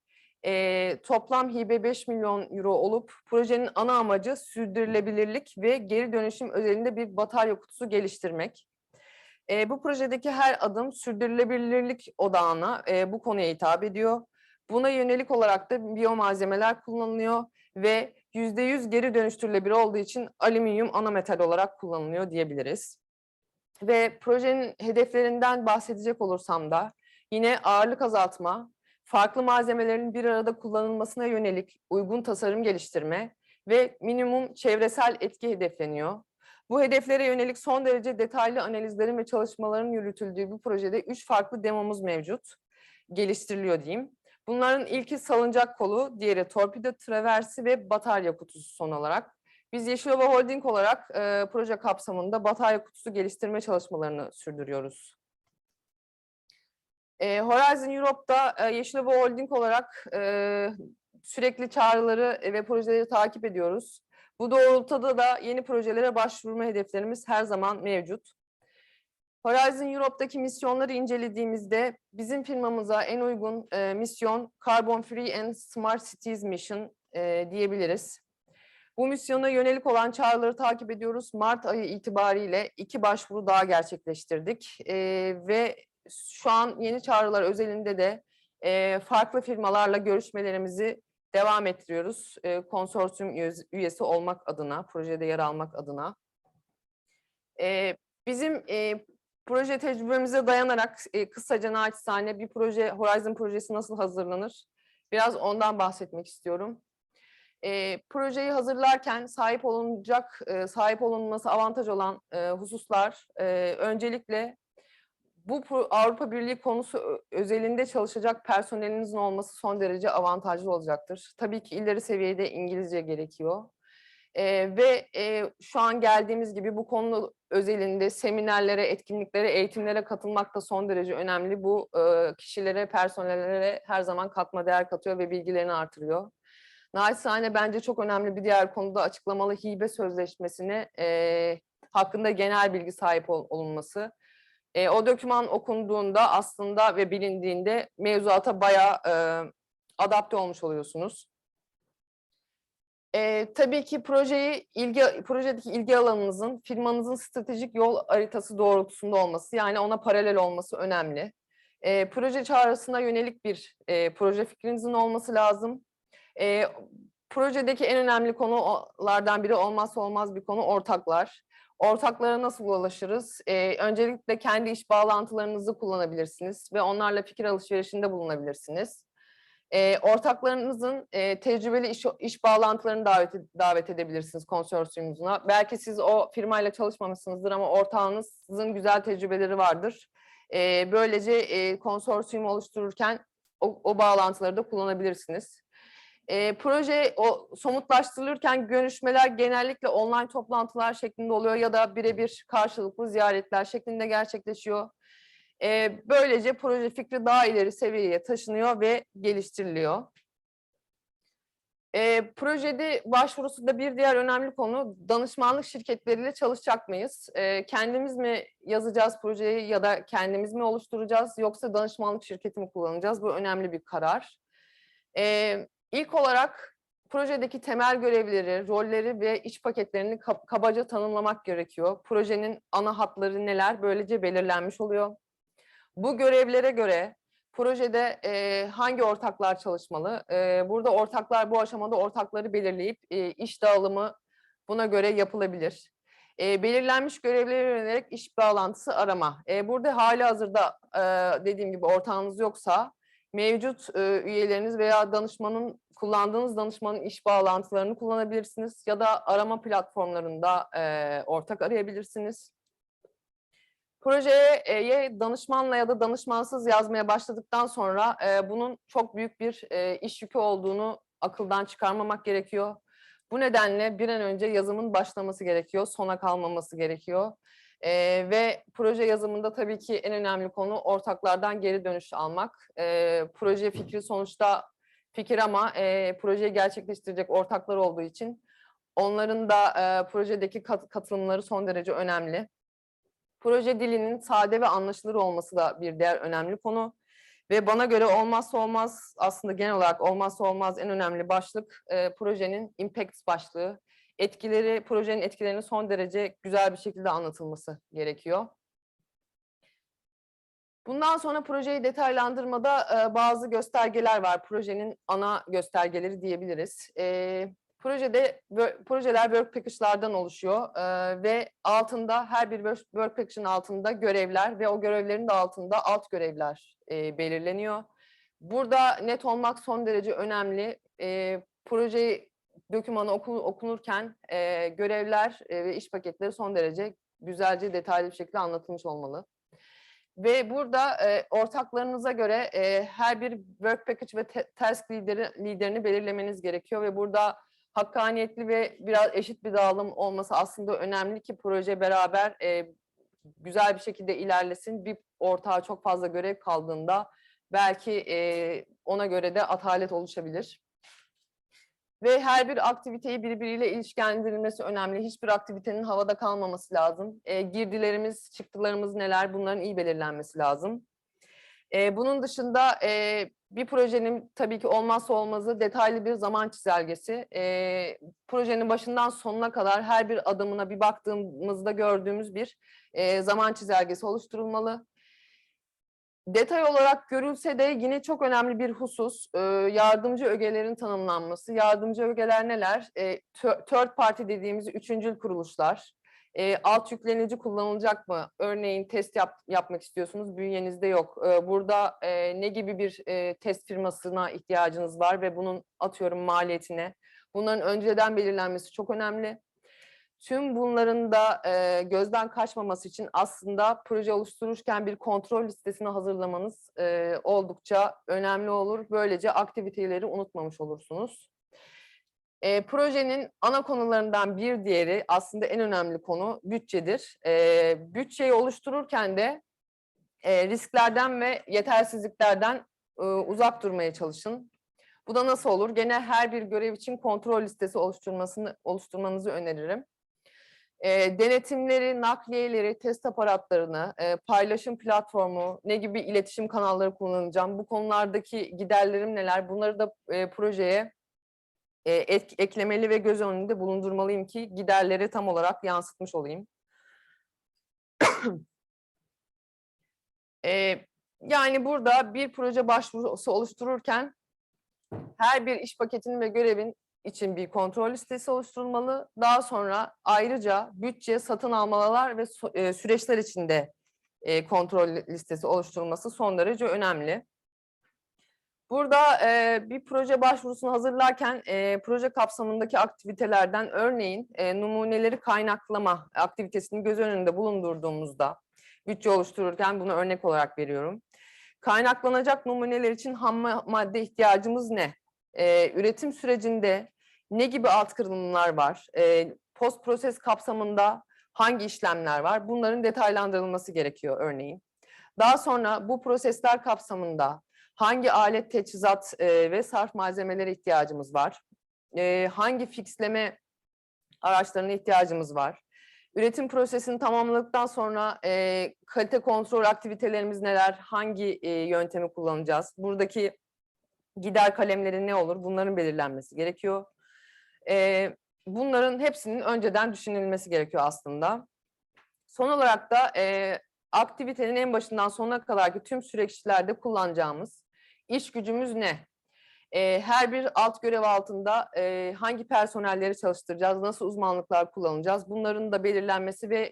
toplam hibe 5 milyon euro olup projenin ana amacı sürdürülebilirlik ve geri dönüşüm özelinde bir batarya kutusu geliştirmek. Bu projedeki her adım sürdürülebilirlik odağına bu konuya hitap ediyor. Buna yönelik olarak da biyomalzemeler kullanılıyor ve %100 geri dönüştürülebilir olduğu için alüminyum ana metal olarak kullanılıyor diyebiliriz. Ve projenin hedeflerinden bahsedecek olursam da yine ağırlık azaltma, farklı malzemelerin bir arada kullanılmasına yönelik uygun tasarım geliştirme ve minimum çevresel etki hedefleniyor. Bu hedeflere yönelik son derece detaylı analizlerin ve çalışmaların yürütüldüğü bu projede 3 farklı demomuz mevcut, geliştiriliyor diyeyim. Bunların ilki salıncak kolu, diğeri torpido traversi ve batarya kutusu son olarak. Biz Yeşilova Holding olarak proje kapsamında batarya kutusu geliştirme çalışmalarını sürdürüyoruz. Horizon Europe'da Yeşilova Holding olarak sürekli çağrıları ve projeleri takip ediyoruz. Bu doğrultuda da yeni projelere başvurma hedeflerimiz her zaman mevcut. Horizon Europe'daki misyonları incelediğimizde bizim firmamıza en uygun misyon Carbon Free and Smart Cities Mission diyebiliriz. Bu misyona yönelik olan çağrıları takip ediyoruz. Mart ayı itibariyle 2 başvuru daha gerçekleştirdik ve şu an yeni çağrılar özelinde de farklı firmalarla görüşmelerimizi devam ettiriyoruz. Konsorsiyum üyesi olmak adına, projede yer almak adına. Bizim proje tecrübemize dayanarak kısaca naçizane bir proje, Horizon projesi nasıl hazırlanır? Biraz ondan bahsetmek istiyorum. Projeyi hazırlarken sahip olunması avantaj olan hususlar öncelikle bu Avrupa Birliği konusu özelinde çalışacak personelinizin olması son derece avantajlı olacaktır. Tabii ki ileri seviyede İngilizce gerekiyor. Ve şu an geldiğimiz gibi bu konu özelinde seminerlere, etkinliklere, eğitimlere katılmak da son derece önemli. Bu kişilere, personellere her zaman katma değer katıyor ve bilgilerini artırıyor. Naçizane bence çok önemli bir diğer konuda açıklamalı hibe sözleşmesine hakkında genel bilgi sahip olunması. O doküman okunduğunda aslında ve bilindiğinde mevzuata bayağı adapte olmuş oluyorsunuz. Tabii ki projedeki ilgi alanınızın firmanızın stratejik yol haritası doğrultusunda olması, yani ona paralel olması önemli. Proje çağrısına yönelik bir proje fikrinizin olması lazım. Projedeki en önemli konulardan biri olmazsa olmaz bir konu ortaklar. Ortaklara nasıl ulaşırız? Öncelikle kendi iş bağlantılarınızı kullanabilirsiniz ve onlarla fikir alışverişinde bulunabilirsiniz. Ortaklarınızın tecrübeli iş bağlantılarını davet edebilirsiniz konsorsiyumuna. Belki siz o firmayla çalışmamışsınızdır ama ortağınızın güzel tecrübeleri vardır. Böylece konsorsiyumu oluştururken o bağlantıları da kullanabilirsiniz. Proje somutlaştırılırken görüşmeler genellikle online toplantılar şeklinde oluyor ya da birebir karşılıklı ziyaretler şeklinde gerçekleşiyor. Böylece proje fikri daha ileri seviyeye taşınıyor ve geliştiriliyor. Projede başvurusunda bir diğer önemli konu danışmanlık şirketleriyle çalışacak mıyız? Kendimiz mi yazacağız projeyi ya da kendimiz mi oluşturacağız yoksa danışmanlık şirketi mi kullanacağız? Bu önemli bir karar. İlk olarak projedeki temel görevleri, rolleri ve iş paketlerini kabaca tanımlamak gerekiyor. Projenin ana hatları neler? Böylece belirlenmiş oluyor. Bu görevlere göre projede hangi ortaklar çalışmalı? Burada bu aşamada ortakları belirleyip iş dağılımı buna göre yapılabilir. Belirlenmiş görevlere yönelik iş bağlantısı arama. Burada halihazırda dediğim gibi ortağınız yoksa mevcut üyeleriniz veya kullandığınız danışmanın iş bağlantılarını kullanabilirsiniz ya da arama platformlarında ortak arayabilirsiniz. Projeye danışmanla ya da danışmansız yazmaya başladıktan sonra bunun çok büyük bir iş yükü olduğunu akıldan çıkarmamak gerekiyor. Bu nedenle bir an önce yazımın başlaması gerekiyor, sona kalmaması gerekiyor. Ve proje yazımında tabii ki en önemli konu ortaklardan geri dönüş almak. Proje fikri sonuçta fikir ama projeyi gerçekleştirecek ortaklar olduğu için onların da projedeki katılımları son derece önemli. Proje dilinin sade ve anlaşılır olması da bir diğer önemli konu. Ve bana göre olmazsa olmaz, aslında genel olarak olmazsa olmaz en önemli başlık projenin impact başlığı. Projenin etkilerinin son derece güzel bir şekilde anlatılması gerekiyor. Bundan sonra projeyi detaylandırmada bazı göstergeler var. Projenin ana göstergeleri diyebiliriz. Projeler work package'lardan oluşuyor ve altında her bir work package'ın altında görevler ve o görevlerin de altında alt görevler belirleniyor. Burada net olmak son derece önemli. Proje dokümanı okunurken görevler ve iş paketleri son derece güzelce detaylı bir şekilde anlatılmış olmalı. Ve burada ortaklarınıza göre her bir work package ve task liderini belirlemeniz gerekiyor ve burada hakkaniyetli ve biraz eşit bir dağılım olması aslında önemli ki proje beraber güzel bir şekilde ilerlesin. Bir ortağa çok fazla görev kaldığında belki ona göre de atalet oluşabilir. Ve her bir aktiviteyi birbiriyle ilişkilendirilmesi önemli. Hiçbir aktivitenin havada kalmaması lazım. Girdilerimiz, çıktılarımız neler, bunların iyi belirlenmesi lazım. Bunun dışında bir projenin tabii ki olmazsa olmazı detaylı bir zaman çizelgesi. Projenin başından sonuna kadar her bir adımına bir baktığımızda gördüğümüz bir zaman çizelgesi oluşturulmalı. Detay olarak görülse de yine çok önemli bir husus yardımcı ögelerin tanımlanması. Yardımcı ögeler neler? Third party dediğimiz üçüncül kuruluşlar. Alt yüklenici kullanılacak mı? Örneğin test yapmak istiyorsunuz, bünyenizde yok. Burada ne gibi bir test firmasına ihtiyacınız var ve bunun atıyorum maliyetine. Bunların önceden belirlenmesi çok önemli. Tüm bunların da gözden kaçmaması için aslında proje oluştururken bir kontrol listesini hazırlamanız oldukça önemli olur. Böylece aktiviteleri unutmamış olursunuz. Projenin ana konularından bir diğeri aslında en önemli konu bütçedir. Bütçeyi oluştururken de risklerden ve yetersizliklerden uzak durmaya çalışın. Bu da nasıl olur? Gene her bir görev için kontrol listesi oluşturmanızı öneririm. Denetimleri, nakliyeleri, test aparatlarını, paylaşım platformu, ne gibi iletişim kanalları kullanacağım, bu konulardaki giderlerim neler, bunları da projeye eklemeli ve göz önünde bulundurmalıyım ki giderleri tam olarak yansıtmış olayım. Yani burada bir proje başvurusu oluştururken her bir iş paketinin ve görevin için bir kontrol listesi oluşturulmalı. Daha sonra ayrıca bütçe, satın almalar ve süreçler için de kontrol listesi oluşturulması son derece önemli. Burada bir proje başvurusunu hazırlarken proje kapsamındaki aktivitelerden örneğin numuneleri kaynaklama aktivitesini göz önünde bulundurduğumuzda bütçe oluştururken bunu örnek olarak veriyorum. Kaynaklanacak numuneler için ham madde ihtiyacımız ne? Üretim sürecinde ne gibi alt kırılımlar var? Post proses kapsamında hangi işlemler var? Bunların detaylandırılması gerekiyor örneğin. Daha sonra bu prosesler kapsamında hangi alet, teçhizat ve sarf malzemelere ihtiyacımız var? Hangi fixleme araçlarına ihtiyacımız var? Üretim prosesini tamamladıktan sonra kalite kontrol aktivitelerimiz neler? Hangi yöntemi kullanacağız? Buradaki gider kalemleri ne olur? Bunların belirlenmesi gerekiyor. Bunların hepsinin önceden düşünülmesi gerekiyor aslında. Son olarak da aktivitenin en başından sonuna kadarki tüm süreçlerde kullanacağımız iş gücümüz ne? Her bir alt görev altında hangi personelleri çalıştıracağız, nasıl uzmanlıklar kullanacağız? Bunların da belirlenmesi ve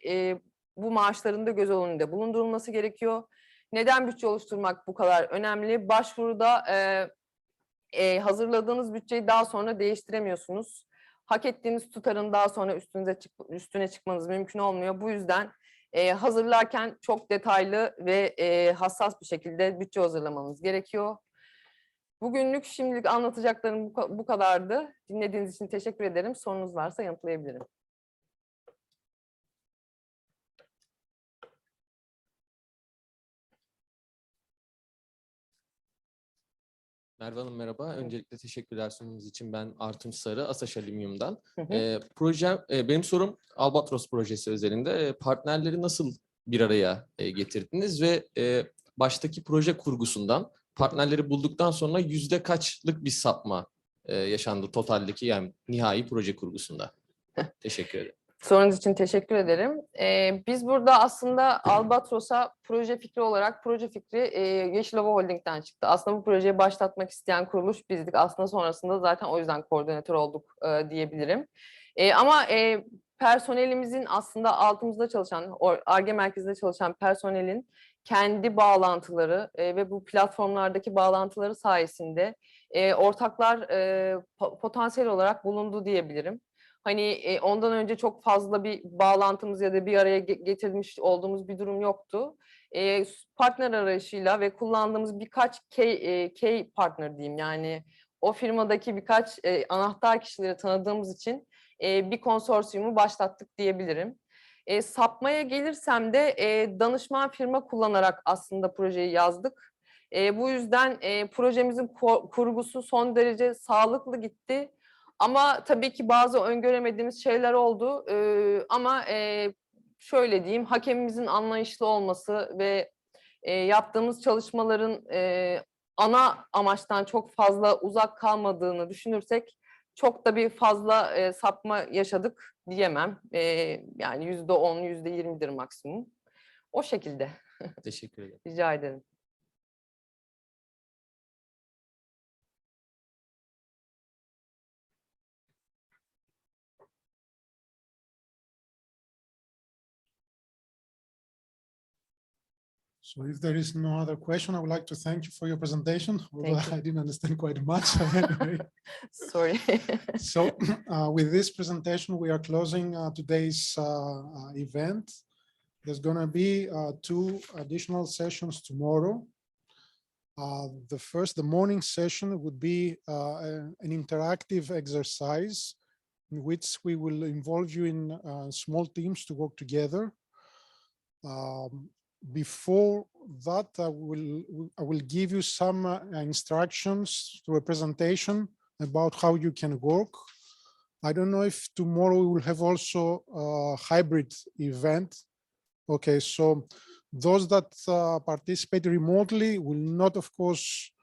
bu maaşların da göz önünde bulundurulması gerekiyor. Neden bütçe oluşturmak bu kadar önemli? Başvuruda hazırladığınız bütçeyi daha sonra değiştiremiyorsunuz. Hak ettiğiniz tutarın daha sonra üstüne çıkmanız mümkün olmuyor. Bu yüzden hazırlarken çok detaylı ve hassas bir şekilde bütçe hazırlamanız gerekiyor. Bugünlük şimdilik anlatacaklarım bu kadardı. Dinlediğiniz için teşekkür ederim. Sorunuz varsa yanıtlayabilirim. Merve Hanım merhaba. Öncelikle teşekkürler sunumunuz için. Ben Artunç Sarı, Asaş Alüminyum'dan. Benim sorum Albatros projesi özelinde partnerleri nasıl bir araya getirdiniz ve baştaki proje kurgusundan partnerleri bulduktan sonra yüzde kaçlık bir sapma yaşandı totaldeki yani nihai proje kurgusunda? Teşekkür ederim. Sorunuz için teşekkür ederim. Biz burada aslında Albatros'a proje fikri olarak proje fikri Yeşilova Holding'den çıktı. Aslında bu projeyi başlatmak isteyen kuruluş bizdik. Aslında sonrasında zaten o yüzden koordinatör olduk diyebilirim. Ama personelimizin aslında altımızda çalışan, Ar-Ge merkezinde çalışan personelin kendi bağlantıları ve bu platformlardaki bağlantıları sayesinde ortaklar potansiyel olarak bulundu diyebilirim. Hani ondan önce çok fazla bir bağlantımız ya da bir araya getirmiş olduğumuz bir durum yoktu. Partner arayışıyla ve kullandığımız birkaç key partner diyeyim yani o firmadaki birkaç anahtar kişileri tanıdığımız için bir konsorsiyumu başlattık diyebilirim. Sapmaya gelirsem de danışman firma kullanarak aslında projeyi yazdık. Bu yüzden projemizin kurgusu son derece sağlıklı gitti. Ama tabii ki bazı öngöremediğimiz şeyler oldu. Ama şöyle diyeyim, hakemimizin anlayışlı olması ve yaptığımız çalışmaların ana amaçtan çok fazla uzak kalmadığını düşünürsek çok da bir fazla sapma yaşadık diyemem. Yani %10, %20'dir maksimum. O şekilde. Teşekkür ederim. Rica ederim. So if there is no other question, I would like to thank you for your presentation, although Thank you. I didn't understand quite much. Anyway. Sorry. So with this presentation, we are closing today's event. There's going to be 2 additional sessions tomorrow. The morning session would be an interactive exercise in which we will involve you in small teams to work together. Before that, I will give you some instructions through a presentation about how you can work. I don't know if tomorrow we will have also a hybrid event. Okay, so those that participate remotely will not, of course,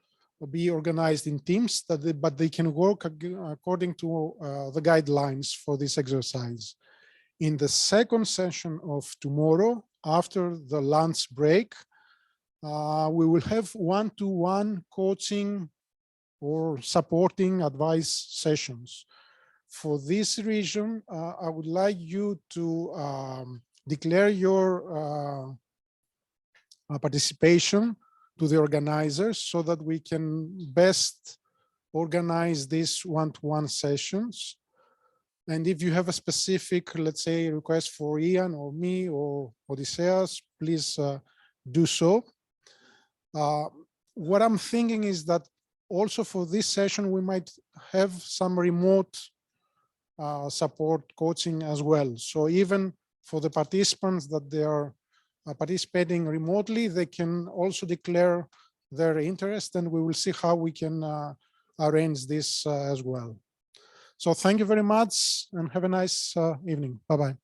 be organized in teams, but they can work according to the guidelines for this exercise. In the second session of tomorrow, after the lunch break, we will have one-to-one coaching or supporting advice sessions. For this reason, I would like you to declare your participation to the organizers so that we can best organize these one-to-one sessions. And if you have a specific, let's say, request for Ian or me or Odysseus, please do so. What I'm thinking is that also for this session, we might have some remote support coaching as well. So even for the participants that they are participating remotely, they can also declare their interest, and we will see how we can arrange this as well. So thank you very much and have a nice evening. Bye-bye.